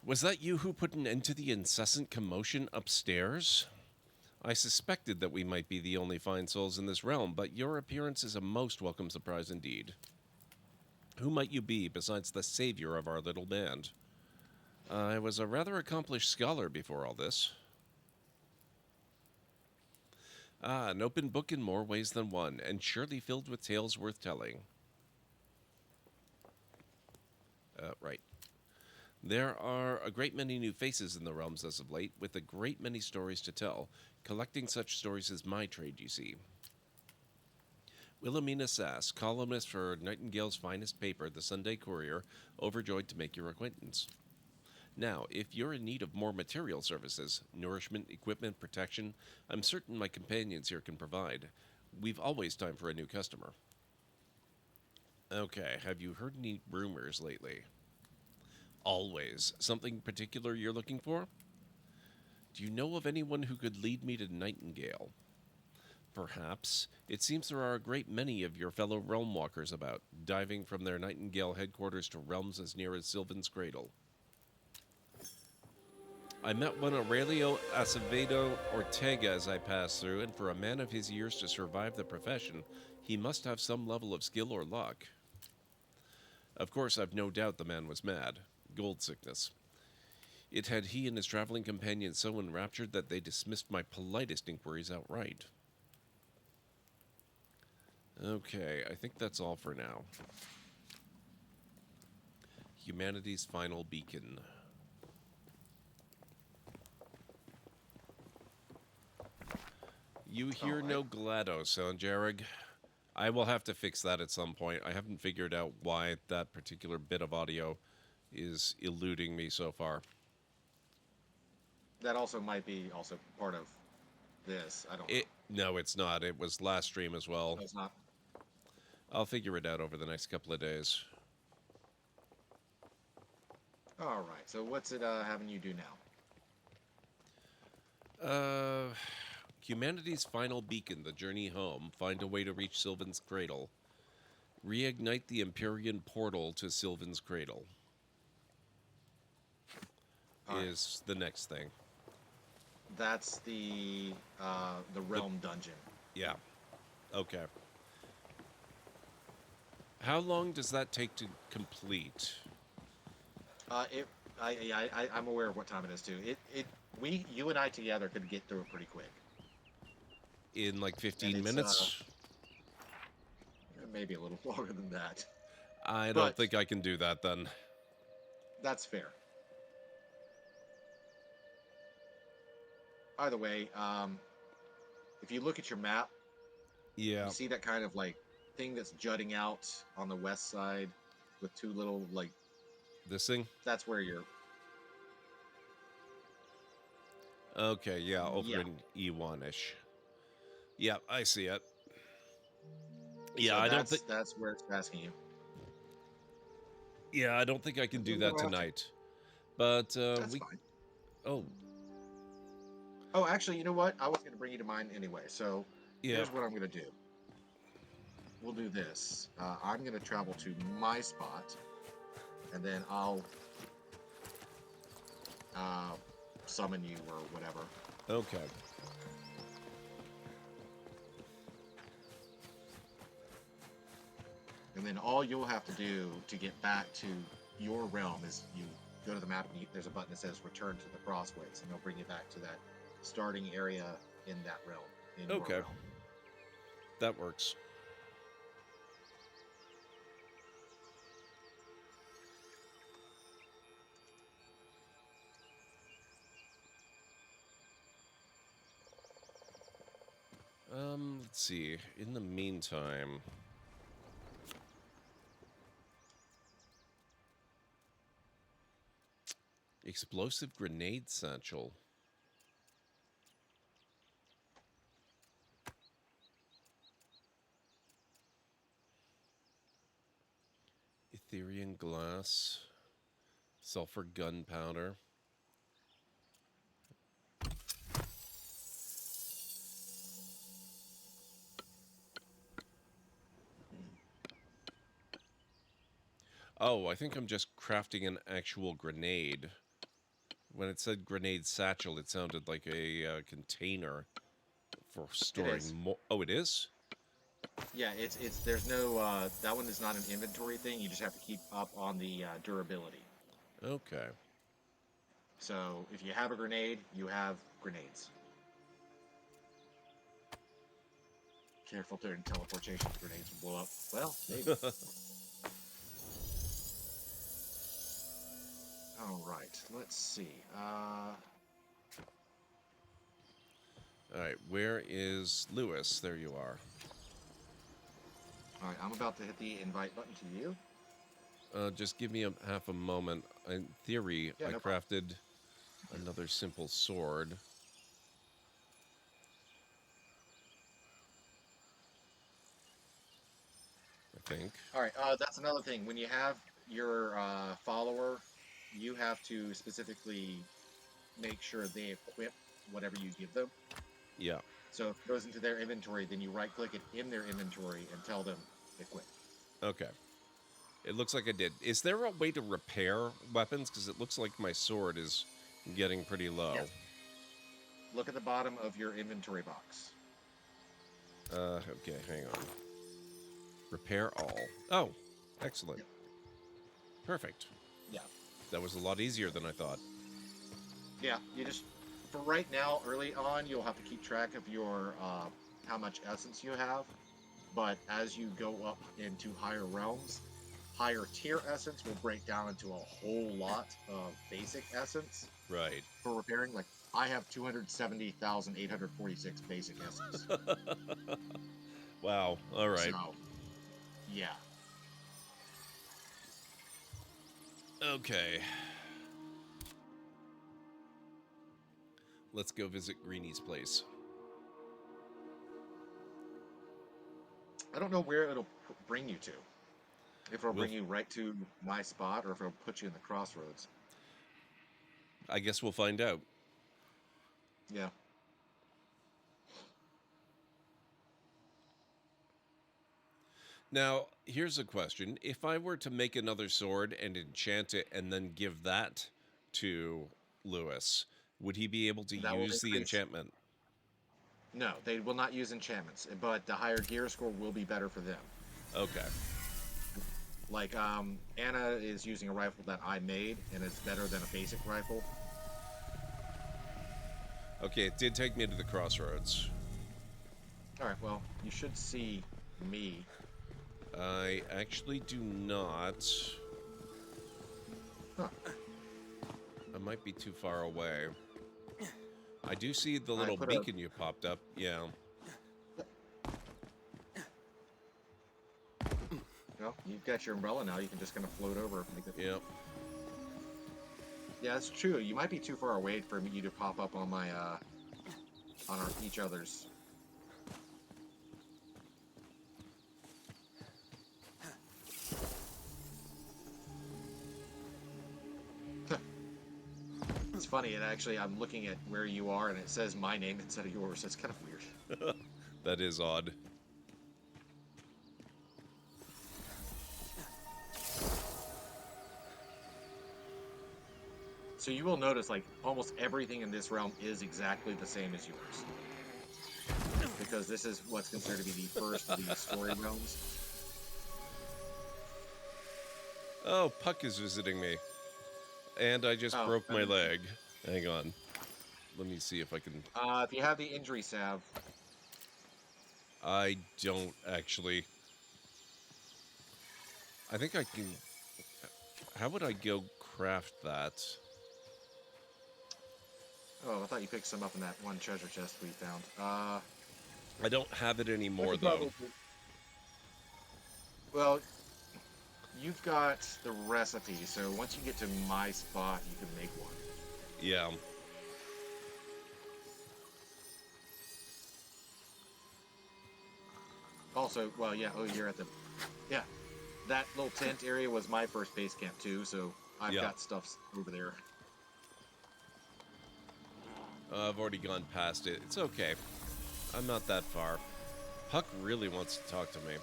Was that you who put an end to the incessant commotion upstairs? I suspected that we might be the only fine souls in this realm, but your appearance is a most welcome surprise indeed. Who might you be besides the savior of our little band? I was a rather accomplished scholar before all this. Ah, an open book in more ways than one, and surely filled with tales worth telling. Right. There are a great many new faces in the realms as of late, with a great many stories to tell. Collecting such stories is my trade, you see. Wilhelmina Sass, columnist for Nightingale's finest paper, the Sunday Courier, overjoyed to make your acquaintance. Now, if you're in need of more material services, nourishment, equipment, protection, I'm certain my companions here can provide. We've always time for a new customer. Okay, have you heard any rumors lately? Always. Something particular you're looking for? Do you know of anyone who could lead me to Nightingale? Perhaps. It seems there are a great many of your fellow realm walkers about, diving from their Nightingale headquarters to realms as near as Sylvan's Cradle. I met one Aurelio Acevedo Ortega as I passed through, and for a man of his years to survive the profession, he must have some level of skill or luck. Of course, I've no doubt the man was mad. Gold sickness. It had he and his traveling companions so enraptured that they dismissed my politest inquiries outright. Okay, I think that's all for now. Humanity's final beacon. You hear no GLaDOS sound, Jareg. I will have to fix that at some point. I haven't figured out why that particular bit of audio is eluding me so far. That also might be also part of this. I don't know. No, it's not. It was last stream as well. No, it's not. I'll figure it out over the next couple of days. All right. So what's it having you do now? Humanity's final beacon, the journey home. Find a way to reach Sylvan's Cradle. Reignite the Empyrean portal to Sylvan's Cradle. Is the next thing. That's the realm dungeon. Yeah. Okay. How long does that take to complete? I'm aware of what time it is too. You and I together could get through it pretty quick. In like 15 minutes? Maybe a little longer than that. I don't think I can do that then. That's fair. Either way, if you look at your map, you see that kind of like thing that's jutting out on the west side with two little like... This thing? That's where you're... Okay, yeah, over Yeah. in E1-ish. Yeah, I see it. Yeah, So I don't think. that's where it's asking you. Yeah, I don't think I can And do then that we'll have to- tonight. But That's we. fine. Oh, Oh, actually, you know what? I was going to bring you to mine anyway. So yeah. here's what I'm going to do. We'll do this. I'm going to travel to my spot, and then I'll summon you or whatever. Okay. And then all you'll have to do to get back to your realm is you go to the map and there's a button that says return to the crossways, and it'll bring you back to that starting area in that realm. In your Okay. realm. That works. Let's see. In the meantime, explosive grenade satchel. Etherian glass. Sulfur gunpowder. Oh, I think I'm just crafting an actual grenade. When it said grenade satchel, it sounded like a container for storing more. Oh, it is? Yeah, it's there's no that one is not an inventory thing. You just have to keep up on the durability. Okay. So if you have a grenade, you have grenades. Careful during teleportation, grenades will blow up. Well, maybe. All right, let's see. All right, where is Lewis? There you are. All right, I'm about to hit the invite button to you. Just give me half a moment. In theory, Yeah, I no problem. crafted another simple sword. I think. All right, that's another thing. When you have your follower, you have to specifically make sure they equip whatever you give them. Yeah. So if it goes into their inventory, then you right-click it in their inventory and tell them equip. Okay. It looks like I did. Is there a way to repair weapons? Because it looks like my sword is getting pretty low. Yes. Look at the bottom of your inventory box. Okay, hang on. Repair all. Oh, excellent. Yep. Perfect. Yeah. That was a lot easier than I thought. Yeah, you just, for right now, early on, you'll have to keep track of your, how much essence you have. But as you go up into higher realms, higher tier essence will break down into a whole lot of basic essence. Right. For repairing. Like, I have 270,846 basic essence. Wow. All right. So, yeah. Okay. Let's go visit Greenie's place. I don't know where it'll bring you to. If it'll We'll bring you right to my spot, or if it'll put you in the crossroads. I guess we'll find out. Yeah. Now, here's a question. If I were to make another sword and enchant it and then give that to Lewis, would he be able to That will use the increase. enchantment? No, they will not use enchantments, but the higher gear score will be better for them. Okay. Like, Anna is using a rifle that I made, and it's better than a basic rifle. Okay, it did take me to the crossroads. Alright, well, you should see me. I actually do not. Huh. I might be too far away. I do see the little beacon you popped up. Yeah. Well, you've got your umbrella now. You can just kind of float over. Yep. Yeah, that's true. You might be too far away for you to pop up on my each other's. It's funny. It actually, I'm looking at where you are, and it says my name instead of yours. It's kind of weird. That is odd. So you will notice, like, almost everything in this realm is exactly the same as yours. Because this is what's considered to be the first of these story realms. Oh, Puck is visiting me. And I just broke my leg. Hang on. Let me see if I can... If you have the injury salve... I don't, actually. I think I can... How would I go craft that? Oh, I thought you picked some up in that one treasure chest we found. I don't have it anymore, though. Well, you've got the recipe, so once you get to my spot, you can make one. Yeah. Also, well, yeah, oh, you're at the... Yeah, that little tent area was my first base camp, too, so I've got stuff over there. I've already gone past it. It's okay. I'm not that far. Puck really wants to talk to me.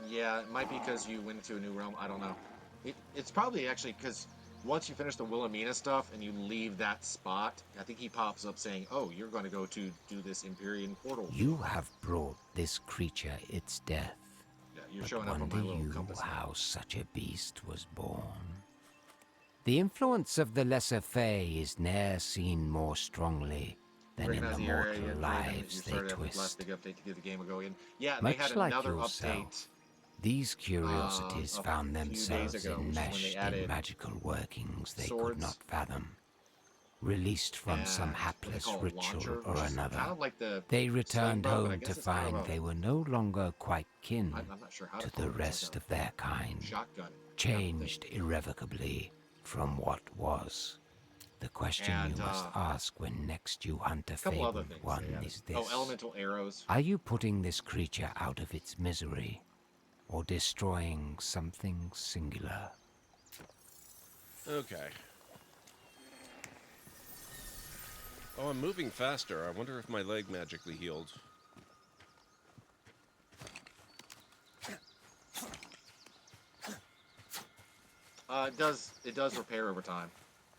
Yeah, it might be because you went into a new realm. I don't know. It's probably actually because once you finish the Wilhelmina stuff and you leave that spot, I think he pops up saying, oh, you're going to go to do this Empyrean portal. You have brought this creature its death. Yeah, you're but showing up on my wonder little you compass how such a beast was born. The influence of the lesser Fae is ne'er seen more strongly than in the mortal lives they twist. Last big update to give the game a go in. Yeah, Much they had like another yourself, update. These curiosities found few themselves days ago, enmeshed in magical workings they could not fathom. Released from some hapless ritual or another, kind of like they returned Sunbow, but I home guess to it's kind find of a... they were no longer quite kin I'm not sure how to call the it. It's rest like a of their kind, shotgun changed irrevocably from what was. The question you must ask when next you hunt a fabled one is this. Oh, elemental arrows. Are you putting this creature out of its misery, or destroying something singular? Okay. Oh, I'm moving faster. I wonder if my leg magically healed. It does repair over time.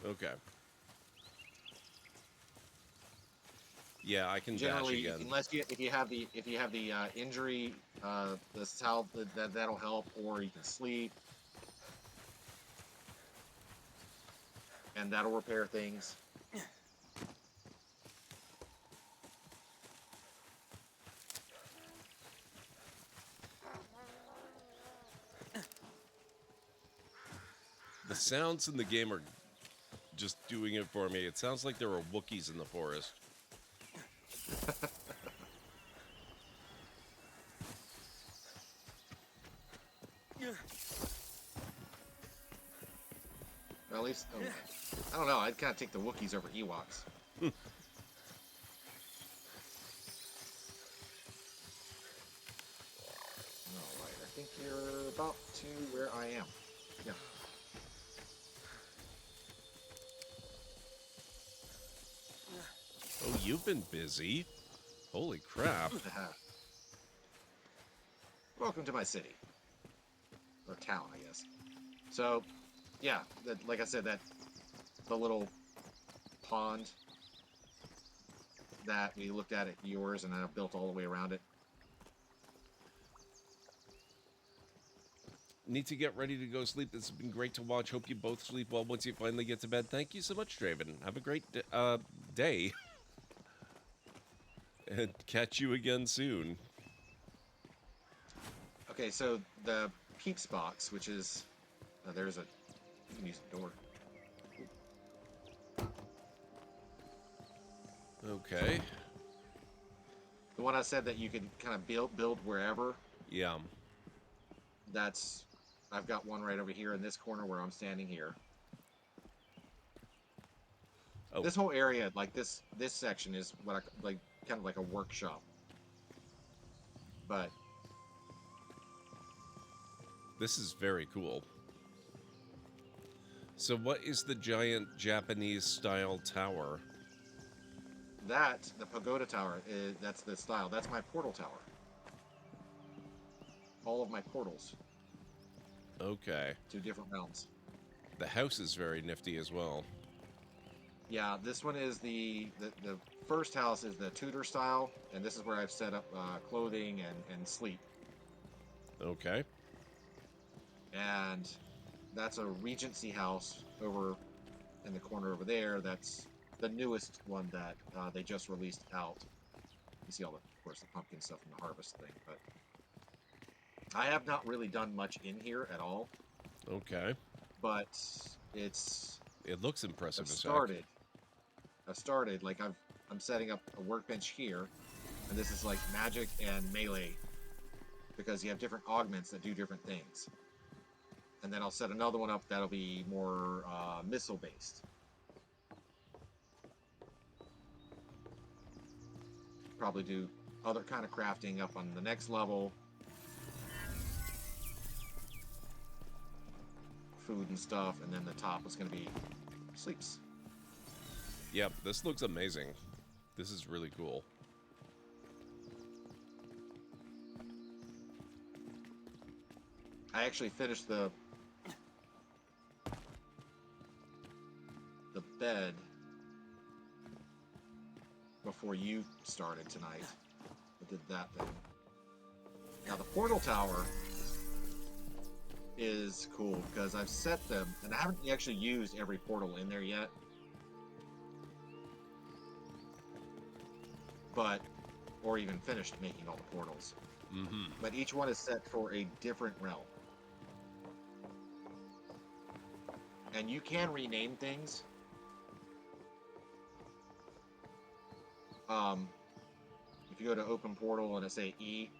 Okay. Yeah, I can generally dash again. Unless if you have the injury, the salve that'll help, or you can sleep, and that'll repair things. The sounds in the game are just doing it for me. It sounds like there are Wookiees in the forest. Well, at least, I don't know, I'd kind of take the Wookiees over Ewoks. Alright, I think you're about to where I am. Yeah. Oh, you've been busy. Holy crap. Welcome to my city. Or town, I guess. So, yeah, like I said, the little pond that we looked at yours, and I built all the way around it. Need to get ready to go sleep. This has been great to watch. Hope you both sleep well once you finally get to bed. Thank you so much, Draven. Have a great day. And catch you again soon. Okay, so the Peeps box, which is... there's a... You can use the door. Okay. The one I said that you could kind of build wherever. Yeah. That's... I've got one right over here in this corner where I'm standing here. Oh, This whole area, like this section, is what I like, kind of like a workshop. But this is very cool. So what is the giant Japanese-style tower? the pagoda tower, that's the style. That's my portal tower. All of my portals Okay. to different realms. The house is very nifty as well. Yeah, this one is the first house is the Tudor style, and this is where I've set up clothing and sleep. Okay. And that's a Regency house over in the corner over there. That's the newest one that they just released out. You see all the, of course, the pumpkin stuff and the harvest thing, but I have not really done much in here at all. Okay. But it looks impressive. I've started like I'm setting up a workbench here, and this is like magic and melee because you have different augments that do different things. And then I'll set another one up that'll be more missile based. Probably do other kind of crafting up on the next level. Food and stuff, and then the top is going to be sleeps. Yep, this looks amazing. This is really cool. I actually finished the bed before you started tonight. I did that thing. Now the portal tower is cool because I've set them, and I haven't actually used every portal in there yet. Or even finished making all the portals. Mm-hmm. But each one is set for a different realm. And you can rename things. If you go to open portal and I say E,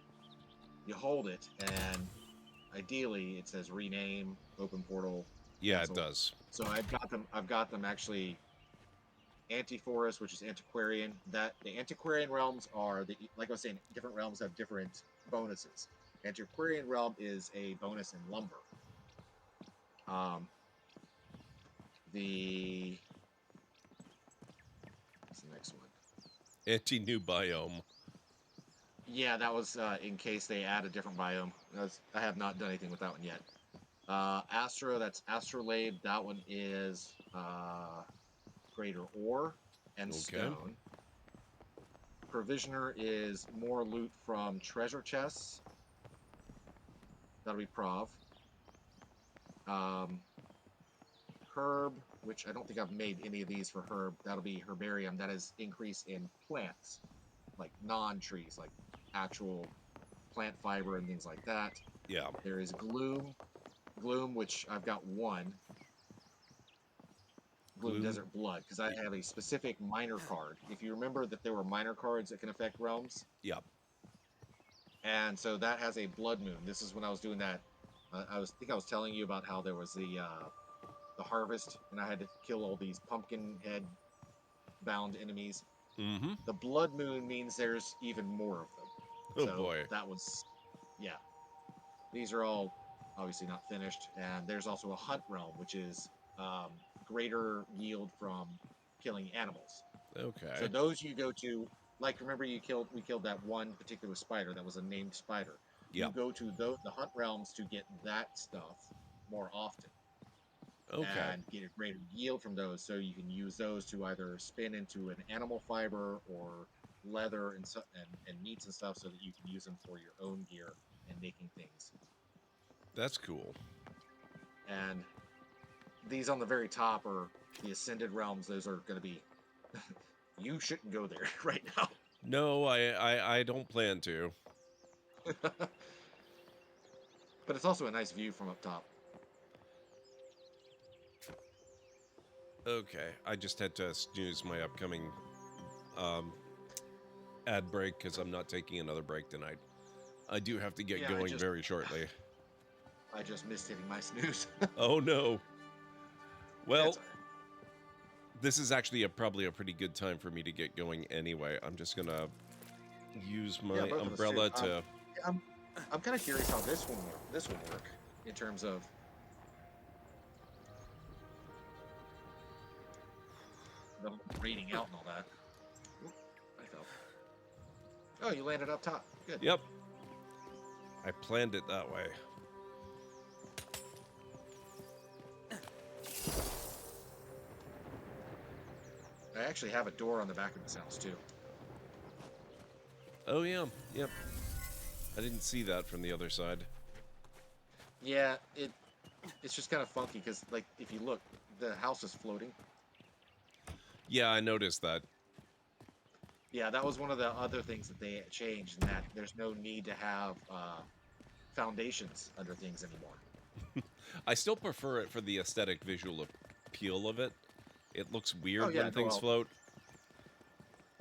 you hold it, and ideally it says rename, open portal. Yeah, cancel. it does. So I've got them actually anti-forest, which is antiquarian. That the antiquarian realms are like I was saying, different realms have different bonuses. Antiquarian realm is a bonus in lumber. What's the next one? Anti-new biome. Yeah, that was in case they add a different biome. I have not done anything with that one yet. Astro, that's Astrolabe. That one is greater ore and stone. Provisioner is more loot from treasure chests. That'll be Prov. Herb, which I don't think I've made any of these for herb. That'll be herbarium. That is increase in plants, like non-trees, like actual plant fiber and things like that. Yeah. There is gloom, which I've got one. Gloom Desert Blood, because I have a specific minor card. If you remember that there were minor cards that can affect realms. Yep. And so that has a blood moon. This is when I was doing that. I was telling you about how there was the harvest, and I had to kill all these pumpkin head bound enemies. Mm-hmm. The blood moon means there's even more of them. Oh so boy. That was, yeah. These are all obviously not finished, and there's also a hunt realm, which is greater yield from killing animals. Okay. So those you go to, like remember we killed that one particular spider that was a named spider. Yeah. You go to the hunt realms to get that stuff more often. Okay. And get a greater yield from those, so you can use those to either spin into an animal fiber or leather and meats and stuff, so that you can use them for your own gear and making things. That's cool. And these on the very top are the ascended realms. Those are going to be you shouldn't go there right now. No, I don't plan to. But it's also a nice view from up top. Okay, I just had to snooze my upcoming ad break because I'm not taking another break tonight. I do have to get going very shortly. I just missed hitting my snooze. Oh no. Well, This is actually probably a pretty good time for me to get going anyway. I'm just gonna use my both of us do. umbrella to. I'm kind of curious how this will work in terms of the raiding out and all that. Oop, I fell. Oh, you landed up top. Good. Yep. I planned it that way. I actually have a door on the back of this house too. Oh yeah. Yep. I didn't see that from the other side. Yeah, it's just kind of funky because, like, if you look, the house is floating. Yeah, I noticed that. Yeah, that was one of the other things that they changed, in that there's no need to have foundations under things anymore. I still prefer it for the aesthetic visual appeal of it. It looks weird Oh, yeah, when things well, float.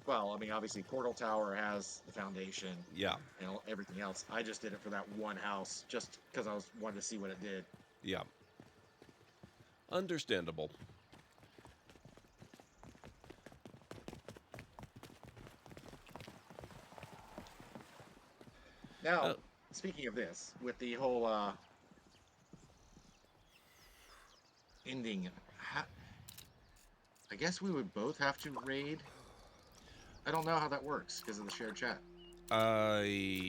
Well, I mean, obviously, Portal Tower has the foundation. Yeah. And everything else. I just did it for that one house, just because I wanted to see what it did. Yeah. Understandable. Now, speaking of this, with the whole ending, I guess we would both have to raid. I don't know how that works because of the shared chat. I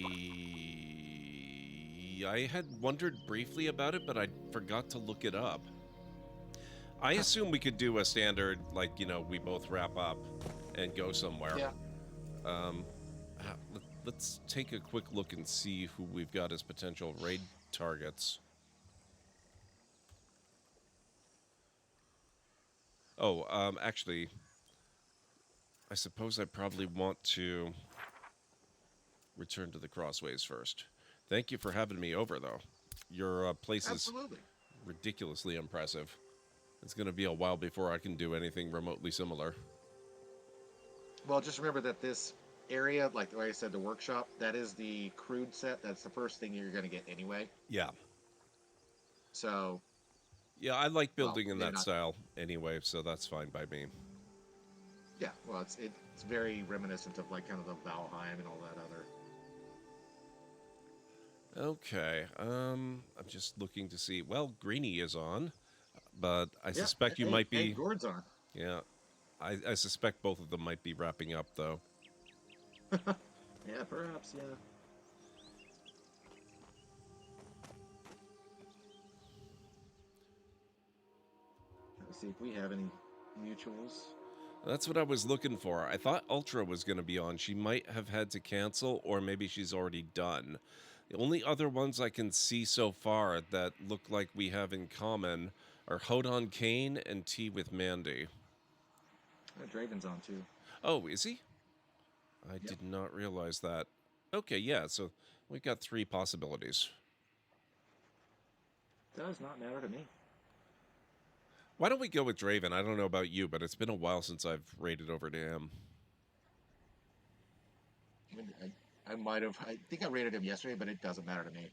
had wondered briefly about it, but I forgot to look it up. I assume we could do a standard, like, you know, we both wrap up and go somewhere. Yeah. Let's take a quick look and see who we've got as potential raid targets. Oh, actually, I suppose I probably want to return to the Crossways first. Thank you for having me over, though. Your place is ridiculously impressive. It's going to be a while before I can do anything remotely similar. Well, just remember that this area, like I said, the workshop, that is the crude set. That's the first thing you're going to get anyway. Yeah. So. Yeah, I like building in that style anyway, so that's fine by me. Yeah, well, it's very reminiscent of, like, kind of the Valheim and all that other. Okay, I'm just looking to see. Well, Greenie is on, but I suspect you might be. Hey, Gord's on. Yeah, I suspect both of them might be wrapping up, though. Yeah, perhaps, yeah. Let's see if we have any mutuals. That's what I was looking for. I thought Ultra was going to be on. She might have had to cancel, or maybe she's already done. The only other ones I can see so far that look like we have in common are Hodon Kane and Tea with Mandy. Draven's on too. Oh, is he? I did not realize that. Okay, yeah, so we've got 3 possibilities. Does not matter to me. Why don't we go with Draven? I don't know about you, but it's been a while since I've raided over to him. I might have. I think I raided him yesterday, but it doesn't matter to me.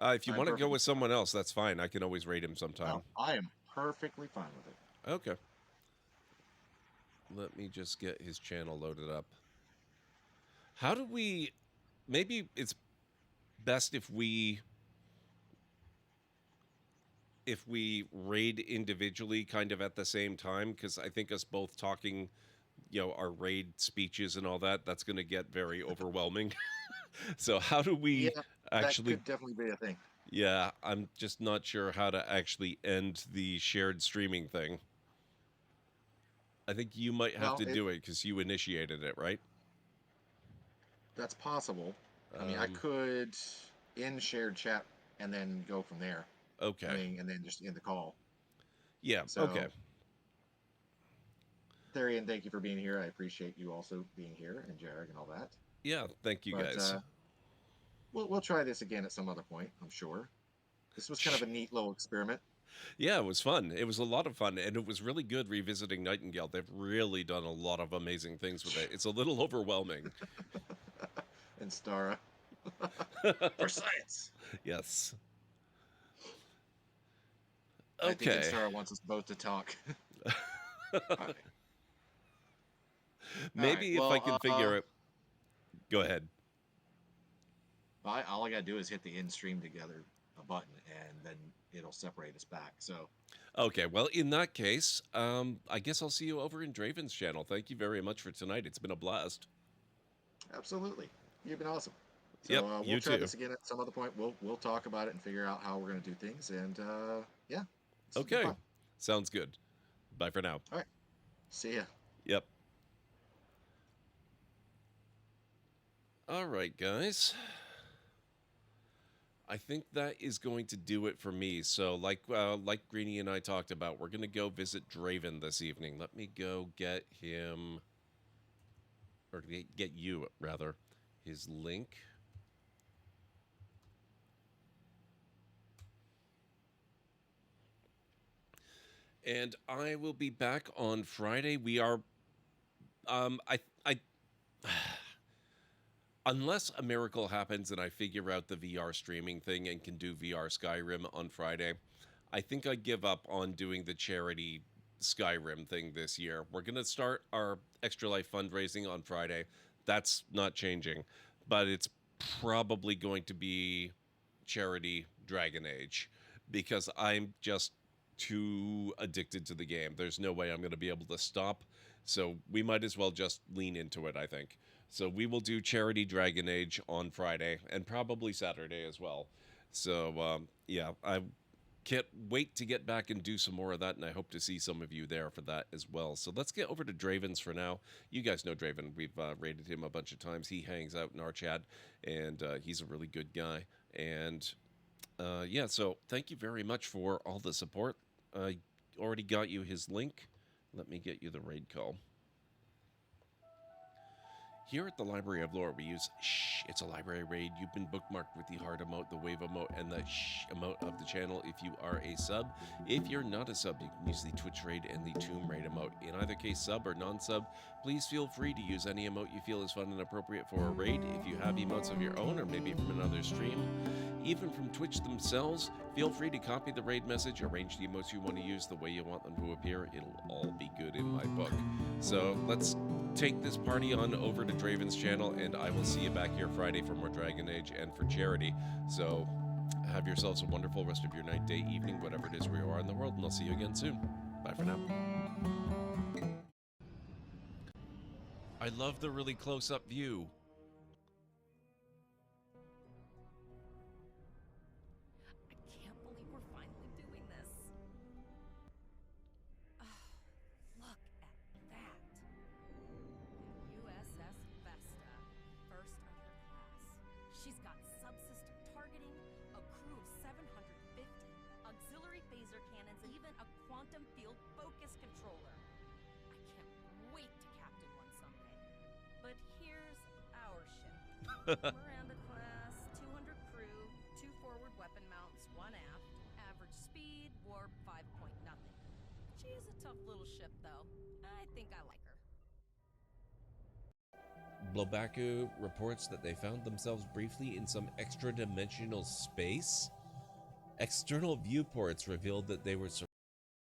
If you want to go with someone else, that's fine. I can always raid him sometime. I am perfectly fine with it. Okay. Let me just get his channel loaded up. How do we... Maybe it's best if we raid individually kind of at the same time, because I think us both talking, you know, our raid speeches and all that, that's going to get very overwhelming. So how do we actually... That could definitely be a thing. Yeah, I'm just not sure how to actually end the shared streaming thing. I think you might have to do it because you initiated it, right? That's possible. I mean, I could end shared chat and then go from there. Okay. I mean, and then just end the call. Yeah, so, okay. Therian, thank you for being here. I appreciate you also being here, and Jarek and all that. Yeah, thank you guys. We'll try this again at some other point, I'm sure. This was kind of a neat little experiment. Yeah, it was fun. It was a lot of fun, and it was really good revisiting Nightingale. They've really done a lot of amazing things with it. It's a little overwhelming. And Stara. For science. Yes. Okay. I think Okay. Stara wants us both to talk. Right. Maybe All if right. I can figure it. Go ahead. All I gotta do is hit the end stream together button, and then it'll separate us back. So, Okay, well, in that case, I guess I'll see you over in Draven's channel. Thank you very much for tonight. It's been a blast. absolutely, you've been awesome. So Yep, we'll you try too. this again at some other point. We'll talk about it and figure out how we're gonna do things. And yeah, this has been Okay, fun. sounds good. Bye for now. All right, see ya. Yep. All right, guys. I think that is going to do it for me. So, like Greenie and I talked about, we're gonna go visit Draven this evening. Let me go get him, or get you rather, his link. And I will be back on Friday. We are, I unless a miracle happens and I figure out the VR streaming thing and can do VR Skyrim on Friday, I think I give up on doing the charity Skyrim thing this year. We're going to start our Extra Life fundraising on Friday. That's not changing, but it's probably going to be charity Dragon Age because I'm just too addicted to the game. There's no way I'm going to be able to stop. So we might as well just lean into it, I think. So we will do charity Dragon Age on Friday and probably Saturday as well. So yeah, I can't wait to get back and do some more of that, and I hope to see some of you there for that as well. So let's get over to Draven's for now. You guys know Draven. We've raided him a bunch of times. He hangs out in our chat, and he's a really good guy. And yeah, so thank you very much for all the support. I already got you his link. Let me get you the raid call. Here at the Library of Lore, we use shh. It's a library raid. You've been bookmarked with the heart emote, the wave emote, and the shh emote of the channel if you are a sub. If you're not a sub, you can use the Twitch raid and the Tomb raid emote. In either case, sub or non-sub, please feel free to use any emote you feel is fun and appropriate for a raid. If you have emotes of your own or maybe from another stream, even from Twitch themselves, feel free to copy the raid message, arrange the emotes you want to use the way you want them to appear. It'll all be good in my book. So let's take this party on over to Draven's channel, and I will see you back here Friday for more Dragon Age and for charity. So have yourselves a wonderful rest of your night, day, evening, whatever it is where you are in the world, and I'll see you again soon. Bye for now. I love the really close-up view. I can't believe we're finally doing this. Oh, look at that. The USS Vesta, first of her class. She's got subsystem targeting, a crew of 750, auxiliary phaser cannons, and even a quantum field focus controller. I can't wait to captain one someday. But here's our ship. Miranda class, 200 crew, 2 forward weapon mounts, 1 aft, average speed, warp 5 point nothing. She's a tough little ship though. I think I like her. Blobaku reports that they found themselves briefly in some extra-dimensional space. External viewports revealed that they were